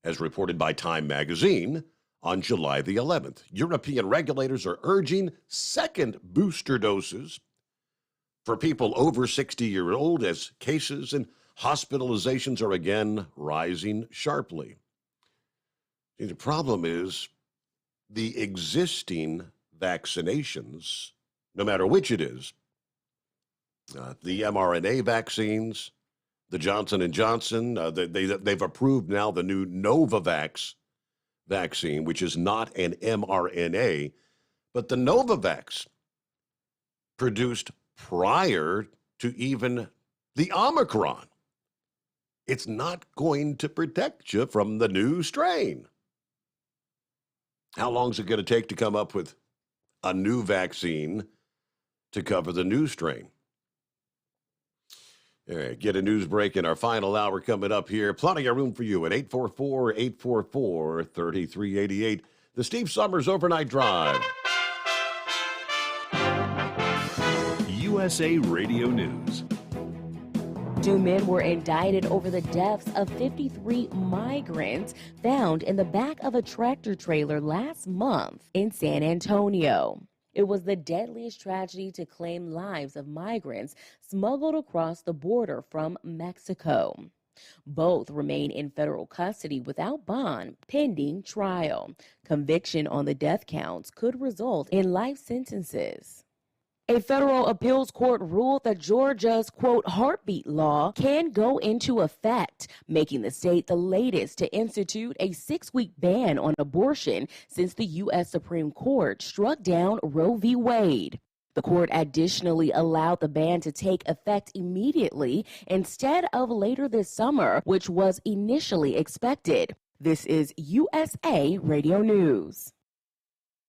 Speaker 3: As reported by Time magazine on July the 11th, European regulators are urging second booster doses for people over 60-year-old as cases and hospitalizations are again rising sharply. The problem is the existing vaccinations, no matter which it is, the mRNA vaccines, the Johnson & Johnson, they've approved now the new Novavax vaccine, which is not an mRNA, but the Novavax produced prior to even the Omicron. It's not going to protect you from the new strain. How long is it going to take to come up with a new vaccine to cover the new strain? All right, get a news break in our final hour coming up here. Plenty of room for you at 844-844-3388. The Steve Sommers Overnight Drive.
Speaker 22: USA Radio News.
Speaker 13: 2 men were indicted over the deaths of 53 migrants found in the back of a tractor trailer last month in San Antonio. It was the deadliest tragedy to claim lives of migrants smuggled across the border from Mexico. Both remain in federal custody without bond pending trial. Conviction on the death counts could result in life sentences. A federal appeals court ruled that Georgia's, quote, heartbeat law can go into effect, making the state the latest to institute a 6-week ban on abortion since the U.S. Supreme Court struck down Roe v. Wade. The court additionally allowed the ban to take effect immediately instead of later this summer, which was initially expected. This is USA Radio News.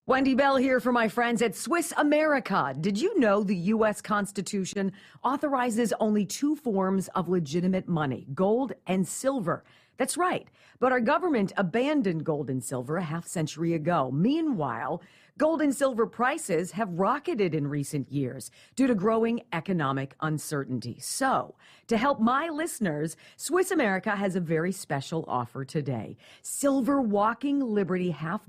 Speaker 17: Wendy Bell here for my friends at Swiss America. Did you know the U.S. Constitution authorizes only 2 forms of legitimate money, gold and silver? That's right. But our government abandoned gold and silver a half-century ago. Meanwhile, gold and silver prices have rocketed in recent years due to growing economic uncertainty. So, to help my listeners, Swiss America has a very special offer today. Silver Walking Liberty $half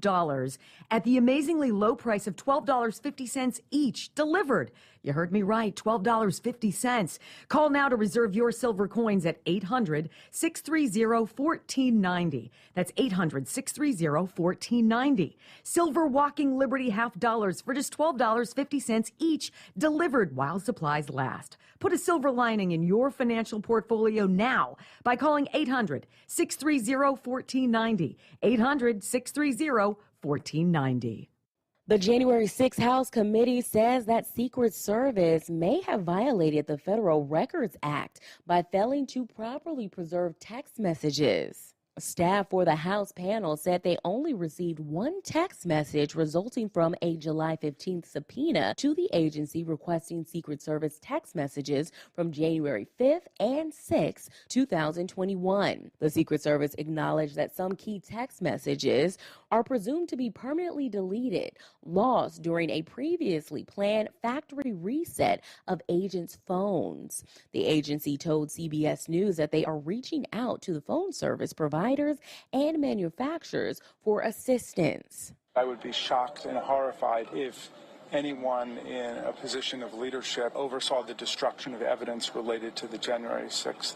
Speaker 17: at the amazingly low price of $12.50 each, delivered. You heard me right, $12.50. Call now to reserve your silver coins at 800-630-1490. That's 800-630-1490. Silver Walking Liberty $half for just $12.50 each, delivered while supplies last. Put a silver lining in your financial portfolio now by calling 800-630-1490. 800-630-1490.
Speaker 13: The January 6th House Committee says that Secret Service may have violated the Federal Records Act by failing to properly preserve text messages. Staff for the House panel said they only received 1 text message resulting from a July 15th subpoena to the agency requesting Secret Service text messages from January 5th and 6th, 2021. The Secret Service acknowledged that some key text messages are presumed to be permanently deleted, lost during a previously planned factory reset of agents' phones. The agency told CBS News that they are reaching out to the phone service providers and manufacturers for assistance.
Speaker 18: I would be shocked and horrified if anyone in a position of leadership oversaw the destruction of evidence related to the January 6th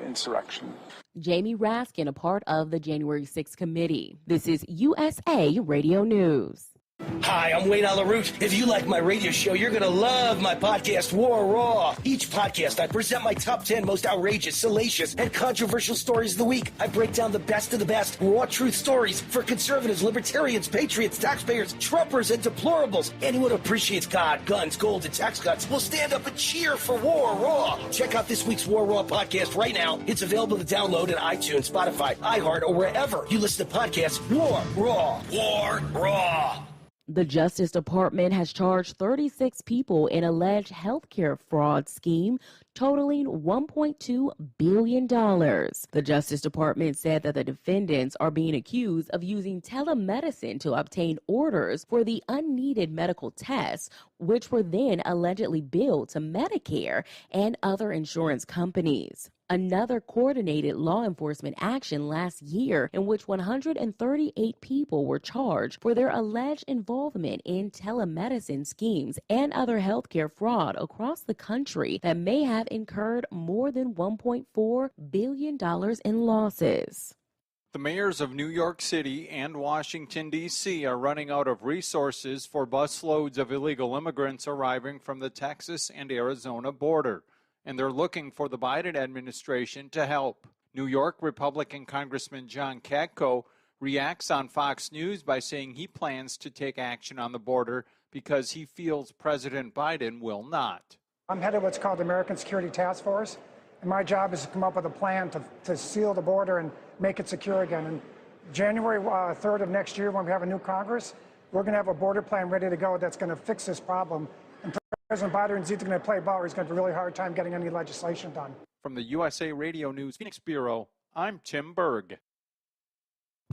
Speaker 18: insurrection.
Speaker 13: Jamie Raskin, a part of the January 6th committee. This is USA Radio News.
Speaker 19: Hi, I'm Wayne Alaroot. If you like my radio show, you're going to love my podcast, War Raw. Each podcast, I present my top 10 most outrageous, salacious, and controversial stories of the week. I break down the best of the best, raw truth stories for conservatives, libertarians, patriots, taxpayers, Trumpers, and deplorables. Anyone who appreciates God, guns, gold, and tax cuts will stand up and cheer for War Raw. Check out this week's War Raw podcast right now. It's available to download in iTunes, Spotify, iHeart, or wherever you listen to podcasts. War Raw. War Raw.
Speaker 13: The Justice Department has charged 36 people in alleged healthcare fraud scheme totaling $1.2 billion. The Justice Department said that the defendants are being accused of using telemedicine to obtain orders for the unneeded medical tests, which were then allegedly billed to Medicare and other insurance companies. Another coordinated law enforcement action last year in which 138 people were charged for their alleged involvement in telemedicine schemes and other healthcare fraud across the country that may have incurred more than $1.4 billion in losses.
Speaker 20: The mayors of New York City and Washington, D.C. are running out of resources for busloads of illegal immigrants arriving from the Texas and Arizona border, and they're looking for the Biden administration to help. New York Republican Congressman John Katko reacts on Fox News by saying he plans to take action on the border because he feels President Biden will not.
Speaker 21: I'm head of what's called the American Security Task Force, and my job is to come up with a plan to seal the border and make it secure again. And January 3rd of next year, when we have a new Congress, we're going to have a border plan ready to go that's going to fix this problem. And President Biden is either going to play ball or he's going to have a really hard time getting any legislation done.
Speaker 20: From the USA Radio News Phoenix Bureau, I'm Tim Berg.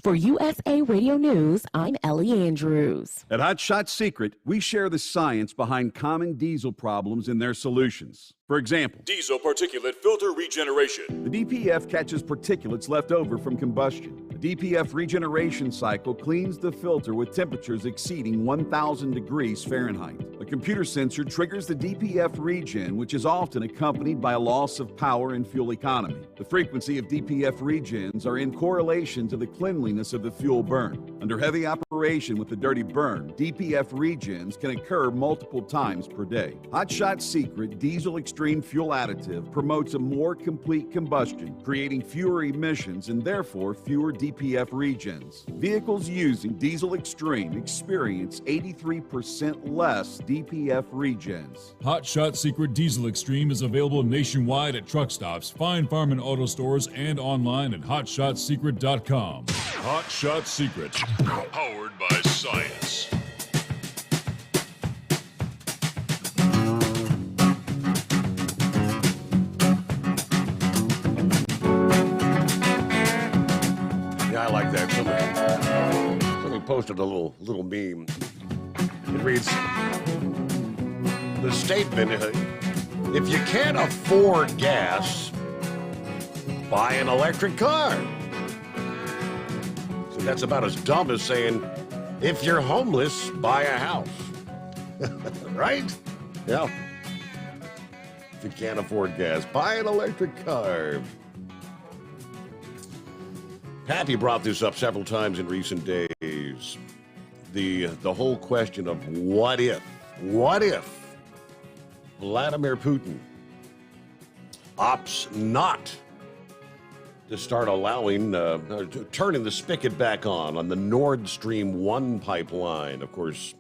Speaker 13: For USA Radio News, I'm Ellie Andrews.
Speaker 23: At Hot Shot Secret, we share the science behind common diesel problems and their solutions. For example,
Speaker 25: diesel particulate filter regeneration.
Speaker 23: The DPF catches particulates left over from combustion. The DPF regeneration cycle cleans the filter with temperatures exceeding 1,000 degrees Fahrenheit. A computer sensor triggers the DPF regen, which is often accompanied by a loss of power and fuel economy. The frequency of DPF regens are in correlation to the cleanliness of the fuel burn. Under heavy operation with the dirty burn, DPF regens can occur multiple times per day. Hot Shot Secret Diesel Extreme Fuel Additive promotes a more complete combustion, creating fewer emissions and therefore fewer DPF regens. Vehicles using Diesel Extreme experience 83% less DPF regens.
Speaker 26: Hot Shot Secret Diesel Extreme is available nationwide at truck stops, fine farm and auto stores, and online at hotshotsecret.com.
Speaker 22: Hot Shot Secret, powered by science.
Speaker 3: Yeah, I like that. Somebody posted a little meme. It reads, the statement, if you can't afford gas, buy an electric car. So that's about as dumb as saying, if you're homeless, buy a house. Right? Yeah. If you can't afford gas, buy an electric car. Pappy brought this up several times in recent days. The whole question of what if Vladimir Putin opts not to start allowing, turning the spigot back on the Nord Stream 1 pipeline. Of course,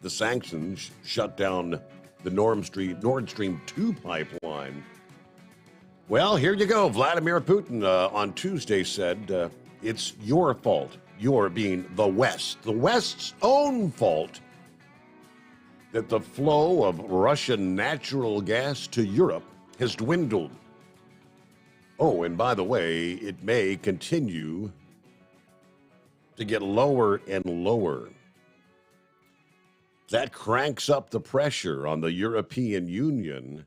Speaker 3: the sanctions shut down the Nord Stream 2 pipeline. Well, here you go. Vladimir Putin on Tuesday said, it's your fault. You're being the West's own fault that the flow of Russian natural gas to Europe has dwindled. Oh, and by the way, it may continue to get lower and lower. That cranks up the pressure on the European Union,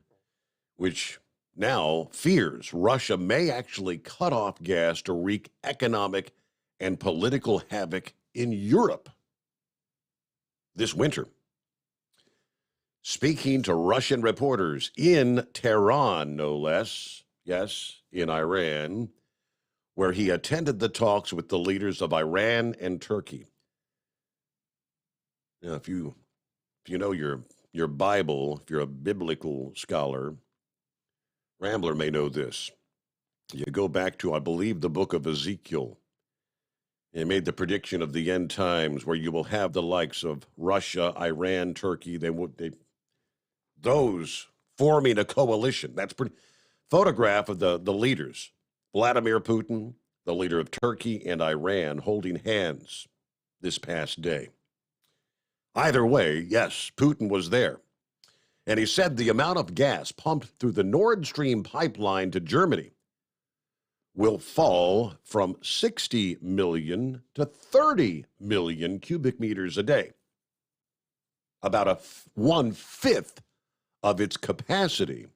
Speaker 3: which now fears Russia may actually cut off gas to wreak economic and political havoc in Europe this winter. Speaking to Russian reporters in Tehran, no less, yes, in Iran, where he attended the talks with the leaders of Iran and Turkey. Now, if you know your Bible, if you're a biblical scholar, Rambler may know this. You go back to, I believe, the book of Ezekiel. It made the prediction of the end times where you will have the likes of Russia, Iran, Turkey. Those forming a coalition. That's pretty. Photograph of the leaders. Vladimir Putin, the leader of Turkey and Iran, holding hands this past day. Either way, yes, Putin was there. And he said the amount of gas pumped through the Nord Stream pipeline to Germany will fall from 60 million to 30 million cubic meters a day. About one-fifth of its capacity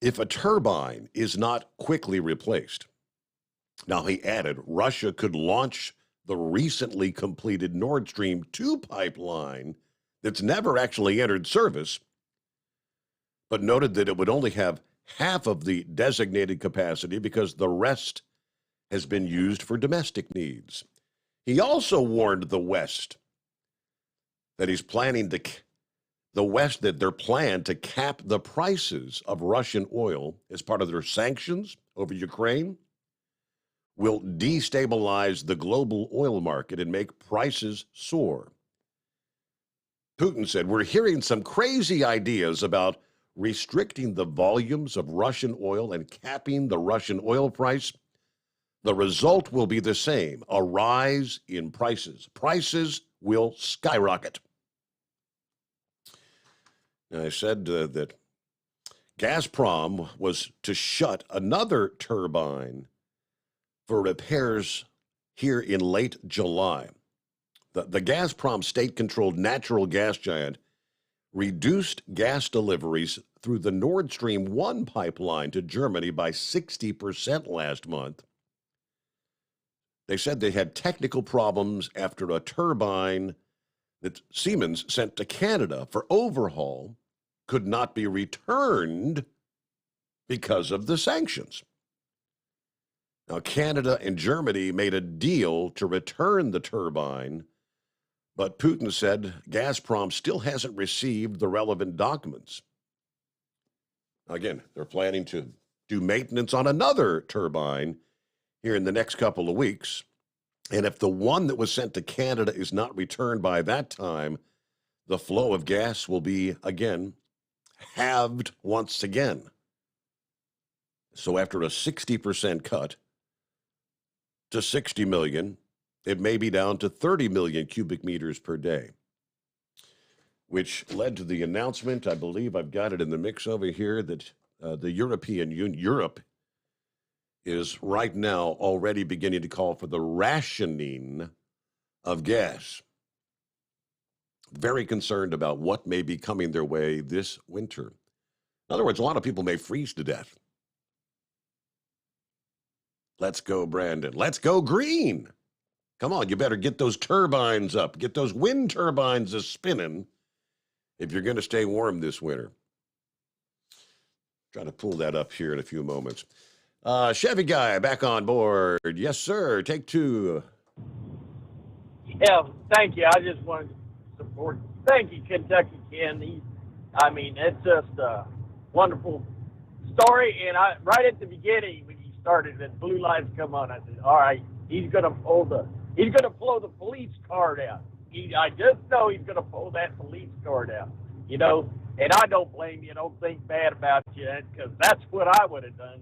Speaker 3: if a turbine is not quickly replaced. Now, he added, Russia could launch the recently completed Nord Stream 2 pipeline that's never actually entered service, but noted that it would only have half of the designated capacity because the rest has been used for domestic needs. He also warned the West that their plan to cap the prices of Russian oil as part of their sanctions over Ukraine will destabilize the global oil market and make prices soar. Putin said, we're hearing some crazy ideas about restricting the volumes of Russian oil and capping the Russian oil price. The result will be the same, a rise in prices. Prices will skyrocket. I said that Gazprom was to shut another turbine for repairs here in late July. The Gazprom state-controlled natural gas giant reduced gas deliveries through the Nord Stream 1 pipeline to Germany by 60% last month. They said they had technical problems after a turbine that Siemens sent to Canada for overhaul could not be returned because of the sanctions. Now, Canada and Germany made a deal to return the turbine, but Putin said Gazprom still hasn't received the relevant documents. Again, they're planning to do maintenance on another turbine here in the next couple of weeks. And if the one that was sent to Canada is not returned by that time, the flow of gas will be, again, halved once again. So after a 60% cut to 60 million, it may be down to 30 million cubic meters per day, which led to the announcement, I believe I've got it in the mix over here, that the European Union, Europe, is right now already beginning to call for the rationing of gas. Very concerned about what may be coming their way this winter. In other words, a lot of people may freeze to death. Let's go, Brandon. Let's go green. Come on, you better get those turbines up. Get those wind turbines a-spinning if you're going to stay warm this winter. Try to pull that up here in a few moments. Chevy Guy back on board. Yes, sir. Take two.
Speaker 1: Yeah, thank you. I just wanted to support. Thank you, Kentucky Ken. It's just a wonderful story. And right at the beginning, when you started, and blue lights come on, I said, all right, he's gonna pull the police card out. I just know he's gonna pull that police card out. And I don't blame you. Don't think bad about you, because that's what I would have done.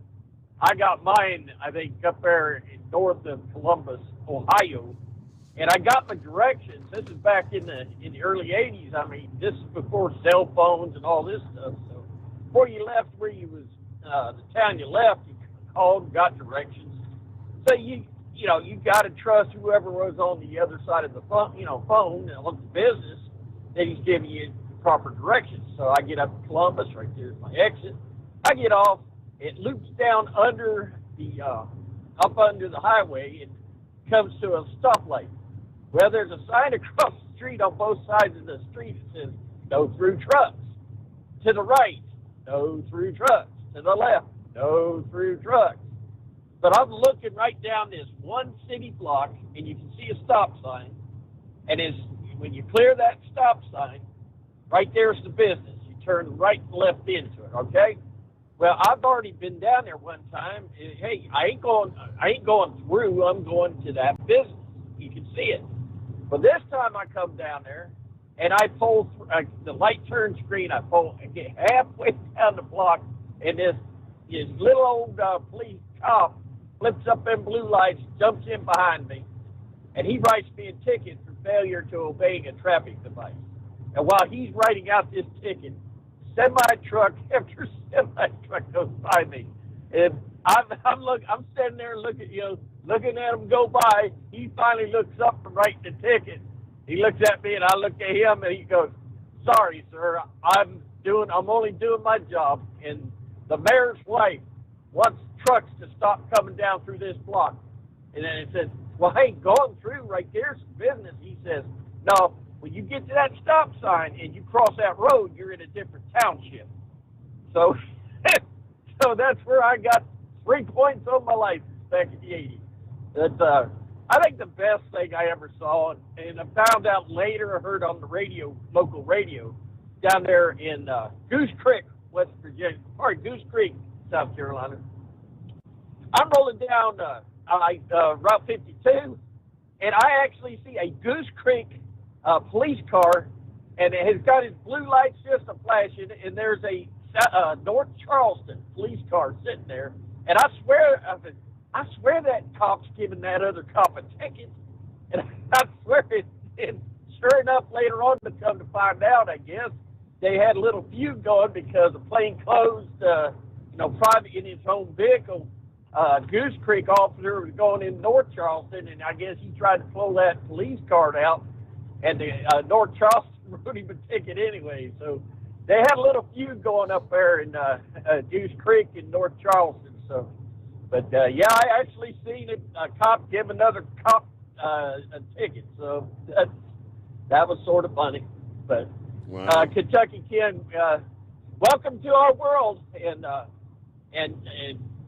Speaker 1: I got mine, I think, up there north of Columbus, Ohio, and I got my directions. This is back in the early 80s. This is before cell phones and all this stuff. So before you left where you was, the town you left, you called and got directions. So you got to trust whoever was on the other side of the phone, on the business, that he's giving you proper directions. So I get up to Columbus, right there's my exit. I get off. It loops down up under the highway and comes to a stoplight. Well, there's a sign across the street on both sides of the street that says, no through trucks. To the right, no through trucks. To the left, no through trucks. But I'm looking right down this one city block, and you can see a stop sign. And as when you clear that stop sign, right there's the business. You turn right and left into it, okay? Well, I've already been down there one time. Hey, I ain't going through. I'm going to that business. You can see it. But this time I come down there, and I pull the light turn screen. I get halfway down the block, and this little old police cop flips up in blue lights, jumps in behind me, and he writes me a ticket for failure to obeying a traffic device. And while he's writing out this ticket, semi-truck after semi-truck goes by me. And I'm standing there looking at him go by. He finally looks up from writing the ticket. He looks at me, and I look at him, and he goes, "Sorry, sir, I'm only doing my job." And the mayor's wife wants trucks to stop coming down through this block. And then he said, "Well, hey, going through right there's business." He says, "No, when you get to that stop sign and you cross that road, you're in a different township." So, so that's where I got 3 points on my license back in the 80s. That's, I think the best thing I ever saw, and I found out later, I heard on the radio, local radio, down there in Goose Creek, West Virginia, or Goose Creek, South Carolina. I'm rolling down Route 52, and I actually see a Goose Creek police car, and it has got its blue lights just a flashing, and there's a North Charleston police car sitting there, and I swear that cop's giving that other cop a ticket, and I swear it. And sure enough, later on, to come to find out, I guess they had a little feud going because a plainclothes, private in his own vehicle, Goose Creek officer was going in North Charleston, and I guess he tried to pull that police card out, and the North Charleston wrote him a ticket anyway. So they had a little feud going up there in Goose Creek in North Charleston. So, but yeah, I actually seen a cop give another cop a ticket. So that was sort of funny. But
Speaker 3: wow.
Speaker 1: Kentucky Ken, welcome to our world, and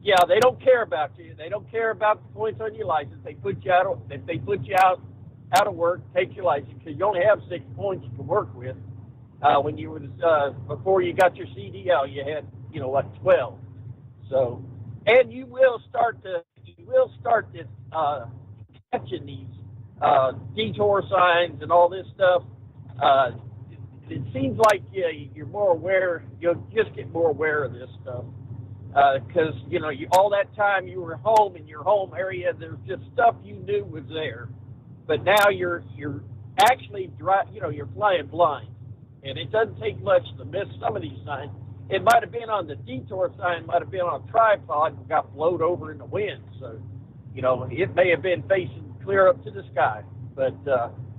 Speaker 1: yeah, they don't care about you. They don't care about the points on your license. They put you out. If they put you out of work, take your license, because you only have 6 points to work with. When you was before you got your CDL, you had 12. So, and you will start this catching these detour signs and all this stuff. It seems like you're more aware. You'll just get more aware of this stuff. Because all that time you were home in your home area, there's just stuff you knew was there, but now you're actually you're flying blind, and it doesn't take much to miss some of these signs. It might have been on the detour sign, might have been on a tripod, and got blowed over in the wind. So, it may have been facing clear up to the sky. But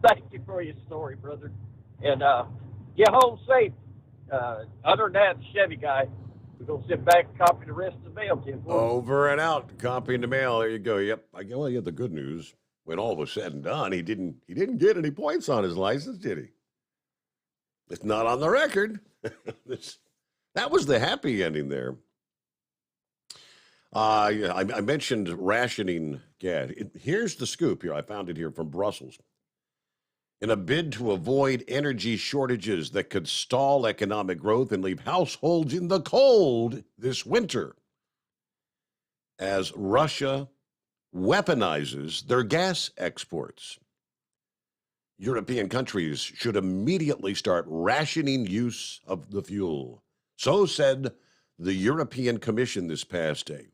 Speaker 1: thank you for your story, brother, and get home safe. Other than that, Chevy guy. We're going to sit back and copy the rest of the mail, Tim.
Speaker 3: Over and out, copying the mail. There you go. Yep. Well, you had the good news. When all was said and done, he didn't get any points on his license, did he? It's not on the record. That was the happy ending there. I mentioned rationing gas. Here's the scoop here. I found it here from Brussels. In a bid to avoid energy shortages that could stall economic growth and leave households in the cold this winter, as Russia weaponizes their gas exports, European countries should immediately start rationing use of the fuel. So said the European Commission this past day.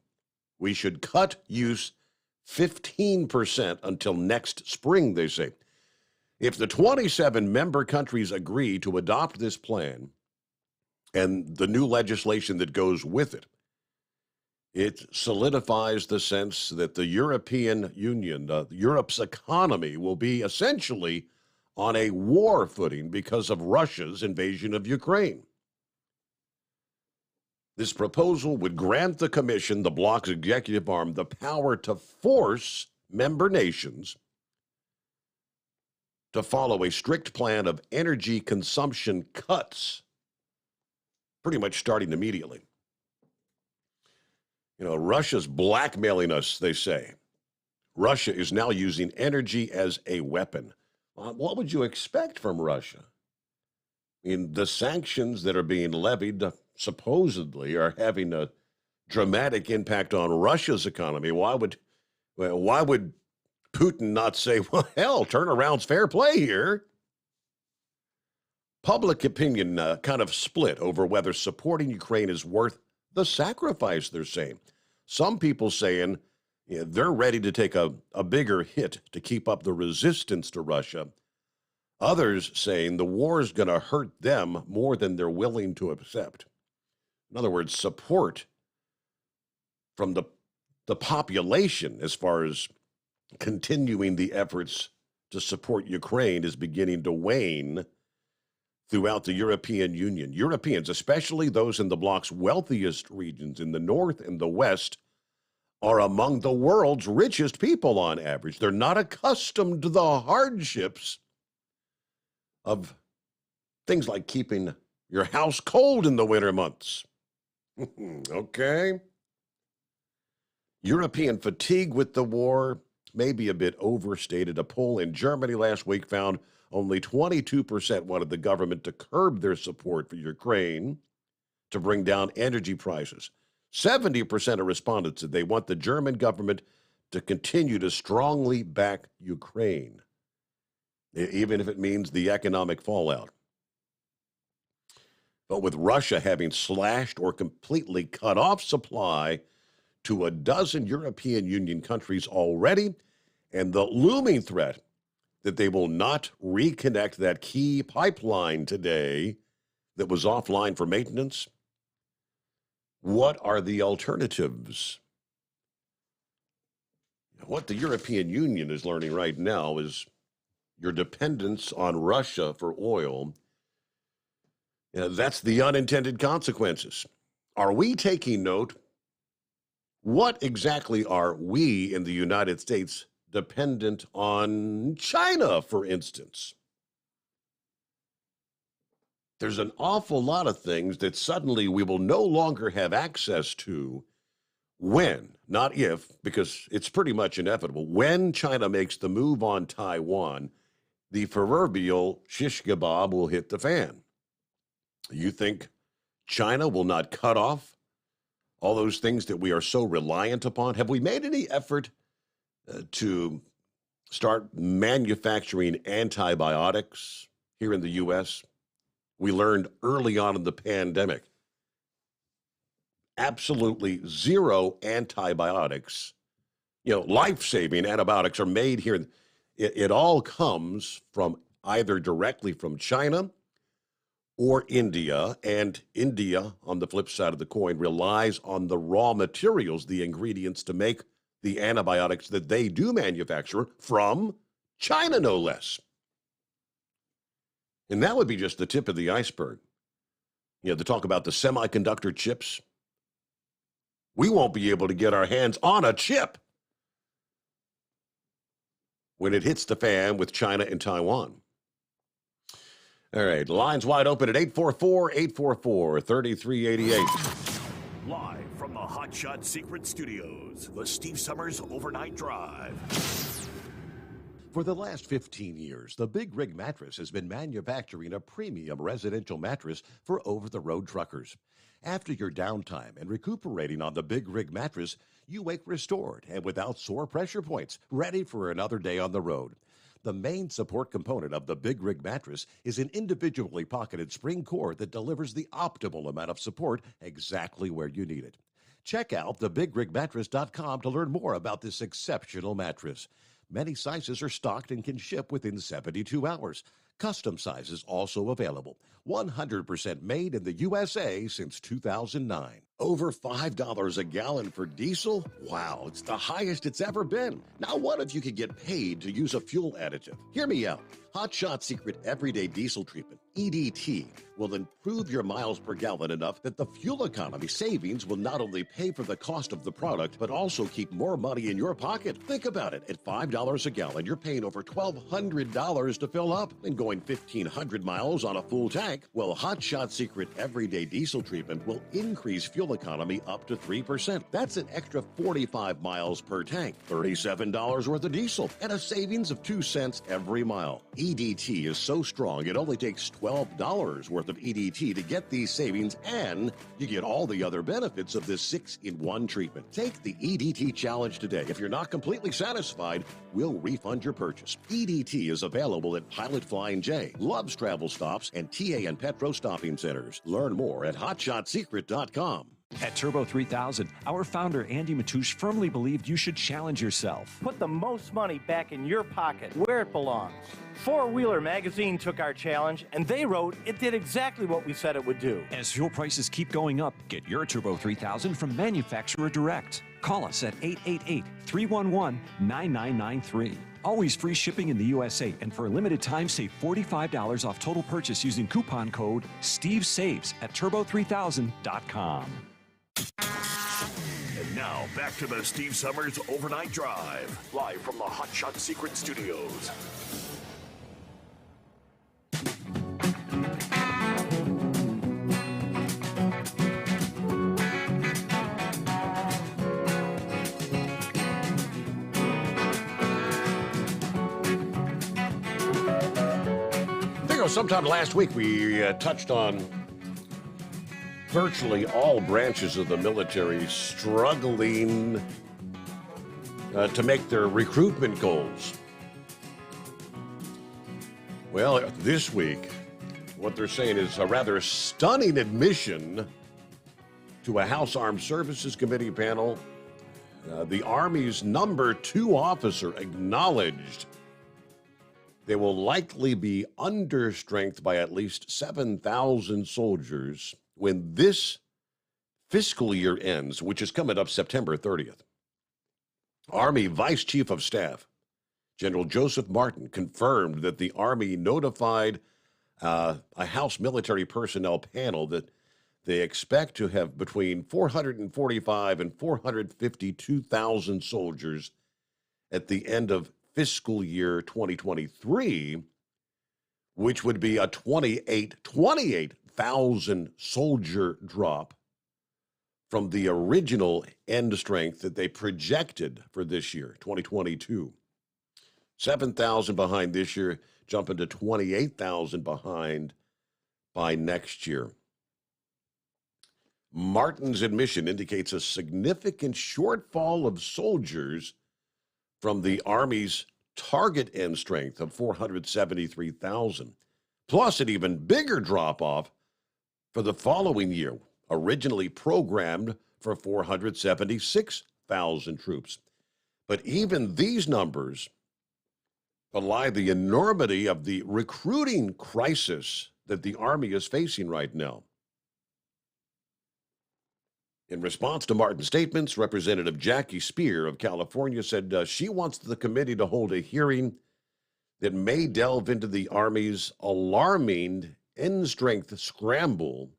Speaker 3: We should cut use 15% until next spring, they say. If the 27 member countries agree to adopt this plan and the new legislation that goes with it, it solidifies the sense that the European Union, Europe's economy, will be essentially on a war footing because of Russia's invasion of Ukraine. This proposal would grant the Commission, the bloc's executive arm, the power to force member nations to follow a strict plan of energy consumption cuts, pretty much starting immediately. Russia's blackmailing us, they say. Russia is now using energy as a weapon. what would you expect from Russia? I mean, the sanctions that are being levied supposedly are having a dramatic impact on Russia's economy. Why would Putin not say, well, hell, turnaround's fair play here? Public opinion kind of split over whether supporting Ukraine is worth the sacrifice, they're saying. Some people saying they're ready to take a bigger hit to keep up the resistance to Russia. Others saying the war is going to hurt them more than they're willing to accept. In other words, support from the population as far as continuing the efforts to support Ukraine is beginning to wane throughout the European Union. Europeans, especially those in the bloc's wealthiest regions in the north and the west, are among the world's richest people on average. They're not accustomed to the hardships of things like keeping your house cold in the winter months. Okay. European fatigue with the war may be a bit overstated. A poll in Germany last week found only 22% wanted the government to curb their support for Ukraine to bring down energy prices. 70% of respondents said they want the German government to continue to strongly back Ukraine, even if it means the economic fallout. But with Russia having slashed or completely cut off supply to a dozen European Union countries already, and the looming threat that they will not reconnect that key pipeline today that was offline for maintenance, what are the alternatives? What the European Union is learning right now is your dependence on Russia for oil. That's the unintended consequences. Are we taking note? What exactly are we in the United States dependent on China, for instance? There's an awful lot of things that suddenly we will no longer have access to when, not if, because it's pretty much inevitable, when China makes the move on Taiwan, the proverbial shish kebab will hit the fan. You think China will not cut off all those things that we are so reliant upon? Have we made any effort to start manufacturing antibiotics here in the U.S.? We learned early on in the pandemic, absolutely zero antibiotics, life-saving antibiotics are made here. It all comes from either directly from China or India, and India, on the flip side of the coin, relies on the raw materials, the ingredients to make the antibiotics that they do manufacture from China, no less. And that would be just the tip of the iceberg. To talk about the semiconductor chips. We won't be able to get our hands on a chip when it hits the fan with China and Taiwan. All right, lines wide open at 844-844-3388.
Speaker 4: Live from the Hot Shot Secret Studios, the Steve Summers Overnight Drive.
Speaker 3: For the last 15 years, the Big Rig Mattress has been manufacturing a premium residential mattress for over-the-road truckers. After your downtime and recuperating on the Big Rig Mattress, you wake restored and without sore pressure points, ready for another day on the road. The main support component of the Big Rig Mattress is an individually pocketed spring core that delivers the optimal amount of support exactly where you need it. Check out thebigrigmattress.com to learn more about this exceptional mattress. Many sizes are stocked and can ship within 72 hours. Custom sizes also available. 100% made in the USA since 2009. Over $5 a gallon for diesel? Wow, it's the highest it's ever been. Now what if you could get paid to use a fuel additive? Hear me out. Hot Shot Secret Everyday Diesel Treatment, EDT will improve your miles per gallon enough that the fuel economy savings will not only pay for the cost of the product, but also keep more money in your pocket. Think about it. At $5 a gallon, you're paying over $1,200 to fill up and going 1,500 miles on a full tank. Well, Hot Shot Secret Everyday Diesel Treatment will increase fuel economy up to 3%. That's an extra 45 miles per tank, $37 worth of diesel, and a savings of 2 cents every mile. EDT is so strong, it only takes $12 worth of EDT to get these savings, and you get all the other benefits of this 6-in-1 treatment. Take the EDT challenge today. If you're not completely satisfied, we'll refund your purchase. EDT is available at Pilot Flying J, Love's Travel Stops, and TA and Petro Stopping Centers. Learn more at hotshotsecret.com.
Speaker 12: At Turbo 3000, our founder Andy Matouche firmly believed you should challenge yourself.
Speaker 14: Put the most money back in your pocket, where it belongs. Four Wheeler Magazine took our challenge, and they wrote it did exactly what we said it would do.
Speaker 12: As fuel prices keep going up, get your Turbo 3000 from manufacturer direct. Call us at 888-311-9993. Always free shipping in the USA, and for a limited time, save $45 off total purchase using coupon code STEVESAVES at turbo3000.com.
Speaker 4: And now, back to the Steve Summers Overnight Drive, live from the Hot Shot Secret Studios.
Speaker 3: I think it was sometime last week we touched on virtually all branches of the military struggling to make their recruitment goals. Well, this week, what they're saying is a rather stunning admission to a House Armed Services Committee panel. The Army's number 2 officer acknowledged they will likely be understrength by at least 7,000 soldiers when this fiscal year ends, which is coming up September 30th. Army Vice Chief of Staff General Joseph Martin confirmed that the Army notified a House military personnel panel that they expect to have between 445 and 452,000 soldiers at the end of fiscal year 2023, which would be a 28,000 soldier drop from the original end strength that they projected for this year, 2022. 7,000 behind this year, jumping to 28,000 behind by next year. Martin's admission indicates a significant shortfall of soldiers from the Army's target end strength of 473,000, plus an even bigger drop-off for the following year, originally programmed for 476,000 troops. But even these numbers belie the enormity of the recruiting crisis that the Army is facing right now. In response to Martin's statements, Representative Jackie Speer of California said she wants the committee to hold a hearing that may delve into the Army's alarming end-strength scramble.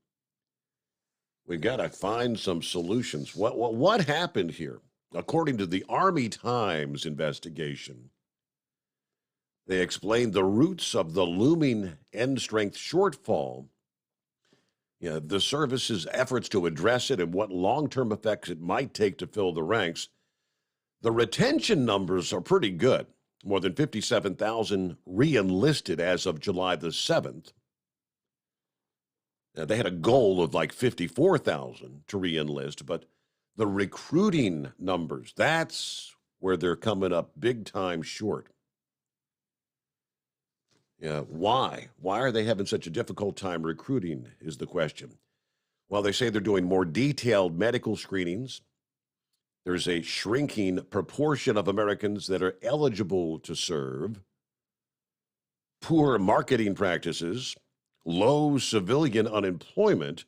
Speaker 3: We've got to find some solutions. What happened here? According to the Army Times investigation, they explained the roots of the looming end-strength shortfall, the service's efforts to address it, and what long-term effects it might take to fill the ranks. The retention numbers are pretty good. More than 57,000 re-enlisted as of July the 7th. Now, they had a goal of like 54,000 to re-enlist, but the recruiting numbers, that's where they're coming up big time short. Why? Why are they having such a difficult time recruiting is the question. Well, they say they're doing more detailed medical screenings. There's a shrinking proportion of Americans that are eligible to serve. Poor marketing practices, low civilian unemployment.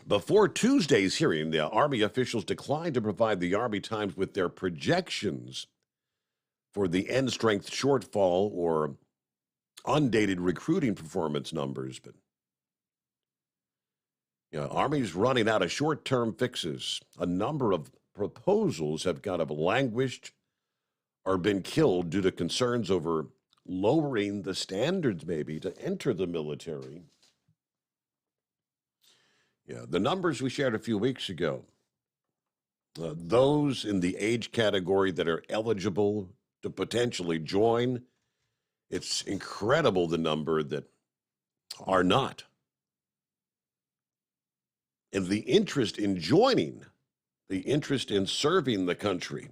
Speaker 3: Before Tuesday's hearing, the Army officials declined to provide the Army Times with their projections for the end strength shortfall or undated recruiting performance numbers, but Army's running out of short-term fixes. A number of proposals have kind of languished or been killed due to concerns over lowering the standards maybe to enter the military. The numbers we shared a few weeks ago, those in the age category that are eligible to potentially join, it's incredible the number that are not. And the interest in joining, the interest in serving the country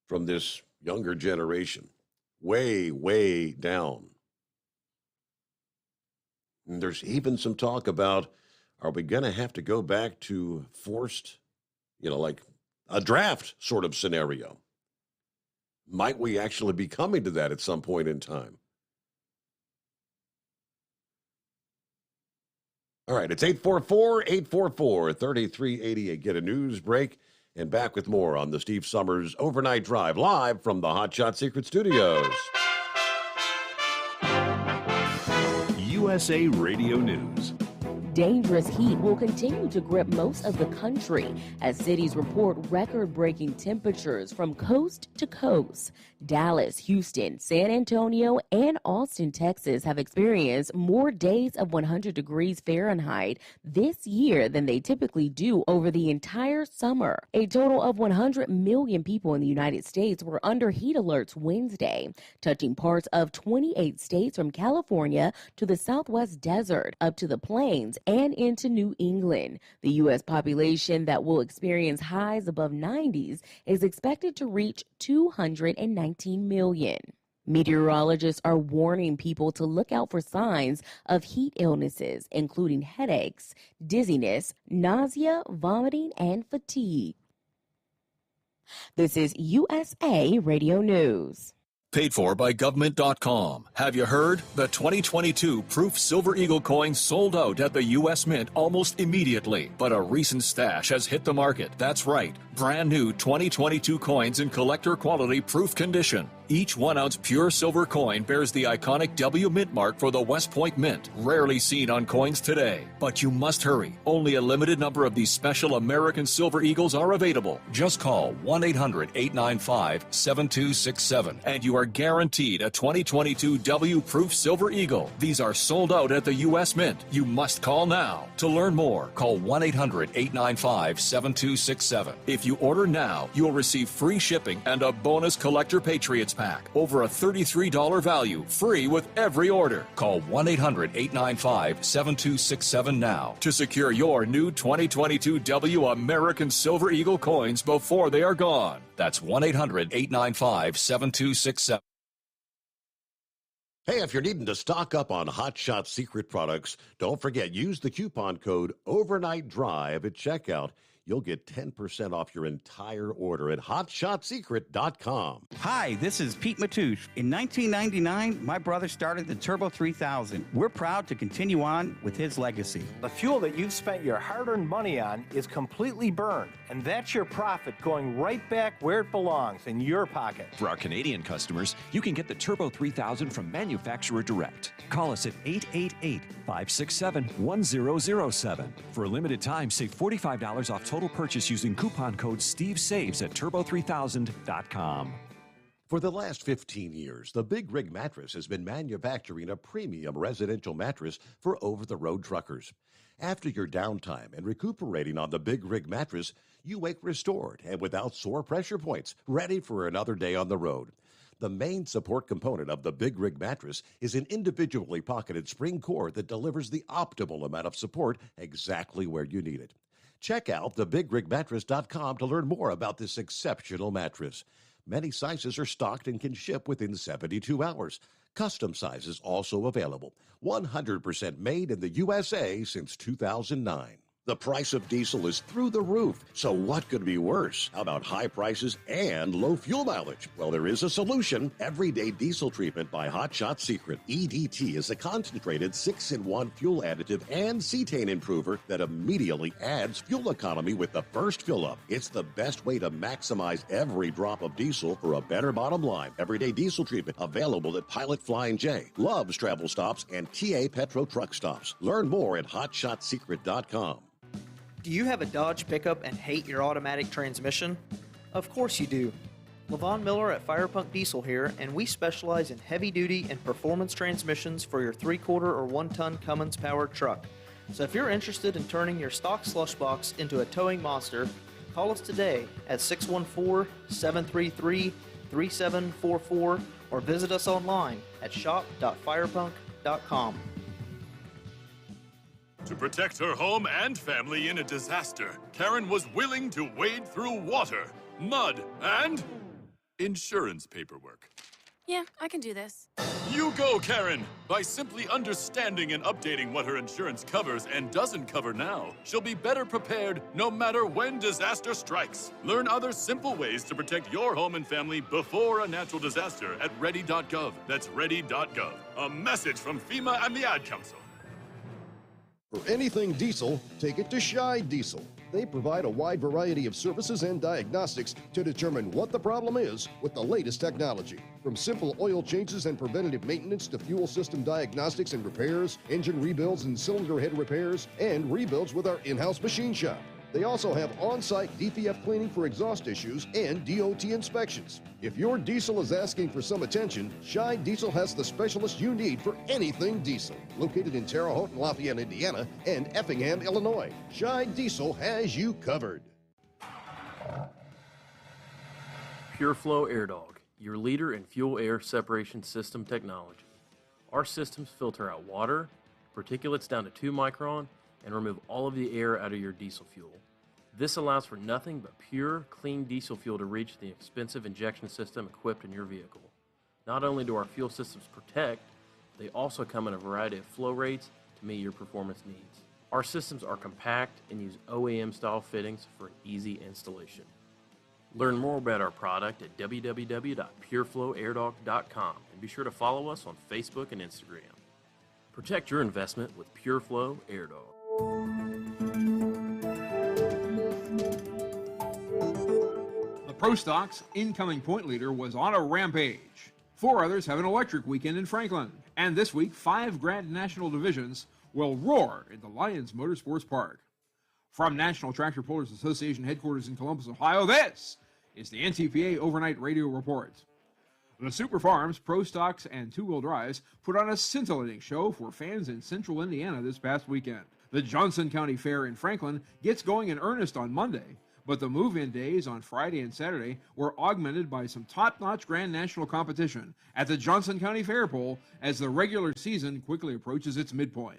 Speaker 3: from this younger generation, way, way down. And there's even some talk about, are we going to have to go back to forced, like a draft sort of scenario? Might we actually be coming to that at some point in time? All right, it's 844-844-3388. Get a news break and back with more on the Steve Sommers Overnight Drive, live from the Hot Shot Secret Studios.
Speaker 22: USA Radio News.
Speaker 13: Dangerous heat will continue to grip most of the country as cities report record-breaking temperatures from coast to coast. Dallas, Houston, San Antonio, and Austin, Texas have experienced more days of 100 degrees Fahrenheit this year than they typically do over the entire summer. A total of 100 million people in the United States were under heat alerts Wednesday, touching parts of 28 states from California to the Southwest desert up to the plains and into New England. The U.S. population that will experience highs above 90s is expected to reach 219 million. Meteorologists are warning people to look out for signs of heat illnesses, including headaches, dizziness, nausea, vomiting, and fatigue. This is USA Radio News.
Speaker 22: Paid for by government.com. Have you heard? The 2022 Proof Silver Eagle coins sold out at the U.S. Mint almost immediately, but a recent stash has hit the market. That's right. Brand new 2022 coins in collector quality proof condition. Each 1 ounce pure silver coin bears the iconic W Mint mark for the West Point Mint, rarely seen on coins today. But you must hurry. Only a limited number of these special American Silver Eagles are available. Just call 1-800-895-7267 and you are guaranteed a 2022 W Proof Silver Eagle. These are sold out at the U.S. Mint. You must call now. To learn more, call 1-800-895-7267. If you order now, you'll receive free shipping and a bonus Collector Patriots pack. Over a $33 value, free with every order. Call 1-800-895-7267 now to secure your new 2022 W American Silver Eagle coins before they are gone. That's 1-800-895-7267.
Speaker 3: Hey, if you're needing to stock up on Hot Shot Secret products, don't forget, use the coupon code Overnight Drive at checkout. You'll get 10% off your entire order at hotshotsecret.com.
Speaker 2: Hi, this is Pete Matouche. In 1999, my brother started the Turbo 3000. We're proud to continue on with his legacy.
Speaker 14: The fuel that you've spent your hard-earned money on is completely burned, and that's your profit going right back where it belongs, in your pocket.
Speaker 12: For our Canadian customers, you can get the Turbo 3000 from manufacturer direct. Call us at 888-567-1007. For a limited time, save $45 off total purchase using coupon code SteveSaves at turbo3000.com.
Speaker 3: For the last 15 years, the Big Rig Mattress has been manufacturing a premium residential mattress for over-the-road truckers. After your downtime and recuperating on the Big Rig Mattress, you wake restored and without sore pressure points, ready for another day on the road. The main support component of the Big Rig Mattress is an individually pocketed spring core that delivers the optimal amount of support exactly where you need it. Check out thebigrigmattress.com to learn more about this exceptional mattress. Many sizes are stocked and can ship within 72 hours. Custom sizes also available. 100% made in the USA since 2009. The price of diesel is through the roof, so what could be worse? How about high prices and low fuel mileage? Well, there is a solution. Everyday Diesel Treatment by Hot Shot Secret. EDT is a concentrated 6-in-1 fuel additive and cetane improver that immediately adds fuel economy with the first fill-up. It's the best way to maximize every drop of diesel for a better bottom line. Everyday Diesel Treatment available at Pilot Flying J, Love's Travel Stops, and TA Petro Truck Stops. Learn more at hotshotsecret.com.
Speaker 5: Do you have a Dodge pickup and hate your automatic transmission? Of course you do. Levon Miller at Firepunk Diesel here, and we specialize in heavy-duty and performance transmissions for your 3-quarter or 1-ton Cummins-powered truck. So if you're interested in turning your stock slush box into a towing monster, call us today at 614-733-3744 or visit us online at shop.firepunk.com.
Speaker 25: To protect her home and family in a disaster, Karen was willing to wade through water, mud, and insurance paperwork.
Speaker 7: Yeah, I can do this.
Speaker 25: You go, Karen! By simply understanding and updating what her insurance covers and doesn't cover now, she'll be better prepared no matter when disaster strikes. Learn other simple ways to protect your home and family before a natural disaster at ready.gov. That's ready.gov. A message from FEMA and the Ad Council.
Speaker 8: For anything diesel, take it to Scheid Diesel. They provide a wide variety of services and diagnostics to determine what the problem is with the latest technology. From simple oil changes and preventative maintenance to fuel system diagnostics and repairs, engine rebuilds and cylinder head repairs, and rebuilds with our in-house machine shop. They also have on-site DPF cleaning for exhaust issues and DOT inspections. If your diesel is asking for some attention, Scheid Diesel has the specialist you need for anything diesel. Located in Terre Haute and Lafayette, Indiana, and Effingham, Illinois, Scheid Diesel has you covered.
Speaker 9: PureFlow Air Dog, your leader in fuel air separation system technology. Our systems filter out water, particulates down to 2 micron, and remove all of the air out of your diesel fuel. This allows for nothing but pure, clean diesel fuel to reach the expensive injection system equipped in your vehicle. Not only do our fuel systems protect, they also come in a variety of flow rates to meet your performance needs. Our systems are compact and use OEM-style fittings for an easy installation. Learn more about our product at www.pureflowairdog.com and be sure to follow us on Facebook and Instagram. Protect your investment with PureFlow Air Dog.
Speaker 11: The Pro Stocks incoming point leader was on a rampage. 4 others have an electric weekend in Franklin. And this week, 5 Grand National divisions will roar at the Lions Motorsports Park. From National Tractor Pullers Association headquarters in Columbus, Ohio, this is the NTPA Overnight Radio Report. The Super Farms, Pro Stocks, and two-wheel drives put on a scintillating show for fans in central Indiana this past weekend. The Johnson County Fair in Franklin gets going in earnest on Monday, but the move-in days on Friday and Saturday were augmented by some top-notch Grand National competition at the Johnson County Fair Pole as the regular season quickly approaches its midpoint.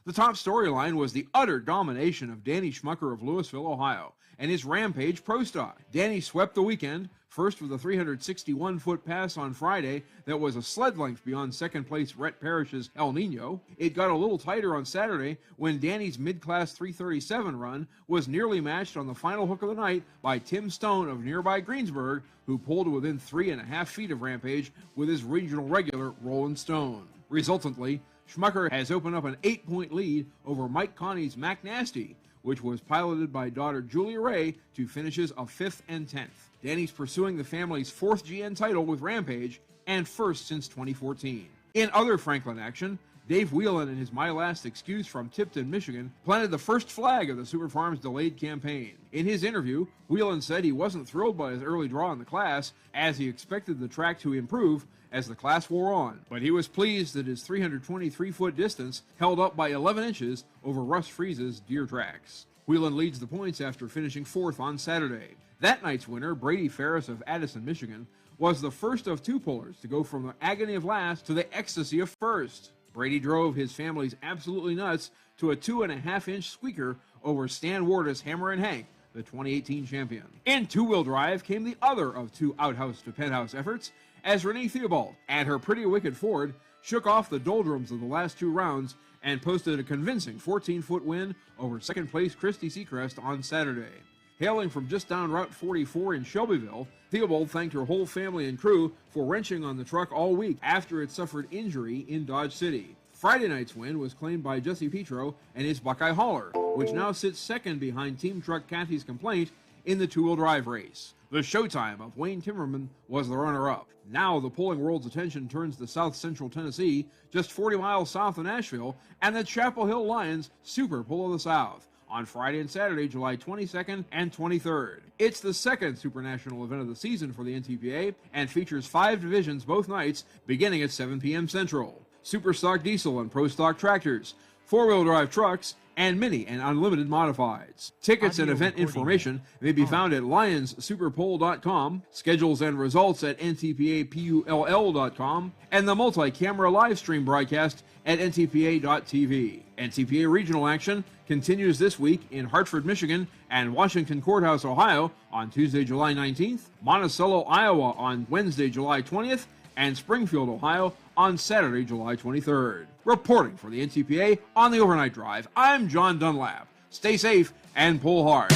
Speaker 11: The top storyline was the utter domination of Danny Schmucker of Louisville, Ohio, and his Rampage Pro Stock. Danny swept the weekend, first with a 361-foot pass on Friday that was a sled length beyond second-place Rhett Parrish's El Nino. It got a little tighter on Saturday when Danny's mid-class 337 run was nearly matched on the final hook of the night by Tim Stone of nearby Greensburg, who pulled within 3.5 feet of Rampage with his regional regular Roland Stone. Resultantly, Schmucker has opened up an 8-point lead over Mike Connie's Mac Nasty, which was piloted by daughter Julia Ray to finishes of 5th and 10th. Danny's pursuing the family's 4th GN title with Rampage and first since 2014. In other Franklin action, Dave Whelan and his My Last Excuse from Tipton, Michigan, planted the first flag of the Super Farms delayed campaign. In his interview, Whelan said he wasn't thrilled by his early draw in the class, as he expected the track to improve as the class wore on. But he was pleased that his 323-foot distance held up by 11 inches over Russ Freeze's Deer tracks. Whelan leads the points after finishing 4th on Saturday. That night's winner, Brady Ferris of Addison, Michigan, was the first of 2 pullers to go from the agony of last to the ecstasy of first. Brady drove his family's absolutely nuts to a 2.5-inch squeaker over Stan Ward's Hammer and Hank, the 2018 champion. In two-wheel drive came the other of 2 outhouse to penthouse efforts, as Renee Theobald and her Pretty Wicked Ford shook off the doldrums of the last 2 rounds and posted a convincing 14-foot win over second-place Christy Seacrest on Saturday. Hailing from just down Route 44 in Shelbyville, Theobald thanked her whole family and crew for wrenching on the truck all week after it suffered injury in Dodge City. Friday night's win was claimed by Jesse Petro and his Buckeye Hauler, which now sits second behind Team Truck Kathy's Complaint in the two-wheel drive race. The showtime of Wayne Timmerman was the runner-up. Now the polling world's attention turns to South Central Tennessee, just 40 miles south of Nashville, and the Chapel Hill Lions Super Bowl of the South on Friday and Saturday, July 22nd and 23rd. It's the second supernational event of the season for the NTPA and features 5 divisions both nights beginning at 7 p.m. Central. Super stock diesel and pro stock tractors, 4-wheel drive trucks, and mini and unlimited modifieds. Tickets and event information may be found at lionssuperpole.com, schedules and results at ntpapull.com, and the multi-camera live stream broadcast at ntpa.tv. NTPA regional action continues this week in Hartford, Michigan, and Washington Courthouse, Ohio on Tuesday, July 19th, Monticello, Iowa on Wednesday, July 20th, and Springfield, Ohio on Saturday, July 23rd. Reporting for the NTPA on the Overnight Drive, I'm John Dunlap. Stay safe and pull hard.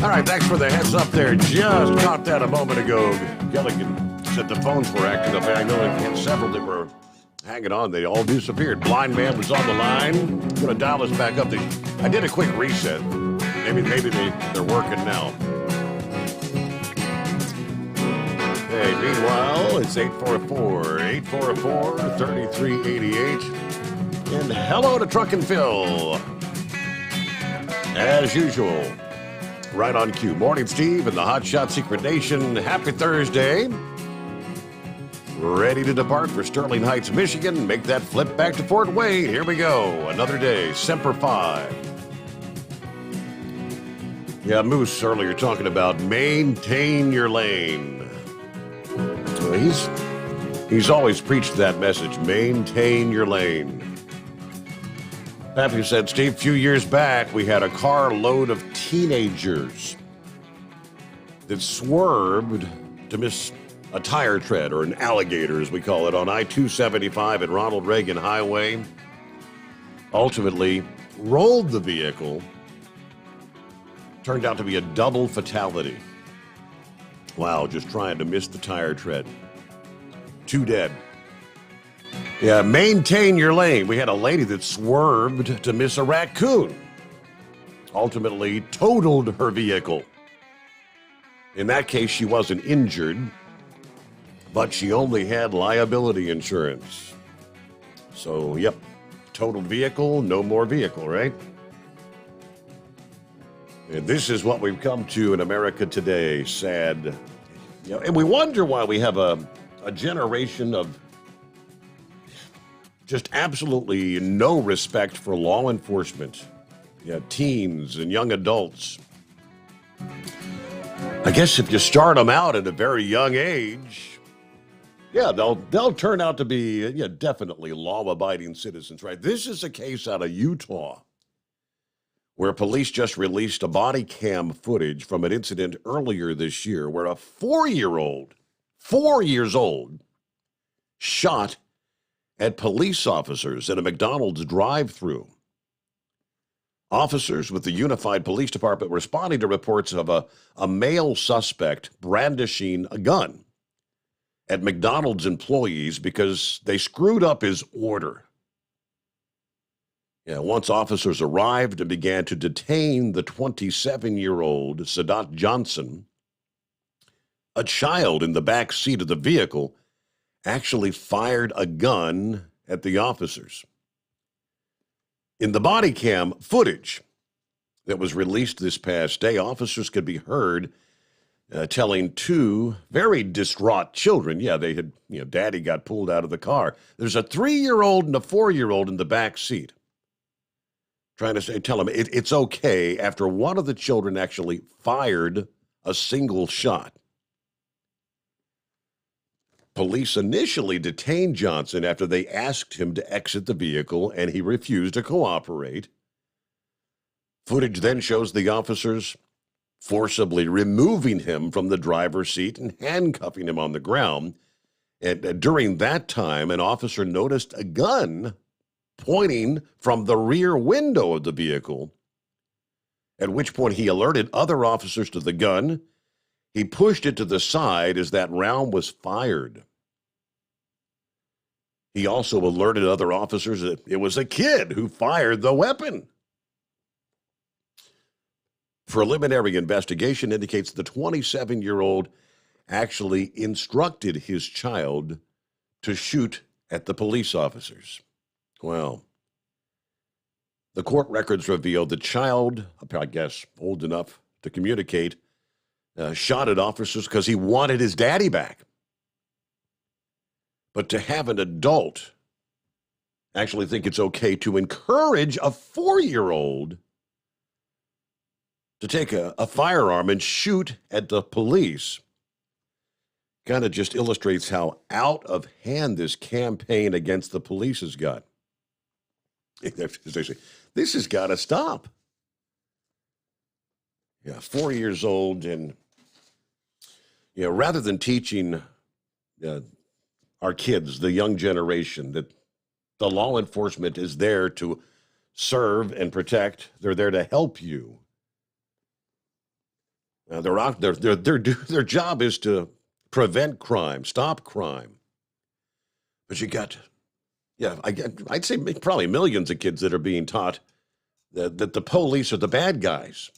Speaker 3: All right, thanks for the heads up there. Just caught that a moment ago. Gilligan said the phones were acting up. I know we had several that were hanging on. They all disappeared. Blind man was on the line. I'm going to dial us back up. I did a quick reset. Maybe they're working now. Hey, meanwhile, it's 844-3388. And hello to Truck and Phil. As usual, right on cue. Morning, Steve, and the Hot Shot Secret Nation. Happy Thursday. Ready to depart for Sterling Heights, Michigan. Make that flip back to Fort Wayne. Here we go. Another day. Semper Fi. Yeah, Moose earlier talking about maintain your lane. He's always preached that message, maintain your lane. Pappy said, Steve, a few years back, we had a car load of teenagers that swerved to miss a tire tread, or an alligator, as we call it, on I-275 at Ronald Reagan Highway. Ultimately, rolled the vehicle. Turned out to be a double fatality. Wow, just trying to miss the tire tread. 2 dead. Yeah, maintain your lane. We had a lady that swerved to miss a raccoon. Ultimately totaled her vehicle. In that case, she wasn't injured, but she only had liability insurance. So, yep, totaled vehicle, no more vehicle, right? And this is what we've come to in America today, sad. And we wonder why we have a generation of just absolutely no respect for law enforcement. Teens and young adults. I guess if you start them out at a very young age, they'll turn out to be definitely law-abiding citizens, right? This is a case out of Utah, where police just released a body cam footage from an incident earlier this year where a 4-year-old, 4 years old, shot at police officers at a McDonald's drive-thru. Officers with the Unified Police Department responding to reports of a male suspect brandishing a gun at McDonald's employees because they screwed up his order. Once officers arrived and began to detain the 27-year-old Sadat Johnson, a child in the back seat of the vehicle actually fired a gun at the officers. In the body cam footage that was released this past day, officers could be heard telling 2 very distraught children, they had, daddy got pulled out of the car. There's a 3-year-old and a 4-year-old in the back seat. Trying to tell him it's okay after one of the children actually fired a single shot. Police initially detained Johnson after they asked him to exit the vehicle, and he refused to cooperate. Footage then shows the officers forcibly removing him from the driver's seat and handcuffing him on the ground. And during that time, an officer noticed a gun pointing from the rear window of the vehicle, at which point he alerted other officers to the gun. He pushed it to the side as that round was fired. He also alerted other officers that it was a kid who fired the weapon. Preliminary investigation indicates the 27-year-old actually instructed his child to shoot at the police officers. Well, the court records revealed the child, I guess old enough to communicate, shot at officers because he wanted his daddy back. But to have an adult actually think it's okay to encourage a 4-year-old to take a firearm and shoot at the police kind of just illustrates how out of hand this campaign against the police has got. This has got to stop. Yeah, 4 years old, and rather than teaching our kids, the young generation, that the law enforcement is there to serve and protect, they're there to help you. Their job is to prevent crime, stop crime. But you got, I'd say probably millions of kids that are being taught that the police are the bad guys.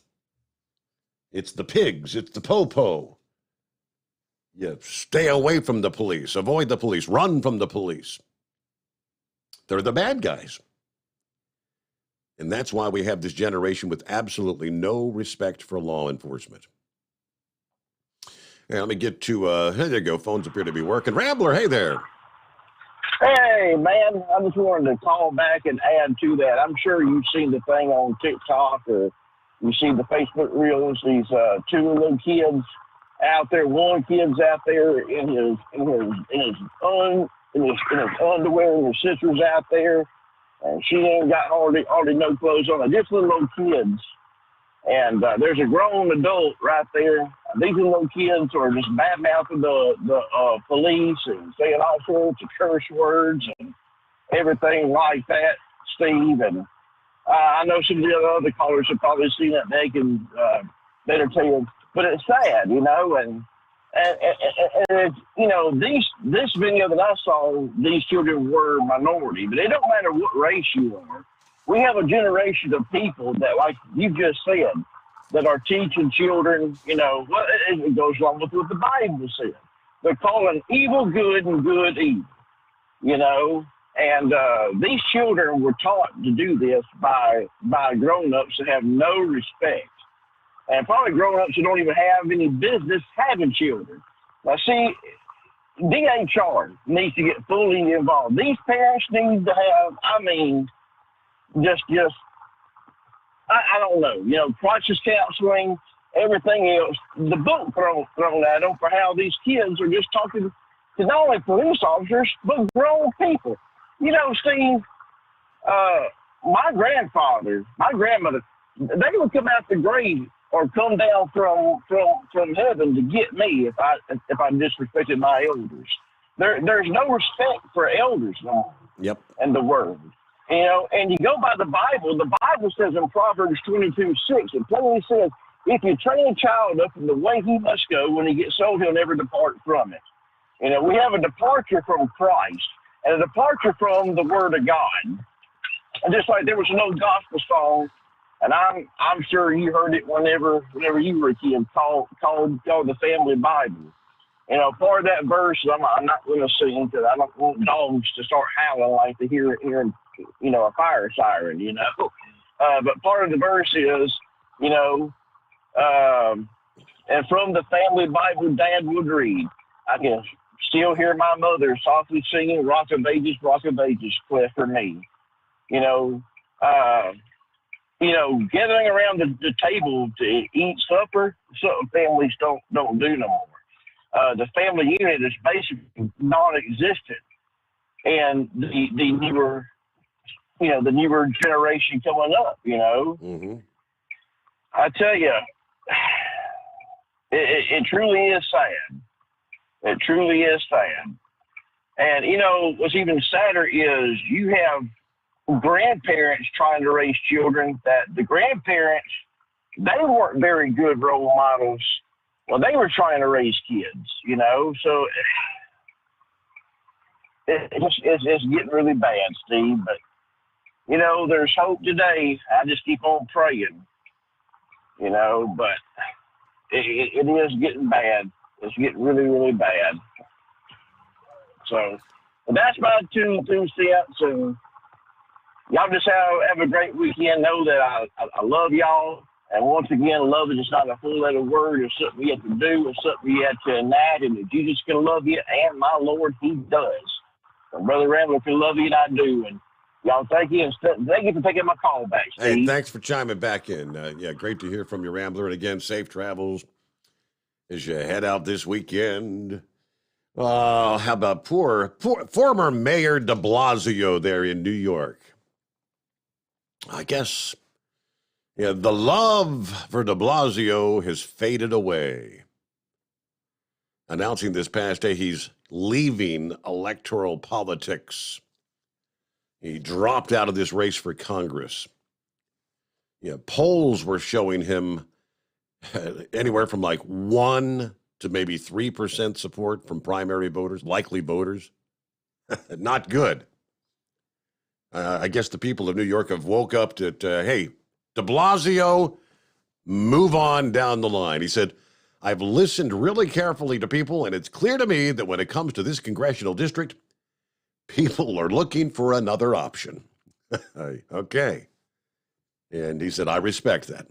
Speaker 3: It's the pigs, it's the po-po. Stay away from the police, avoid the police, run from the police. They're the bad guys. And that's why we have this generation with absolutely no respect for law enforcement. Hey, let me get to, there you go, phones appear to be working. Rambler, hey there.
Speaker 6: Hey, man, I just wanted to call back and add to that. I'm sure you've seen the thing on TikTok or you see the Facebook reels, these two little kids out there. One kid's out there in his underwear, and his sister's out there, and she ain't got hardly no clothes on. Just little kids. And there's a grown adult right there. These little kids are just bad-mouthing the police and saying all sorts of curse words and everything like that, Steve. And I know some of the other callers have probably seen that. They can better tell you. But it's sad, and it's, this video that I saw, these children were minority, but it don't matter what race you are. We have a generation of people that, like you just said, that are teaching children, it goes along with what the Bible says. They're calling evil good and good evil, and these children were taught to do this by grown-ups that have no respect. And probably grown-ups who don't even have any business having children. Now, see, DHR needs to get fully involved. These parents need to have, I don't know, crisis counseling, everything else, the book thrown at them for how these kids are just talking to not only police officers, but grown people. Steve, my grandfather, my grandmother, they would come out the grave or come down from heaven to get me if I disrespected my elders. There's no respect for elders no
Speaker 3: Yep.
Speaker 6: in the world. And you go by the Bible says in Proverbs 22:6, it plainly says, if you train a child up in the way he must go, when he gets old, he'll never depart from it. We have a departure from Christ and a departure from the Word of God. And just like there was no gospel song, and I'm sure you heard it whenever you were a kid, called the Family Bible. Part of that verse, I'm not going to sing because I don't want dogs to start howling like they hear a fire siren, But part of the verse is, and from the Family Bible Dad would read. I can still hear my mother softly singing, Rock of Ages, cleft for me. Gathering around the table to eat supper, some families don't do no more. The family unit is basically non-existent, and the newer generation coming up.
Speaker 3: Mm-hmm.
Speaker 6: I tell you, It truly is sad. It truly is sad. And, you know, what's even sadder is you have grandparents trying to raise children that the grandparents, they weren't very good role models. Well, they were trying to raise kids, you know. So it's getting really bad, Steve. But, you know, there's hope today. I just keep on praying, you know. But it is getting bad. It's getting really, really bad. So that's my 2 cents. And y'all just have a great weekend. Know that I love y'all. And once again, love is just not a four-letter word. It's something we have to do. It's something we have to enact. And if Jesus can love you, and my Lord, he does. So Brother Rambler can love you, and I do. And y'all, thank you. And thank you for taking my call back, Steve.
Speaker 3: Hey, thanks for chiming back in. Yeah, great to hear from you, Rambler. And again, safe travels as you head out this weekend. How about poor former Mayor de Blasio there in New York? I guess, yeah, the love for de Blasio has faded away. Announcing this past day he's leaving electoral politics. He dropped out of this race for Congress. Yeah, polls were showing him anywhere from like 1% to maybe 3% support from primary voters, likely voters. Not good. I guess the people of New York have woke up to, hey, de Blasio, move on down the line. He said, I've listened really carefully to people, and it's clear to me that when it comes to this congressional district, people are looking for another option. Okay. And he said, I respect that.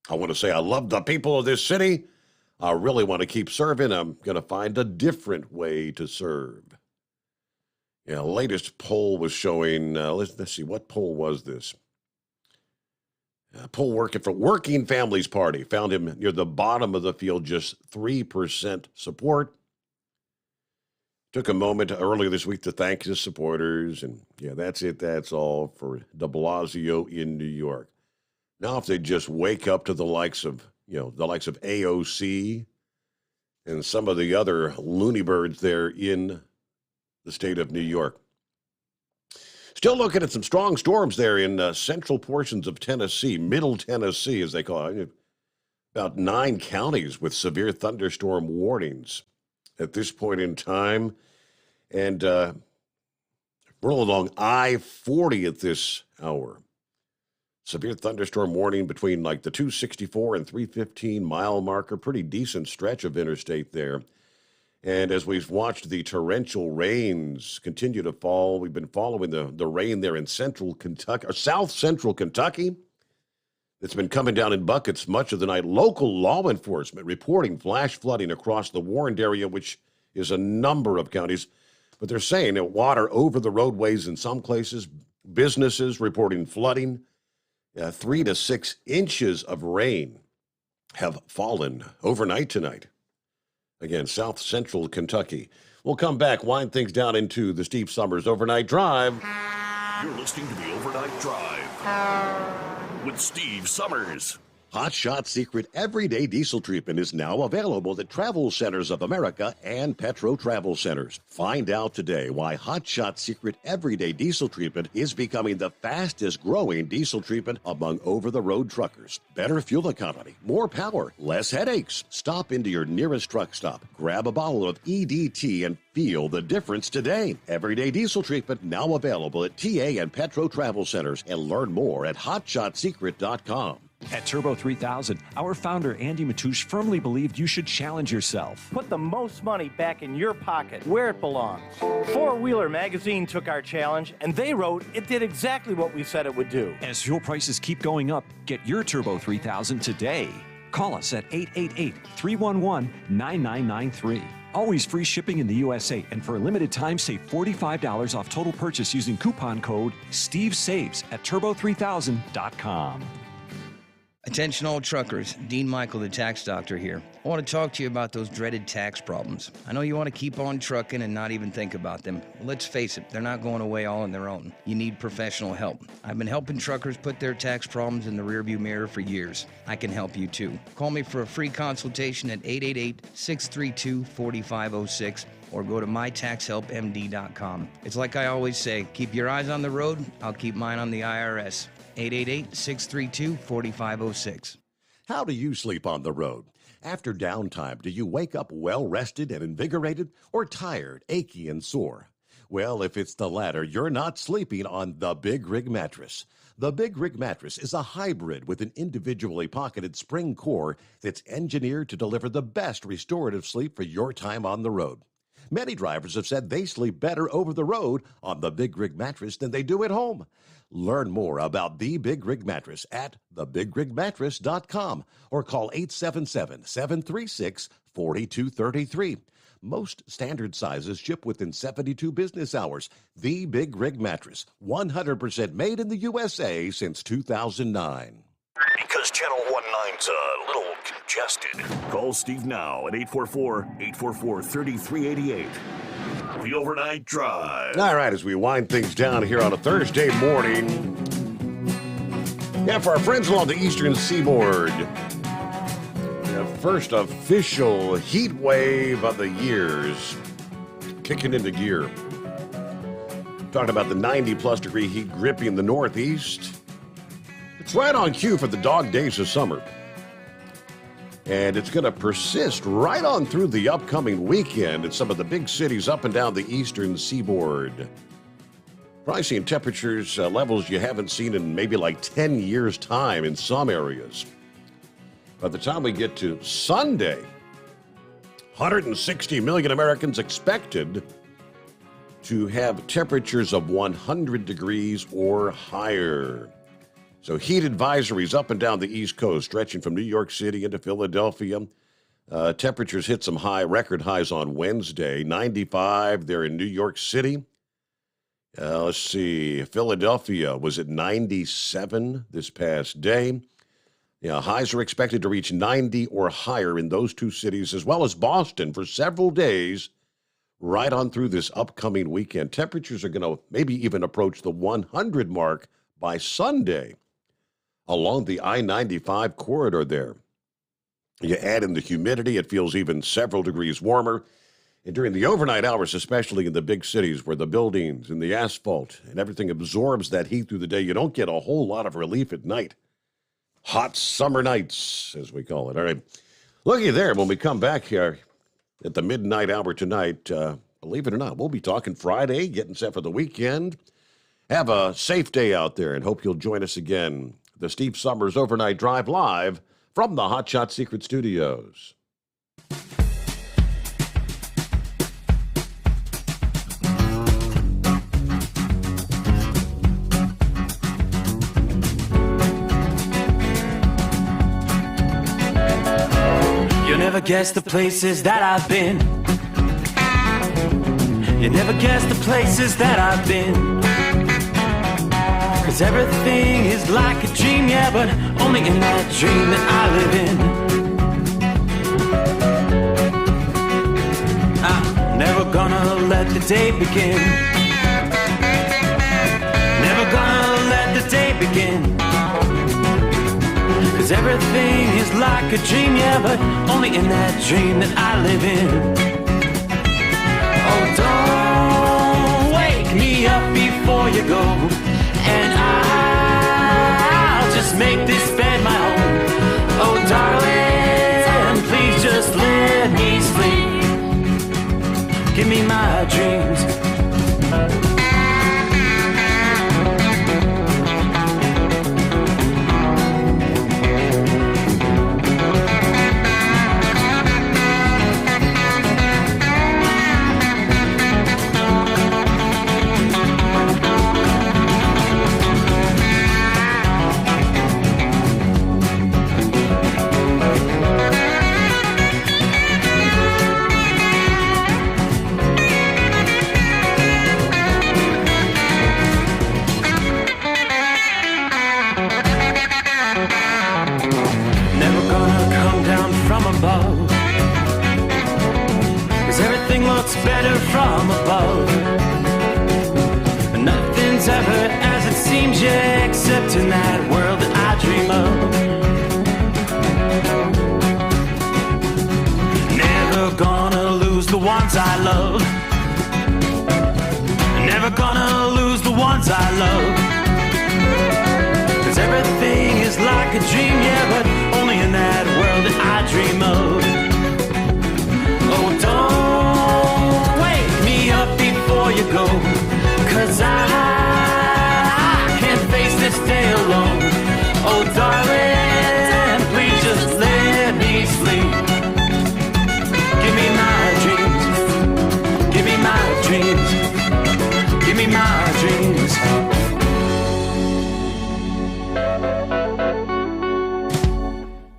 Speaker 3: I want to say I love the people of this city. I really want to keep serving. I'm going to find a different way to serve. Yeah, latest poll was showing, let's see, what poll was this? Poll working for Working Families Party found him near the bottom of the field, just 3% support. Took a moment earlier this week to thank his supporters, and yeah, that's it. That's all for de Blasio in New York. Now, if they just wake up to the likes of AOC and some of the other loony birds there in the state of New York. Still looking at some strong storms there in central portions of Tennessee, Middle Tennessee, as they call it. About 9 counties with severe thunderstorm warnings at this point in time. And rolling along I-40 at this hour. Severe thunderstorm warning between like the 264 and 315 mile marker. Pretty decent stretch of interstate there. And as we've watched the torrential rains continue to fall, we've been following the rain there in central Kentucky, or south central Kentucky. It's been coming down in buckets much of the night. Local law enforcement reporting flash flooding across the Warren area, which is a number of counties. But they're saying that water over the roadways in some places, businesses reporting flooding. 3 to 6 inches of rain have fallen overnight tonight. Again, south central Kentucky. We'll come back, wind things down into the Steve Sommers Overnight Drive.
Speaker 4: You're listening to the Overnight Drive with Steve Sommers.
Speaker 3: Hot Shot Secret Everyday Diesel Treatment is now available at Travel Centers of America and Petro Travel Centers. Find out today why Hot Shot Secret Everyday Diesel Treatment is becoming the fastest growing diesel treatment among over-the-road truckers. Better fuel economy, more power, less headaches. Stop into your nearest truck stop, grab a bottle of EDT, and feel the difference today. Everyday Diesel Treatment now available at TA and Petro Travel Centers, and learn more at hotshotsecret.com.
Speaker 12: At Turbo 3000, our founder Andy Matoush firmly believed you should challenge yourself.
Speaker 14: Put the most money back in your pocket, where it belongs. Four Wheeler Magazine took our challenge, and they wrote it did exactly what we said it would do.
Speaker 12: As fuel prices keep going up, get your Turbo 3000 today. Call us at 888-311-9993. Always free shipping in the USA, and for a limited time, save $45 off total purchase using coupon code STEVESAVES at turbo3000.com.
Speaker 10: Attention all truckers, Dean Michael, the tax doctor here. I want to talk to you about those dreaded tax problems. I know you want to keep on trucking and not even think about them. Let's face it, they're not going away all on their own. You need professional help. I've been helping truckers put their tax problems in the rearview mirror for years. I can help you too. Call me for a free consultation at 888-632-4506 or go to mytaxhelpmd.com. It's like I always say, keep your eyes on the road, I'll keep mine on the IRS. 888-632-4506.
Speaker 3: How do you sleep on the road? After downtime, do you wake up well-rested and invigorated or tired, achy, and sore? Well, if it's the latter, you're not sleeping on the Big Rig Mattress. The Big Rig Mattress is a hybrid with an individually pocketed spring core that's engineered to deliver the best restorative sleep for your time on the road. Many drivers have said they sleep better over the road on the Big Rig Mattress than they do at home. Learn more about the Big Rig Mattress at thebigrigmattress.com or call 877-736-4233. Most standard sizes ship within 72 business hours. The Big Rig Mattress, 100% made in the USA since 2009.
Speaker 4: Because Channel 19's a little congested. Call Steve now at 844-844-3388. The Overnight Drive.
Speaker 3: All right, as we wind things down here on a Thursday morning. Yeah, for our friends along the eastern seaboard, the first official heat wave of the years kicking into gear. Talking about the 90-plus degree heat gripping the Northeast. It's right on cue for the dog days of summer. And it's going to persist right on through the upcoming weekend in some of the big cities up and down the eastern seaboard. Probably seeing temperatures, levels you haven't seen in maybe like 10 years' time in some areas. By the time we get to Sunday, 160 million Americans expected to have temperatures of 100 degrees or higher. So heat advisories up and down the East Coast, stretching from New York City into Philadelphia. Temperatures hit some record highs on Wednesday. 95 there in New York City. Let's see. Philadelphia was at 97 this past day. Highs are expected to reach 90 or higher in those two cities, as well as Boston for several days, right on through this upcoming weekend. Temperatures are going to maybe even approach the 100 mark by Sunday along the I-95 corridor there. You add in the humidity, it feels even several degrees warmer. And during the overnight hours, especially in the big cities where the buildings and the asphalt and everything absorbs that heat through the day, you don't get a whole lot of relief at night. Hot summer nights, as we call it. All right. Looky there, when we come back here at the midnight hour tonight, believe it or not, we'll be talking Friday, getting set for the weekend. Have a safe day out there and hope you'll join us again. The Steve Sommers Overnight Drive live from the Hot Shot Secret Studios.
Speaker 15: You'll never guess the places that I've been. You never guess the places that I've been. 'Cause everything is like a dream, yeah, but only in that dream that I live in. I'm never gonna let the day begin. Never gonna let the day begin. 'Cause everything is like a dream, yeah, but only in that dream that I live in. Oh, don't wake me up before you go, and I'll just make this bed my home. Oh, darling, please just let me sleep. Give me my dreams. dreams, yeah, except in that world that I dream of. Never gonna lose the ones I love. Never gonna lose the ones I love. 'Cause everything is like a dream, yeah, but only in that world that I dream of.